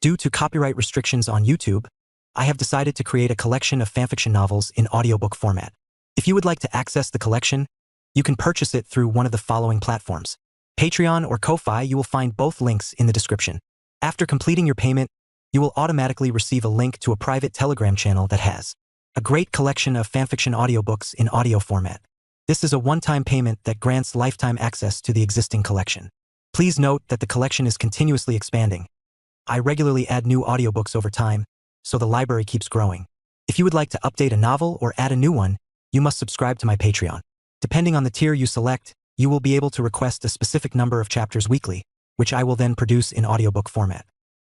Due to copyright restrictions on YouTube, I have decided to create a collection of fanfiction novels in audiobook format. If you would like to access the collection, you can purchase it through one of the following platforms. Patreon or Ko-Fi. You will find both links in the description. After completing your payment, you will automatically receive a link to a private Telegram channel that has a great collection of fanfiction audiobooks in audio format. This is a one-time payment that grants lifetime access to the existing collection. Please note that the collection is continuously expanding. I regularly add new audiobooks over time, so the library keeps growing. If you would like to update a novel or add a new one, you must subscribe to my Patreon. Depending on the tier you select, you will be able to request a specific number of chapters weekly, which I will then produce in audiobook format.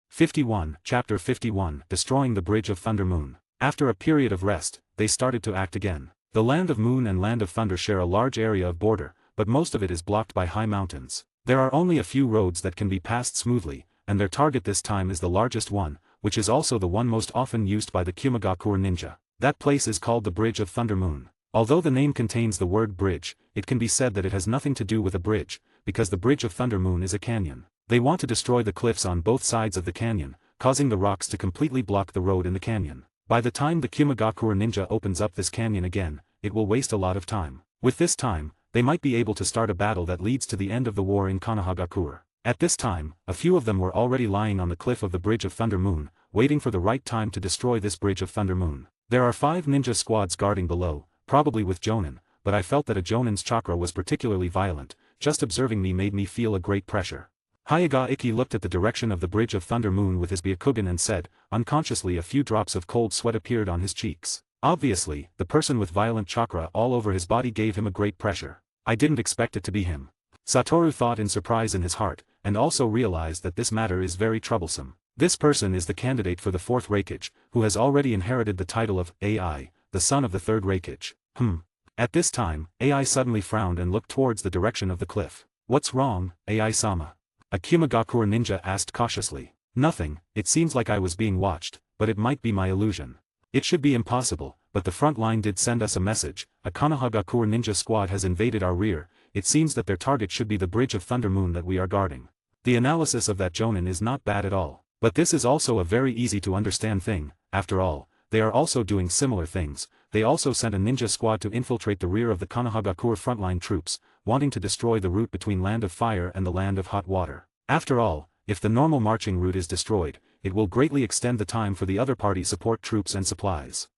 51, Chapter 51, Destroying the Bridge of Thunder Moon. After a period of rest, they started to act again. The Land of Moon and Land of Thunder share a large area of border, but most of it is blocked by high mountains. There are only a few roads that can be passed smoothly, and their target this time is the largest one, which is also the one most often used by the Kumagakure ninja. That place is called the Bridge of Thunder Moon. Although the name contains the word bridge, it can be said that it has nothing to do with a bridge, because the Bridge of Thunder Moon is a canyon. They want to destroy the cliffs on both sides of the canyon, causing the rocks to completely block the road in the canyon. By the time the Kumagakure ninja opens up this canyon again, it will waste a lot of time. With this time, they might be able to start a battle that leads to the end of the war in Konohagakure. At this time, a few of them were already lying on the cliff of the Bridge of Thunder Moon, waiting for the right time to destroy this Bridge of Thunder Moon. There are 5 ninja squads guarding below, probably with Jonin, but I felt that a Jonin's chakra was particularly violent. Just observing me made me feel a great pressure. Hayaga Ikki looked at the direction of the Bridge of Thunder Moon with his Byakugan and said, unconsciously a few drops of cold sweat appeared on his cheeks. Obviously, the person with violent chakra all over his body gave him a great pressure. I didn't expect it to be him. Satoru thought in surprise in his heart, and also realized that this matter is very troublesome. This person is the candidate for the 4th Reikage, who has already inherited the title of AI, the son of the 3rd Reikage. At this time, AI suddenly frowned and looked towards the direction of the cliff. What's wrong, AI-sama? A Kumagakure ninja asked cautiously. Nothing, it seems like I was being watched, but it might be my illusion. It should be impossible, but the front line did send us a message. A Konohagakure ninja squad has invaded our rear. It seems that their target should be the Bridge of Thunder Moon that we are guarding. The analysis of that Jonin is not bad at all. But this is also a very easy to understand thing. After all, they are also doing similar things. They also sent a ninja squad to infiltrate the rear of the Konohagakure frontline troops, wanting to destroy the route between Land of Fire and the Land of Hot Water. After all, if the normal marching route is destroyed, it will greatly extend the time for the other party support troops and supplies.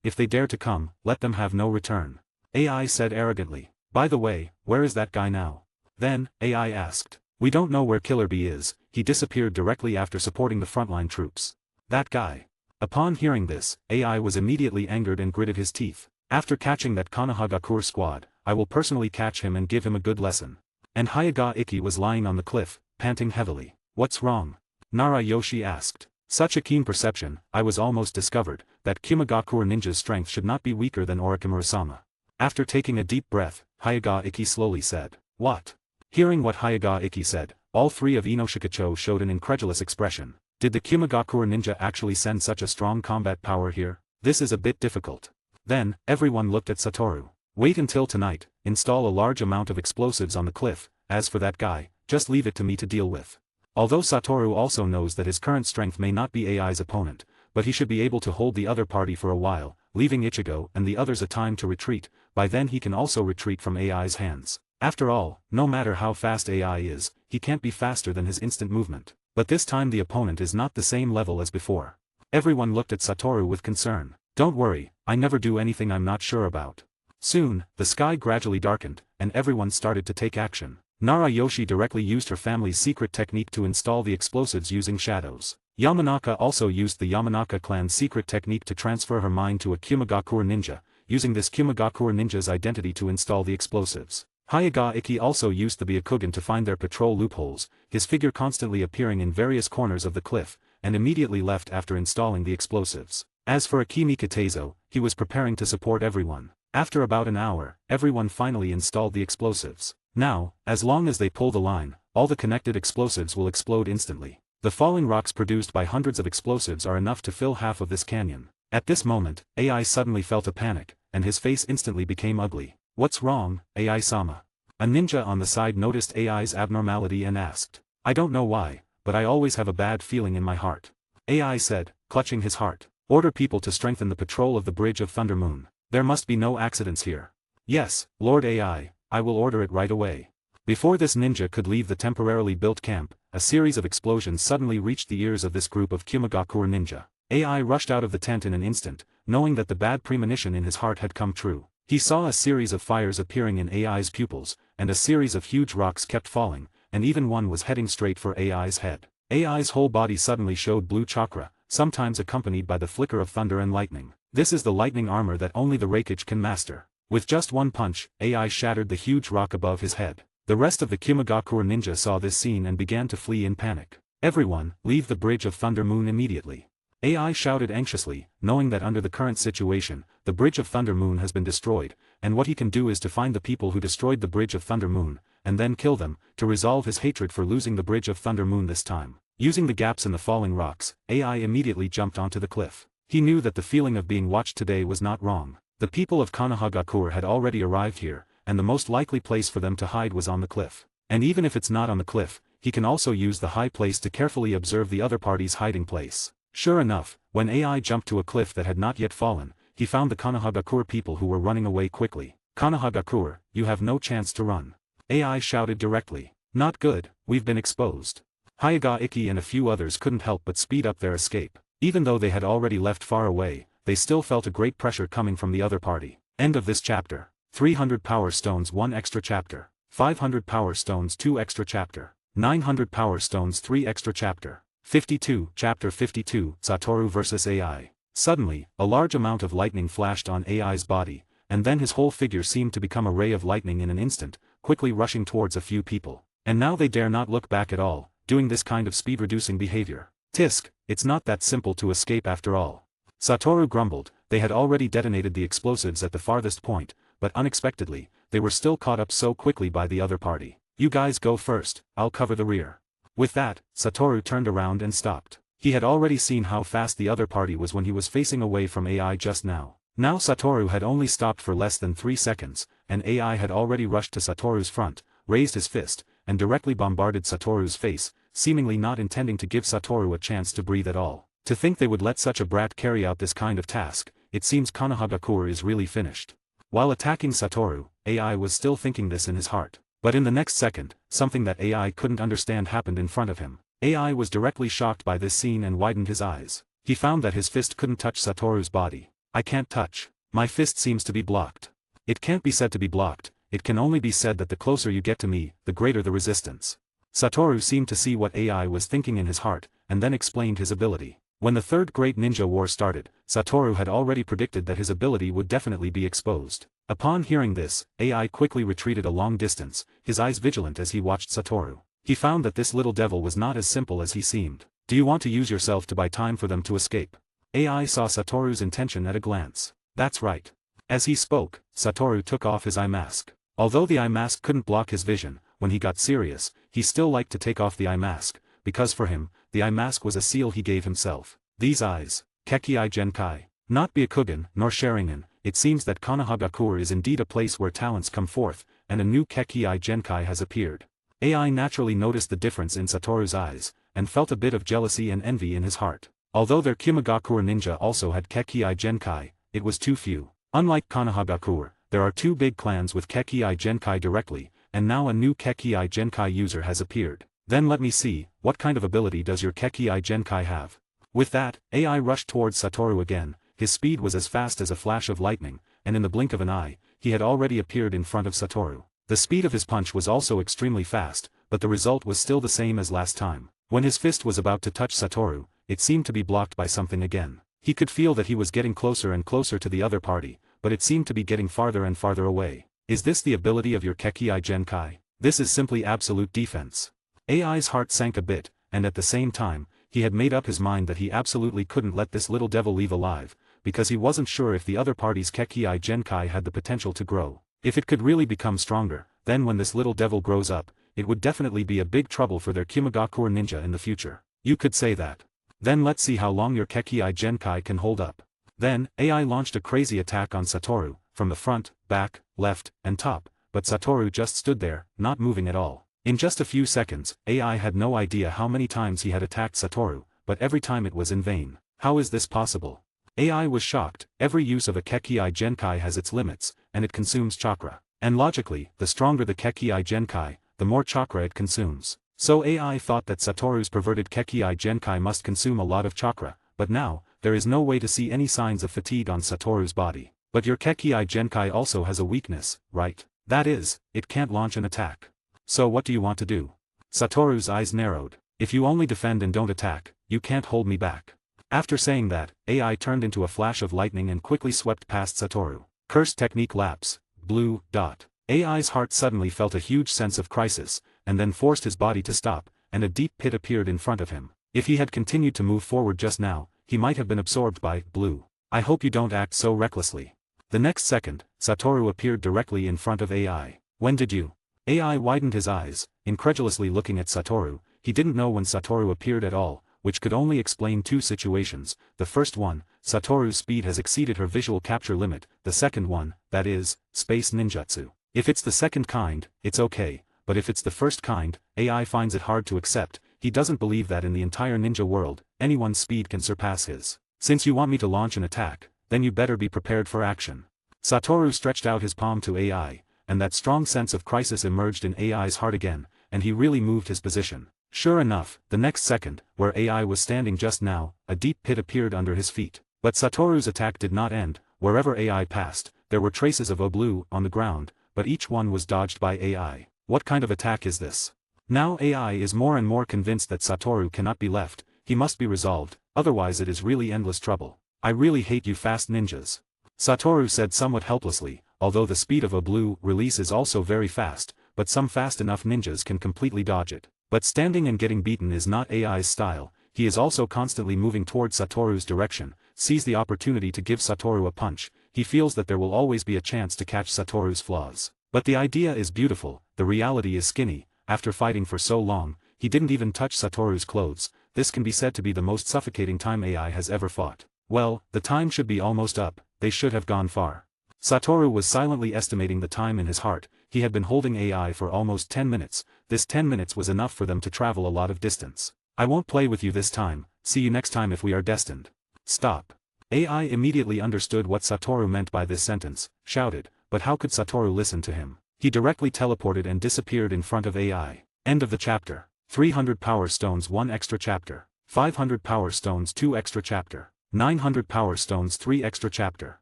If they dare to come, let them have no return. AI said arrogantly. By the way, where is that guy now? Then, AI asked. We don't know where Killer Bee is, he disappeared directly after supporting the frontline troops. That guy. Upon hearing this, AI was immediately angered and gritted his teeth. After catching that Konohagakure squad, I will personally catch him and give him a good lesson. And Hayaga Ikki was lying on the cliff, panting heavily. What's wrong? Nara Yoshi asked. Such a keen perception, I was almost discovered, that Kumagakure ninja's strength should not be weaker than Orochimaru-sama. After taking a deep breath, Hayaga Ikki slowly said, What? Hearing what Hayaga Ikki said, all 3 of Inoshikacho showed an incredulous expression. Did the Kumagakure ninja actually send such a strong combat power here? This is a bit difficult. Then, everyone looked at Satoru. Wait until tonight, install a large amount of explosives on the cliff. As for that guy, just leave it to me to deal with. Although Satoru also knows that his current strength may not be AI's opponent, but he should be able to hold the other party for a while, leaving Ichigo and the others a time to retreat. By then he can also retreat from AI's hands. After all, no matter how fast AI is, he can't be faster than his instant movement. But this time the opponent is not the same level as before. Everyone looked at Satoru with concern. Don't worry, I never do anything I'm not sure about. Soon, the sky gradually darkened, and everyone started to take action. Nara Yoshi directly used her family's secret technique to install the explosives using shadows. Yamanaka also used the Yamanaka clan's secret technique to transfer her mind to a Kumagakure ninja, using this Kumagakure ninja's identity to install the explosives. Hayaga Ikki also used the Byakugan to find their patrol loopholes, his figure constantly appearing in various corners of the cliff, and immediately left after installing the explosives. As for Akimi Kitazo, he was preparing to support everyone. After about an hour, everyone finally installed the explosives. Now, as long as they pull the line, all the connected explosives will explode instantly. The falling rocks produced by hundreds of explosives are enough to fill half of this canyon. At this moment, AI suddenly felt a panic, and his face instantly became ugly. What's wrong, AI-sama? A ninja on the side noticed AI's abnormality and asked. I don't know why, but I always have a bad feeling in my heart. AI said, clutching his heart. Order people to strengthen the patrol of the Bridge of Thunder Moon. There must be no accidents here. Yes, Lord AI, I will order it right away. Before this ninja could leave the temporarily built camp, a series of explosions suddenly reached the ears of this group of Kimagakure ninja. AI rushed out of the tent in an instant, knowing that the bad premonition in his heart had come true. He saw a series of fires appearing in AI's pupils, and a series of huge rocks kept falling, and even one was heading straight for AI's head. AI's whole body suddenly showed blue chakra, sometimes accompanied by the flicker of thunder and lightning. This is the lightning armor that only the Reikage can master. With just one punch, AI shattered the huge rock above his head. The rest of the Kimagakure ninja saw this scene and began to flee in panic. Everyone, leave the Bridge of Thunder Moon immediately. AI shouted anxiously, knowing that under the current situation, the Bridge of Thunder Moon has been destroyed, and what he can do is to find the people who destroyed the Bridge of Thunder Moon, and then kill them, to resolve his hatred for losing the Bridge of Thunder Moon this time. Using the gaps in the falling rocks, AI immediately jumped onto the cliff. He knew that the feeling of being watched today was not wrong. The people of Konohagakure had already arrived here, and the most likely place for them to hide was on the cliff. And even if it's not on the cliff, he can also use the high place to carefully observe the other party's hiding place. Sure enough, when AI jumped to a cliff that had not yet fallen, he found the Konohagakure people who were running away quickly. Konohagakure, you have no chance to run. AI shouted directly. Not good, we've been exposed. Hyaga Ikki and a few others couldn't help but speed up their escape. Even though they had already left far away, they still felt a great pressure coming from the other party. End of this chapter. 300 Power Stones 1 extra chapter. 500 Power Stones 2 extra chapter. 900 Power Stones 3 extra chapter. 52 Chapter 52 Satoru vs AI. Suddenly, a large amount of lightning flashed on AI's body, and then his whole figure seemed to become a ray of lightning in an instant, quickly rushing towards a few people. And now they dare not look back at all, doing this kind of speed-reducing behavior. Tisk, it's not that simple to escape after all. Satoru grumbled. They had already detonated the explosives at the farthest point, but unexpectedly, they were still caught up so quickly by the other party. You guys go first, I'll cover the rear. With that, Satoru turned around and stopped. He had already seen how fast the other party was when he was facing away from AI just now. Now Satoru had only stopped for less than 3 seconds, and AI had already rushed to Satoru's front, raised his fist, and directly bombarded Satoru's face, seemingly not intending to give Satoru a chance to breathe at all. To think they would let such a brat carry out this kind of task, it seems Konohagakure is really finished. While attacking Satoru, AI was still thinking this in his heart. But in the next second, something that AI couldn't understand happened in front of him. AI was directly shocked by this scene and widened his eyes. He found that his fist couldn't touch Satoru's body. I can't touch. My fist seems to be blocked. It can't be said to be blocked, it can only be said that the closer you get to me, the greater the resistance. Satoru seemed to see what AI was thinking in his heart, and then explained his ability. When the Third Great Ninja War started, Satoru had already predicted that his ability would definitely be exposed. Upon hearing this, AI quickly retreated a long distance, his eyes vigilant as he watched Satoru. He found that this little devil was not as simple as he seemed. Do you want to use yourself to buy time for them to escape? AI saw Satoru's intention at a glance. That's right. As he spoke, Satoru took off his eye mask. Although the eye mask couldn't block his vision, when he got serious, he still liked to take off the eye mask, because for him, the eye mask was a seal he gave himself. These eyes, Kekkei Genkai. Not Byakugan, nor Sharingan, it seems that Konohagakure is indeed a place where talents come forth, and a new Kekkei Genkai has appeared. AI naturally noticed the difference in Satoru's eyes, and felt a bit of jealousy and envy in his heart. Although their Kimagakure ninja also had Kekkei Genkai, it was too few. Unlike Konohagakure, there are 2 big clans with Kekkei Genkai directly, and now a new Kekkei Genkai user has appeared. Then let me see, what kind of ability does your Kekkei Genkai have? With that, AI rushed towards Satoru again. His speed was as fast as a flash of lightning, and in the blink of an eye, he had already appeared in front of Satoru. The speed of his punch was also extremely fast, but the result was still the same as last time. When his fist was about to touch Satoru, it seemed to be blocked by something again. He could feel that he was getting closer and closer to the other party, but it seemed to be getting farther and farther away. Is this the ability of your Kekkei Genkai? This is simply absolute defense. AI's heart sank a bit, and at the same time, he had made up his mind that he absolutely couldn't let this little devil leave alive, because he wasn't sure if the other party's Kekkei Genkai had the potential to grow. If it could really become stronger, then when this little devil grows up, it would definitely be a big trouble for their Kimagakure ninja in the future. You could say that. Then let's see how long your Kekkei Genkai can hold up. Then, AI launched a crazy attack on Satoru, from the front, back, left, and top, but Satoru just stood there, not moving at all. In just a few seconds, AI had no idea how many times he had attacked Satoru, but every time it was in vain. How is this possible? AI was shocked. Every use of a Kekkei Genkai has its limits, and it consumes chakra. And logically, the stronger the Kekkei Genkai, the more chakra it consumes. So AI thought that Satoru's perverted Kekkei Genkai must consume a lot of chakra, but now, there is no way to see any signs of fatigue on Satoru's body. But your Kekkei Genkai also has a weakness, right? That is, it can't launch an attack. So what do you want to do? Satoru's eyes narrowed. If you only defend and don't attack, you can't hold me back. After saying that, AI turned into a flash of lightning and quickly swept past Satoru. Cursed technique lapse. Blue dot. AI's heart suddenly felt a huge sense of crisis, and then forced his body to stop, and a deep pit appeared in front of him. If he had continued to move forward just now, he might have been absorbed by blue. I hope you don't act so recklessly. The next second, Satoru appeared directly in front of AI. When did you? AI widened his eyes, incredulously looking at Satoru. He didn't know when Satoru appeared at all, which could only explain two situations. The first one, Satoru's speed has exceeded her visual capture limit. The second one, that is, space ninjutsu. If it's the second kind, it's okay, but if it's the first kind, AI finds it hard to accept. He doesn't believe that in the entire ninja world, anyone's speed can surpass his. Since you want me to launch an attack, then you better be prepared for action. Satoru stretched out his palm to AI, and that strong sense of crisis emerged in AI's heart again, and he really moved his position. Sure enough, the next second, where AI was standing just now, a deep pit appeared under his feet. But Satoru's attack did not end. Wherever AI passed, there were traces of blue on the ground, but each one was dodged by AI. What kind of attack is this? Now AI is more and more convinced that Satoru cannot be left. He must be resolved, otherwise it is really endless trouble. I really hate you fast ninjas. Satoru said somewhat helplessly, although the speed of a blue release is also very fast, but some fast enough ninjas can completely dodge it. But standing and getting beaten is not AI's style. He is also constantly moving towards Satoru's direction, sees the opportunity to give Satoru a punch. He feels that there will always be a chance to catch Satoru's flaws. But the idea is beautiful, the reality is skinny. After fighting for so long, he didn't even touch Satoru's clothes. This can be said to be the most suffocating time AI has ever fought. Well, the time should be almost up. They should have gone far. Satoru was silently estimating the time in his heart. He had been holding AI for almost 10 minutes. This 10 minutes was enough for them to travel a lot of distance. I won't play with you this time. See you next time if we are destined. Stop. AI immediately understood what Satoru meant by this sentence, shouted, but how could Satoru listen to him? He directly teleported and disappeared in front of AI. End of the chapter. 300 power stones 1 extra chapter. 500 power stones 2 extra chapter. 900 power stones 3 extra chapter.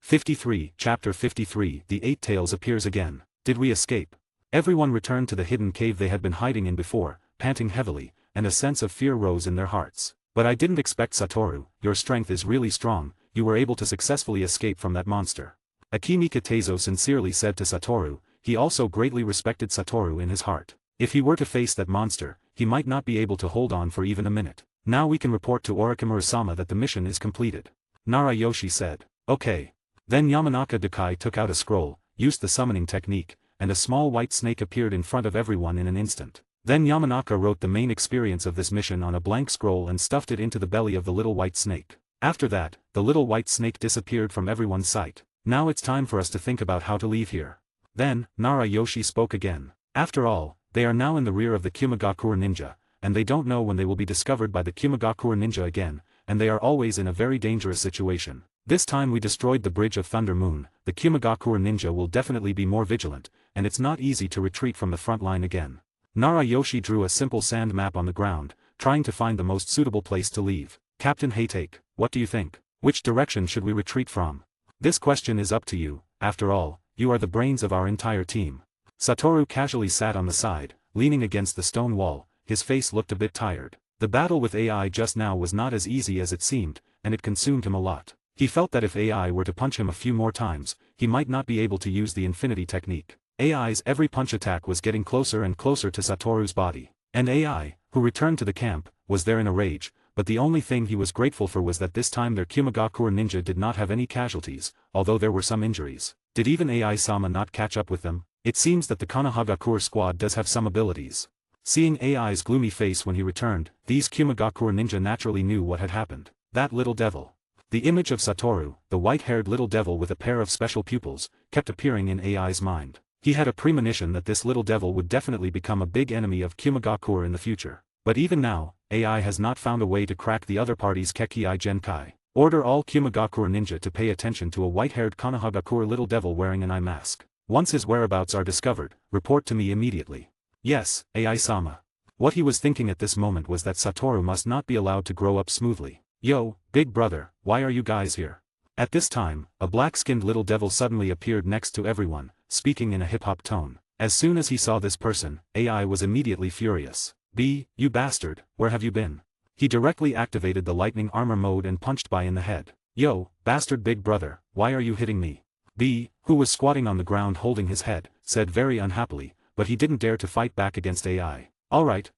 53, chapter 53, the Eight Tails appears again. Did we escape? Everyone returned to the hidden cave they had been hiding in before, panting heavily, and a sense of fear rose in their hearts. But I didn't expect Satoru, your strength is really strong, you were able to successfully escape from that monster. Akimika Teizo sincerely said to Satoru. He also greatly respected Satoru in his heart. If he were to face that monster, he might not be able to hold on for even a minute. Now we can report to Orikimura-sama that the mission is completed. Narayoshi said. Okay. Then Yamanaka Dakai took out a scroll, used the summoning technique, and a small white snake appeared in front of everyone in an instant. Then Yamanaka wrote the main experience of this mission on a blank scroll and stuffed it into the belly of the little white snake. After that, the little white snake disappeared from everyone's sight. Now it's time for us to think about how to leave here. Then, Narayoshi spoke again. After all, they are now in the rear of the Kumagakure ninja, and they don't know when they will be discovered by the Kumagakure ninja again, and they are always in a very dangerous situation. This time we destroyed the Bridge of Thunder Moon, the Kumagakure ninja will definitely be more vigilant, and it's not easy to retreat from the front line again. Narayoshi drew a simple sand map on the ground, trying to find the most suitable place to leave. Captain Haytake, what do you think? Which direction should we retreat from? This question is up to you. After all, you are the brains of our entire team. Satoru casually sat on the side, leaning against the stone wall. His face looked a bit tired. The battle with AI just now was not as easy as it seemed, and it consumed him a lot. He felt that if AI were to punch him a few more times, he might not be able to use the infinity technique. AI's every punch attack was getting closer and closer to Satoru's body. And AI, who returned to the camp, was there in a rage, but the only thing he was grateful for was that this time their Kumagakure ninja did not have any casualties, although there were some injuries. Did even AI-sama not catch up with them? It seems that the Konohagakure squad does have some abilities. Seeing AI's gloomy face when he returned, these Kumagakure ninja naturally knew what had happened. That little devil. The image of Satoru, the white-haired little devil with a pair of special pupils, kept appearing in AI's mind. He had a premonition that this little devil would definitely become a big enemy of Kimagakure in the future. But even now, AI has not found a way to crack the other party's Kekii Genkai. Order all Kimagakure ninja to pay attention to a white-haired Konohagakure little devil wearing an eye mask. Once his whereabouts are discovered, report to me immediately. Yes, AI-sama. What he was thinking at this moment was that Satoru must not be allowed to grow up smoothly. Yo, big brother, why are you guys here? At this time, a black-skinned little devil suddenly appeared next to everyone, speaking in a hip-hop tone. As soon as he saw this person, AI was immediately furious. B, you bastard, where have you been? He directly activated the lightning armor mode and punched Bai in the head. Yo, bastard big brother, why are you hitting me? B, who was squatting on the ground holding his head, said very unhappily, but he didn't dare to fight back against AI. Alright,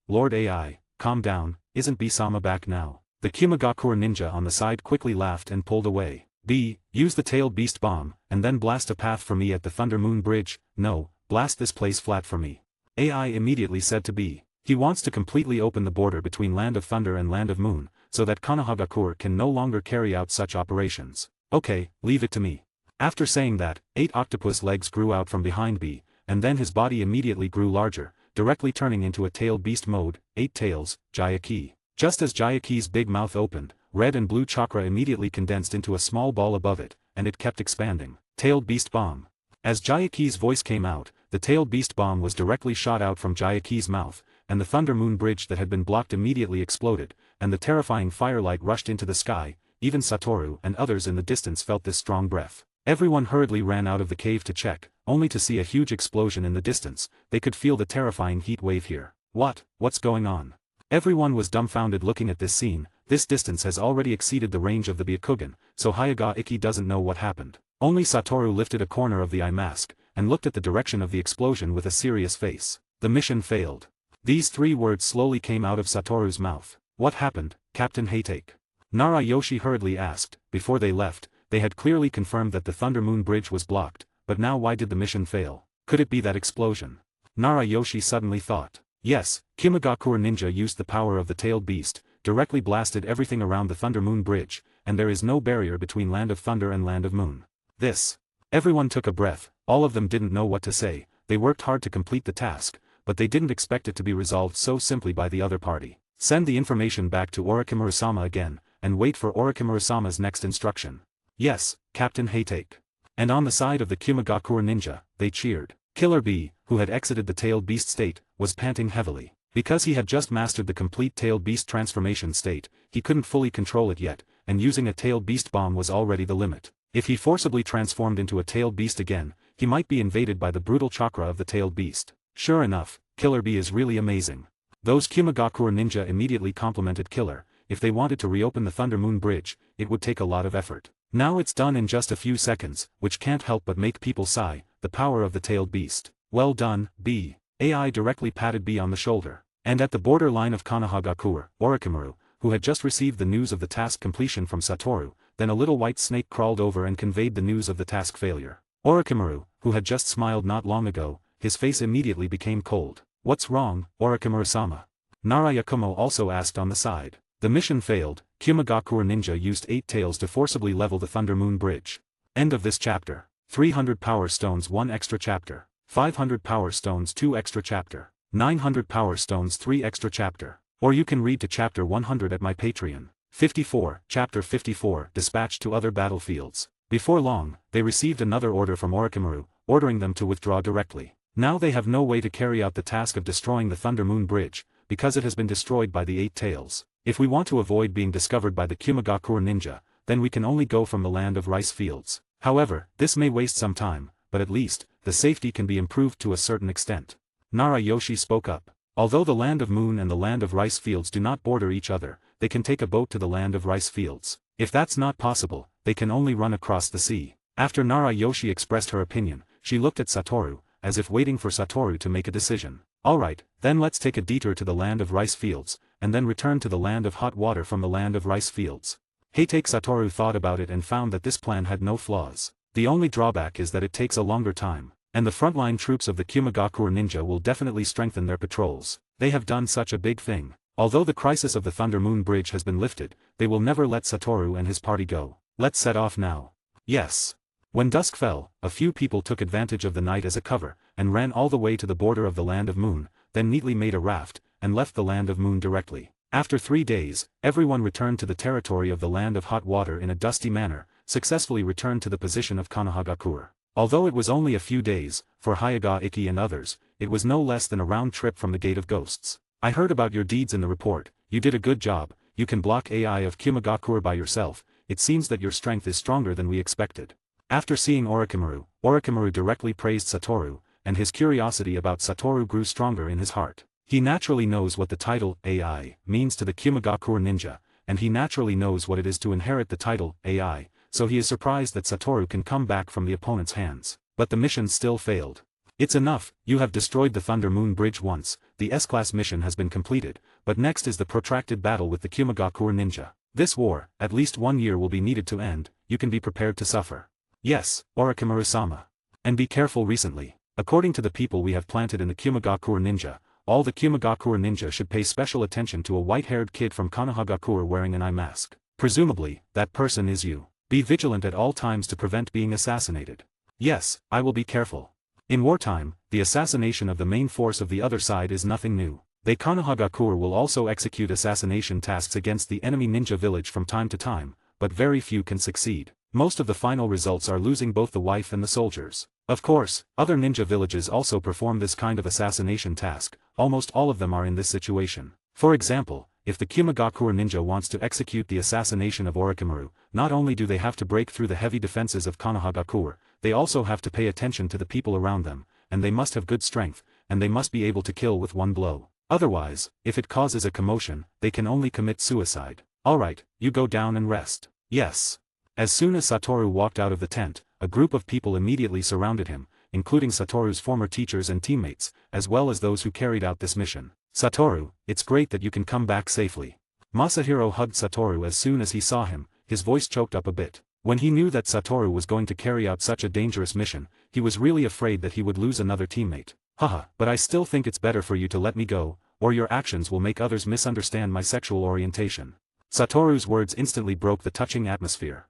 Lord AI, calm down, isn't B-sama back now? The Kimagakure ninja on the side quickly laughed and pulled away. B, use the tailed beast bomb, and then blast a path for me at the Thunder Moon Bridge. No, blast this place flat for me. AI immediately said to B. He wants to completely open the border between Land of Thunder and Land of Moon, so that Konohagakure can no longer carry out such operations. Okay, leave it to me. After saying that, 8 octopus legs grew out from behind B, and then his body immediately grew larger, directly turning into a tailed beast mode, 8 tails, Jayaki. Just as Jayaki's big mouth opened, red and blue chakra immediately condensed into a small ball above it, and it kept expanding. Tailed beast bomb. As Jayaki's voice came out, the tailed beast bomb was directly shot out from Jayaki's mouth, and the Thunder Moon Bridge that had been blocked immediately exploded, and the terrifying firelight rushed into the sky. Even Satoru and others in the distance felt this strong breath. Everyone hurriedly ran out of the cave to check, only to see a huge explosion in the distance. They could feel the terrifying heat wave here. What's going on? Everyone was dumbfounded looking at this scene. This distance has already exceeded the range of the Byakugan, so Hayaga Iki doesn't know what happened. Only Satoru lifted a corner of the eye mask, and looked at the direction of the explosion with a serious face. The mission failed. These 3 words slowly came out of Satoru's mouth. What happened, Captain Haytake? Narayoshi hurriedly asked. Before they left, they had clearly confirmed that the Thunder Moon Bridge was blocked, but now why did the mission fail? Could it be that explosion? Narayoshi suddenly thought. Yes, Kimagakure ninja used the power of the tailed beast, directly blasted everything around the Thunder Moon Bridge, and there is no barrier between Land of Thunder and Land of Moon. This. Everyone took a breath. All of them didn't know what to say. They worked hard to complete the task, but they didn't expect it to be resolved so simply by the other party. Send the information back to Orochimaru-sama again, and wait for Orochimaru-sama's next instruction. Yes, Captain Haytake. And on the side of the Kimagakure ninja, they cheered. Killer B, who had exited the tailed beast state, was panting heavily. Because he had just mastered the complete tailed beast transformation state, he couldn't fully control it yet, and using a tailed beast bomb was already the limit. If he forcibly transformed into a tailed beast again, he might be invaded by the brutal chakra of the tailed beast. Sure enough, Killer B is really amazing. Those Kimagakure ninja immediately complimented Killer. If they wanted to reopen the Thunder Moon Bridge, it would take a lot of effort. Now it's done in just a few seconds, which can't help but make people sigh. The power of the tailed beast. Well done, B. AI directly patted B on the shoulder. And at the border line of Konohagakure, Orochimaru, who had just received the news of the task completion from Satoru, then a little white snake crawled over and conveyed the news of the task failure. Orochimaru, who had just smiled not long ago, his face immediately became cold. What's wrong, Orochimaru-sama? Narayakumo also asked on the side. The mission failed. Kimagakure ninja used 8 tails to forcibly level the Thunder Moon Bridge. End of this chapter. 300 power stones 1 extra chapter. 500 power stones 2 extra chapter. 900 power stones 3 extra chapter. Or you can read to chapter 100 at my Patreon. 54, chapter 54, dispatched to other battlefields. Before long, they received another order from Orochimaru, ordering them to withdraw directly. Now they have no way to carry out the task of destroying the Thunder Moon Bridge, because it has been destroyed by the 8 tails. If we want to avoid being discovered by the Kimagakure ninja, then we can only go from the land of rice fields. However, this may waste some time, but at least, the safety can be improved to a certain extent. Narayoshi spoke up. Although the land of Moon and the land of rice fields do not border each other, they can take a boat to the land of rice fields. If that's not possible, they can only run across the sea. After Narayoshi expressed her opinion, she looked at Satoru, as if waiting for Satoru to make a decision. Alright, then let's take a detour to the land of rice fields, and then return to the land of hot water from the land of rice fields. Haytake Satoru thought about it and found that this plan had no flaws. The only drawback is that it takes a longer time, and the frontline troops of the Kimagakure ninja will definitely strengthen their patrols. They have done such a big thing. Although the crisis of the Thunder Moon Bridge has been lifted, they will never let Satoru and his party go. Let's set off now. Yes. When dusk fell, a few people took advantage of the night as a cover, and ran all the way to the border of the Land of Moon, then neatly made a raft, and left the Land of Moon directly. After 3 days, everyone returned to the territory of the Land of Hot Water in a dusty manner, successfully returned to the position of Konohagakure. Although it was only a few days, for Hayaga Ikki and others, it was no less than a round trip from the Gate of Ghosts. I heard about your deeds in the report. You did a good job. You can block AI of Kimagakure by yourself. It seems that your strength is stronger than we expected. After seeing Orochimaru directly praised Satoru, and his curiosity about Satoru grew stronger in his heart. He naturally knows what the title AI means to the Kimagakure ninja, and he naturally knows what it is to inherit the title AI, so he is surprised that Satoru can come back from the opponent's hands. But the mission still failed. It's enough, you have destroyed the Thunder Moon Bridge once, the S-Class mission has been completed, but next is the protracted battle with the Kimagakure ninja. This war, at least 1 year will be needed to end, you can be prepared to suffer. Yes, Orochimaru-sama. And be careful recently. According to the people we have planted in the Kimagakure ninja, all the Kimagakure ninja should pay special attention to a white-haired kid from Konohagakure wearing an eye mask. Presumably, that person is you. Be vigilant at all times to prevent being assassinated. Yes, I will be careful. In wartime, the assassination of the main force of the other side is nothing new. The Konohagakure will also execute assassination tasks against the enemy ninja village from time to time, but very few can succeed. Most of the final results are losing both the wife and the soldiers. Of course, other ninja villages also perform this kind of assassination task, almost all of them are in this situation. For example, if the Kimagakure ninja wants to execute the assassination of Orochimaru, not only do they have to break through the heavy defenses of Konohagakure, they also have to pay attention to the people around them, and they must have good strength, and they must be able to kill with one blow. Otherwise, if it causes a commotion, they can only commit suicide. Alright, you go down and rest. Yes. As soon as Satoru walked out of the tent, a group of people immediately surrounded him, including Satoru's former teachers and teammates, as well as those who carried out this mission. Satoru, it's great that you can come back safely. Masahiro hugged Satoru as soon as he saw him, his voice choked up a bit. When he knew that Satoru was going to carry out such a dangerous mission, he was really afraid that he would lose another teammate. Haha, but I still think it's better for you to let me go, or your actions will make others misunderstand my sexual orientation. Satoru's words instantly broke the touching atmosphere.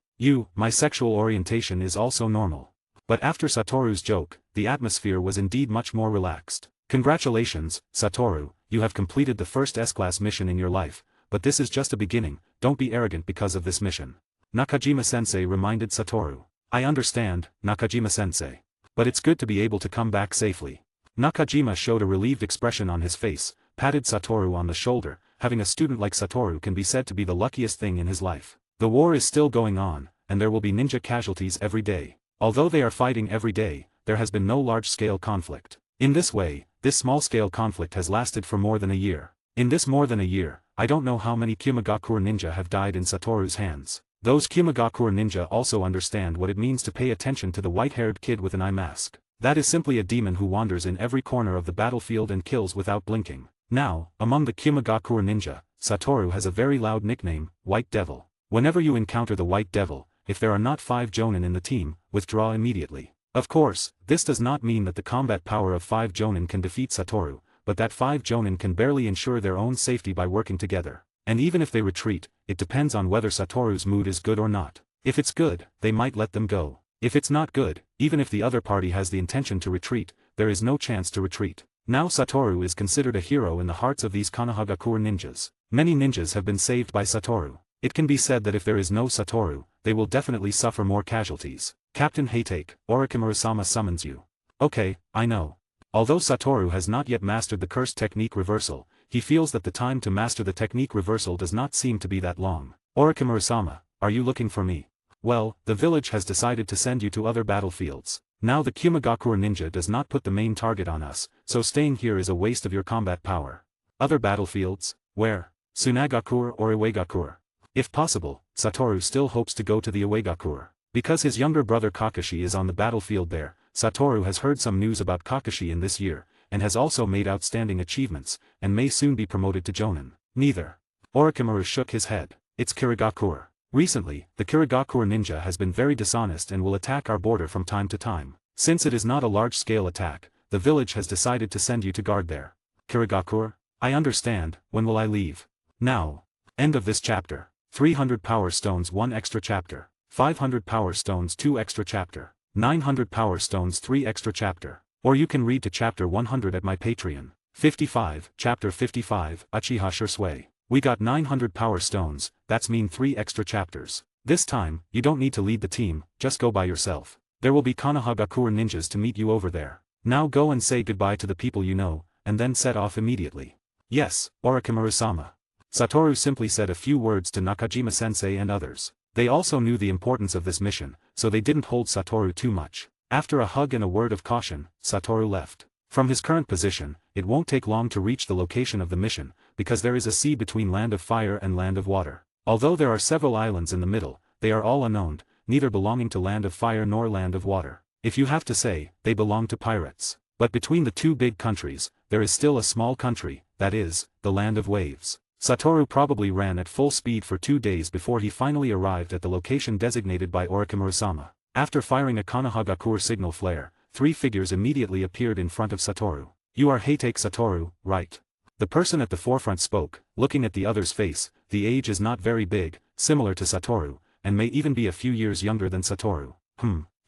My sexual orientation is also normal. But after Satoru's joke, the atmosphere was indeed much more relaxed. Congratulations, Satoru, you have completed the first S-Class mission in your life, but this is just a beginning, don't be arrogant because of this mission. Nakajima-sensei reminded Satoru. I understand, Nakajima-sensei. But it's good to be able to come back safely. Nakajima showed a relieved expression on his face, patted Satoru on the shoulder. Having a student like Satoru can be said to be the luckiest thing in his life. The war is still going on, and there will be ninja casualties every day. Although they are fighting every day, there has been no large-scale conflict. In this way, this small-scale conflict has lasted for more than a year. In this more than a year, I don't know how many Kimagakure ninja have died in Satoru's hands. Those Kimagakure ninja also understand what it means to pay attention to the white-haired kid with an eye mask. That is simply a demon who wanders in every corner of the battlefield and kills without blinking. Now, among the Kimagakure ninja, Satoru has a very loud nickname, White Devil. Whenever you encounter the White Devil, if there are not 5 Jonin in the team, withdraw immediately. Of course, this does not mean that the combat power of 5 Jonin can defeat Satoru, but that 5 Jonin can barely ensure their own safety by working together. And even if they retreat, it depends on whether Satoru's mood is good or not. If it's good, they might let them go. If it's not good, even if the other party has the intention to retreat, there is no chance to retreat. Now Satoru is considered a hero in the hearts of these Konohagakure ninjas. Many ninjas have been saved by Satoru. It can be said that if there is no Satoru, they will definitely suffer more casualties. Captain Hatake, Orochimaru-sama summons you. Okay, I know. Although Satoru has not yet mastered the cursed technique reversal, he feels that the time to master the technique reversal does not seem to be that long. Orochimaru-sama, are you looking for me? Well, the village has decided to send you to other battlefields. Now the Kimagakure ninja does not put the main target on us, so staying here is a waste of your combat power. Other battlefields? Where? Tsunagakure or Iwagakure? If possible, Satoru still hopes to go to the Iwagakure. Because his younger brother Kakashi is on the battlefield there, Satoru has heard some news about Kakashi in this year, and has also made outstanding achievements, and may soon be promoted to Jonin. Neither. Orochimaru shook his head. It's Kirigakure. Recently, the Kirigakure ninja has been very dishonest and will attack our border from time to time. Since it is not a large-scale attack, the village has decided to send you to guard there. Kirigakure? I understand, when will I leave? Now. End of this chapter. 300 Power Stones 1 extra chapter. 500 power stones 2 extra chapter. 900 power stones 3 extra chapter. Or you can read to chapter 100 at my Patreon. 55, chapter 55, Uchiha Shursui. We got 900 power stones, that's mean 3 extra chapters. This time, you don't need to lead the team, just go by yourself. There will be Konohagakure ninjas to meet you over there. Now go and say goodbye to the people you know, and then set off immediately. Yes, Orochimaru-sama. Satoru simply said a few words to Nakajima-sensei and others. They also knew the importance of this mission, so they didn't hold Satoru too much. After a hug and a word of caution, Satoru left. From his current position, it won't take long to reach the location of the mission, because there is a sea between Land of Fire and Land of Water. Although there are several islands in the middle, they are all unknown, neither belonging to Land of Fire nor Land of Water. If you have to say, they belong to pirates. But between the two big countries, there is still a small country, that is, the Land of Waves. Satoru probably ran at full speed for 2 days before he finally arrived at the location designated by Orochimaru-sama. After firing a Konohagakure signal flare, 3 figures immediately appeared in front of Satoru. You are Heitake Satoru, right? The person at the forefront spoke, looking at the other's face. The age is not very big, similar to Satoru, and may even be a few years younger than Satoru.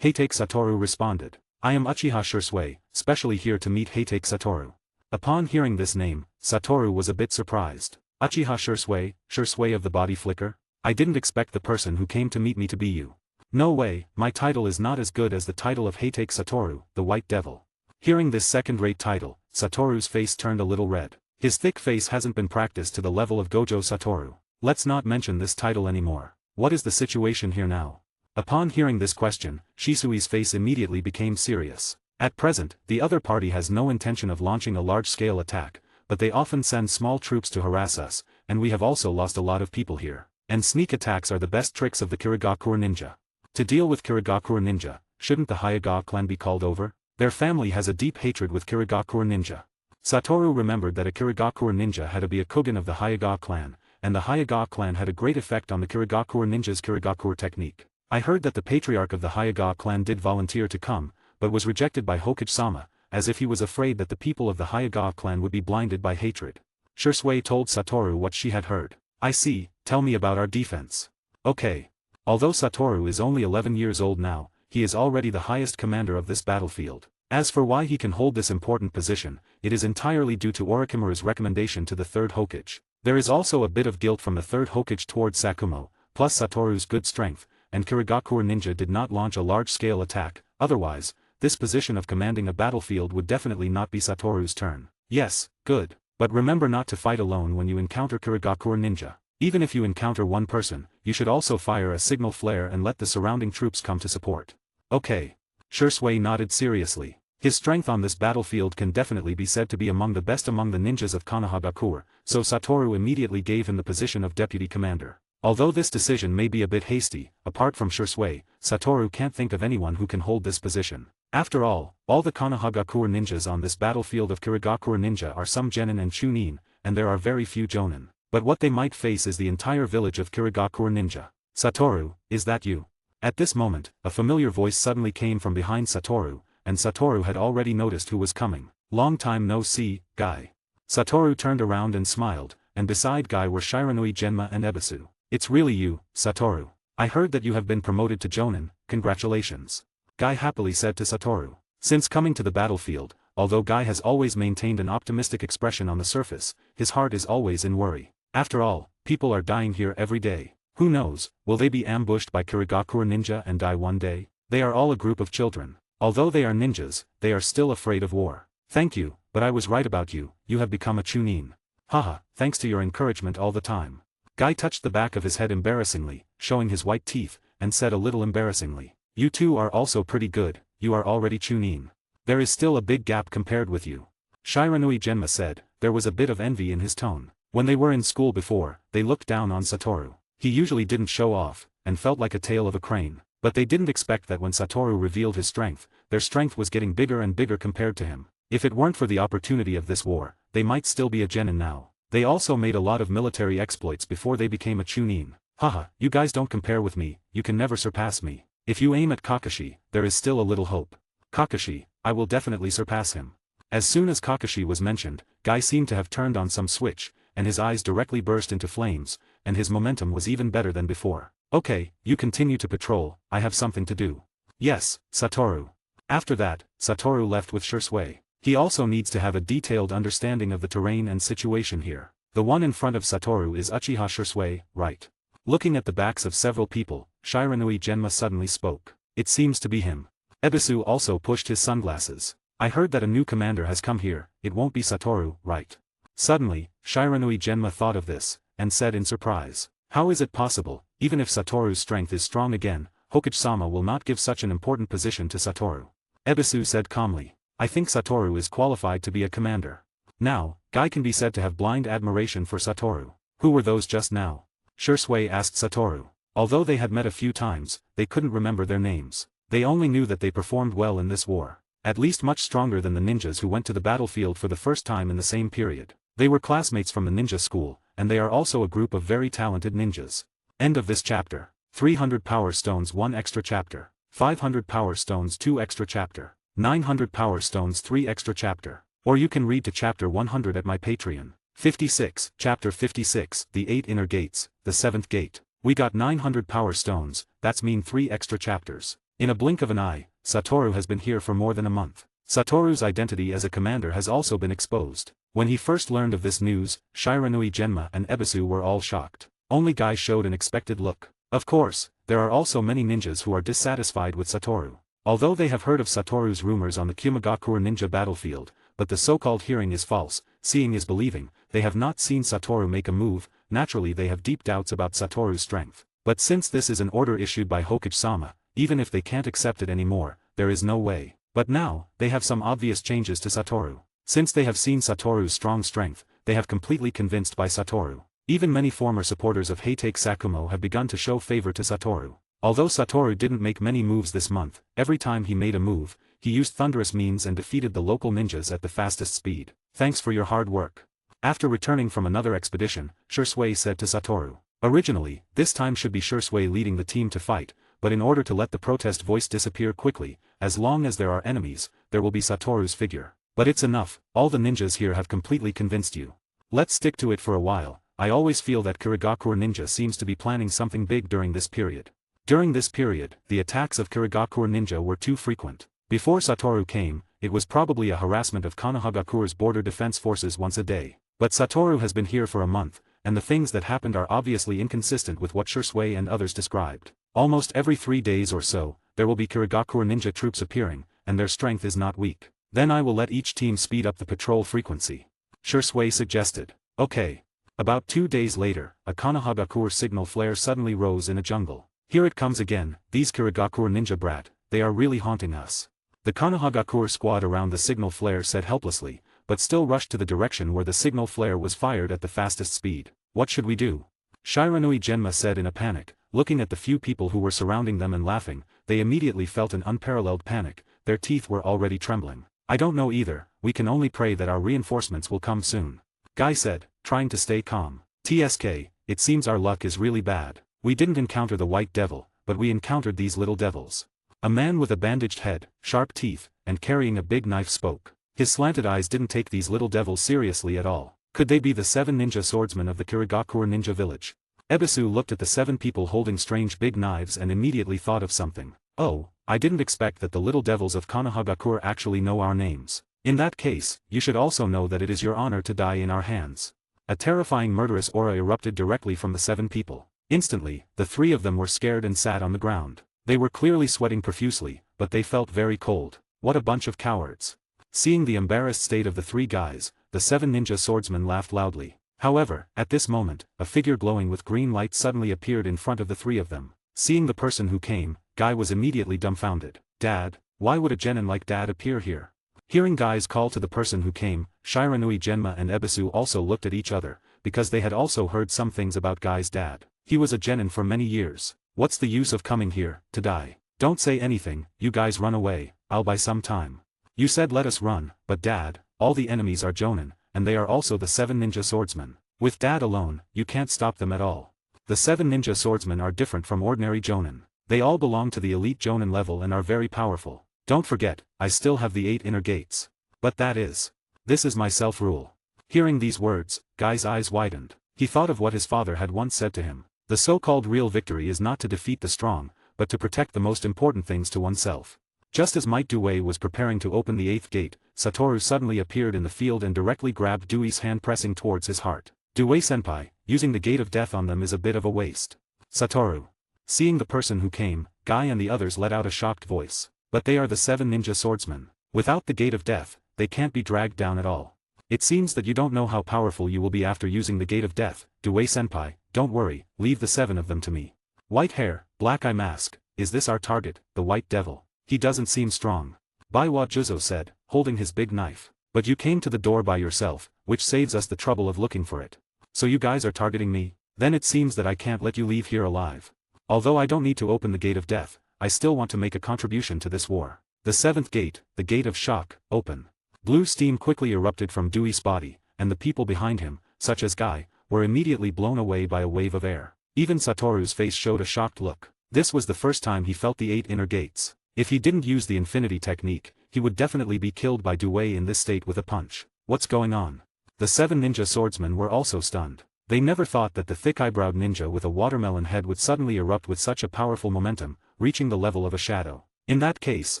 Heitake Satoru responded. I am Uchiha Shursui, specially here to meet Heitake Satoru. Upon hearing this name, Satoru was a bit surprised. Uchiha Shursui, Shursui of the body flicker? I didn't expect the person who came to meet me to be you. No way, my title is not as good as the title of Heitake Satoru, the White Devil. Hearing this second-rate title, Satoru's face turned a little red. His thick face hasn't been practiced to the level of Gojo Satoru. Let's not mention this title anymore. What is the situation here now? Upon hearing this question, Shisui's face immediately became serious. At present, the other party has no intention of launching a large-scale attack, but they often send small troops to harass us, and we have also lost a lot of people here. And sneak attacks are the best tricks of the Kirigakure ninja. To deal with Kirigakure ninja, shouldn't the Hyuga clan be called over? Their family has a deep hatred with Kirigakure ninja. Satoru remembered that a Kirigakure ninja had to be a Kogen of the Hyuga clan, and the Hyuga clan had a great effect on the Kirigakure ninja's Kirigakure technique. I heard that the patriarch of the Hyuga clan did volunteer to come, but was rejected by Hokage-sama, as if he was afraid that the people of the Hyuga clan would be blinded by hatred. Shursui told Satoru what she had heard. I see, tell me about our defense. Okay. Although Satoru is only 11 years old now, he is already the highest commander of this battlefield. As for why he can hold this important position, it is entirely due to Orochimaru's recommendation to the third Hokage. There is also a bit of guilt from the third Hokage towards Sakumo, plus Satoru's good strength, and Kirigakure ninja did not launch a large-scale attack. Otherwise, this position of commanding a battlefield would definitely not be Satoru's turn. Yes, good. But remember not to fight alone when you encounter Kirigakure ninja. Even if you encounter one person, you should also fire a signal flare and let the surrounding troops come to support. Okay. Shursui nodded seriously. His strength on this battlefield can definitely be said to be among the best among the ninjas of Konohagakure, so Satoru immediately gave him the position of deputy commander. Although this decision may be a bit hasty, apart from Shursui, Satoru can't think of anyone who can hold this position. After all the Konohagakure ninjas on this battlefield of Kirigakure ninja are some genin and chunin, and there are very few jonin. But what they might face is the entire village of Kirigakure ninja. Satoru, is that you? At this moment, a familiar voice suddenly came from behind Satoru, and Satoru had already noticed who was coming. Long time no see, Guy. Satoru turned around and smiled, and beside Guy were Shiranui Genma and Ebisu. It's really you, Satoru. I heard that you have been promoted to jonin, congratulations. Guy happily said to Satoru. Since coming to the battlefield, although Guy has always maintained an optimistic expression on the surface, his heart is always in worry. After all, people are dying here every day. Who knows, will they be ambushed by Kirigakure ninja and die one day? They are all a group of children. Although they are ninjas, they are still afraid of war. Thank you, but I was right about you, you have become a chunin. Haha, thanks to your encouragement all the time. Guy touched the back of his head embarrassingly, showing his white teeth, and said a little embarrassingly. You two are also pretty good, you are already chunin. There is still a big gap compared with you. Shiranui Genma said, there was a bit of envy in his tone. When they were in school before, they looked down on Satoru. He usually didn't show off, and felt like a tail of a crane. But they didn't expect that when Satoru revealed his strength, their strength was getting bigger and bigger compared to him. If it weren't for the opportunity of this war, they might still be a genin now. They also made a lot of military exploits before they became a chunin. Haha, you guys don't compare with me, you can never surpass me. If you aim at Kakashi, there is still a little hope. Kakashi, I will definitely surpass him. As soon as Kakashi was mentioned, Guy seemed to have turned on some switch, and his eyes directly burst into flames, and his momentum was even better than before. Okay, you continue to patrol, I have something to do. Yes, Satoru. After that, Satoru left with Shursui. He also needs to have a detailed understanding of the terrain and situation here. The one in front of Satoru is Uchiha Shursui, right? Looking at the backs of several people, Shiranui Genma suddenly spoke. It seems to be him. Ebisu also pushed his sunglasses. I heard that a new commander has come here, it won't be Satoru, right? Suddenly, Shiranui Genma thought of this, and said in surprise. How is it possible, even if Satoru's strength is strong again, Hokage-sama will not give such an important position to Satoru? Ebisu said calmly. I think Satoru is qualified to be a commander. Now, Guy can be said to have blind admiration for Satoru. Who were those just now? Shursui asked Satoru. Although they had met a few times, they couldn't remember their names. They only knew that they performed well in this war. At least much stronger than the ninjas who went to the battlefield for the first time in the same period. They were classmates from the ninja school, and they are also a group of very talented ninjas. End of this chapter. 300 power stones 1 extra chapter. 500 power stones 2 extra chapter. 900 power stones 3 extra chapter. Or you can read to chapter 100 at my Patreon. 56, chapter 56, the 8 inner gates, the 7th gate. We got 900 power stones, that's mean 3 extra chapters. In a blink of an eye, Satoru has been here for more than a month. Satoru's identity as a commander has also been exposed. When he first learned of this news, Shiranui Genma and Ebisu were all shocked. Only Guy showed an expected look. Of course, there are also many ninjas who are dissatisfied with Satoru. Although they have heard of Satoru's rumors on the Kumagakure ninja battlefield, but the so-called hearing is false, seeing is believing, they have not seen Satoru make a move, naturally they have deep doubts about Satoru's strength. But since this is an order issued by Hokage-sama, even if they can't accept it anymore, there is no way. But now, they have some obvious changes to Satoru. Since they have seen Satoru's strong strength, they have completely convinced by Satoru. Even many former supporters of Heitake Sakumo have begun to show favor to Satoru. Although Satoru didn't make many moves this month, every time he made a move, he used thunderous means and defeated the local ninjas at the fastest speed. Thanks for your hard work. After returning from another expedition, Shursui said to Satoru. Originally, this time should be Shursui leading the team to fight, but in order to let the protest voice disappear quickly, as long as there are enemies, there will be Satoru's figure. But it's enough, all the ninjas here have completely convinced you. Let's stick to it for a while. I always feel that Kirigakure Ninja seems to be planning something big during this period. During this period, the attacks of Kirigakure Ninja were too frequent. Before Satoru came, it was probably a harassment of Konohagakure's border defense forces once a day. But Satoru has been here for a month, and the things that happened are obviously inconsistent with what Shursui and others described. Almost every 3 days or so, there will be Kirigakure Ninja troops appearing, and their strength is not weak. Then I will let each team speed up the patrol frequency. Shursui suggested. Okay. About 2 days later, a Konohagakure signal flare suddenly rose in a jungle. Here it comes again, these Kirigakure ninja brat, they are really haunting us. The Konohagakure squad around the signal flare said helplessly, but still rushed to the direction where the signal flare was fired at the fastest speed. What should we do? Shiranui Genma said in a panic, looking at the few people who were surrounding them and laughing, they immediately felt an unparalleled panic, their teeth were already trembling. I don't know either, we can only pray that our reinforcements will come soon. Guy said, trying to stay calm. TSK, it seems our luck is really bad. We didn't encounter the white devil, but we encountered these little devils. A man with a bandaged head, sharp teeth, and carrying a big knife spoke. His slanted eyes didn't take these little devils seriously at all. Could they be the 7 ninja swordsmen of the Kirigakure ninja village? Ebisu looked at the 7 people holding strange big knives and immediately thought of something. Oh, I didn't expect that the little devils of Konohagakure actually know our names. In that case, you should also know that it is your honor to die in our hands. A terrifying murderous aura erupted directly from the 7 people. Instantly, the 3 of them were scared and sat on the ground. They were clearly sweating profusely, but they felt very cold. What a bunch of cowards. Seeing the embarrassed state of the 3 guys, the 7 ninja swordsmen laughed loudly. However, at this moment, a figure glowing with green light suddenly appeared in front of the 3 of them. Seeing the person who came, Guy was immediately dumbfounded. Dad, why would a genin like Dad appear here? Hearing Guy's call to the person who came, Shiranui Genma and Ebisu also looked at each other, because they had also heard some things about Guy's dad. He was a genin for many years. What's the use of coming here, to die? Don't say anything, you guys run away, I'll buy some time. You said let us run, but Dad, all the enemies are jonin, and they are also the 7 ninja swordsmen. With Dad alone, you can't stop them at all. The 7 ninja swordsmen are different from ordinary jonin. They all belong to the elite jonin level and are very powerful. Don't forget, I still have the 8 inner gates. But this is my self-rule. Hearing these words, Guy's eyes widened. He thought of what his father had once said to him. The so-called real victory is not to defeat the strong, but to protect the most important things to oneself. Just as Might Due was preparing to open the 8th gate, Satoru suddenly appeared in the field and directly grabbed Dewey's hand, pressing towards his heart. Due-senpai, using the gate of death on them is a bit of a waste. Satoru. Seeing the person who came, Guy and the others let out a shocked voice. But they are the 7 ninja swordsmen. Without the gate of death, they can't be dragged down at all. It seems that you don't know how powerful you will be after using the gate of death. Due-senpai, don't worry, leave the 7 of them to me. White hair, black eye mask, is this our target, the White Devil? He doesn't seem strong. Baiwa Juzo said, holding his big knife. But you came to the door by yourself, which saves us the trouble of looking for it. So you guys are targeting me? Then it seems that I can't let you leave here alive. Although I don't need to open the gate of death, I still want to make a contribution to this war. The 7th gate, the gate of shock, open. Blue steam quickly erupted from Dewey's body, and the people behind him, such as Guy, were immediately blown away by a wave of air. Even Satoru's face showed a shocked look. This was the first time he felt the 8 inner gates. If he didn't use the infinity technique, he would definitely be killed by Due in this state with a punch. What's going on? The 7 ninja swordsmen were also stunned. They never thought that the thick-eyebrowed ninja with a watermelon head would suddenly erupt with such a powerful momentum, reaching the level of a shadow. In that case,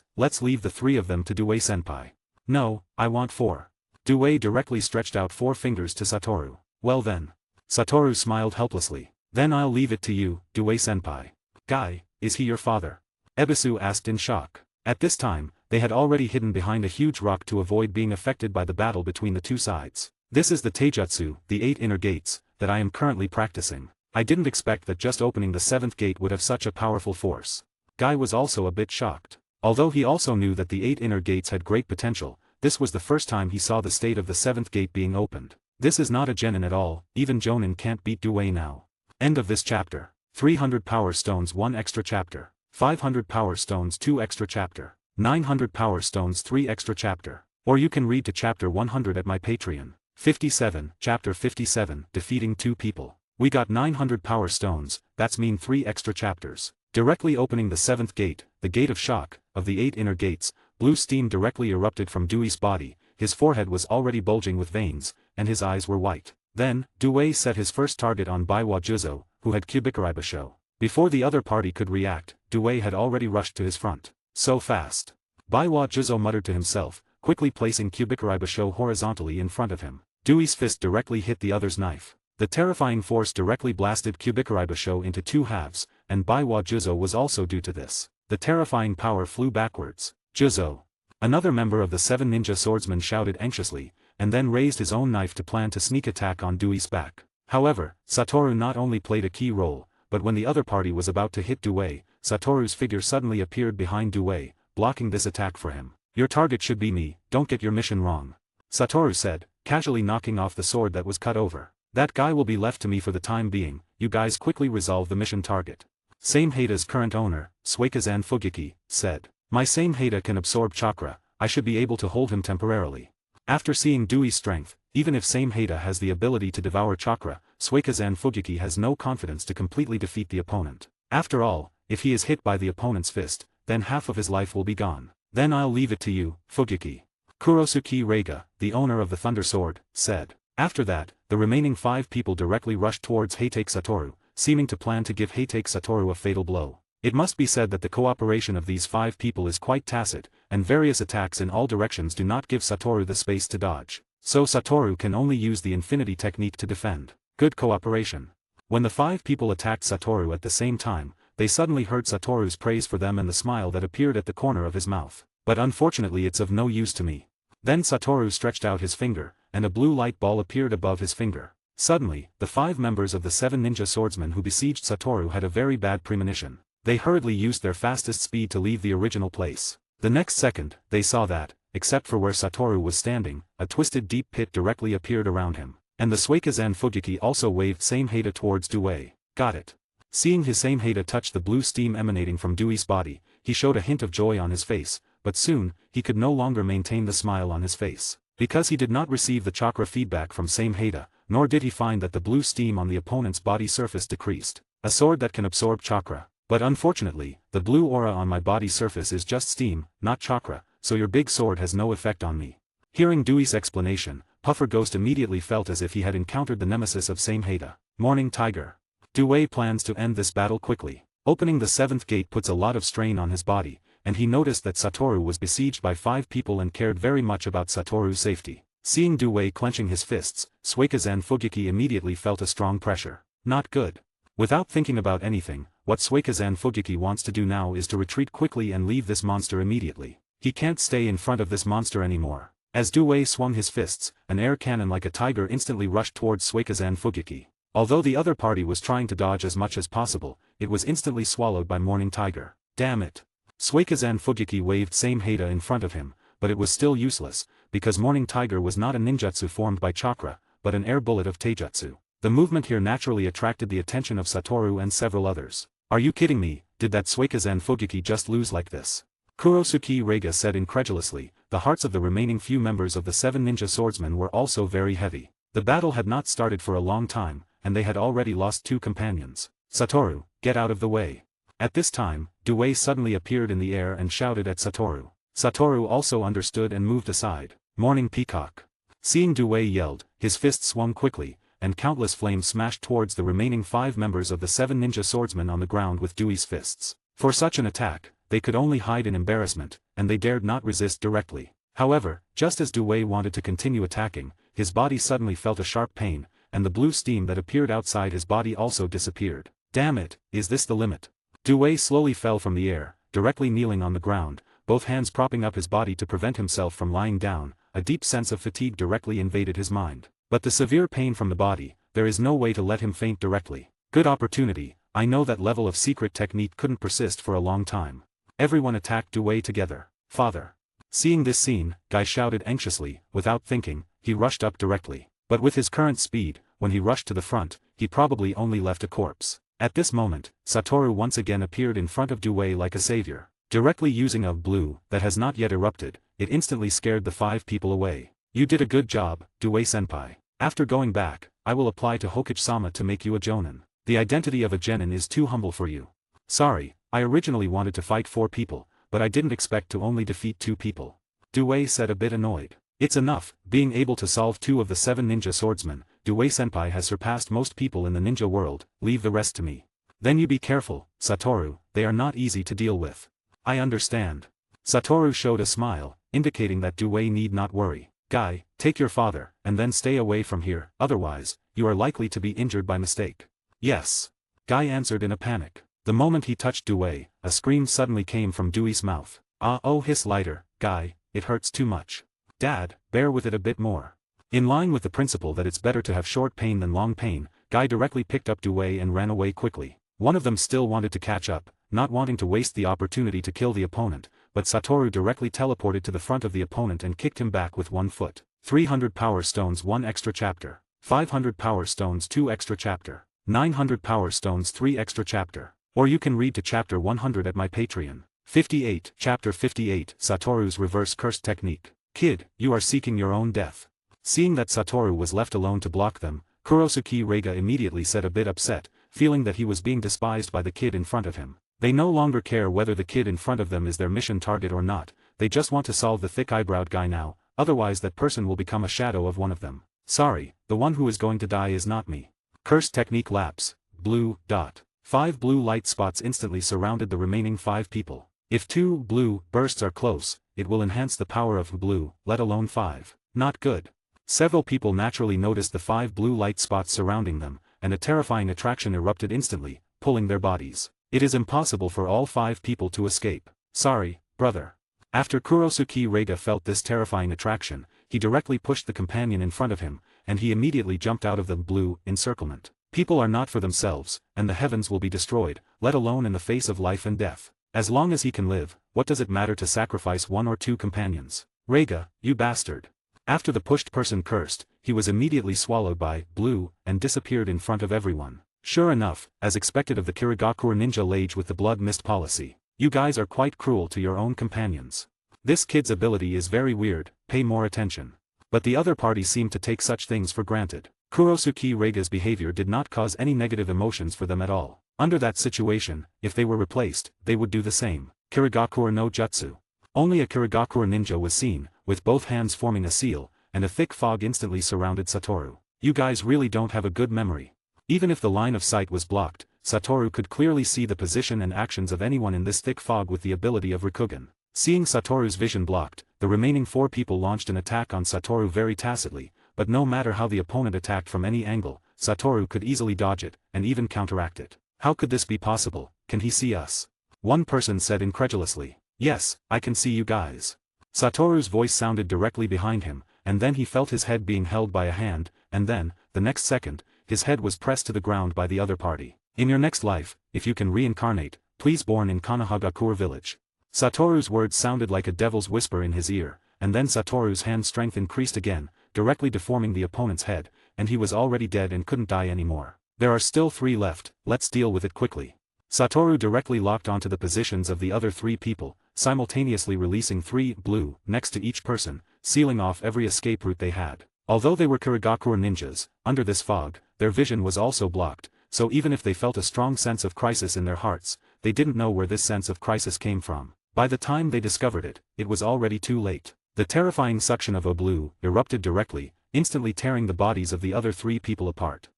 let's leave the 3 of them to Due-senpai. No, I want 4. Due directly stretched out 4 fingers to Satoru. Well then. Satoru smiled helplessly. Then I'll leave it to you, Due-senpai. Guy, is he your father? Ebisu asked in shock. At this time, they had already hidden behind a huge rock to avoid being affected by the battle between the two sides. This is the Taijutsu, the 8 inner gates, that I am currently practicing. I didn't expect that just opening the 7th gate would have such a powerful force. Guy was also a bit shocked. Although he also knew that the 8 inner gates had great potential, this was the first time he saw the state of the 7th gate being opened. This is not a genin at all, even Jonin can't beat Due now. End of this chapter. 300 power stones 1 extra chapter. 500 power stones 2 extra chapter. 900 power stones 3 extra chapter. Or you can read to chapter 100 at my Patreon. 57, chapter 57, defeating 2 people. We got 900 power stones, that's mean 3 extra chapters. Directly opening the 7th gate, the gate of shock, of the 8 inner gates, blue steam directly erupted from Dewey's body, his forehead was already bulging with veins, and his eyes were white. Then, Due set his first target on Baiwa Juzo, who had Kubikaribasho. Before the other party could react, Due had already rushed to his front. So fast. Baiwa Juzo muttered to himself, quickly placing Kubikaribasho horizontally in front of him. Dewey's fist directly hit the other's knife. The terrifying force directly blasted Kubikaribasho into 2 halves, and Baiwa Juzo was also due to this. The terrifying power flew backwards. Juzo. Another member of the 7 ninja swordsmen shouted anxiously, and then raised his own knife to plan to sneak attack on Dewey's back. However, Satoru not only played a key role, but when the other party was about to hit Due, Satoru's figure suddenly appeared behind Due, blocking this attack for him. Your target should be me, don't get your mission wrong. Satoru said, casually knocking off the sword that was cut over. That guy will be left to me for the time being, you guys quickly resolve the mission target. Samehada's current owner, Suikazan Fugiki, said. My Samehada can absorb chakra, I should be able to hold him temporarily. After seeing Dewey's strength, even if Samehada has the ability to devour chakra, Suikazan Fugiki has no confidence to completely defeat the opponent. After all, if he is hit by the opponent's fist, then half of his life will be gone. Then I'll leave it to you, Fugiki. Kurosuke Reiga, the owner of the Thunder Sword, said. After that, the remaining 5 people directly rushed towards Heitake Satoru, seeming to plan to give Heitake Satoru a fatal blow. It must be said that the cooperation of these 5 people is quite tacit, and various attacks in all directions do not give Satoru the space to dodge. So Satoru can only use the infinity technique to defend. Good cooperation. When the 5 people attacked Satoru at the same time, they suddenly heard Satoru's praise for them and the smile that appeared at the corner of his mouth. But unfortunately it's of no use to me. Then Satoru stretched out his finger, and a blue light ball appeared above his finger. Suddenly, the 5 members of the 7 ninja swordsmen who besieged Satoru had a very bad premonition. They hurriedly used their fastest speed to leave the original place. The next second, they saw that, except for where Satoru was standing, a twisted deep pit directly appeared around him. And the Suikazan Fugiki also waved Samehada towards Due. Got it. Seeing his Samehada touch the blue steam emanating from Dewey's body, he showed a hint of joy on his face, but soon, he could no longer maintain the smile on his face. Because he did not receive the chakra feedback from Samehada, nor did he find that the blue steam on the opponent's body surface decreased. A sword that can absorb chakra. But unfortunately, the blue aura on my body surface is just steam, not chakra, so your big sword has no effect on me. Hearing Dewey's explanation, Puffer Ghost immediately felt as if he had encountered the nemesis of Samehada. Morning Tiger. Due plans to end this battle quickly. Opening the 7th gate puts a lot of strain on his body, and he noticed that Satoru was besieged by 5 people and cared very much about Satoru's safety. Seeing Due clenching his fists, Suikezen Fugeki immediately felt a strong pressure. Not good. Without thinking about anything, what Suikezen Fugeki wants to do now is to retreat quickly and leave this monster immediately. He can't stay in front of this monster anymore. As Due swung his fists, an air cannon like a tiger instantly rushed towards Suikezen Fugeki. Although the other party was trying to dodge as much as possible, it was instantly swallowed by Morning Tiger. Damn it. Suikezen Fugeki waved same Hada in front of him, but it was still useless, because Morning Tiger was not a ninjutsu formed by chakra, but an air bullet of taijutsu. The movement here naturally attracted the attention of Satoru and several others. Are you kidding me, did that Suikezen Fugeki just lose like this? Kurosuke Reiga said incredulously. The hearts of the remaining few members of the 7 ninja swordsmen were also very heavy. The battle had not started for a long time, and they had already lost 2 companions. Satoru, get out of the way. At this time, Due suddenly appeared in the air and shouted at Satoru. Satoru also understood and moved aside. Morning Peacock. Seeing Due yelled, his fist swung quickly, and countless flames smashed towards the remaining 5 members of the 7 ninja swordsmen on the ground with Due's fists. For such an attack, they could only hide in embarrassment, and they dared not resist directly. However, just as Due wanted to continue attacking, his body suddenly felt a sharp pain, and the blue steam that appeared outside his body also disappeared. Damn it, is this the limit? Due slowly fell from the air, directly kneeling on the ground, both hands propping up his body to prevent himself from lying down. A deep sense of fatigue directly invaded his mind. But the severe pain from the body, there is no way to let him faint directly. Good opportunity, I know that level of secret technique couldn't persist for a long time. Everyone attacked Due together. Father. Seeing this scene, Guy shouted anxiously. Without thinking, he rushed up directly. But with his current speed, when he rushed to the front, he probably only left a corpse. At this moment, Satoru once again appeared in front of Due like a savior. Directly using a blue that has not yet erupted, it instantly scared the 5 people away. You did a good job, Due-senpai. After going back, I will apply to Hokage-sama to make you a jonin. The identity of a genin is too humble for you. Sorry, I originally wanted to fight 4 people, but I didn't expect to only defeat 2 people. Due said a bit annoyed. It's enough, being able to solve 2 of the 7 ninja swordsmen, Due-senpai has surpassed most people in the ninja world, leave the rest to me. Then you be careful, Satoru, they are not easy to deal with. I understand. Satoru showed a smile, indicating that Due need not worry. Guy, take your father, and then stay away from here, otherwise, you are likely to be injured by mistake. Yes. Guy answered in a panic. The moment he touched Due, a scream suddenly came from Due's mouth. Oh hiss lighter, Guy, it hurts too much. Dad, bear with it a bit more. In line with the principle that it's better to have short pain than long pain, Guy directly picked up Due and ran away quickly. One of them still wanted to catch up, not wanting to waste the opportunity to kill the opponent, but Satoru directly teleported to the front of the opponent and kicked him back with 1 foot. 300 power stones 1 extra chapter. 500 power stones 2 extra chapter. 900 power stones 3 extra chapter. Or you can read to chapter 100 at my Patreon. 58. Chapter 58. Satoru's reverse curse technique. Kid, you are seeking your own death. Seeing that Satoru was left alone to block them, Kurosuke Reiga immediately said, a bit upset, feeling that he was being despised by the kid in front of him. They no longer care whether the kid in front of them is their mission target or not, they just want to solve the thick-eyebrowed guy now, otherwise that person will become a shadow of one of them. Sorry, the one who is going to die is not me. Curse technique lapse. Blue dot. 5 blue light spots instantly surrounded the remaining 5 people. If 2 blue bursts are close, it will enhance the power of blue, let alone 5. Not good. Several people naturally noticed the 5 blue light spots surrounding them, and a terrifying attraction erupted instantly, pulling their bodies. It is impossible for all 5 people to escape. Sorry, brother. After Kurosuke Reiga felt this terrifying attraction, he directly pushed the companion in front of him, and he immediately jumped out of the blue encirclement. People are not for themselves, and the heavens will be destroyed, let alone in the face of life and death. As long as he can live, what does it matter to sacrifice 1 or 2 companions? Reiga, you bastard. After the pushed person cursed, he was immediately swallowed by blue and disappeared in front of everyone. Sure enough, as expected of the Kirigakure ninja lage with the blood mist policy, you guys are quite cruel to your own companions. This kid's ability is very weird, pay more attention. But the other party seemed to take such things for granted. Kurosuke Reiga's behavior did not cause any negative emotions for them at all. Under that situation, if they were replaced, they would do the same. Kirigakure no Jutsu. Only a Kirigakure ninja was seen, with both hands forming a seal, and a thick fog instantly surrounded Satoru. You guys really don't have a good memory. Even if the line of sight was blocked, Satoru could clearly see the position and actions of anyone in this thick fog with the ability of Rikugen. Seeing Satoru's vision blocked, the remaining 4 people launched an attack on Satoru very tacitly, but no matter how the opponent attacked from any angle, Satoru could easily dodge it, and even counteract it. How could this be possible? Can he see us? One person said incredulously. Yes, I can see you guys. Satoru's voice sounded directly behind him, and then he felt his head being held by a hand, and then, the next second, his head was pressed to the ground by the other party. In your next life, if you can reincarnate, please born in Konohagakure village. Satoru's words sounded like a devil's whisper in his ear, and then Satoru's hand strength increased again, directly deforming the opponent's head, and he was already dead and couldn't die anymore. There are still 3 left, let's deal with it quickly. Satoru directly locked onto the positions of the other 3 people, simultaneously releasing 3 blue next to each person, sealing off every escape route they had. Although they were Kirigakure ninjas, under this fog, their vision was also blocked, so even if they felt a strong sense of crisis in their hearts, they didn't know where this sense of crisis came from. By the time they discovered it, it was already too late. The terrifying suction of blue erupted directly, instantly tearing the bodies of the other 3 people apart.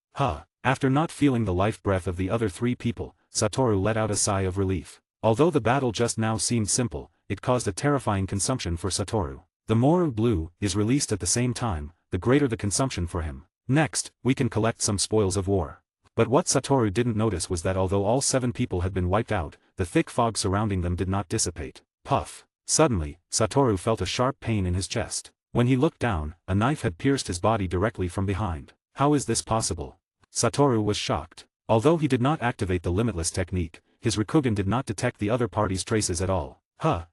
After not feeling the life breath of the other 3 people, Satoru let out a sigh of relief. Although the battle just now seemed simple, it caused a terrifying consumption for Satoru. The more blue is released at the same time, the greater the consumption for him. Next, we can collect some spoils of war. But what Satoru didn't notice was that although all 7 people had been wiped out, the thick fog surrounding them did not dissipate. Puff. Suddenly, Satoru felt a sharp pain in his chest. When he looked down, a knife had pierced his body directly from behind. How is this possible? Satoru was shocked. Although he did not activate the limitless technique, his Rikugen did not detect the other party's traces at all.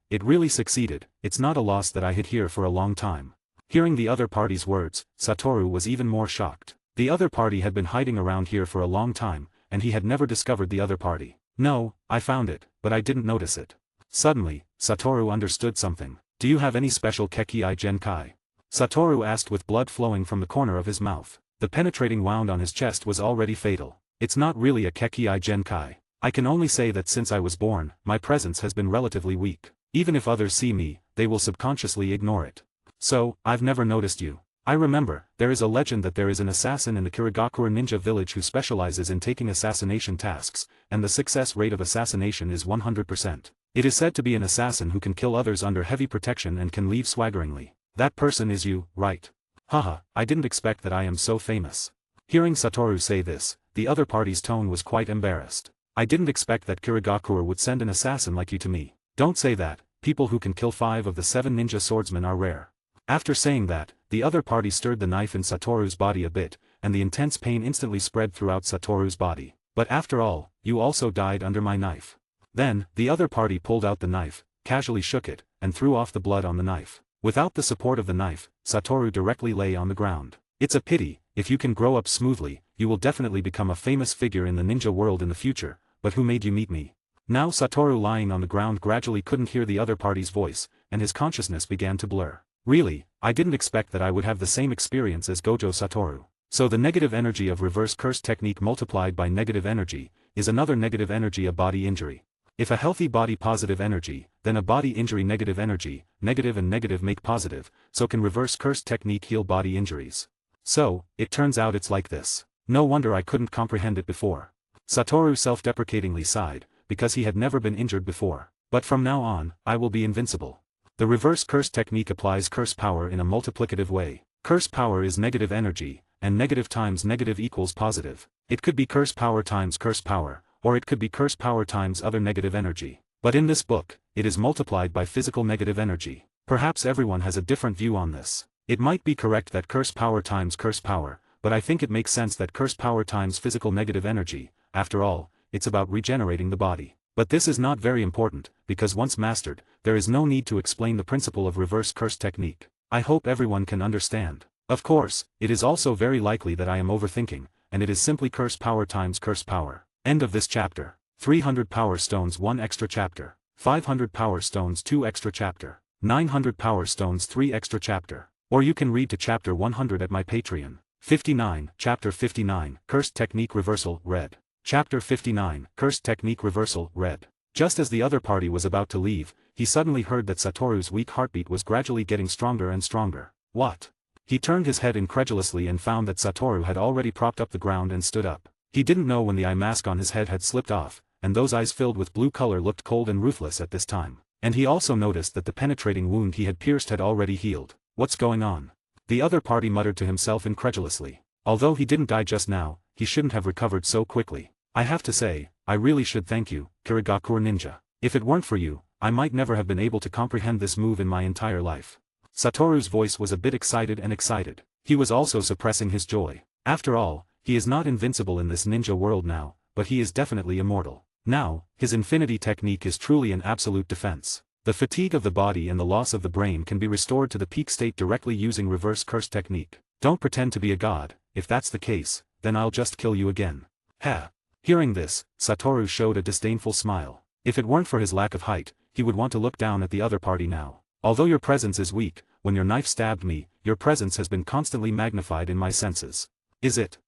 It really succeeded. It's not a loss that I hid here for a long time. Hearing the other party's words, Satoru was even more shocked. The other party had been hiding around here for a long time, and he had never discovered the other party. No, I found it, but I didn't notice it. Suddenly, Satoru understood something. Do you have any special Kekii Genkai? Satoru asked with blood flowing from the corner of his mouth. The penetrating wound on his chest was already fatal. It's not really a Kekii Genkai. I can only say that since I was born, my presence has been relatively weak. Even if others see me, they will subconsciously ignore it. So, I've never noticed you. I remember, there is a legend that there is an assassin in the Kirigakure ninja village who specializes in taking assassination tasks, and the success rate of assassination is 100%. It is said to be an assassin who can kill others under heavy protection and can leave swaggeringly. That person is you, right? I didn't expect that I am so famous. Hearing Satoru say this, the other party's tone was quite embarrassed. I didn't expect that Kirigakure would send an assassin like you to me. Don't say that, people who can kill 5 of the 7 ninja swordsmen are rare. After saying that, the other party stirred the knife in Satoru's body a bit, and the intense pain instantly spread throughout Satoru's body. But after all, you also died under my knife. Then, the other party pulled out the knife, casually shook it, and threw off the blood on the knife. Without the support of the knife, Satoru directly lay on the ground. It's a pity, if you can grow up smoothly, you will definitely become a famous figure in the ninja world in the future, but who made you meet me? Now Satoru lying on the ground gradually couldn't hear the other party's voice, and his consciousness began to blur. Really, I didn't expect that I would have the same experience as Gojo Satoru. So the negative energy of reverse curse technique multiplied by negative energy, is another negative energy of body injury. If a healthy body positive energy, then a body injury negative energy, negative and negative make positive, so can reverse curse technique heal body injuries. So, it turns out it's like this. No wonder I couldn't comprehend it before. Satoru self-deprecatingly sighed, because he had never been injured before. But from now on, I will be invincible. The reverse curse technique applies curse power in a multiplicative way. Curse power is negative energy, and negative times negative equals positive. It could be curse power times curse power, or it could be curse power times other negative energy. But in this book, it is multiplied by physical negative energy. Perhaps everyone has a different view on this. It might be correct that curse power times curse power, but I think it makes sense that curse power times physical negative energy. After all, it's about regenerating the body. But this is not very important, because once mastered, there is no need to explain the principle of reverse curse technique. I hope everyone can understand. Of course, it is also very likely that I am overthinking, and it is simply curse power times curse power. End of this chapter. 300 power stones 1 extra chapter. 500 power stones 2 extra chapter. 900 power stones 3 extra chapter. Or you can read to chapter 100 at my Patreon. 59, Chapter 59, Cursed Technique Reversal, read. Chapter 59, Cursed Technique Reversal, read. Just as the other party was about to leave, he suddenly heard that Satoru's weak heartbeat was gradually getting stronger and stronger. What? He turned his head incredulously and found that Satoru had already propped up the ground and stood up. He didn't know when the eye mask on his head had slipped off, and those eyes filled with blue color looked cold and ruthless at this time. And he also noticed that the penetrating wound he had pierced had already healed. What's going on? The other party muttered to himself incredulously. Although he didn't die just now, he shouldn't have recovered so quickly. I have to say, I really should thank you, Kirigakure Ninja. If it weren't for you, I might never have been able to comprehend this move in my entire life. Satoru's voice was a bit excited. He was also suppressing his joy. After all, he is not invincible in this ninja world now, but he is definitely immortal. Now, his infinity technique is truly an absolute defense. The fatigue of the body and the loss of the brain can be restored to the peak state directly using reverse curse technique. Don't pretend to be a god. If that's the case, then I'll just kill you again. Ha! Hearing this, Satoru showed a disdainful smile. If it weren't for his lack of height, he would want to look down at the other party now. Although your presence is weak, when your knife stabbed me, your presence has been constantly magnified in my senses. Is it?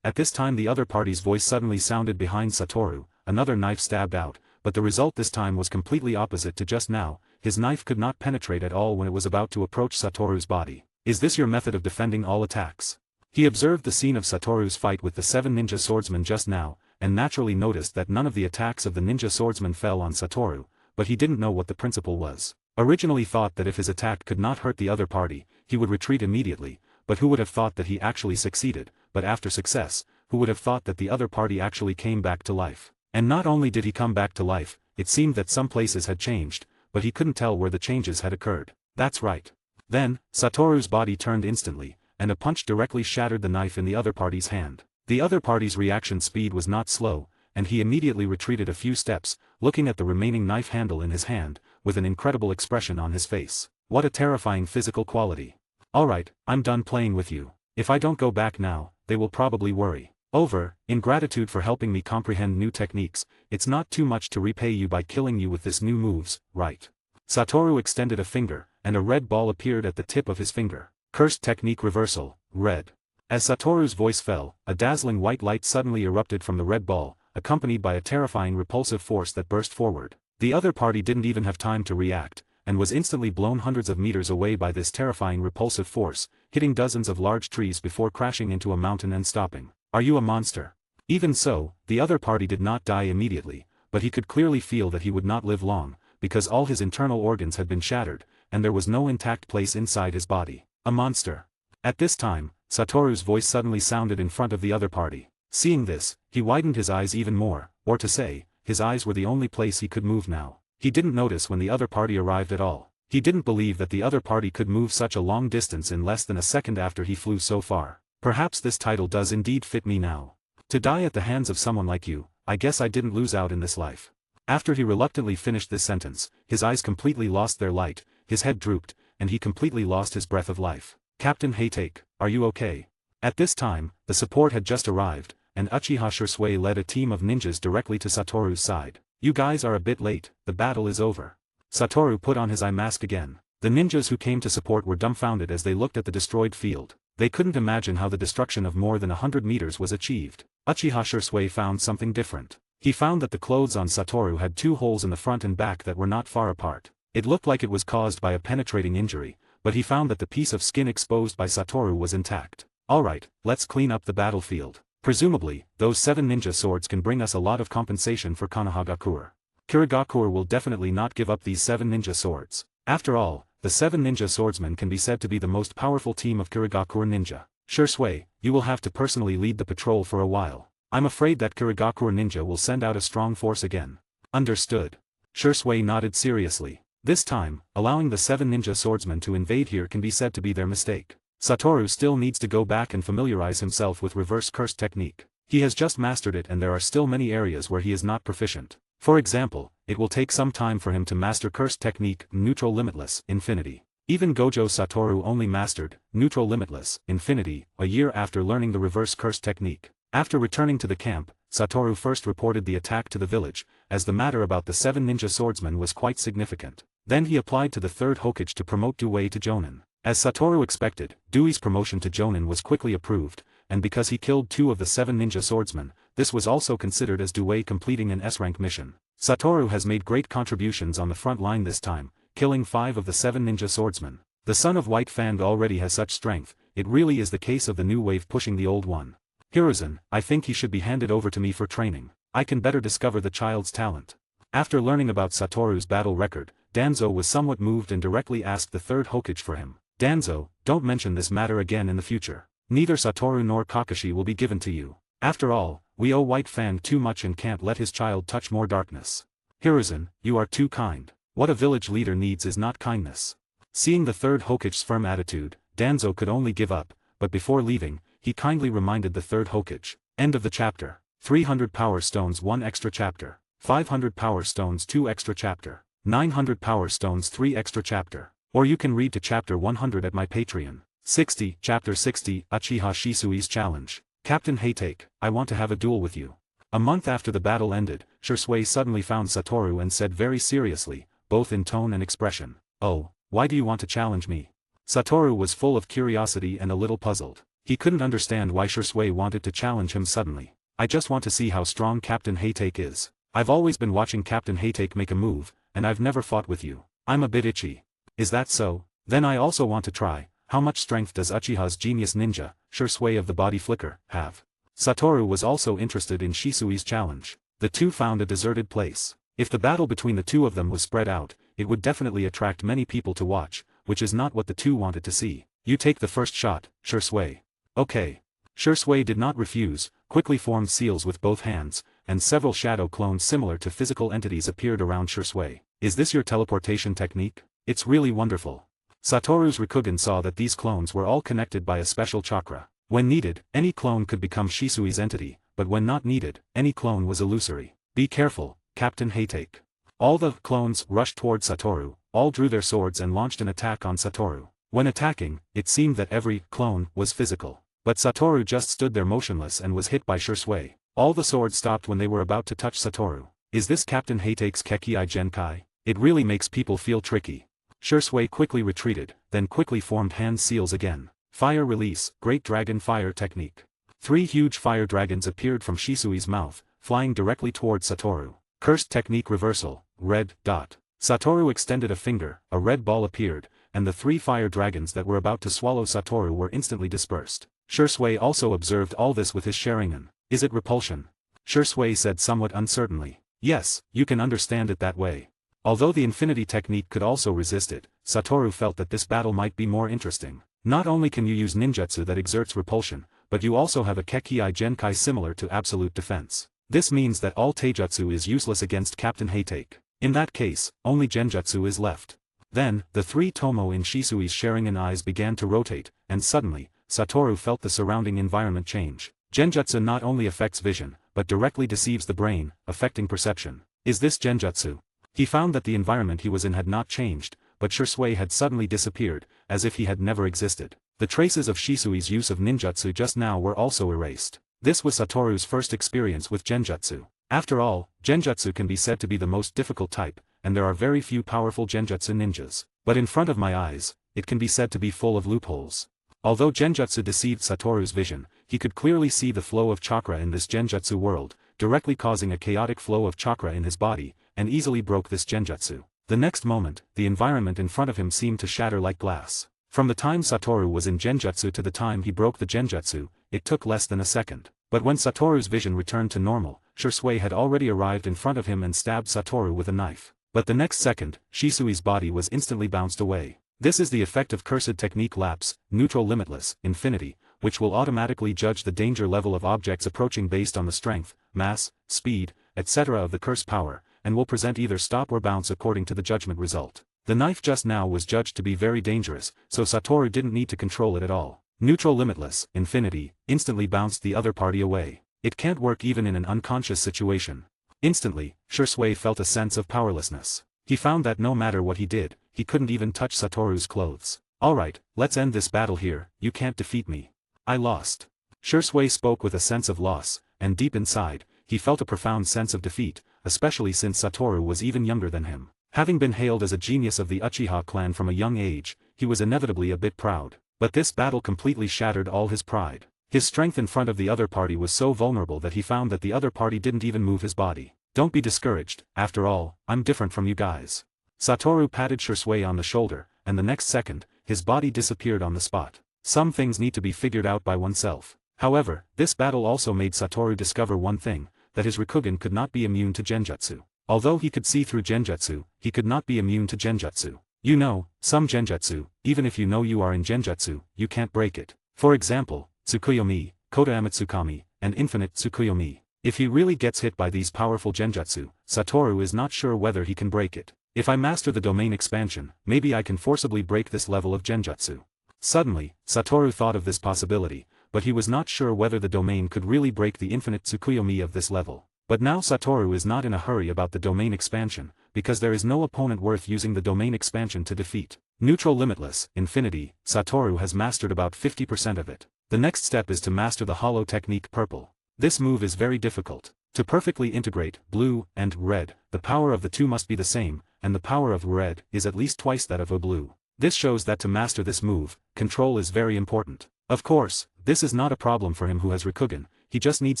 At this time the other party's voice suddenly sounded behind Satoru, another knife stabbed out, but the result this time was completely opposite to just now. His knife could not penetrate at all when it was about to approach Satoru's body. Is this your method of defending all attacks? He observed the scene of Satoru's fight with the 7 ninja swordsmen just now, and naturally noticed that none of the attacks of the ninja swordsmen fell on Satoru, but he didn't know what the principle was. Originally thought that if his attack could not hurt the other party, he would retreat immediately, but who would have thought that he actually succeeded, but after success, who would have thought that the other party actually came back to life? And not only did he come back to life, it seemed that some places had changed, but he couldn't tell where the changes had occurred. That's right. Then, Satoru's body turned instantly, and a punch directly shattered the knife in the other party's hand. The other party's reaction speed was not slow, and he immediately retreated a few steps, looking at the remaining knife handle in his hand, with an incredible expression on his face. What a terrifying physical quality. Alright, I'm done playing with you. If I don't go back now, they will probably worry. Over, in gratitude for helping me comprehend new techniques, it's not too much to repay you by killing you with this new moves, right? Satoru extended a finger, and a red ball appeared at the tip of his finger. Cursed technique reversal, red. As Satoru's voice fell, a dazzling white light suddenly erupted from the red ball, accompanied by a terrifying repulsive force that burst forward. The other party didn't even have time to react, and was instantly blown hundreds of meters away by this terrifying repulsive force, hitting dozens of large trees before crashing into a mountain and stopping. Are you a monster? Even so, the other party did not die immediately, but he could clearly feel that he would not live long, because all his internal organs had been shattered, and there was no intact place inside his body. A monster. At this time, Satoru's voice suddenly sounded in front of the other party. Seeing this, he widened his eyes even more, or to say, his eyes were the only place he could move now. He didn't notice when the other party arrived at all. He didn't believe that the other party could move such a long distance in less than a second after he flew so far. Perhaps this title does indeed fit me now. To die at the hands of someone like you, I guess I didn't lose out in this life. After he reluctantly finished this sentence, his eyes completely lost their light, his head drooped, and he completely lost his breath of life. Captain Haytake, are you okay? At this time, the support had just arrived, and Uchiha Shursui led a team of ninjas directly to Satoru's side. You guys are a bit late, the battle is over. Satoru put on his eye mask again. The ninjas who came to support were dumbfounded as they looked at the destroyed field. They couldn't imagine how the destruction of more than 100 meters was achieved. Uchiha Shursui found something different. He found that the clothes on Satoru had 2 holes in the front and back that were not far apart. It looked like it was caused by a penetrating injury, but he found that the piece of skin exposed by Satoru was intact. Alright, let's clean up the battlefield. Presumably, those 7 ninja swords can bring us a lot of compensation for Konohagakure. Kirigakure will definitely not give up these 7 ninja swords. After all, the 7 ninja swordsmen can be said to be the most powerful team of Kirigakure ninja. Shursui, you will have to personally lead the patrol for a while. I'm afraid that Kirigakure ninja will send out a strong force again. Understood. Shursui nodded seriously. This time, allowing the 7 ninja swordsmen to invade here can be said to be their mistake. Satoru still needs to go back and familiarize himself with reverse curse technique. He has just mastered it and there are still many areas where he is not proficient. For example, it will take some time for him to master curse technique neutral limitless infinity. Even Gojo Satoru only mastered neutral limitless infinity a year after learning the reverse curse technique. After returning to the camp, Satoru first reported the attack to the village, as the matter about the 7 ninja swordsmen was quite significant. Then he applied to the 3rd Hokage to promote Dewey to Jonin. As Satoru expected, Dewey's promotion to Jonin was quickly approved, and because he killed 2 of the 7 ninja swordsmen, this was also considered as Dewey completing an S-rank mission. Satoru has made great contributions on the front line this time, killing 5 of the 7 ninja swordsmen. The son of White Fang already has such strength, it really is the case of the new wave pushing the old one. Hiruzen, I think he should be handed over to me for training. I can better discover the child's talent. After learning about Satoru's battle record, Danzo was somewhat moved and directly asked the third Hokage for him. Danzo, don't mention this matter again in the future. Neither Satoru nor Kakashi will be given to you. After all, we owe White Fang too much and can't let his child touch more darkness. Hiruzen, you are too kind. What a village leader needs is not kindness. Seeing the third Hokage's firm attitude, Danzo could only give up, but before leaving, he kindly reminded the third Hokage. End of the chapter. 300 power stones 1 extra chapter. 500 power stones 2 extra chapter. 900 power stones 3 extra chapter. Or you can read to chapter 100 at my Patreon. 60, chapter 60, Uchiha Shisui's challenge. Captain Hatake, I want to have a duel with you. A month after the battle ended, Shisui suddenly found Satoru and said very seriously, both in tone and expression, "Oh, why do you want to challenge me?" Satoru was full of curiosity and a little puzzled. He couldn't understand why Shisui wanted to challenge him suddenly. "I just want to see how strong Captain Hatake is. I've always been watching Captain Hatake make a move, and I've never fought with you. I'm a bit itchy." "Is that so? Then I also want to try. How much strength does Uchiha's genius ninja, Shisui of the body flicker, have?" Satoru was also interested in Shisui's challenge. The two found a deserted place. If the battle between the two of them was spread out, it would definitely attract many people to watch, which is not what the two wanted to see. "You take the first shot, Shisui." "Okay." Shisui did not refuse, quickly formed seals with both hands, and several shadow clones similar to physical entities appeared around Shisui. "Is this your teleportation technique? It's really wonderful." Satoru's Rikugen saw that these clones were all connected by a special chakra. When needed, any clone could become Shisui's entity, but when not needed, any clone was illusory. "Be careful, Captain Hatake." All the clones rushed toward Satoru, all drew their swords and launched an attack on Satoru. When attacking, it seemed that every clone was physical. But Satoru just stood there motionless and was hit by Shisui. All the swords stopped when they were about to touch Satoru. "Is this Captain Hatake's Kekii Genkai? It really makes people feel tricky." Shisui quickly retreated, then quickly formed hand seals again. Fire release, Great Dragon Fire Technique. 3 huge fire dragons appeared from Shisui's mouth, flying directly towards Satoru. Cursed Technique Reversal, Red Dot. Satoru extended a finger, a red ball appeared, and the 3 fire dragons that were about to swallow Satoru were instantly dispersed. Shisui also observed all this with his Sharingan. "Is it repulsion?" Shisui said somewhat uncertainly. "Yes, you can understand it that way." Although the Infinity Technique could also resist it, Satoru felt that this battle might be more interesting. Not only can you use ninjutsu that exerts repulsion, but you also have a Kekii Genkai similar to Absolute Defense. This means that all Taijutsu is useless against Captain Hatake. In that case, only Genjutsu is left. Then, the 3 Tomo in Shisui's Sharingan eyes began to rotate, and suddenly, Satoru felt the surrounding environment change. Genjutsu not only affects vision, but directly deceives the brain, affecting perception. Is this Genjutsu? He found that the environment he was in had not changed, but Shisui had suddenly disappeared, as if he had never existed. The traces of Shisui's use of ninjutsu just now were also erased. This was Satoru's first experience with Genjutsu. After all, Genjutsu can be said to be the most difficult type, and there are very few powerful Genjutsu ninjas. But in front of my eyes, it can be said to be full of loopholes. Although Genjutsu deceived Satoru's vision, he could clearly see the flow of chakra in this Genjutsu world, directly causing a chaotic flow of chakra in his body, and easily broke this Genjutsu. The next moment, the environment in front of him seemed to shatter like glass. From the time Satoru was in Genjutsu to the time he broke the Genjutsu, it took less than a second. But when Satoru's vision returned to normal, Shisui had already arrived in front of him and stabbed Satoru with a knife. But the next second, Shisui's body was instantly bounced away. This is the effect of Cursed Technique Lapse, Neutral Limitless, Infinity, which will automatically judge the danger level of objects approaching based on the strength, mass, speed, etc. of the curse power, and will present either stop or bounce according to the judgment result. The knife just now was judged to be very dangerous, so Satoru didn't need to control it at all. Neutral Limitless, Infinity, instantly bounced the other party away. It can't work even in an unconscious situation. Instantly, Shisui felt a sense of powerlessness. He found that no matter what he did, he couldn't even touch Satoru's clothes. "Alright, let's end this battle here, you can't defeat me. I lost." Shisui spoke with a sense of loss, and deep inside, he felt a profound sense of defeat, especially since Satoru was even younger than him. Having been hailed as a genius of the Uchiha clan from a young age, he was inevitably a bit proud. But this battle completely shattered all his pride. His strength in front of the other party was so vulnerable that he found that the other party didn't even move his body. "Don't be discouraged, after all, I'm different from you guys." Satoru patted Shisui on the shoulder, and the next second, his body disappeared on the spot. Some things need to be figured out by oneself. However, this battle also made Satoru discover one thing, that his Rikugen could not be immune to Genjutsu. Although he could see through Genjutsu, he could not be immune to Genjutsu. You know, some Genjutsu, even if you know you are in Genjutsu, you can't break it. For example, Tsukuyomi, Kota Amatsukami, and Infinite Tsukuyomi. If he really gets hit by these powerful Genjutsu, Satoru is not sure whether he can break it. If I master the domain expansion, maybe I can forcibly break this level of Genjutsu. Suddenly, Satoru thought of this possibility, but he was not sure whether the domain could really break the Infinite Tsukuyomi of this level. But now Satoru is not in a hurry about the domain expansion, because there is no opponent worth using the domain expansion to defeat. Neutral Limitless, Infinity, Satoru has mastered about 50% of it. The next step is to master the Hollow Technique Purple. This move is very difficult. To perfectly integrate blue and red, the power of the two must be the same, and the power of red is at least twice that of a blue. This shows that to master this move, control is very important. Of course, this is not a problem for him who has Rikugen, he just needs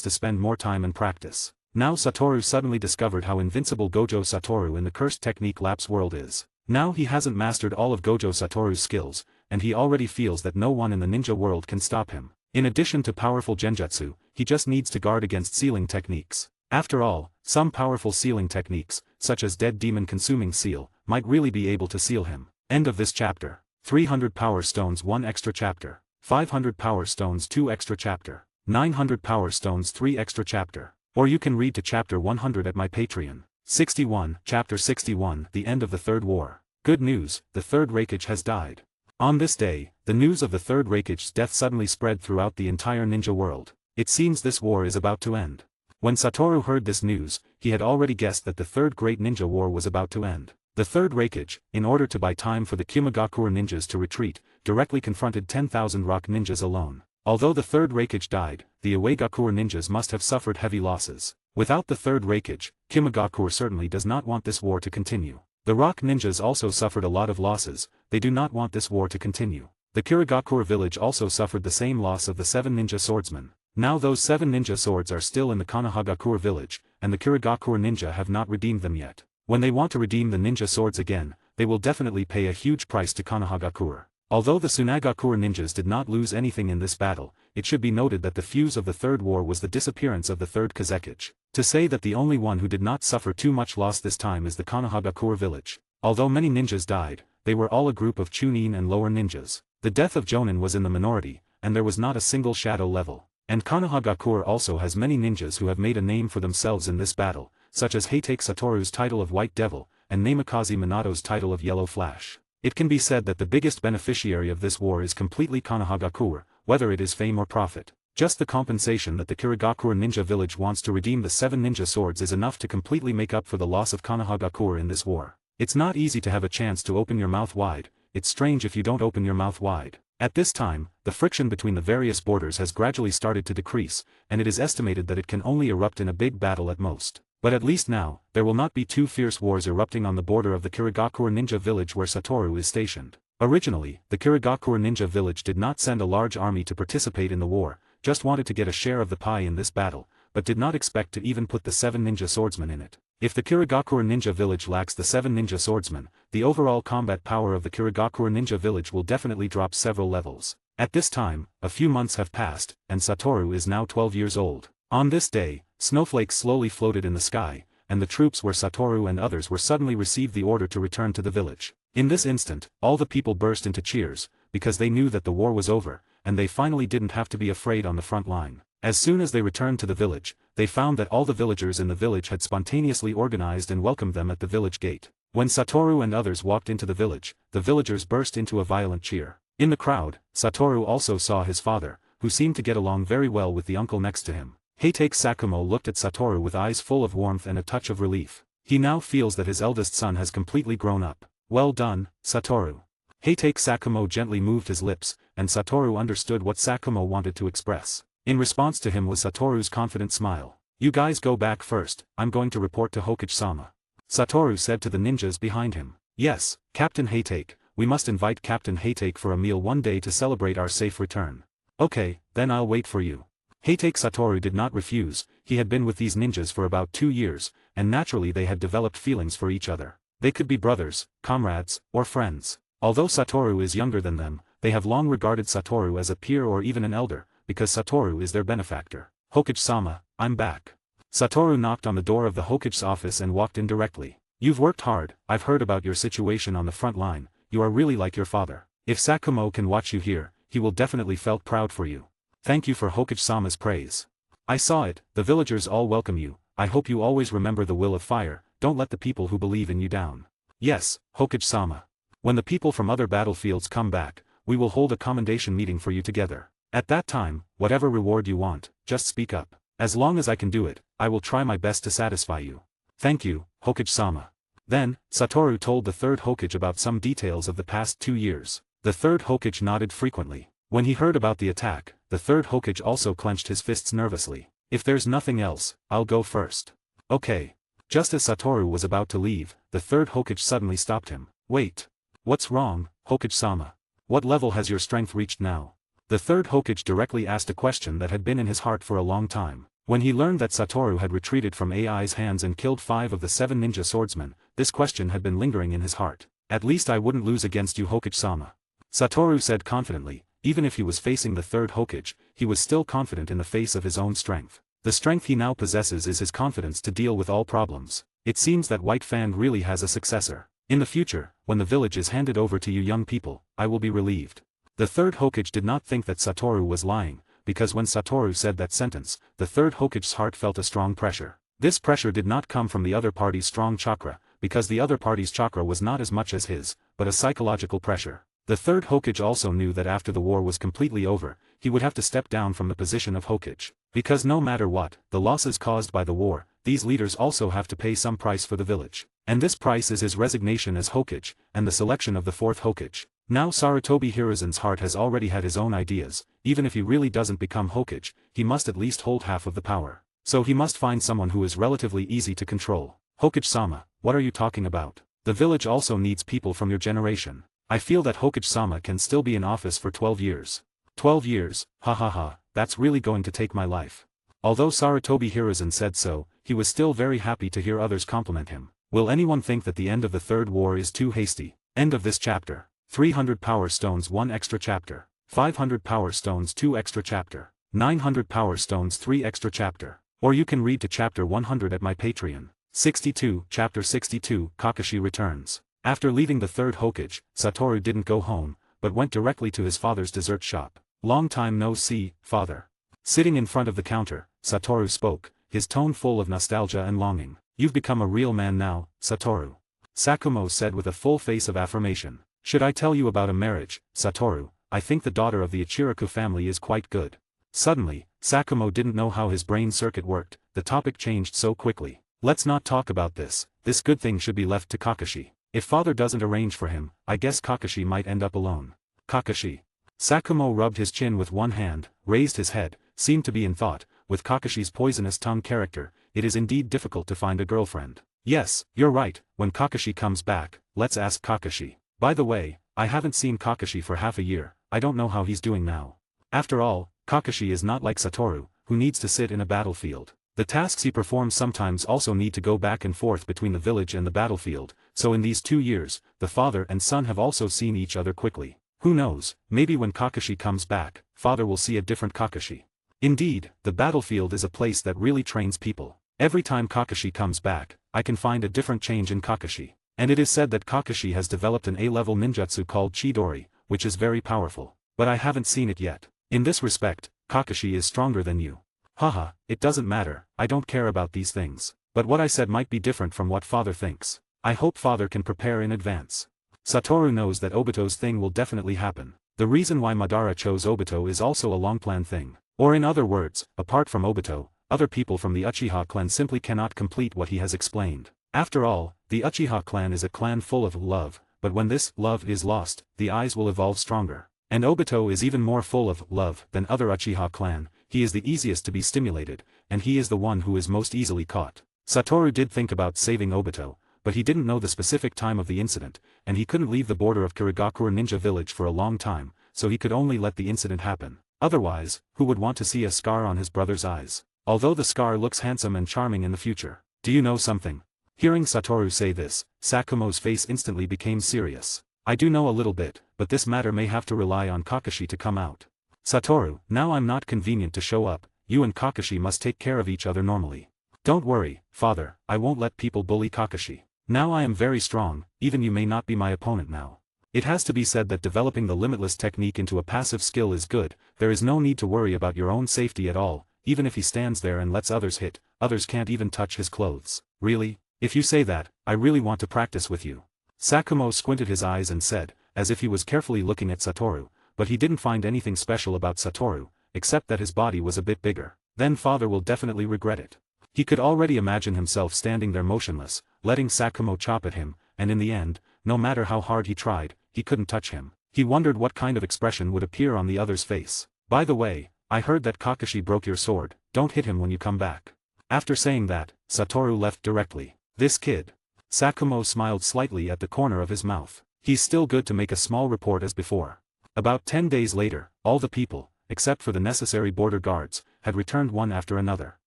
to spend more time and practice. Now Satoru suddenly discovered how invincible Gojo Satoru in the Cursed Technique Lapse world is. Now he hasn't mastered all of Gojo Satoru's skills, and he already feels that no one in the ninja world can stop him. In addition to powerful Genjutsu, he just needs to guard against sealing techniques. After all, some powerful sealing techniques, such as Dead Demon Consuming Seal, might really be able to seal him. End of this chapter. 300 Power Stones 1 extra chapter. 500 Power Stones 2 extra chapter. 900 Power Stones 3 extra chapter. Or you can read to chapter 100 at my Patreon. 61, Chapter 61, The End of the Third War. Good news, the third Raikage has died. On this day, the news of the third Raikage's death suddenly spread throughout the entire ninja world. It seems this war is about to end. When Satoru heard this news, he had already guessed that the third great ninja war was about to end. The third Raikage, in order to buy time for the Kimagakure ninjas to retreat, directly confronted 10,000 rock ninjas alone. Although the third Raikage died, the Iwagakure ninjas must have suffered heavy losses. Without the third Raikage, Kimagakure certainly does not want this war to continue. The rock ninjas also suffered a lot of losses, they do not want this war to continue. The Kirigakure village also suffered the same loss of the 7 ninja swordsmen. Now those 7 ninja swords are still in the Konohagakure village, and the Kirigakure ninja have not redeemed them yet. When they want to redeem the ninja swords again, they will definitely pay a huge price to Konohagakure. Although the Tsunagakure ninjas did not lose anything in this battle, it should be noted that the fuse of the third war was the disappearance of the third Kazekage. To say that the only one who did not suffer too much loss this time is the Konohagakure village. Although many ninjas died, they were all a group of Chunin and lower ninjas. The death of Jonin was in the minority, and there was not a single shadow level. And Konohagakure also has many ninjas who have made a name for themselves in this battle, such as Heitake Satoru's title of White Devil, and Namikaze Minato's title of Yellow Flash. It can be said that the biggest beneficiary of this war is completely Konohagakure, whether it is fame or profit. Just the compensation that the Kirigakure ninja village wants to redeem the 7 ninja swords is enough to completely make up for the loss of Konohagakure in this war. It's not easy to have a chance to open your mouth wide, it's strange if you don't open your mouth wide. At this time, the friction between the various borders has gradually started to decrease, and it is estimated that it can only erupt in a big battle at most. But at least now, there will not be 2 fierce wars erupting on the border of the Kirigakure ninja village where Satoru is stationed. Originally, the Kirigakure ninja village did not send a large army to participate in the war, just wanted to get a share of the pie in this battle, but did not expect to even put the 7 ninja swordsmen in it. If the Kirigakure ninja village lacks the 7 ninja swordsmen, the overall combat power of the Kirigakure ninja village will definitely drop several levels. At this time, a few months have passed, and Satoru is now 12 years old. On this day, snowflakes slowly floated in the sky, and the troops where Satoru and others were suddenly received the order to return to the village. In this instant, all the people burst into cheers, because they knew that the war was over, and they finally didn't have to be afraid on the front line. As soon as they returned to the village, they found that all the villagers in the village had spontaneously organized and welcomed them at the village gate. When Satoru and others walked into the villagers burst into a violent cheer. In the crowd, Satoru also saw his father, who seemed to get along very well with the uncle next to him. Heitake Sakumo looked at Satoru with eyes full of warmth and a touch of relief. He now feels that his eldest son has completely grown up. Well done, Satoru. Heitake Sakumo gently moved his lips, and Satoru understood what Sakumo wanted to express. In response to him was Satoru's confident smile. You guys go back first, I'm going to report to Hokage-sama. Satoru said to the ninjas behind him. Yes, Captain Heitake, we must invite Captain Heitake for a meal one day to celebrate our safe return. Okay, then I'll wait for you. Heitake Satoru did not refuse, he had been with these ninjas for about 2 years, and naturally they had developed feelings for each other. They could be brothers, comrades, or friends. Although Satoru is younger than them, they have long regarded Satoru as a peer or even an elder, because Satoru is their benefactor. Hokage-sama, I'm back. Satoru knocked on the door of the Hokage's office and walked in directly. You've worked hard, I've heard about your situation on the front line, you are really like your father. If Sakumo can watch you here, he will definitely felt proud for you. Thank you for Hokage-sama's praise. I saw it, the villagers all welcome you, I hope you always remember the will of fire, don't let the people who believe in you down. Yes, Hokage-sama. When the people from other battlefields come back, we will hold a commendation meeting for you together. At that time, whatever reward you want, just speak up. As long as I can do it, I will try my best to satisfy you. Thank you, Hokage-sama. Then, Satoru told the third Hokage about some details of the past 2 years. The third Hokage nodded frequently. When he heard about the attack, the third Hokage also clenched his fists nervously. If there's nothing else, I'll go first. Okay. Just as Satoru was about to leave, the third Hokage suddenly stopped him. Wait. What's wrong, Hokage-sama? What level has your strength reached now? The third Hokage directly asked a question that had been in his heart for a long time. When he learned that Satoru had retreated from AI's hands and killed 5 of the 7 ninja swordsmen, this question had been lingering in his heart. At least I wouldn't lose against you, Hokage-sama. Satoru said confidently. Even if he was facing the third Hokage, he was still confident in the face of his own strength. The strength he now possesses is his confidence to deal with all problems. It seems that White Fan really has a successor. In the future, when the village is handed over to you young people, I will be relieved. The third Hokage did not think that Satoru was lying, because when Satoru said that sentence, the third Hokage's heart felt a strong pressure. This pressure did not come from the other party's strong chakra, because the other party's chakra was not as much as his, but a psychological pressure. The third Hokage also knew that after the war was completely over, he would have to step down from the position of Hokage. Because no matter what, the losses caused by the war, these leaders also have to pay some price for the village. And this price is his resignation as Hokage, and the selection of the fourth Hokage. Now Sarutobi Hiruzen's heart has already had his own ideas, even if he really doesn't become Hokage, he must at least hold half of the power. So he must find someone who is relatively easy to control. Hokage-sama, what are you talking about? The village also needs people from your generation. I feel that Hokage-sama can still be in office for 12 years. 12 years, ha ha ha, that's really going to take my life. Although Sarutobi Hiruzen said so, he was still very happy to hear others compliment him. Will anyone think that the end of the third war is too hasty? End of this chapter. 300 power stones 1 extra chapter. 500 power stones 2 extra chapter. 900 power stones 3 extra chapter. Or you can read to chapter 100 at my Patreon. 62, chapter 62, Kakashi returns. After leaving the third Hokage, Satoru didn't go home, but went directly to his father's dessert shop. Long time no see, father. Sitting in front of the counter, Satoru spoke, his tone full of nostalgia and longing. You've become a real man now, Satoru. Sakumo said with a full face of affirmation. Should I tell you about a marriage, Satoru? I think the daughter of the Ichiraku family is quite good. Suddenly, Sakumo didn't know how his brain circuit worked, the topic changed so quickly. Let's not talk about this good thing should be left to Kakashi. If father doesn't arrange for him, I guess Kakashi might end up alone. Kakashi. Sakumo rubbed his chin with one hand, raised his head, seemed to be in thought. With Kakashi's poisonous tongue character, it is indeed difficult to find a girlfriend. Yes, you're right, when Kakashi comes back, let's ask Kakashi. By the way, I haven't seen Kakashi for half a year, I don't know how he's doing now. After all, Kakashi is not like Satoru, who needs to sit in a battlefield. The tasks he performs sometimes also need to go back and forth between the village and the battlefield, so in these 2 years, the father and son have also seen each other quickly. Who knows, maybe when Kakashi comes back, father will see a different Kakashi. Indeed, the battlefield is a place that really trains people. Every time Kakashi comes back, I can find a different change in Kakashi. And it is said that Kakashi has developed an A-level ninjutsu called Chidori, which is very powerful. But I haven't seen it yet. In this respect, Kakashi is stronger than you. Haha, it doesn't matter, I don't care about these things. But what I said might be different from what father thinks. I hope father can prepare in advance. Satoru knows that Obito's thing will definitely happen. The reason why Madara chose Obito is also a long-planned thing. Or in other words, apart from Obito, other people from the Uchiha clan simply cannot complete what he has explained. After all, the Uchiha clan is a clan full of love, but when this love is lost, the eyes will evolve stronger. And Obito is even more full of love than other Uchiha clan. He is the easiest to be stimulated, and he is the one who is most easily caught. Satoru did think about saving Obito, but he didn't know the specific time of the incident, and he couldn't leave the border of Kirigakura Ninja Village for a long time, so he could only let the incident happen. Otherwise, who would want to see a scar on his brother's eyes? Although the scar looks handsome and charming in the future. Do you know something? Hearing Satoru say this, Sakumo's face instantly became serious. I do know a little bit, but this matter may have to rely on Kakashi to come out. Satoru, now I'm not convenient to show up, you and Kakashi must take care of each other normally. Don't worry, father, I won't let people bully Kakashi. Now I am very strong, even you may not be my opponent now. It has to be said that developing the limitless technique into a passive skill is good, there is no need to worry about your own safety at all, even if he stands there and lets others hit, others can't even touch his clothes. Really? If you say that, I really want to practice with you. Sakumo squinted his eyes and said, as if he was carefully looking at Satoru, but he didn't find anything special about Satoru, except that his body was a bit bigger. Then father will definitely regret it. He could already imagine himself standing there motionless, letting Sakumo chop at him, and in the end, no matter how hard he tried, he couldn't touch him. He wondered what kind of expression would appear on the other's face. By the way, I heard that Kakashi broke your sword, don't hit him when you come back. After saying that, Satoru left directly. This kid. Sakumo smiled slightly at the corner of his mouth. He's still good to make a small report as before. About 10 days later, all the people, except for the necessary border guards, had returned one after another.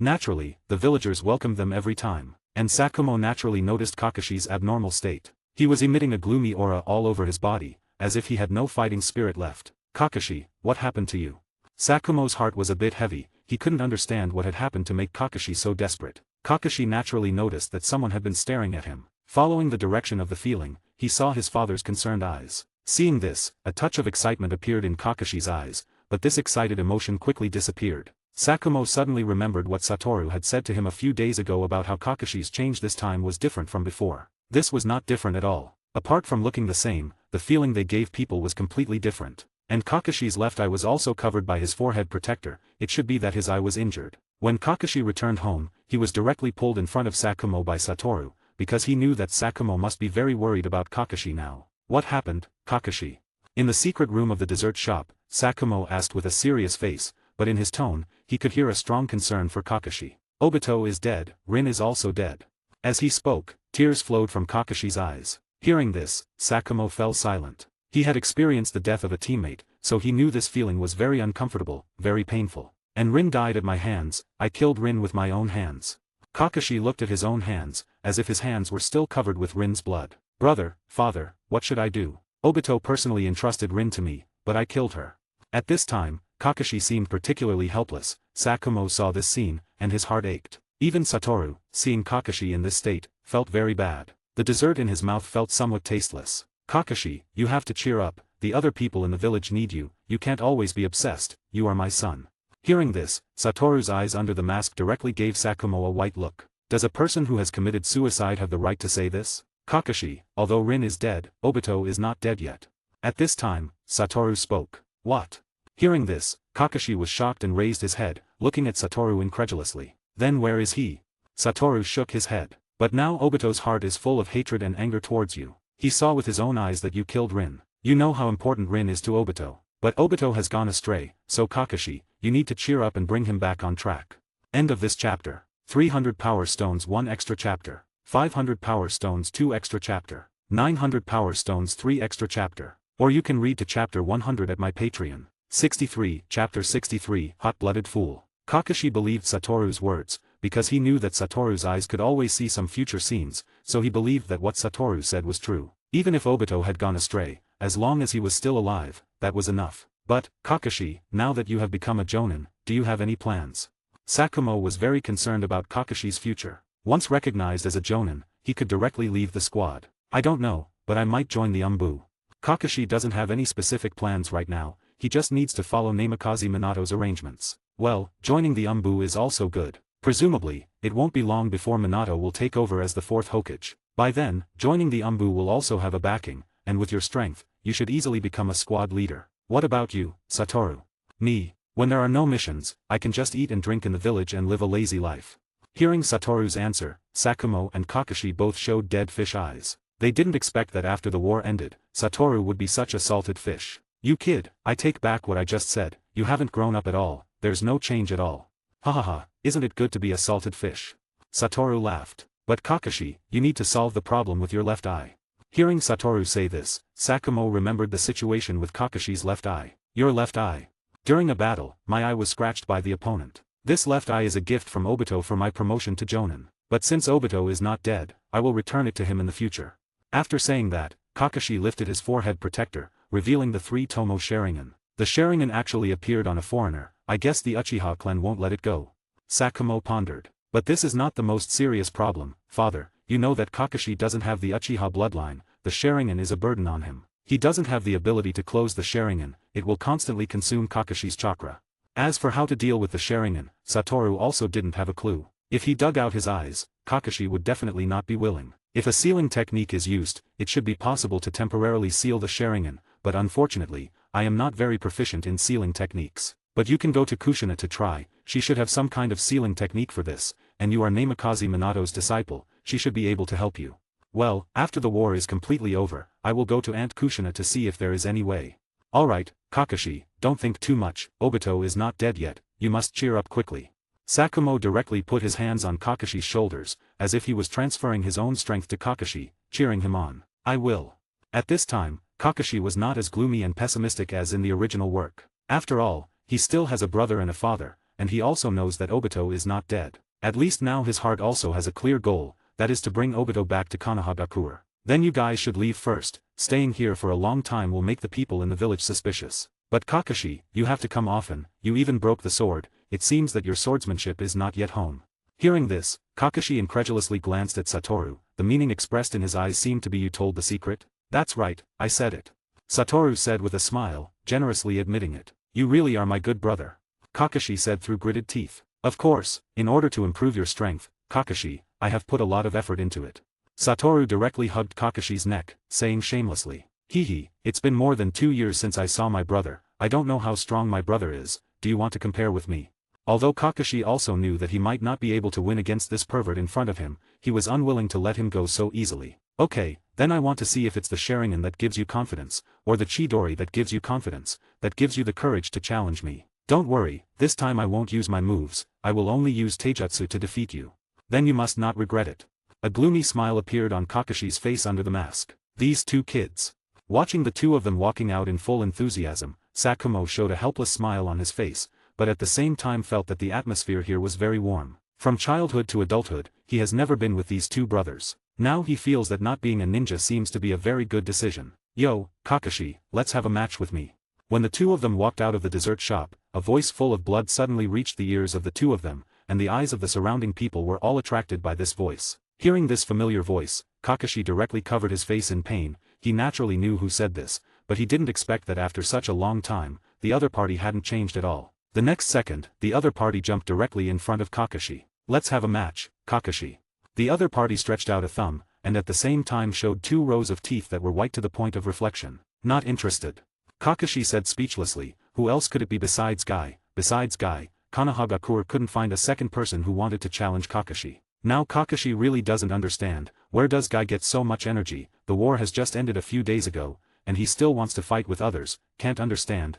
Naturally, the villagers welcomed them every time, and Sakumo naturally noticed Kakashi's abnormal state. He was emitting a gloomy aura all over his body, as if he had no fighting spirit left. Kakashi, what happened to you? Sakumo's heart was a bit heavy, he couldn't understand what had happened to make Kakashi so desperate. Kakashi naturally noticed that someone had been staring at him. Following the direction of the feeling, he saw his father's concerned eyes. Seeing this, a touch of excitement appeared in Kakashi's eyes, but this excited emotion quickly disappeared. Sakumo suddenly remembered what Satoru had said to him a few days ago about how Kakashi's change this time was different from before. This was not different at all. Apart from looking the same, the feeling they gave people was completely different. And Kakashi's left eye was also covered by his forehead protector, it should be that his eye was injured. When Kakashi returned home, he was directly pulled in front of Sakumo by Satoru, because he knew that Sakumo must be very worried about Kakashi now. What happened, Kakashi? In the secret room of the dessert shop, Sakumo asked with a serious face, but in his tone, he could hear a strong concern for Kakashi. Obito is dead, Rin is also dead. As he spoke, tears flowed from Kakashi's eyes. Hearing this, Sakumo fell silent. He had experienced the death of a teammate, so he knew this feeling was very uncomfortable, very painful. And Rin died at my hands, I killed Rin with my own hands. Kakashi looked at his own hands, as if his hands were still covered with Rin's blood. Brother, father, what should I do? Obito personally entrusted Rin to me, but I killed her. At this time, Kakashi seemed particularly helpless. Sakumo saw this scene, and his heart ached. Even Satoru, seeing Kakashi in this state, felt very bad. The dessert in his mouth felt somewhat tasteless. Kakashi, you have to cheer up, the other people in the village need you, you can't always be obsessed, you are my son. Hearing this, Satoru's eyes under the mask directly gave Sakumo a white look. Does a person who has committed suicide have the right to say this? Kakashi, although Rin is dead, Obito is not dead yet. At this time, Satoru spoke. What? Hearing this, Kakashi was shocked and raised his head, looking at Satoru incredulously. Then where is he? Satoru shook his head. But now Obito's heart is full of hatred and anger towards you. He saw with his own eyes that you killed Rin. You know how important Rin is to Obito. But Obito has gone astray, so Kakashi, you need to cheer up and bring him back on track. End of this chapter. 300 Power Stones 1 extra chapter. 500 Power Stones 2 extra chapter. 900 Power Stones 3 extra chapter. Or you can read to chapter 100 at my Patreon. 63, Chapter 63, Hot-Blooded Fool. Kakashi believed Satoru's words, because he knew that Satoru's eyes could always see some future scenes, so he believed that what Satoru said was true. Even if Obito had gone astray, as long as he was still alive, that was enough. But, Kakashi, now that you have become a jonin, do you have any plans? Sakumo was very concerned about Kakashi's future. Once recognized as a jonin, he could directly leave the squad. I don't know, but I might join the AUDIOBOOK. Kakashi doesn't have any specific plans right now, he just needs to follow Namikaze Minato's arrangements. Well, joining the AUDIOBOOK is also good. Presumably, it won't be long before Minato will take over as the fourth Hokage. By then, joining the AUDIOBOOK will also have a backing, and with your strength, you should easily become a squad leader. What about you, Satoru? Me. When there are no missions, I can just eat and drink in the village and live a lazy life. Hearing Satoru's answer, Sakumo and Kakashi both showed dead fish eyes. They didn't expect that after the war ended, Satoru would be such a salted fish. You kid, I take back what I just said, you haven't grown up at all, there's no change at all. Hahaha, isn't it good to be a salted fish? Satoru laughed. But Kakashi, you need to solve the problem with your left eye. Hearing Satoru say this, Sakumo remembered the situation with Kakashi's left eye. Your left eye. During a battle, my eye was scratched by the opponent. This left eye is a gift from Obito for my promotion to jonin. But since Obito is not dead, I will return it to him in the future. After saying that, Kakashi lifted his forehead protector, revealing the 3 Tomo Sharingan. The Sharingan actually appeared on a foreigner. I guess the Uchiha clan won't let it go. Sakumo pondered. But this is not the most serious problem, father. You know that Kakashi doesn't have the Uchiha bloodline. The Sharingan is a burden on him. He doesn't have the ability to close the Sharingan. It will constantly consume Kakashi's chakra. As for how to deal with the Sharingan, Satoru also didn't have a clue. If he dug out his eyes, Kakashi would definitely not be willing. If a sealing technique is used, it should be possible to temporarily seal the Sharingan, but unfortunately, I am not very proficient in sealing techniques. But you can go to Kushina to try. She should have some kind of sealing technique for this, and you are Namikaze Minato's disciple, she should be able to help you. Well, after the war is completely over, I will go to Aunt Kushina to see if there is any way. Alright, Kakashi, don't think too much, Obito is not dead yet, you must cheer up quickly. Sakumo directly put his hands on Kakashi's shoulders, as if he was transferring his own strength to Kakashi, cheering him on. I will. At this time, Kakashi was not as gloomy and pessimistic as in the original work. After all, he still has a brother and a father, and he also knows that Obito is not dead. At least now his heart also has a clear goal, that is to bring Obito back to Konohagakure. Then you guys should leave first, staying here for a long time will make the people in the village suspicious. But Kakashi, you have to come often, you even broke the sword, it seems that your swordsmanship is not yet home. Hearing this, Kakashi incredulously glanced at Satoru, the meaning expressed in his eyes seemed to be you told the secret? That's right, I said it. Satoru said with a smile, generously admitting it. You really are my good brother. Kakashi said through gritted teeth. Of course, in order to improve your strength, Kakashi, I have put a lot of effort into it. Satoru directly hugged Kakashi's neck, saying shamelessly. Hehe, it's been more than 2 years since I saw my brother, I don't know how strong my brother is, do you want to compare with me? Although Kakashi also knew that he might not be able to win against this pervert in front of him, he was unwilling to let him go so easily. Okay, then I want to see if it's the Sharingan that gives you confidence, or the Chidori that gives you confidence, that gives you the courage to challenge me. Don't worry, this time I won't use my moves, I will only use Taijutsu to defeat you. Then you must not regret it. A gloomy smile appeared on Kakashi's face under the mask. These two kids. Watching the two of them walking out in full enthusiasm, Sakumo showed a helpless smile on his face, but at the same time felt that the atmosphere here was very warm. From childhood to adulthood, he has never been with these two brothers. Now he feels that not being a ninja seems to be a very good decision. Yo, Kakashi, let's have a match with me. When the two of them walked out of the dessert shop, a voice full of blood suddenly reached the ears of the two of them, and the eyes of the surrounding people were all attracted by this voice. Hearing this familiar voice, Kakashi directly covered his face in pain. He naturally knew who said this, but he didn't expect that after such a long time, the other party hadn't changed at all. The next second, the other party jumped directly in front of Kakashi. Let's have a match, Kakashi. The other party stretched out a thumb, and at the same time showed 2 rows of teeth that were white to the point of reflection. Not interested. Kakashi said speechlessly, who else could it be besides Guy? Besides Guy, Konohagakure couldn't find a second person who wanted to challenge Kakashi. Now Kakashi really doesn't understand, where does Guy get so much energy? The war has just ended a few days ago, and he still wants to fight with others, can't understand.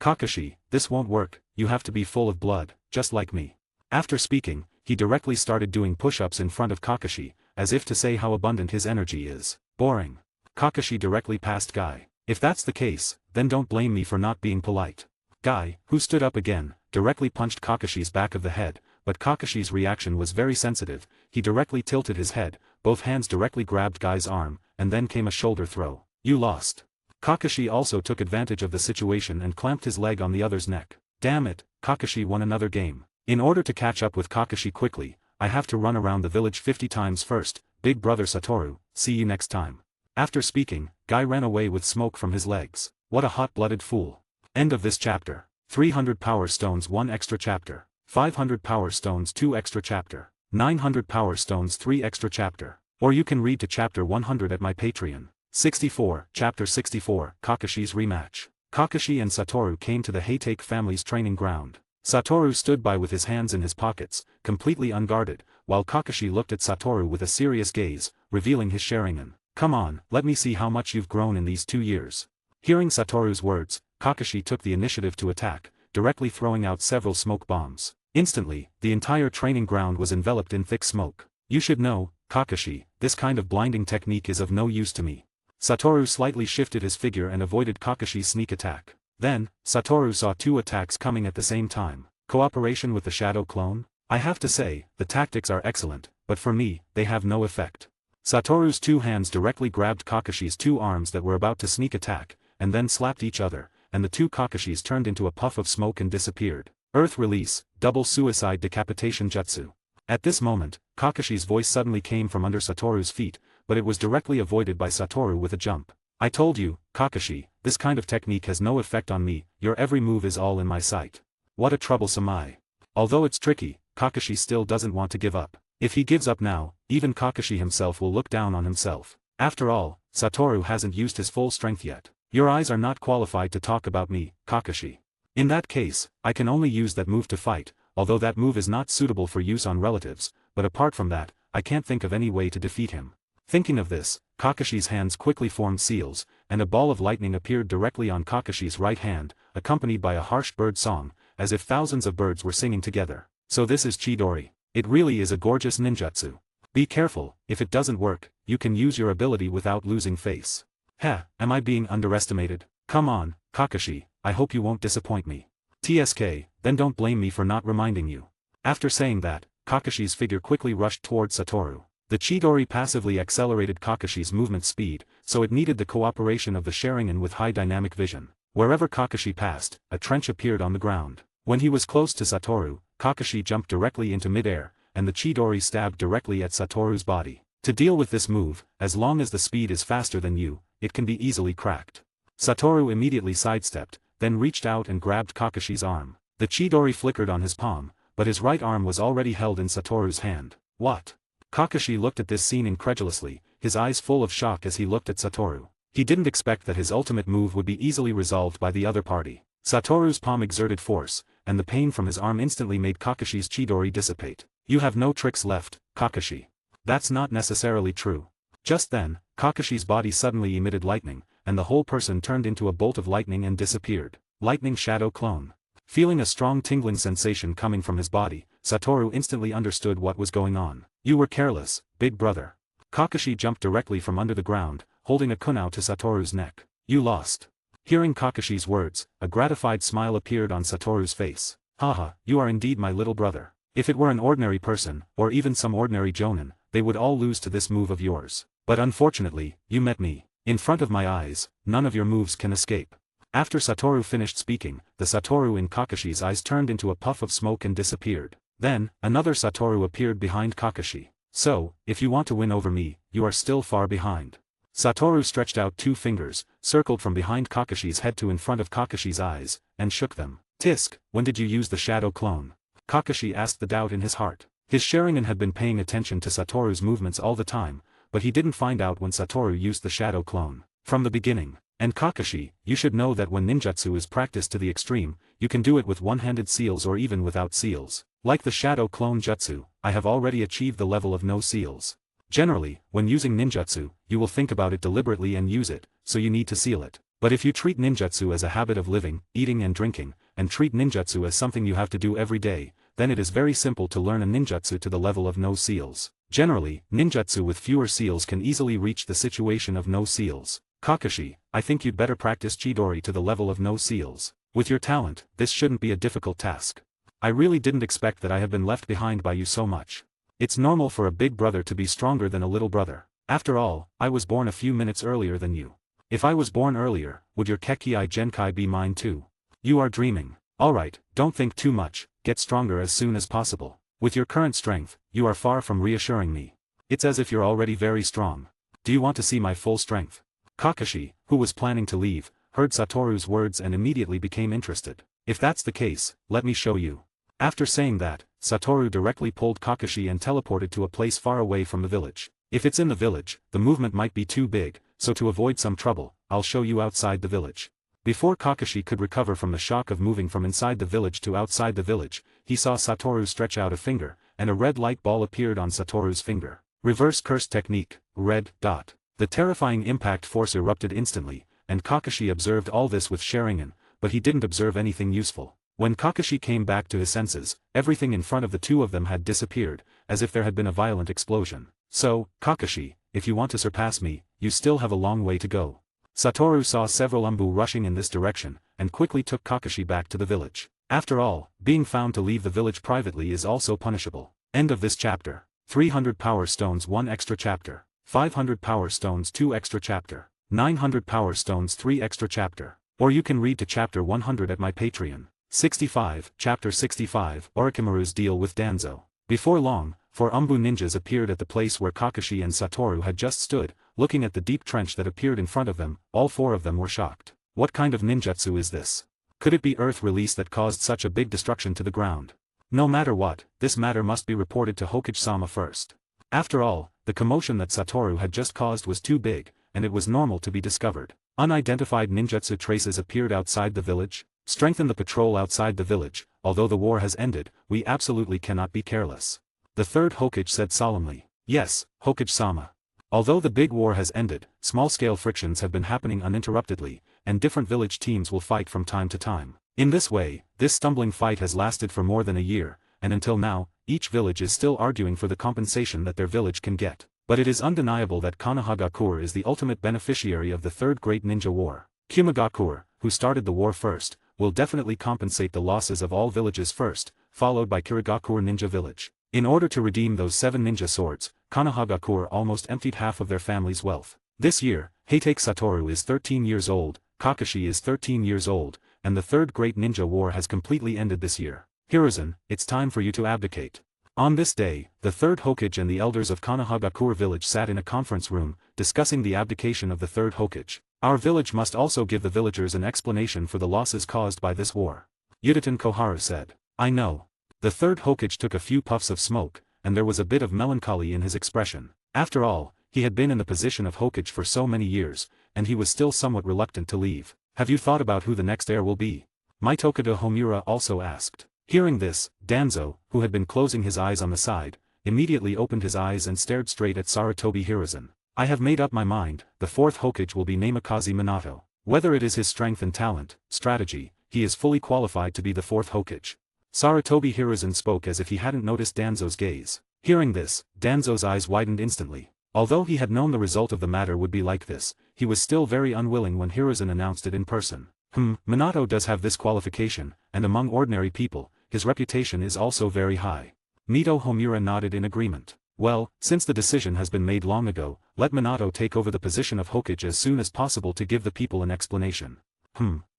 Kakashi, this won't work, you have to be full of blood, just like me. After speaking, he directly started doing push-ups in front of Kakashi, as if to say how abundant his energy is. Boring. Kakashi directly passed Guy. If that's the case, then don't blame me for not being polite. Guy, who stood up again, directly punched Kakashi's back of the head, but Kakashi's reaction was very sensitive, he directly tilted his head, both hands directly grabbed Guy's arm, and then came a shoulder throw. You lost. Kakashi also took advantage of the situation and clamped his leg on the other's neck. Damn it, Kakashi won another game. In order to catch up with Kakashi quickly, I have to run around the village 50 times first, big brother Satoru, see you next time. After speaking, Guy ran away with smoke from his legs. What a hot-blooded fool. End of this chapter. 300 power stones 1 extra chapter. 500 power stones 2 extra chapter. 900 power stones 3 extra chapter. Or you can read to chapter 100 at my Patreon. 64, Chapter 64, Kakashi's Rematch. Kakashi and Satoru came to the Heitake family's training ground. Satoru stood by with his hands in his pockets, completely unguarded, while Kakashi looked at Satoru with a serious gaze, revealing his Sharingan. Come on, let me see how much you've grown in these 2 years. Hearing Satoru's words, Kakashi took the initiative to attack, directly throwing out several smoke bombs. Instantly, the entire training ground was enveloped in thick smoke. You should know, Kakashi, this kind of blinding technique is of no use to me. Satoru slightly shifted his figure and avoided Kakashi's sneak attack. Then, Satoru saw 2 attacks coming at the same time. Cooperation with the shadow clone? I have to say, the tactics are excellent, but for me, they have no effect. Satoru's 2 hands directly grabbed Kakashi's 2 arms that were about to sneak attack, and then slapped each other, and the two Kakashis turned into a puff of smoke and disappeared. Earth release, double suicide decapitation jutsu. At this moment, Kakashi's voice suddenly came from under Satoru's feet, but it was directly avoided by Satoru with a jump. I told you, Kakashi, this kind of technique has no effect on me, your every move is all in my sight. What a troublesome eye. Although it's tricky, Kakashi still doesn't want to give up. If he gives up now, even Kakashi himself will look down on himself. After all, Satoru hasn't used his full strength yet. Your eyes are not qualified to talk about me, Kakashi. In that case, I can only use that move to fight, although that move is not suitable for use on relatives, but apart from that, I can't think of any way to defeat him. Thinking of this, Kakashi's hands quickly formed seals, and a ball of lightning appeared directly on Kakashi's right hand, accompanied by a harsh bird song, as if thousands of birds were singing together. So this is Chidori. It really is a gorgeous ninjutsu. Be careful, if it doesn't work, you can use your ability without losing face. Heh, am I being underestimated? Come on, Kakashi, I hope you won't disappoint me. TSK, then don't blame me for not reminding you. After saying that, Kakashi's figure quickly rushed towards Satoru. The Chidori passively accelerated Kakashi's movement speed, so it needed the cooperation of the Sharingan with high dynamic vision. Wherever Kakashi passed, a trench appeared on the ground. When he was close to Satoru, Kakashi jumped directly into midair, and the Chidori stabbed directly at Satoru's body. To deal with this move, as long as the speed is faster than you, it can be easily cracked. Satoru immediately sidestepped, then reached out and grabbed Kakashi's arm. The Chidori flickered on his palm, but his right arm was already held in Satoru's hand. What? Kakashi looked at this scene incredulously, his eyes full of shock as he looked at Satoru. He didn't expect that his ultimate move would be easily resolved by the other party. Satoru's palm exerted force, and the pain from his arm instantly made Kakashi's Chidori dissipate. You have no tricks left, Kakashi. That's not necessarily true. Just then, Kakashi's body suddenly emitted lightning, and the whole person turned into a bolt of lightning and disappeared. Lightning Shadow Clone. Feeling a strong tingling sensation coming from his body, Satoru instantly understood what was going on. You were careless, big brother. Kakashi jumped directly from under the ground, holding a kunai to Satoru's neck. You lost. Hearing Kakashi's words, a gratified smile appeared on Satoru's face. Haha, you are indeed my little brother. If it were an ordinary person, or even some ordinary jonin, they would all lose to this move of yours. But unfortunately, you met me. In front of my eyes, none of your moves can escape. After Satoru finished speaking, the Satoru in Kakashi's eyes turned into a puff of smoke and disappeared. Then, another Satoru appeared behind Kakashi. So, if you want to win over me, you are still far behind. Satoru stretched out two fingers, circled from behind Kakashi's head to in front of Kakashi's eyes, and shook them. Tisk, when did you use the shadow clone? Kakashi asked the doubt in his heart. His Sharingan had been paying attention to Satoru's movements all the time, but he didn't find out when Satoru used the shadow clone. From the beginning. And Kakashi, you should know that when ninjutsu is practiced to the extreme, you can do it with one-handed seals or even without seals. Like the shadow clone jutsu, I have already achieved the level of no seals. Generally, when using ninjutsu, you will think about it deliberately and use it, so you need to seal it. But if you treat ninjutsu as a habit of living, eating and drinking, and treat ninjutsu as something you have to do every day, then it is very simple to learn a ninjutsu to the level of no seals. Generally, ninjutsu with fewer seals can easily reach the situation of no seals. Kakashi, I think you'd better practice Chidori to the level of no seals. With your talent, this shouldn't be a difficult task. I really didn't expect that I have been left behind by you so much. It's normal for a big brother to be stronger than a little brother. After all, I was born a few minutes earlier than you. If I was born earlier, would your Kekkai Genkai be mine too? You are dreaming. Alright, don't think too much, get stronger as soon as possible. With your current strength, you are far from reassuring me. It's as if you're already very strong. Do you want to see my full strength? Kakashi, who was planning to leave, heard Satoru's words and immediately became interested. If that's the case, let me show you. After saying that, Satoru directly pulled Kakashi and teleported to a place far away from the village. If it's in the village, the movement might be too big, so to avoid some trouble, I'll show you outside the village. Before Kakashi could recover from the shock of moving from inside the village to outside the village, he saw Satoru stretch out a finger, and a red light ball appeared on Satoru's finger. Reverse curse technique, red dot. The terrifying impact force erupted instantly, and Kakashi observed all this with Sharingan, but he didn't observe anything useful. When Kakashi came back to his senses, everything in front of the two of them had disappeared, as if there had been a violent explosion. So, Kakashi, if you want to surpass me, you still have a long way to go. Satoru saw several Umbu rushing in this direction, and quickly took Kakashi back to the village. After all, being found to leave the village privately is also punishable. End of this chapter. 300 Power Stones 1 extra chapter. 500 Power Stones 2 extra chapter. 900 Power Stones 3 extra chapter. Or you can read to chapter 100 at my Patreon. 65, Chapter 65, Orochimaru's Deal with Danzo. Before long, 4 Umbu ninjas appeared at the place where Kakashi and Satoru had just stood, looking at the deep trench that appeared in front of them. All 4 of them were shocked. What kind of ninjutsu is this? Could it be Earth release that caused such a big destruction to the ground? No matter what, this matter must be reported to Hokage-sama first. After all, the commotion that Satoru had just caused was too big, and it was normal to be discovered. Unidentified ninjutsu traces appeared outside the village. Strengthen the patrol outside the village. Although the war has ended, we absolutely cannot be careless. The 3rd Hokage said solemnly. Yes, Hokage-sama. Although the big war has ended, small-scale frictions have been happening uninterruptedly, and different village teams will fight from time to time. In this way, this stumbling fight has lasted for more than a year, and until now, each village is still arguing for the compensation that their village can get. But it is undeniable that Konohagakure is the ultimate beneficiary of the 3rd Great Ninja War. Kumagakure, who started the war first, will definitely compensate the losses of all villages first, followed by Kirigakure Ninja Village. In order to redeem those 7 ninja swords, Konohagakure almost emptied half of their family's wealth. This year, Heitake Satoru is 13 years old, Kakashi is 13 years old, and the 3rd Great Ninja War has completely ended this year. Hiruzen, it's time for you to abdicate. On this day, the 3rd Hokage and the elders of Konohagakure village sat in a conference room, discussing the abdication of the 3rd Hokage. Our village must also give the villagers an explanation for the losses caused by this war. Yuditen Koharu said. I know. The 3rd Hokage took a few puffs of smoke, and there was a bit of melancholy in his expression. After all, he had been in the position of Hokage for so many years, and he was still somewhat reluctant to leave. Have you thought about who the next heir will be? Mitokado Homura also asked. Hearing this, Danzo, who had been closing his eyes on the side, immediately opened his eyes and stared straight at Sarutobi Hiruzen. I have made up my mind, the 4th Hokage will be Namikaze Minato. Whether it is his strength and talent, strategy, he is fully qualified to be the 4th Hokage. Sarutobi Hiruzen spoke as if he hadn't noticed Danzo's gaze. Hearing this, Danzo's eyes widened instantly. Although he had known the result of the matter would be like this, he was still very unwilling when Hiruzen announced it in person. Minato does have this qualification, and among ordinary people, his reputation is also very high. Mito Homura nodded in agreement. Well, since the decision has been made long ago, let Minato take over the position of Hokage as soon as possible to give the people an explanation.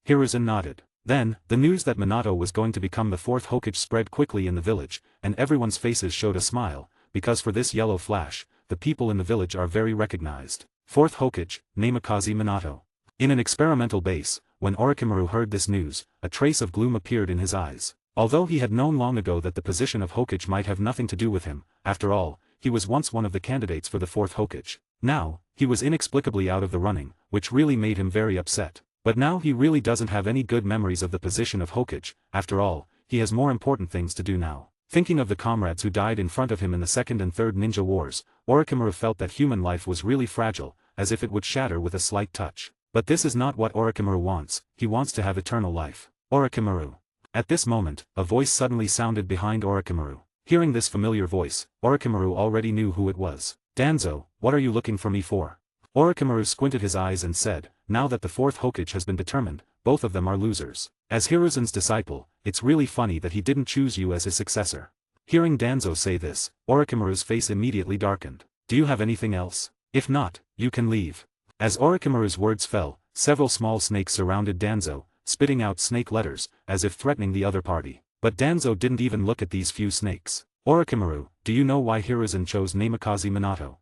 Hiruzen nodded. Then, the news that Minato was going to become the 4th Hokage spread quickly in the village, and everyone's faces showed a smile, because for this yellow flash, the people in the village are very recognized. 4th Hokage, Namikaze Minato. In an experimental base, when Orochimaru heard this news, a trace of gloom appeared in his eyes. Although he had known long ago that the position of Hokage might have nothing to do with him, after all, he was once one of the candidates for the 4th Hokage. Now, he was inexplicably out of the running, which really made him very upset. But now he really doesn't have any good memories of the position of Hokage. After all, he has more important things to do now. Thinking of the comrades who died in front of him in the 2nd and 3rd Ninja Wars, Orochimaru felt that human life was really fragile, as if it would shatter with a slight touch. But this is not what Orochimaru wants. He wants to have eternal life. Orochimaru. At this moment, a voice suddenly sounded behind Orochimaru. Hearing this familiar voice, Orochimaru already knew who it was. Danzo, what are you looking for me for? Orochimaru squinted his eyes and said, now that the 4th Hokage has been determined, both of them are losers. As Hiruzen's disciple, it's really funny that he didn't choose you as his successor. Hearing Danzo say this, Orochimaru's face immediately darkened. Do you have anything else? If not, you can leave. As Orochimaru's words fell, several small snakes surrounded Danzo, spitting out snake letters, as if threatening the other party. But Danzo didn't even look at these few snakes. Orochimaru, do you know why Hiruzen chose Namikaze Minato?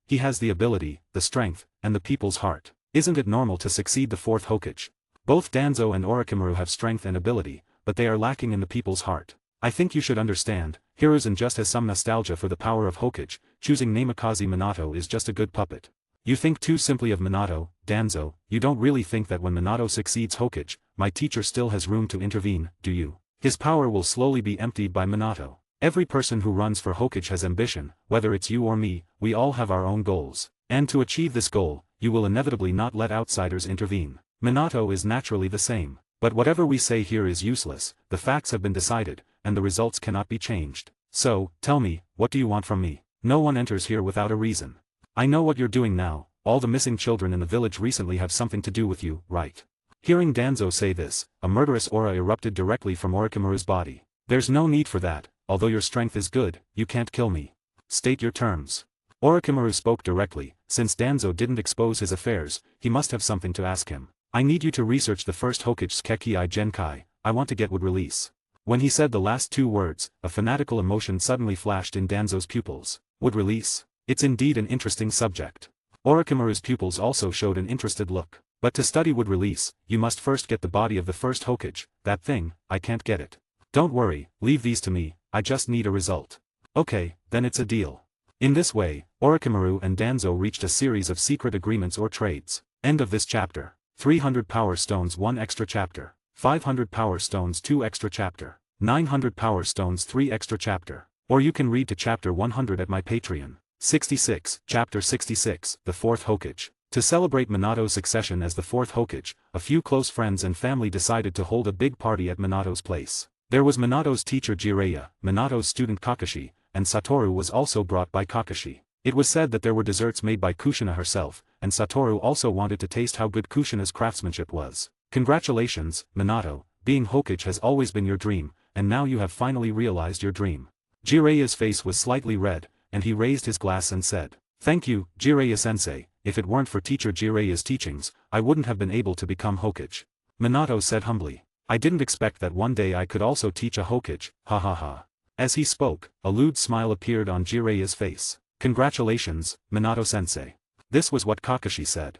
He has the ability, the strength, and the people's heart. Isn't it normal to succeed the 4th Hokage? Both Danzo and Orochimaru have strength and ability, but they are lacking in the people's heart. I think you should understand, Hiruzen just has some nostalgia for the power of Hokage. Choosing Namikaze Minato is just a good puppet. You think too simply of Minato, Danzo. You don't really think that when Minato succeeds Hokage, my teacher still has room to intervene, do you? His power will slowly be emptied by Minato. Every person who runs for Hokage has ambition, whether it's you or me, we all have our own goals. And to achieve this goal, you will inevitably not let outsiders intervene. Minato is naturally the same. But whatever we say here is useless, the facts have been decided, and the results cannot be changed. So, tell me, what do you want from me? No one enters here without a reason. I know what you're doing now, all the missing children in the village recently have something to do with you, right? Hearing Danzo say this, a murderous aura erupted directly from Orochimaru's body. There's no need for that, although your strength is good, you can't kill me. State your terms. Orochimaru spoke directly, since Danzo didn't expose his affairs, he must have something to ask him. I need you to research the first Hokage's Kekki Genkai, I want to get would release. When he said the last two words, a fanatical emotion suddenly flashed in Danzo's pupils. Would release? It's indeed an interesting subject. Orochimaru's pupils also showed an interested look. But to study would release, you must first get the body of the first Hokage. That thing, I can't get it. Don't worry, leave these to me, I just need a result. Okay, then it's a deal. In this way, Orochimaru and Danzo reached a series of secret agreements or trades. End of this chapter. 300 Power Stones 1 extra chapter. 500 Power Stones 2 extra chapter. 900 Power Stones 3 extra chapter. Or you can read to chapter 100 at my Patreon. 66, Chapter 66, The Fourth Hokage. To celebrate Minato's succession as the fourth Hokage, a few close friends and family decided to hold a big party at Minato's place. There was Minato's teacher Jiraiya, Minato's student Kakashi, and Satoru was also brought by Kakashi. It was said that there were desserts made by Kushina herself, and Satoru also wanted to taste how good Kushina's craftsmanship was. Congratulations, Minato, being Hokage has always been your dream, and now you have finally realized your dream. Jiraiya's face was slightly red, and he raised his glass and said, "Thank you, Jiraiya-sensei, if it weren't for teacher Jiraiya's teachings, I wouldn't have been able to become Hokage." Minato said humbly, "I didn't expect that one day I could also teach a Hokage, ha ha ha." As he spoke, a lewd smile appeared on Jiraiya's face. "Congratulations, Minato-sensei." This was what Kakashi said.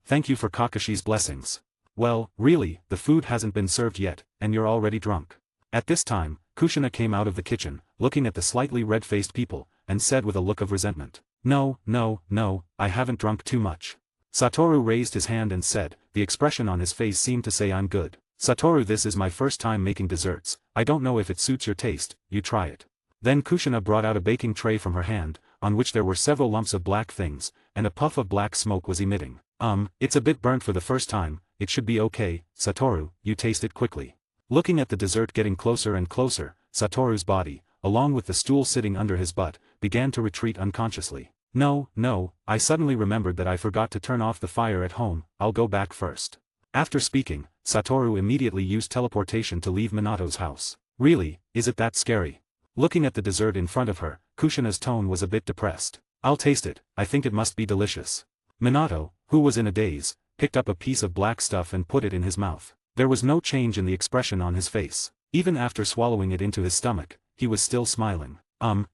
Thank you for Kakashi's blessings. Well, really, the food hasn't been served yet, and you're already drunk. At this time, Kushina came out of the kitchen, looking at the slightly red-faced people, and said with a look of resentment, No, I haven't drunk too much." Satoru raised his hand and said, the expression on his face seemed to say I'm good. "Satoru, this is my first time making desserts, I don't know if it suits your taste, you try it." Then Kushina brought out a baking tray from her hand, on which there were several lumps of black things, and a puff of black smoke was emitting. It's a bit burnt for the first time, it should be okay, Satoru, you taste it quickly." Looking at the dessert getting closer and closer, Satoru's body, along with the stool sitting under his butt, began to retreat unconsciously. No, I suddenly remembered that I forgot to turn off the fire at home, I'll go back first." After speaking, Satoru immediately used teleportation to leave Minato's house. "Really, is it that scary?" Looking at the dessert in front of her, Kushina's tone was a bit depressed. "I'll taste it, I think it must be delicious." Minato, who was in a daze, picked up a piece of black stuff and put it in his mouth. There was no change in the expression on his face. Even after swallowing it into his stomach, he was still smiling.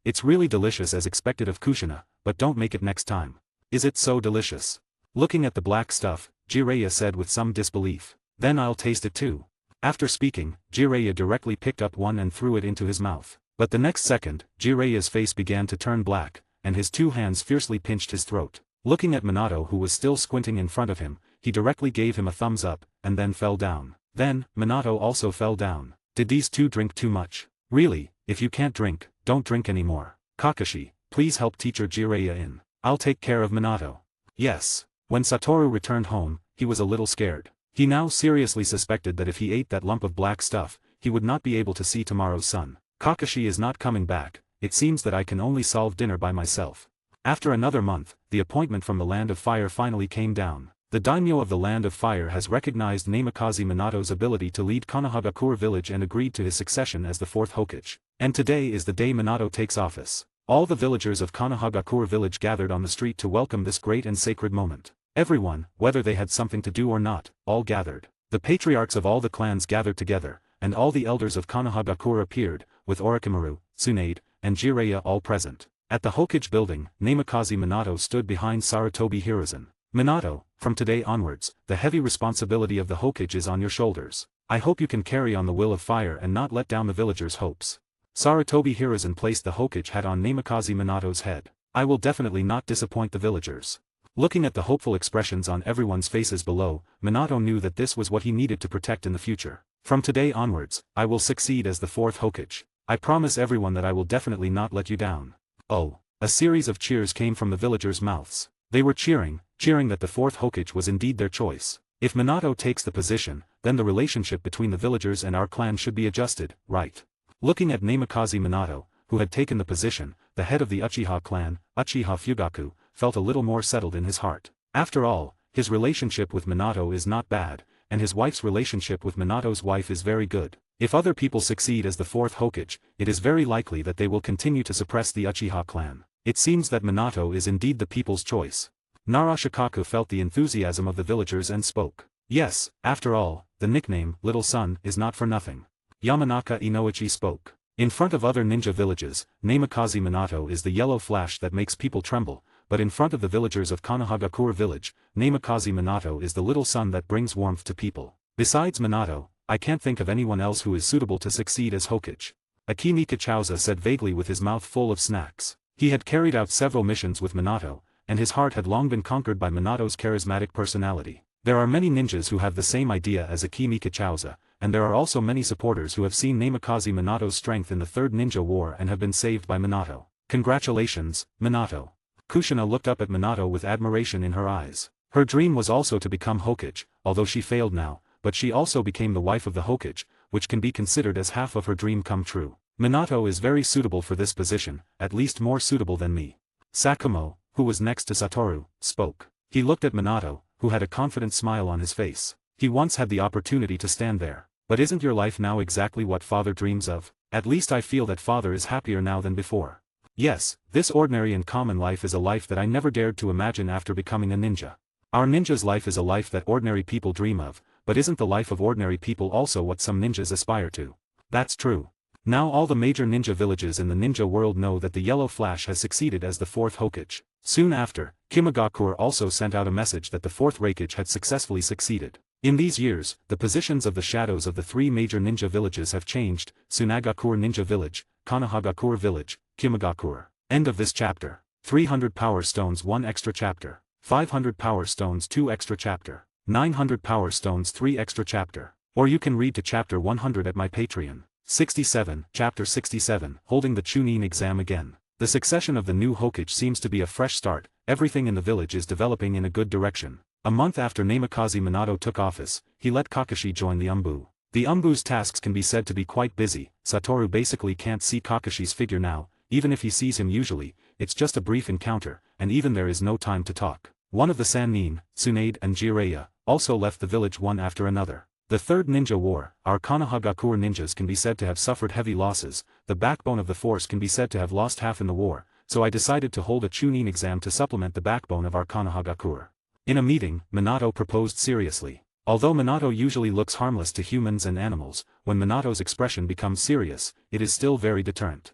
It's really delicious as expected of Kushina, but don't make it next time." "Is it so delicious?" Looking at the black stuff, Jiraiya said with some disbelief. "Then I'll taste it too." After speaking, Jiraiya directly picked up one and threw it into his mouth. But the next second, Jiraiya's face began to turn black, and his two hands fiercely pinched his throat. Looking at Minato who was still squinting in front of him, he directly gave him a thumbs up, and then fell down. Then, Minato also fell down. Did these two drink too much? Really, if you can't drink, don't drink anymore. Kakashi, please help teacher Jiraiya in. I'll take care of Minato. Yes. When Satoru returned home, he was a little scared. He now seriously suspected that if he ate that lump of black stuff, he would not be able to see tomorrow's sun. Kakashi is not coming back, it seems that I can only solve dinner by myself. After another month, the appointment from the Land of Fire finally came down. The daimyo of the Land of Fire has recognized Namikaze Minato's ability to lead Konohagakure village and agreed to his succession as the fourth Hokage. And today is the day Minato takes office. All the villagers of Konohagakure village gathered on the street to welcome this great and sacred moment. Everyone, whether they had something to do or not, all gathered. The patriarchs of all the clans gathered together, and all the elders of Konohagakure appeared, with Orochimaru, Tsunade, and Jiraiya all present. At the Hokage building, Namikaze Minato stood behind Sarutobi Hiruzen. "Minato, from today onwards, the heavy responsibility of the Hokage is on your shoulders. I hope you can carry on the will of fire and not let down the villagers' hopes." Sarutobi Hiruzen placed the Hokage hat on Namikaze Minato's head. "I will definitely not disappoint the villagers." Looking at the hopeful expressions on everyone's faces below, Minato knew that this was what he needed to protect in the future. "From today onwards, I will succeed as the fourth Hokage. I promise everyone that I will definitely not let you down." Oh! A series of cheers came from the villagers' mouths. They were cheering that the fourth Hokage was indeed their choice. If Minato takes the position, then the relationship between the villagers and our clan should be adjusted, right? Looking at Namikaze Minato, who had taken the position, the head of the Uchiha clan, Uchiha Fugaku, felt a little more settled in his heart. After all, his relationship with Minato is not bad, and his wife's relationship with Minato's wife is very good. If other people succeed as the fourth Hokage, it is very likely that they will continue to suppress the Uchiha clan. It seems that Minato is indeed the people's choice. Narashikaku felt the enthusiasm of the villagers and spoke. Yes, after all, the nickname, Little Sun, is not for nothing. Yamanaka Inoichi spoke. In front of other ninja villages, Namikaze Minato is the yellow flash that makes people tremble, but in front of the villagers of Konohagakure village, Namikaze Minato is the little sun that brings warmth to people. Besides Minato, I can't think of anyone else who is suitable to succeed as Hokage. Akimi Kachauza said vaguely with his mouth full of snacks. He had carried out several missions with Minato, and his heart had long been conquered by Minato's charismatic personality. There are many ninjas who have the same idea as Akimi Kachauza, and there are also many supporters who have seen Namikaze Minato's strength in the Third Ninja War and have been saved by Minato. Congratulations, Minato. Kushina looked up at Minato with admiration in her eyes. Her dream was also to become Hokage, although she failed now, but she also became the wife of the Hokage, which can be considered as half of her dream come true. Minato is very suitable for this position, at least more suitable than me. Sakumo, who was next to Satoru, spoke. He looked at Minato, who had a confident smile on his face. He once had the opportunity to stand there. But isn't your life now exactly what father dreams of? At least I feel that father is happier now than before. Yes, this ordinary and common life is a life that I never dared to imagine after becoming a ninja. Our ninja's life is a life that ordinary people dream of, but isn't the life of ordinary people also what some ninjas aspire to? That's true. Now all the major ninja villages in the ninja world know that the Yellow Flash has succeeded as the fourth Hokage. Soon after, Kimagakure also sent out a message that the fourth Raikage had successfully succeeded. In these years, the positions of the shadows of the three major ninja villages have changed: Tsunagakure Ninja Village, Konohagakure Village, Kimagakure. End of this chapter. 300 Power Stones 1 extra chapter. 500 Power Stones 2 extra chapter. 900 Power Stones 3 extra chapter. Or you can read to chapter 100 at my Patreon. 67, Chapter 67, Holding the Chunin Exam Again. The succession of the new Hokage seems to be a fresh start. Everything in the village is developing in a good direction. A month after Namikaze Minato took office, he let Kakashi join the Umbu. The Umbu's tasks can be said to be quite busy. Satoru basically can't see Kakashi's figure now, even if he sees him usually, it's just a brief encounter, and even there is no time to talk. One of the Sannin, Tsunade and Jiraiya, also left the village one after another. The Third Ninja War, our Konohagakure ninjas can be said to have suffered heavy losses, the backbone of the force can be said to have lost half in the war, so I decided to hold a Chunin exam to supplement the backbone of our Konohagakure. In a meeting, Minato proposed seriously. Although Minato usually looks harmless to humans and animals, when Minato's expression becomes serious, it is still very deterrent.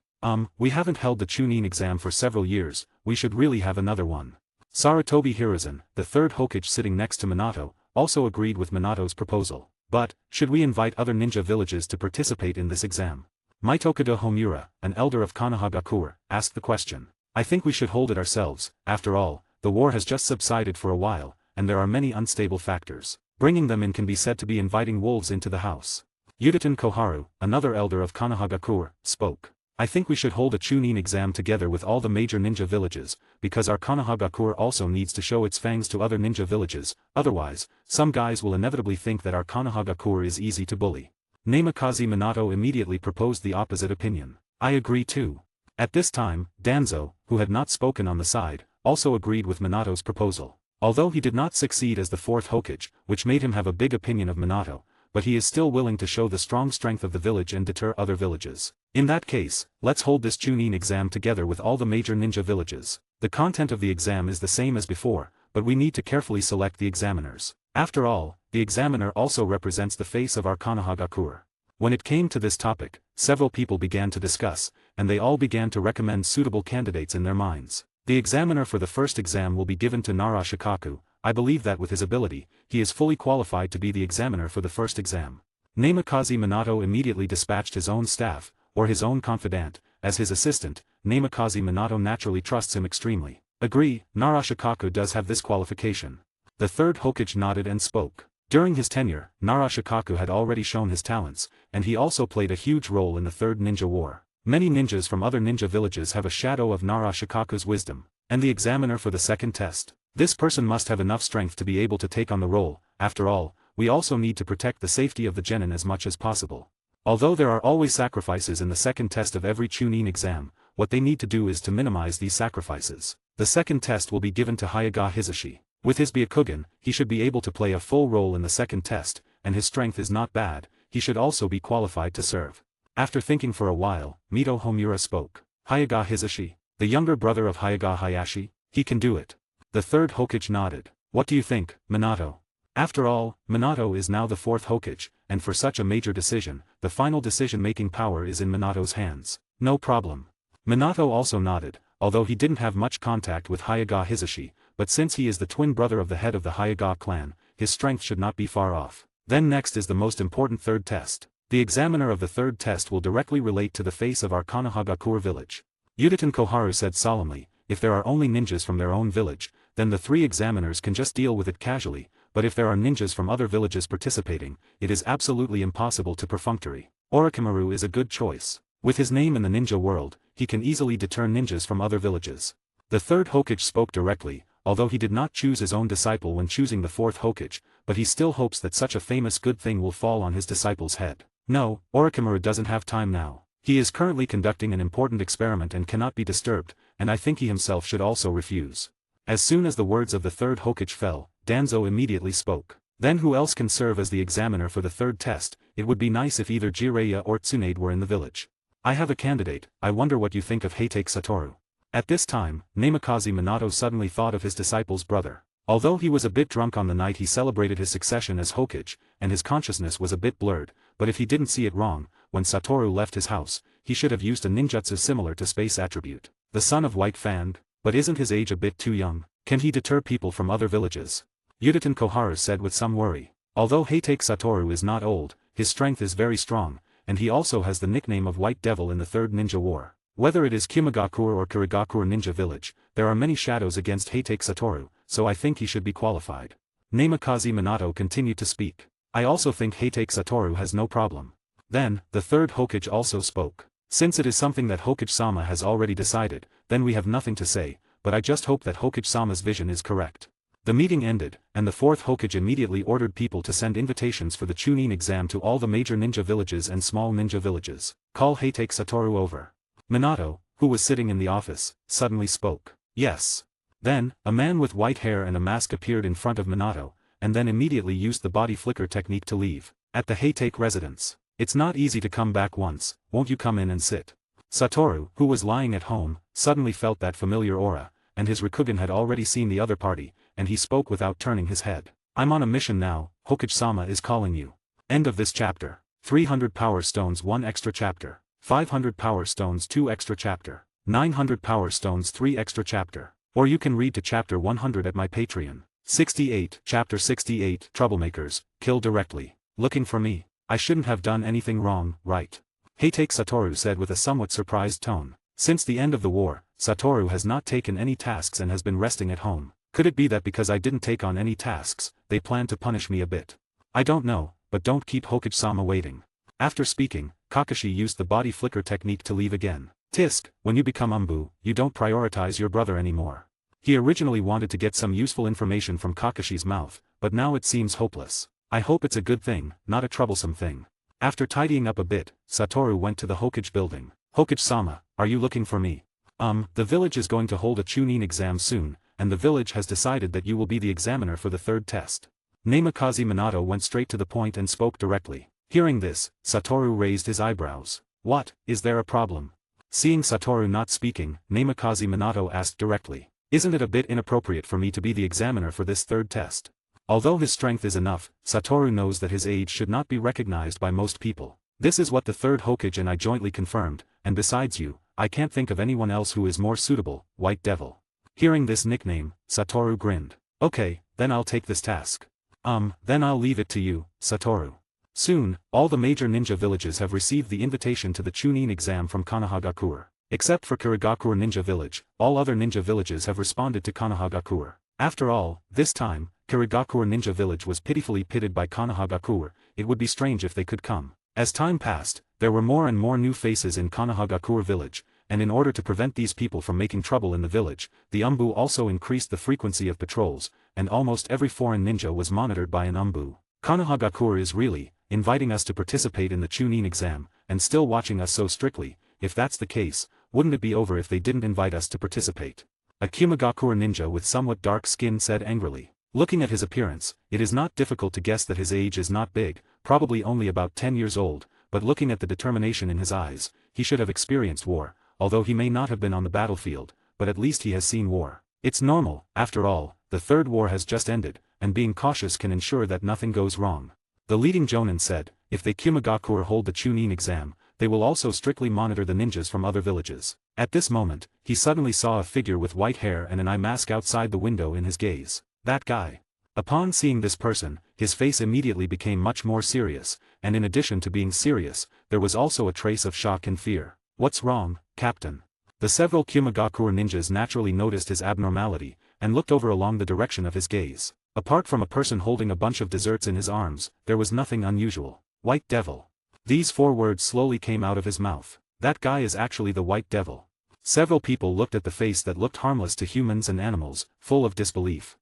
We haven't held the Chunin exam for several years, we should really have another one. Sarutobi Hiruzen, the third Hokage sitting next to Minato, also agreed with Minato's proposal. But, should we invite other ninja villages to participate in this exam? Mitokado Homura, an elder of Konohagakure, asked the question. I think we should hold it ourselves. After all, the war has just subsided for a while, and there are many unstable factors. Bringing them in can be said to be inviting wolves into the house. Yuditen Koharu, another elder of Konohagakure, spoke. I think we should hold a Chunin exam together with all the major ninja villages, because our Konohagakure also needs to show its fangs to other ninja villages, otherwise, some guys will inevitably think that our Konohagakure is easy to bully. Namikaze Minato immediately proposed the opposite opinion. I agree too. At this time, Danzo, who had not spoken on the side, also agreed with Minato's proposal. Although he did not succeed as the fourth Hokage, which made him have a big opinion of Minato, but he is still willing to show the strong strength of the village and deter other villages. In that case, let's hold this Chunin exam together with all the major ninja villages. The content of the exam is the same as before, but we need to carefully select the examiners. After all, the examiner also represents the face of our Konohagakure. When it came to this topic, several people began to discuss, and they all began to recommend suitable candidates in their minds. The examiner for the first exam will be given to Nara Shikaku. I believe that with his ability, he is fully qualified to be the examiner for the first exam. Namikaze Minato immediately dispatched his own staff, or his own confidant, as his assistant. Namikaze Minato naturally trusts him extremely. Agree, Nara Shikaku does have this qualification. The third Hokage nodded and spoke. During his tenure, Nara Shikaku had already shown his talents, and he also played a huge role in the Third Ninja War. Many ninjas from other ninja villages have a shadow of Nara Shikaku's wisdom. And the examiner for the second test. This person must have enough strength to be able to take on the role. After all, we also need to protect the safety of the genin as much as possible. Although there are always sacrifices in the second test of every Chunin exam, what they need to do is to minimize these sacrifices. The second test will be given to Hyaga Hisashi. With his Byakugan, he should be able to play a full role in the second test, and his strength is not bad, he should also be qualified to serve. After thinking for a while, Mito Homura spoke. Hyaga Hisashi, the younger brother of Hyaga Hayashi, he can do it. The third Hokage nodded. What do you think, Minato? After all, Minato is now the 4th Hokage, and for such a major decision, the final decision-making power is in Minato's hands. No problem. Minato also nodded, although he didn't have much contact with Hyuga Hisashi, but since he is the twin brother of the head of the Hyuga clan, his strength should not be far off. Then next is the most important 3rd test. The examiner of the 3rd test will directly relate to the face of our Konohagakure village. Yuditen Koharu said solemnly, if there are only ninjas from their own village, then the 3 examiners can just deal with it casually, but if there are ninjas from other villages participating, it is absolutely impossible to perfunctory. Orochimaru is a good choice. With his name in the ninja world, he can easily deter ninjas from other villages. The 3rd Hokage spoke directly, although he did not choose his own disciple when choosing the 4th Hokage, but he still hopes that such a famous good thing will fall on his disciple's head. No, Orochimaru doesn't have time now. He is currently conducting an important experiment and cannot be disturbed, and I think he himself should also refuse. As soon as the words of the 3rd Hokage fell, Danzo immediately spoke. Then who else can serve as the examiner for the 3rd test? It would be nice if either Jiraiya or Tsunade were in the village. I have a candidate, I wonder what you think of Heitake Satoru. At this time, Namikaze Minato suddenly thought of his disciple's brother. Although he was a bit drunk on the night he celebrated his succession as Hokage, and his consciousness was a bit blurred, but if he didn't see it wrong, when Satoru left his house, he should have used a ninjutsu similar to Space Attribute. The son of White Fang? But isn't his age a bit too young? Can he deter people from other villages? Yuditen Koharu said with some worry. Although Heitake Satoru is not old, his strength is very strong, and he also has the nickname of White Devil in the 3rd Ninja War. Whether it is Kimagakure or Kirigakure Ninja Village, there are many shadows against Heitake Satoru, so I think he should be qualified. Namikaze Minato continued to speak. I also think Heitake Satoru has no problem. Then, the 3rd Hokage also spoke. Since it is something that Hokage-sama has already decided, then we have nothing to say, but I just hope that Hokage-sama's vision is correct. The meeting ended, and the 4th Hokage immediately ordered people to send invitations for the Chunin exam to all the major ninja villages and small ninja villages. Call Heitake Satoru over. Minato, who was sitting in the office, suddenly spoke. Yes. Then, a man with white hair and a mask appeared in front of Minato, and then immediately used the body flicker technique to leave. At the Heitake residence. It's not easy to come back once, won't you come in and sit? Satoru, who was lying at home, suddenly felt that familiar aura, and his Rikugen had already seen the other party, and he spoke without turning his head. I'm on a mission now, Hokage-sama is calling you. End of this chapter. 300 Power Stones 1 extra chapter. 500 Power Stones 2 extra chapter. 900 Power Stones 3 extra chapter. Or you can read to chapter 100 at my Patreon. 68, chapter 68, Troublemakers, kill directly. Looking for me? I shouldn't have done anything wrong, right? Heitake Satoru said with a somewhat surprised tone. Since the end of the war, Satoru has not taken any tasks and has been resting at home. Could it be that because I didn't take on any tasks, they plan to punish me a bit? I don't know, but don't keep Hokage-sama waiting. After speaking, Kakashi used the body flicker technique to leave again. Tisk, when you become Umbu, you don't prioritize your brother anymore. He originally wanted to get some useful information from Kakashi's mouth, but now it seems hopeless. I hope it's a good thing, not a troublesome thing. After tidying up a bit, Satoru went to the Hokage building. Hokage-sama, are you looking for me? The village is going to hold a Chunin exam soon, and the village has decided that you will be the examiner for the 3rd test. Namikaze Minato went straight to the point and spoke directly. Hearing this, Satoru raised his eyebrows. What, is there a problem? Seeing Satoru not speaking, Namikaze Minato asked directly. Isn't it a bit inappropriate for me to be the examiner for this 3rd test? Although his strength is enough, Satoru knows that his age should not be recognized by most people. This is what the 3rd Hokage and I jointly confirmed, and besides you, I can't think of anyone else who is more suitable, White Devil. Hearing this nickname, Satoru grinned. Okay, then I'll take this task. Then I'll leave it to you, Satoru. Soon, all the major ninja villages have received the invitation to the Chunin exam from Konohagakure. Except for Kirigakure Ninja Village, all other ninja villages have responded to Konohagakure. After all, this time, Kirigakure Ninja Village was pitifully pitted by Konohagakure. It would be strange if they could come. As time passed, there were more and more new faces in Konohagakure village, and in order to prevent these people from making trouble in the village, the Umbu also increased the frequency of patrols, and almost every foreign ninja was monitored by an Umbu. Konohagakure is really inviting us to participate in the Chunin exam, and still watching us so strictly. If that's the case, wouldn't it be over if they didn't invite us to participate? A Kimagakure ninja with somewhat dark skin said angrily. Looking at his appearance, it is not difficult to guess that his age is not big, probably only about 10 years old, but looking at the determination in his eyes, he should have experienced war, although he may not have been on the battlefield, but at least he has seen war. It's normal, after all, the third war has just ended, and being cautious can ensure that nothing goes wrong. The leading jonin said, if the Kumagakure hold the Chunin exam, they will also strictly monitor the ninjas from other villages. At this moment, he suddenly saw a figure with white hair and an eye mask outside the window in his gaze. That guy. Upon seeing this person, his face immediately became much more serious, and in addition to being serious, there was also a trace of shock and fear. What's wrong, Captain? The several Kumagakure ninjas naturally noticed his abnormality, and looked over along the direction of his gaze. Apart from a person holding a bunch of desserts in his arms, there was nothing unusual. White Devil. These 4 words slowly came out of his mouth. That guy is actually the White Devil. Several people looked at the face that looked harmless to humans and animals, full of disbelief.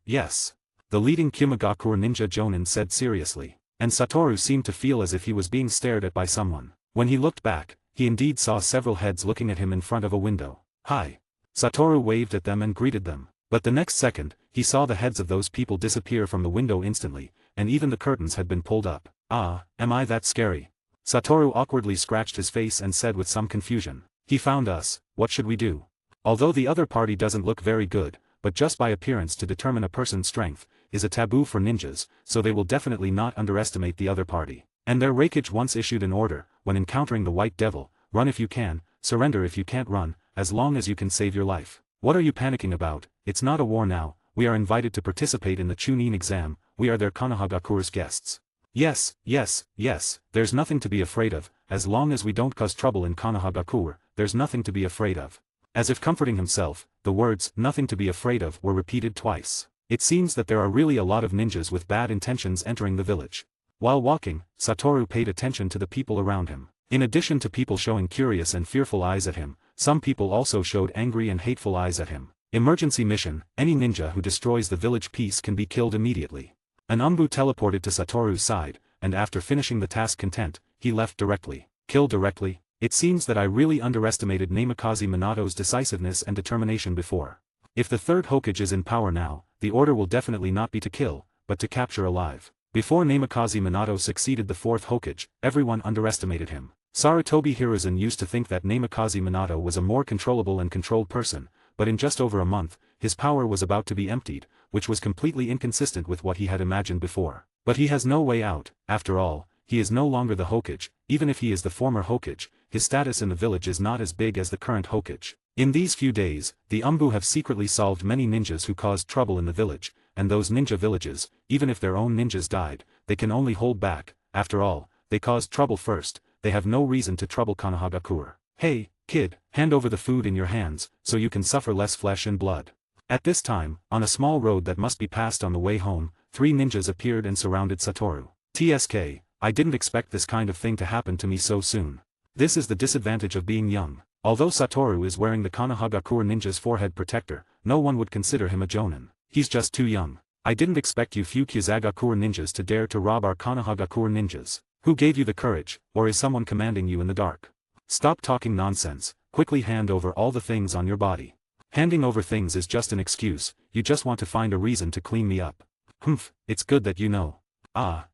Yes. The leading Kumagakure ninja jonin said seriously. And Satoru seemed to feel as if he was being stared at by someone. When he looked back, he indeed saw several heads looking at him in front of a window. Hi. Satoru waved at them and greeted them. But the next second, he saw the heads of those people disappear from the window instantly, and even the curtains had been pulled up. Am I that scary? Satoru awkwardly scratched his face and said with some confusion. He found us, what should we do? Although the other party doesn't look very good, but just by appearance to determine a person's strength, is a taboo for ninjas, so they will definitely not underestimate the other party. And their Reikage once issued an order, when encountering the White Devil, run if you can, surrender if you can't run, as long as you can save your life. What are you panicking about? It's not a war now, we are invited to participate in the Chunin exam, we are their Konohagakure's guests. Yes, there's nothing to be afraid of, as long as we don't cause trouble in Konohagakure, there's nothing to be afraid of. As if comforting himself, the words, nothing to be afraid of, were repeated twice. It seems that there are really a lot of ninjas with bad intentions entering the village. While walking, Satoru paid attention to the people around him. In addition to people showing curious and fearful eyes at him, some people also showed angry and hateful eyes at him. Emergency mission, any ninja who destroys the village peace can be killed immediately. An Umbu teleported to Satoru's side, and after finishing the task content, he left directly. Kill directly? It seems that I really underestimated Namikaze Minato's decisiveness and determination before. If the third Hokage is in power now, the order will definitely not be to kill, but to capture alive. Before Namikaze Minato succeeded the fourth Hokage, everyone underestimated him. Sarutobi Hiruzen used to think that Namikaze Minato was a more controllable and controlled person, but in just over a month, his power was about to be emptied, which was completely inconsistent with what he had imagined before. But he has no way out, after all, he is no longer the Hokage, even if he is the former Hokage, his status in the village is not as big as the current Hokage. In these few days, the Umbu have secretly solved many ninjas who caused trouble in the village, and those ninja villages, even if their own ninjas died, they can only hold back, after all, they caused trouble first, they have no reason to trouble Konohagakure. Hey, kid, hand over the food in your hands, so you can suffer less flesh and blood. At this time, on a small road that must be passed on the way home, 3 ninjas appeared and surrounded Satoru. TSK, I didn't expect this kind of thing to happen to me so soon. This is the disadvantage of being young. Although Satoru is wearing the Konohagakure ninja's forehead protector, no one would consider him a jonin. He's just too young. I didn't expect you few Kyuzagakure ninjas to dare to rob our Konohagakure ninjas. Who gave you the courage, or is someone commanding you in the dark? Stop talking nonsense, quickly hand over all the things on your body. Handing over things is just an excuse, you just want to find a reason to clean me up. Humph, it's good that you know.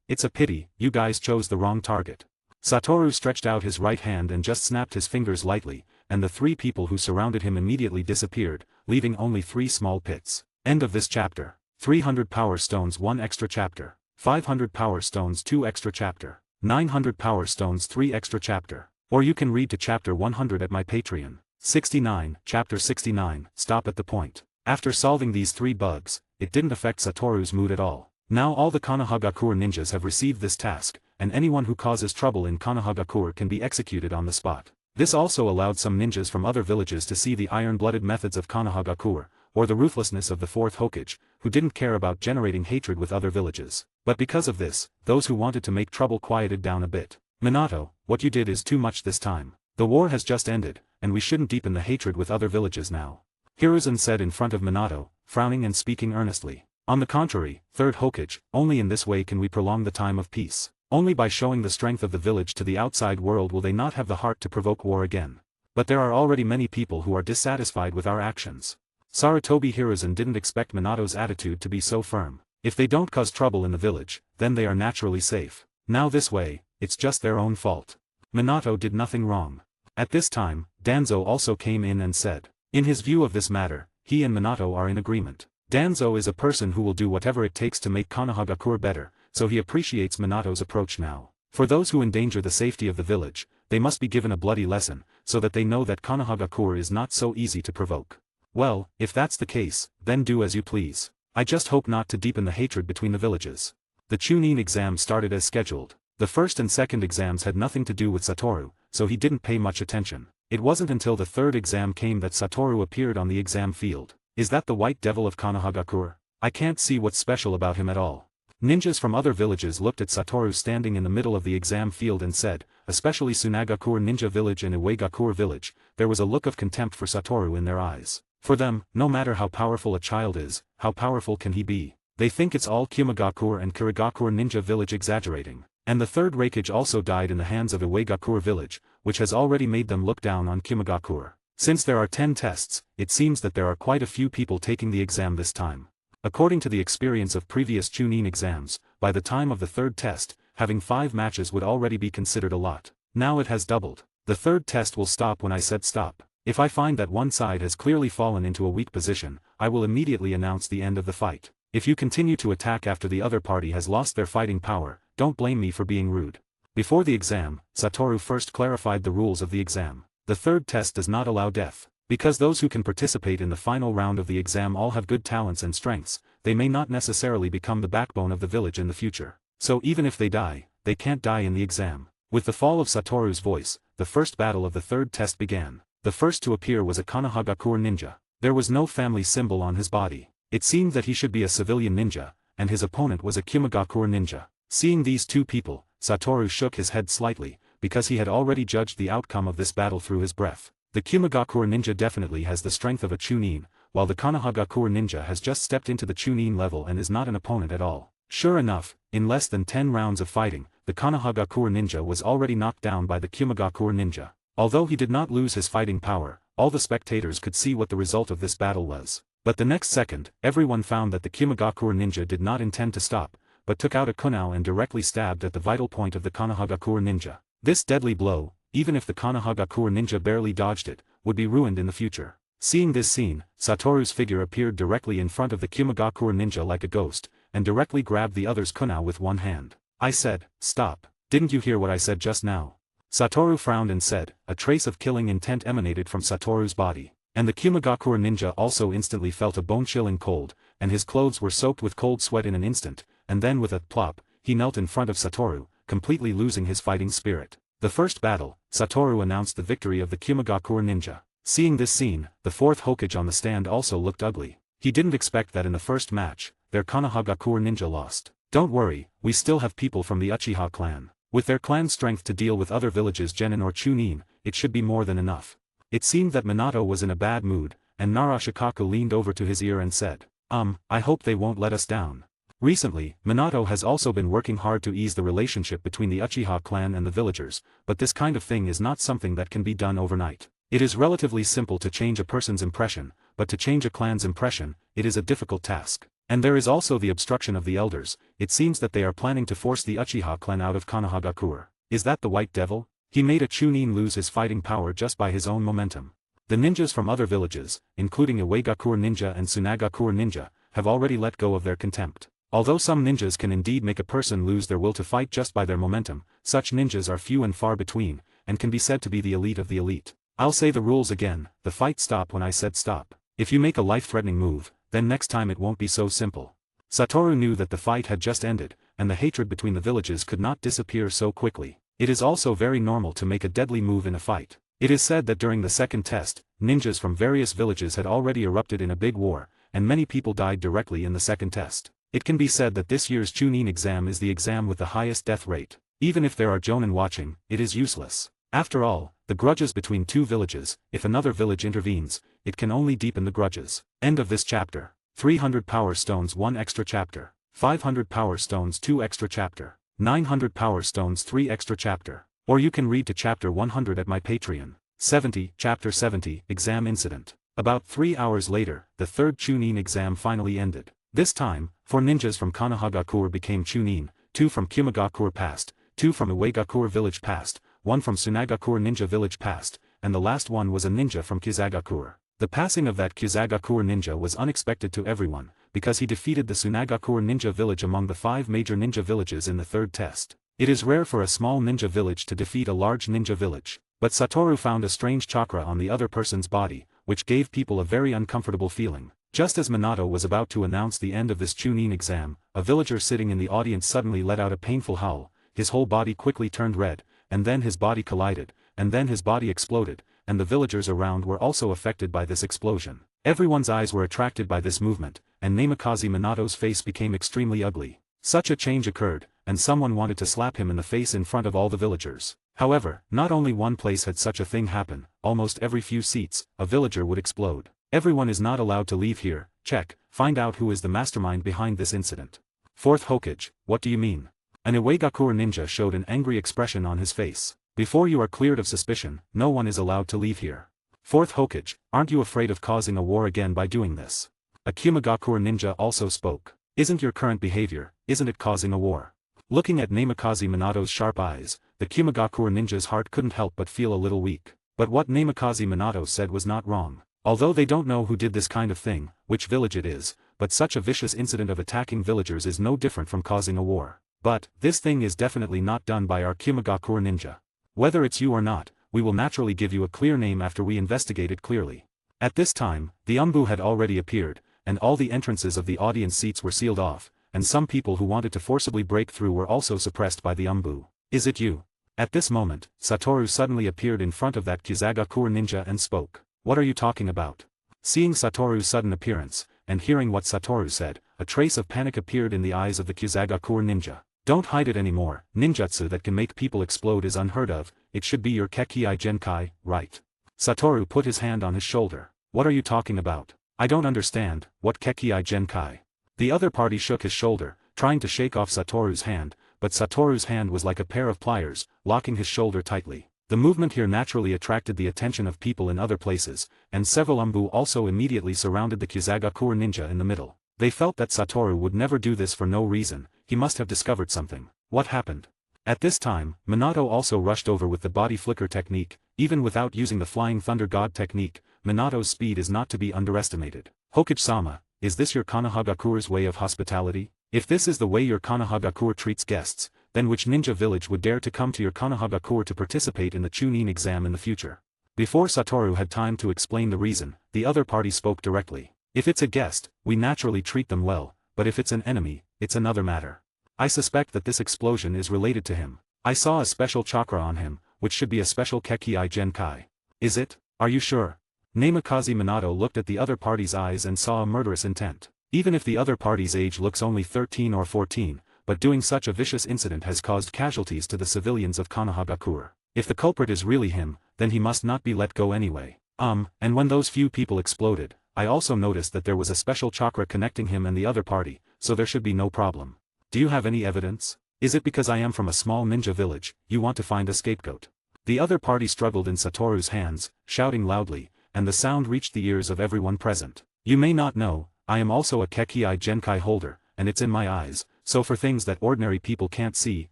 It's a pity, you guys chose the wrong target. Satoru stretched out his right hand and just snapped his fingers lightly, and the 3 people who surrounded him immediately disappeared, leaving only 3 small pits. End of this chapter. 300 power stones 1 extra chapter. 500 power stones 2 extra chapter. 900 power stones 3 extra chapter. Or you can read to chapter 100 at my Patreon. 69, chapter 69, stop at the point. After solving these 3 bugs, it didn't affect Satoru's mood at all. Now all the Konohagakure ninjas have received this task, and anyone who causes trouble in Konohagakure can be executed on the spot. This also allowed some ninjas from other villages to see the iron-blooded methods of Konohagakure, or the ruthlessness of the 4th Hokage, who didn't care about generating hatred with other villages. But because of this, those who wanted to make trouble quieted down a bit. Minato, what you did is too much this time. The war has just ended, and we shouldn't deepen the hatred with other villages now. Hiruzen said in front of Minato, frowning and speaking earnestly. On the contrary, 3rd Hokage, only in this way can we prolong the time of peace. Only by showing the strength of the village to the outside world will they not have the heart to provoke war again. But there are already many people who are dissatisfied with our actions. Sarutobi Hiruzen didn't expect Minato's attitude to be so firm. If they don't cause trouble in the village, then they are naturally safe. Now this way, it's just their own fault. Minato did nothing wrong. At this time, Danzo also came in and said. In his view of this matter, he and Minato are in agreement. Danzo is a person who will do whatever it takes to make Konohagakure better, so he appreciates Minato's approach now. For those who endanger the safety of the village, they must be given a bloody lesson, so that they know that Konohagakure is not so easy to provoke. Well, if that's the case, then do as you please. I just hope not to deepen the hatred between the villages. The Chunin exam started as scheduled. The first and second exams had nothing to do with Satoru, so he didn't pay much attention. It wasn't until the third exam came that Satoru appeared on the exam field. Is that the White Devil of Konohagakure? I can't see what's special about him at all. Ninjas from other villages looked at Satoru standing in the middle of the exam field and said, especially Tsunagakure Ninja Village and Iwagakure Village, there was a look of contempt for Satoru in their eyes. For them, no matter how powerful a child is, how powerful can he be? They think it's all Kimagakure and Kirigakure Ninja Village exaggerating. And the third Reikage also died in the hands of Iwagakure Village, which has already made them look down on Kimagakure. Since there are 10 tests, it seems that there are quite a few people taking the exam this time. According to the experience of previous Chunin exams, by the time of the third test, having 5 matches would already be considered a lot. Now it has doubled. The third test will stop when I said stop. If I find that one side has clearly fallen into a weak position, I will immediately announce the end of the fight. If you continue to attack after the other party has lost their fighting power, don't blame me for being rude. Before the exam, Satoru first clarified the rules of the exam. The third test does not allow death. Because those who can participate in the final round of the exam all have good talents and strengths, they may not necessarily become the backbone of the village in the future. So even if they die, they can't die in the exam. With the fall of Satoru's voice, the first battle of the third test began. The first to appear was a Konohagakure ninja. There was no family symbol on his body. It seemed that he should be a civilian ninja, and his opponent was a Kimagakure ninja. Seeing these two people, Satoru shook his head slightly, because he had already judged the outcome of this battle through his breath. The Kimagakure ninja definitely has the strength of a Chunin, while the Konohagakure ninja has just stepped into the Chunin level and is not an opponent at all. Sure enough, in less than 10 rounds of fighting, the Konohagakure ninja was already knocked down by the Kimagakure ninja. Although he did not lose his fighting power, all the spectators could see what the result of this battle was. But the next second, everyone found that the Kimagakure ninja did not intend to stop, but took out a kunai and directly stabbed at the vital point of the Konohagakure ninja. This deadly blow, even if the Konohagakure ninja barely dodged it, would be ruined in the future. Seeing this scene, Satoru's figure appeared directly in front of the Kimagakure ninja like a ghost, and directly grabbed the other's kunai with one hand. I said, stop. Didn't you hear what I said just now? Satoru frowned and said, a trace of killing intent emanated from Satoru's body. And the Kimagakure ninja also instantly felt a bone-chilling cold, and his clothes were soaked with cold sweat in an instant, and then with a plop, he knelt in front of Satoru, completely losing his fighting spirit. The first battle, Satoru announced the victory of the Kimagakure ninja. Seeing this scene, the fourth Hokage on the stand also looked ugly. He didn't expect that in the first match, their Konohagakure ninja lost. Don't worry, we still have people from the Uchiha clan. With their clan strength to deal with other villages Genin or Chunin, it should be more than enough. It seemed that Minato was in a bad mood, and Narashikaku leaned over to his ear and said, I hope they won't let us down. Recently, Minato has also been working hard to ease the relationship between the Uchiha clan and the villagers, but this kind of thing is not something that can be done overnight. It is relatively simple to change a person's impression, but to change a clan's impression, it is a difficult task. And there is also the obstruction of the elders. It seems that they are planning to force the Uchiha clan out of Konohagakure. Is that the White Devil? He made a Chunin lose his fighting power just by his own momentum. The ninjas from other villages, including Iwagakure ninja and Tsunagakure ninja, have already let go of their contempt. Although some ninjas can indeed make a person lose their will to fight just by their momentum, such ninjas are few and far between, and can be said to be the elite of the elite. I'll say the rules again, the fight stop when I said stop. If you make a life-threatening move, then next time it won't be so simple. Satoru knew that the fight had just ended, and the hatred between the villages could not disappear so quickly. It is also very normal to make a deadly move in a fight. It is said that during the second test, ninjas from various villages had already erupted in a big war, and many people died directly in the second test. It can be said that this year's Chunin exam is the exam with the highest death rate. Even if there are jonin watching, it is useless. After all, the grudges between two villages, if another village intervenes, it can only deepen the grudges. End of this chapter. 300 power stones 1 extra chapter. 500 power stones 2 extra chapter. 900 power stones 3 extra chapter. Or you can read to chapter 100 at my Patreon. 70, chapter 70, exam incident. About 3 hours later, the third Chunin exam finally ended. This time, 4 ninjas from Konohagakure became Chunin, 2 from Kimagakure passed, 2 from Iwagakure village passed, 1 from Tsunagakure ninja village passed, and the last one was a ninja from Kizagakure. The passing of that Kizagakure ninja was unexpected to everyone, because he defeated the Tsunagakure ninja village among the 5 major ninja villages in the 3rd test. It is rare for a small ninja village to defeat a large ninja village, but Satoru found a strange chakra on the other person's body, which gave people a very uncomfortable feeling. Just as Minato was about to announce the end of this Chunin exam, a villager sitting in the audience suddenly let out a painful howl, his whole body quickly turned red, and then his body collided, and then his body exploded, and the villagers around were also affected by this explosion. Everyone's eyes were attracted by this movement, and Namikaze Minato's face became extremely ugly. Such a change occurred, and someone wanted to slap him in the face in front of all the villagers. However, not only one place had such a thing happen, almost every few seats, a villager would explode. Everyone is not allowed to leave here. Check, find out who is the mastermind behind this incident. 4th Hokage, what do you mean? An Iwagakure ninja showed an angry expression on his face. Before you are cleared of suspicion, no one is allowed to leave here. 4th Hokage, aren't you afraid of causing a war again by doing this? A Kumagakure ninja also spoke. Isn't your current behavior, isn't it causing a war? Looking at Namikaze Minato's sharp eyes, the Kumagakure ninja's heart couldn't help but feel a little weak. But what Namikaze Minato said was not wrong. Although they don't know who did this kind of thing, which village it is, but such a vicious incident of attacking villagers is no different from causing a war. But, this thing is definitely not done by our Kumagakure ninja. Whether it's you or not, we will naturally give you a clear name after we investigate it clearly. At this time, the umbu had already appeared, and all the entrances of the audience seats were sealed off, and some people who wanted to forcibly break through were also suppressed by the umbu. Is it you? At this moment, Satoru suddenly appeared in front of that Kizagakure ninja and spoke. What are you talking about? Seeing Satoru's sudden appearance, and hearing what Satoru said, a trace of panic appeared in the eyes of the Kizagakure ninja. Don't hide it anymore. Ninjutsu that can make people explode is unheard of. It should be your Kekii Genkai, right? Satoru put his hand on his shoulder. What are you talking about? I don't understand. What Kekii Genkai? The other party shook his shoulder, trying to shake off Satoru's hand, but Satoru's hand was like a pair of pliers, locking his shoulder tightly. The movement here naturally attracted the attention of people in other places, and several umbu also immediately surrounded the Kizagakure ninja in the middle. They felt that Satoru would never do this for no reason. He must have discovered something. What happened? At this time, Minato also rushed over with the body flicker technique. Even without using the flying thunder god technique, Minato's speed is not to be underestimated. Hokage-sama, is this your Konohagakure's way of hospitality? If this is the way your Konohagakure treats guests, then which ninja village would dare to come to your Konohagakure to participate in the Chunin exam in the future? Before Satoru had time to explain the reason, the other party spoke directly. If it's a guest, we naturally treat them well, but if it's an enemy, it's another matter. I suspect that this explosion is related to him. I saw a special chakra on him, which should be a special Kekii Genkai. Is it? Are you sure? Namikaze Minato looked at the other party's eyes and saw a murderous intent. Even if the other party's age looks only 13 or 14, but doing such a vicious incident has caused casualties to the civilians of Konohagakure. If the culprit is really him, then he must not be let go anyway. And when those few people exploded, I also noticed that there was a special chakra connecting him and the other party, so there should be no problem. Do you have any evidence? Is it because I am from a small ninja village, you want to find a scapegoat? The other party struggled in Satoru's hands, shouting loudly, and the sound reached the ears of everyone present. You may not know, I am also a Kekii Genkai holder, and it's in my eyes, so for things that ordinary people can't see,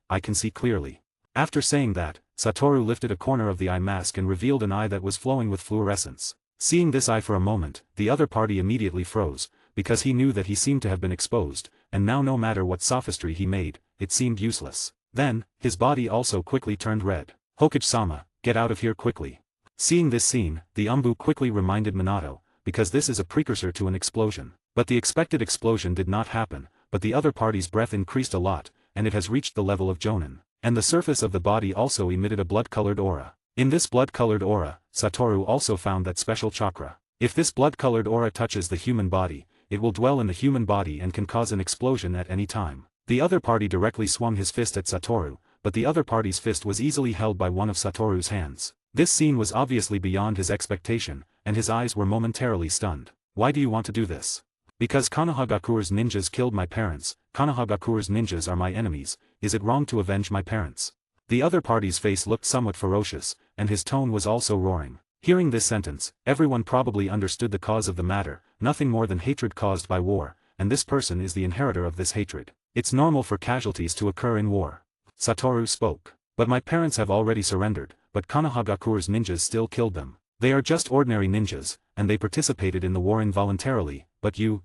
I can see clearly. After saying that, Satoru lifted a corner of the eye mask and revealed an eye that was flowing with fluorescence. Seeing this eye for a moment, the other party immediately froze, because he knew that he seemed to have been exposed, and now no matter what sophistry he made, it seemed useless. Then, his body also quickly turned red. Hokage-sama, get out of here quickly. Seeing this scene, the umbu quickly reminded Minato, because this is a precursor to an explosion. But the expected explosion did not happen, but the other party's breath increased a lot, and it has reached the level of Jonin. And the surface of the body also emitted a blood-colored aura. In this blood-colored aura, Satoru also found that special chakra. If this blood-colored aura touches the human body, it will dwell in the human body and can cause an explosion at any time. The other party directly swung his fist at Satoru, but the other party's fist was easily held by one of Satoru's hands. This scene was obviously beyond his expectation, and his eyes were momentarily stunned. Why do you want to do this? Because Konohagakure's ninjas killed my parents. Konohagakure's ninjas are my enemies. Is it wrong to avenge my parents? The other party's face looked somewhat ferocious, and his tone was also roaring. Hearing this sentence, everyone probably understood the cause of the matter, nothing more than hatred caused by war, and this person is the inheritor of this hatred. It's normal for casualties to occur in war. Satoru spoke. But my parents have already surrendered, but Konohagakure's ninjas still killed them. They are just ordinary ninjas, and they participated in the war involuntarily, but you.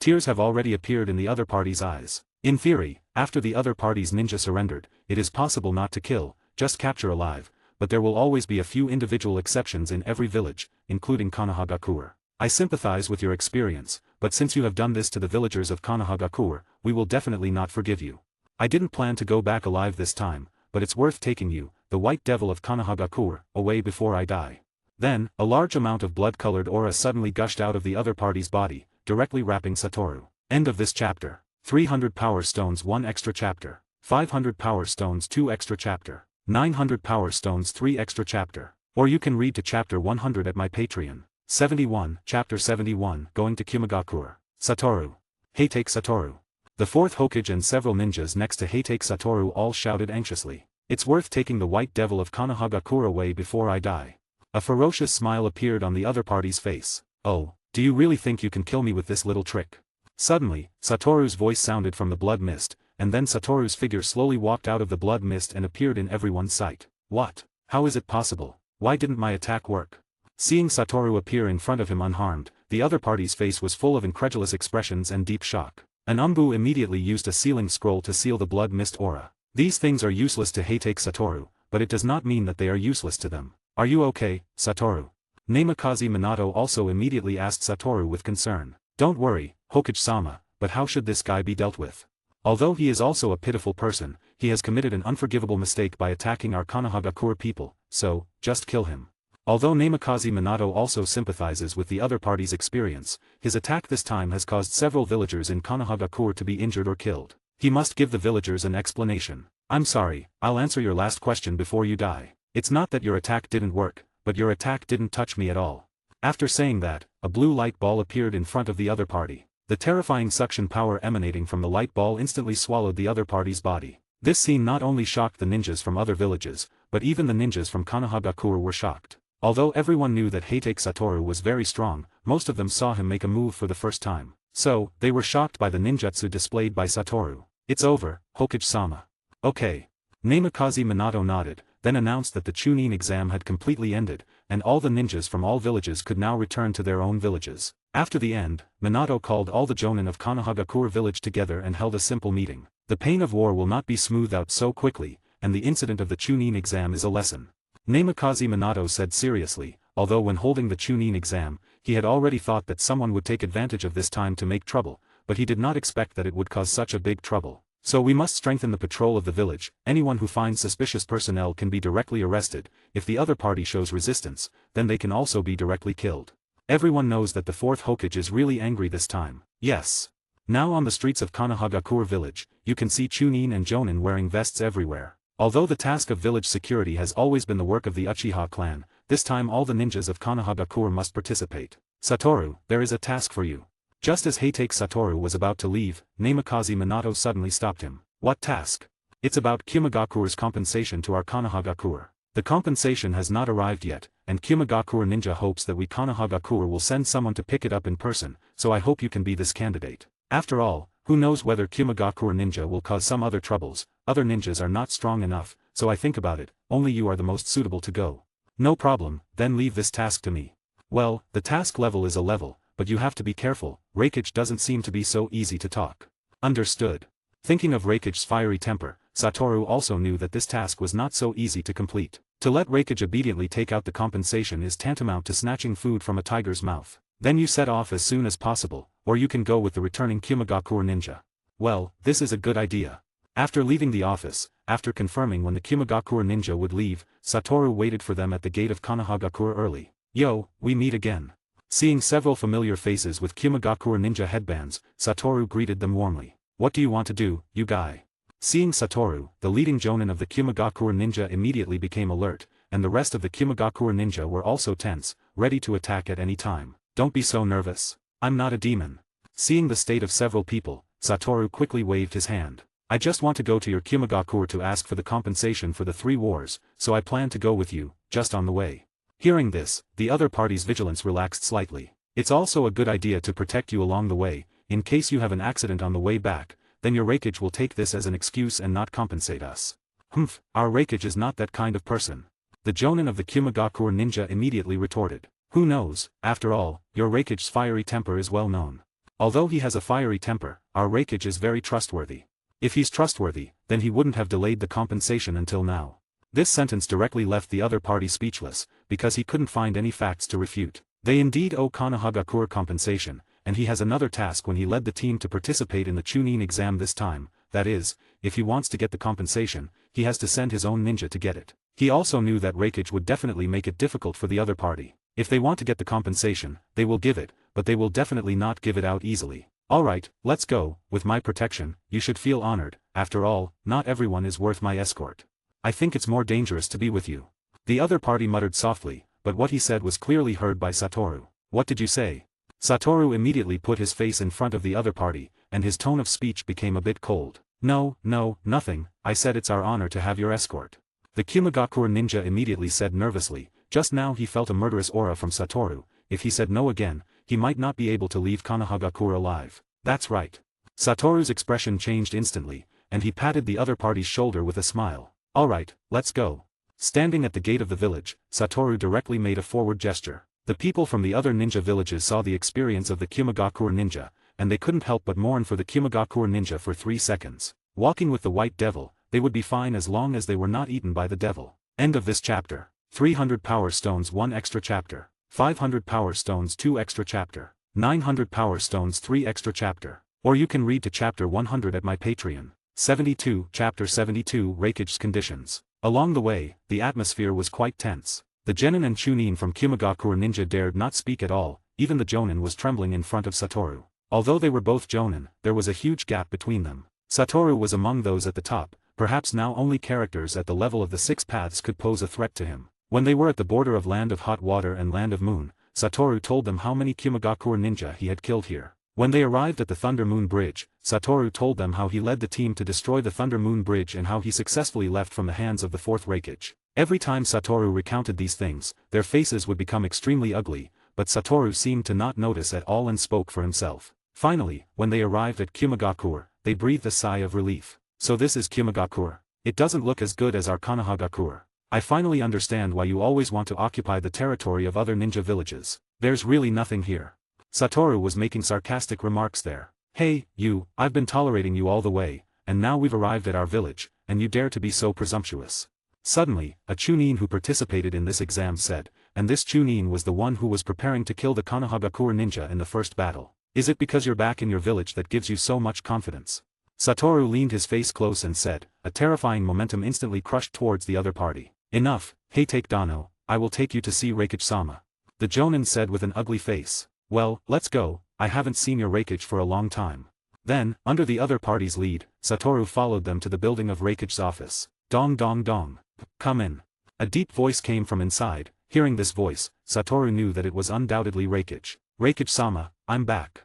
Tears have already appeared in the other party's eyes. In theory, after the other party's ninja surrendered, it is possible not to kill, just capture alive, but there will always be a few individual exceptions in every village, including Konohagakure. I sympathize with your experience, but since you have done this to the villagers of Konohagakure, we will definitely not forgive you. I didn't plan to go back alive this time, but it's worth taking you, the white devil of Konohagakure, away before I die. Then, a large amount of blood-colored aura suddenly gushed out of the other party's body, directly wrapping Satoru. End of this chapter. 300 power stones 1 extra chapter. 500 power stones 2 extra chapter. 900 power stones 3 extra chapter. Or you can read to chapter 100 at my Patreon. 71, chapter 71, going to Kimagakure. Satoru. Heitake Satoru. The fourth Hokage and several ninjas next to Heitake Satoru all shouted anxiously. It's worth taking the white devil of Konohagakure away before I die. A ferocious smile appeared on the other party's face. Oh, do you really think you can kill me with this little trick? Suddenly, Satoru's voice sounded from the blood mist, and then Satoru's figure slowly walked out of the blood mist and appeared in everyone's sight. What? How is it possible? Why didn't my attack work? Seeing Satoru appear in front of him unharmed, the other party's face was full of incredulous expressions and deep shock. An Umbu immediately used a sealing scroll to seal the blood mist aura. These things are useless to Heitake Satoru, but it does not mean that they are useless to them. Are you okay, Satoru? Namikaze Minato also immediately asked Satoru with concern. Don't worry, Hokage-sama, but how should this guy be dealt with? Although he is also a pitiful person, he has committed an unforgivable mistake by attacking our Konohagakure people, so, just kill him. Although Namikaze Minato also sympathizes with the other party's experience, his attack this time has caused several villagers in Konohagakure to be injured or killed. He must give the villagers an explanation. I'm sorry, I'll answer your last question before you die. It's not that your attack didn't work, but your attack didn't touch me at all. After saying that, a blue light ball appeared in front of the other party. The terrifying suction power emanating from the light ball instantly swallowed the other party's body. This scene not only shocked the ninjas from other villages, but even the ninjas from Konohagakure were shocked. Although everyone knew that Heitake Satoru was very strong, most of them saw him make a move for the first time. So, they were shocked by the ninjutsu displayed by Satoru. It's over, Hokage-sama. Okay. Namikaze Minato nodded, then announced that the Chunin exam had completely ended, and all the ninjas from all villages could now return to their own villages. After the end, Minato called all the jonin of Konohagakure village together and held a simple meeting. The pain of war will not be smoothed out so quickly, and the incident of the Chunin exam is a lesson. Namikaze Minato said seriously, although when holding the Chunin exam, he had already thought that someone would take advantage of this time to make trouble, but he did not expect that it would cause such a big trouble. So we must strengthen the patrol of the village. Anyone who finds suspicious personnel can be directly arrested. If the other party shows resistance, then they can also be directly killed. Everyone knows that the fourth Hokage is really angry this time. Yes. Now on the streets of Konohagakure village, you can see Chunin and Jonin wearing vests everywhere. Although the task of village security has always been the work of the Uchiha clan, this time all the ninjas of Konohagakure must participate. Satoru, there is a task for you. Just as Heitake Satoru was about to leave, Namikaze Minato suddenly stopped him. What task? It's about Kimagakure's compensation to our Konohagakure. The compensation has not arrived yet, and Kimagakure Ninja hopes that we Konohagakure will send someone to pick it up in person, so I hope you can be this candidate. After all, who knows whether Kimagakure Ninja will cause some other troubles. Other ninjas are not strong enough, so I think about it, only you are the most suitable to go. No problem, then leave this task to me. Well, the task level is a level, but you have to be careful. Reikage doesn't seem to be so easy to talk. Understood. Thinking of Reikage's fiery temper, Satoru also knew that this task was not so easy to complete. To let Reikage obediently take out the compensation is tantamount to snatching food from a tiger's mouth. Then you set off as soon as possible, or you can go with the returning Kimagakure ninja. Well, this is a good idea. After leaving the office, after confirming when the Kimagakure ninja would leave, Satoru waited for them at the gate of Konohagakure early. Yo, we meet again. Seeing several familiar faces with Kimagakure ninja headbands, Satoru greeted them warmly. What do you want to do, you guy? Seeing Satoru, the leading jonin of the Kimagakure ninja immediately became alert, and the rest of the Kimagakure ninja were also tense, ready to attack at any time. Don't be so nervous. I'm not a demon. Seeing the state of several people, Satoru quickly waved his hand. I just want to go to your Kimagakure to ask for the compensation for the 3 wars, so I plan to go with you, just on the way. Hearing this, the other party's vigilance relaxed slightly. It's also a good idea to protect you along the way, in case you have an accident on the way back, then your Reikage will take this as an excuse and not compensate us. Humph, our Reikage is not that kind of person. The jonin of the Kimagakure ninja immediately retorted. Who knows, after all, your Reikage's fiery temper is well known. Although he has a fiery temper, our Reikage is very trustworthy. If he's trustworthy, then he wouldn't have delayed the compensation until now. This sentence directly left the other party speechless, because he couldn't find any facts to refute. They indeed owe Konohagakure compensation, and he has another task when he led the team to participate in the Chunin exam this time, that is, if he wants to get the compensation, he has to send his own ninja to get it. He also knew that Reikage would definitely make it difficult for the other party. If they want to get the compensation, they will give it, but they will definitely not give it out easily. Alright, let's go, with my protection, you should feel honored, after all, not everyone is worth my escort. I think it's more dangerous to be with you. The other party muttered softly, but what he said was clearly heard by Satoru. What did you say? Satoru immediately put his face in front of the other party, and his tone of speech became a bit cold. No, nothing, I said it's our honor to have your escort. The Kumagakure ninja immediately said nervously. Just now he felt a murderous aura from Satoru. If he said no again, he might not be able to leave Konohagakure alive. That's right. Satoru's expression changed instantly, and he patted the other party's shoulder with a smile. Alright, let's go. Standing at the gate of the village, Satoru directly made a forward gesture. The people from the other ninja villages saw the experience of the Kumagakure ninja, and they couldn't help but mourn for the Kumagakure ninja for 3 seconds. Walking with the white devil, they would be fine as long as they were not eaten by the devil. End of this chapter. 300 power stones 1 extra chapter. 500 power stones 2 extra chapter. 900 power stones 3 extra chapter. Or you can read to chapter 100 at my Patreon. 72 Chapter 72 Reikage's Conditions. Along the way, the atmosphere was quite tense. The genin and chunin from Kumagakure ninja dared not speak at all, even the jonin was trembling in front of Satoru. Although they were both jonin, there was a huge gap between them. Satoru was among those at the top, perhaps now only characters at the level of the 6 paths could pose a threat to him. When they were at the border of Land of Hot Water and Land of Moon, Satoru told them how many Kumagakure ninja he had killed here. When they arrived at the Thunder Moon Bridge, Satoru told them how he led the team to destroy the Thunder Moon Bridge and how he successfully left from the hands of the 4th Reikage. Every time Satoru recounted these things, their faces would become extremely ugly, but Satoru seemed to not notice at all and spoke for himself. Finally, when they arrived at Kumagakure, they breathed a sigh of relief. So this is Kumagakure. It doesn't look as good as our Konohagakure. I finally understand why you always want to occupy the territory of other ninja villages. There's really nothing here. Satoru was making sarcastic remarks there. Hey, you, I've been tolerating you all the way, and now we've arrived at our village, and you dare to be so presumptuous. Suddenly, a chunin who participated in this exam said, and this chunin was the one who was preparing to kill the Konohagakure ninja in the first battle. Is it because you're back in your village that gives you so much confidence? Satoru leaned his face close and said, a terrifying momentum instantly crushed towards the other party. Enough, hey take Dano, I will take you to see Reikage-sama. The jonin said with an ugly face. Well, let's go, I haven't seen your Reikage for a long time. Then, under the other party's lead, Satoru followed them to the building of Reikage's office. Dong dong dong. Come in. A deep voice came from inside. Hearing this voice, Satoru knew that it was undoubtedly Reikage. Reikage-sama, I'm back.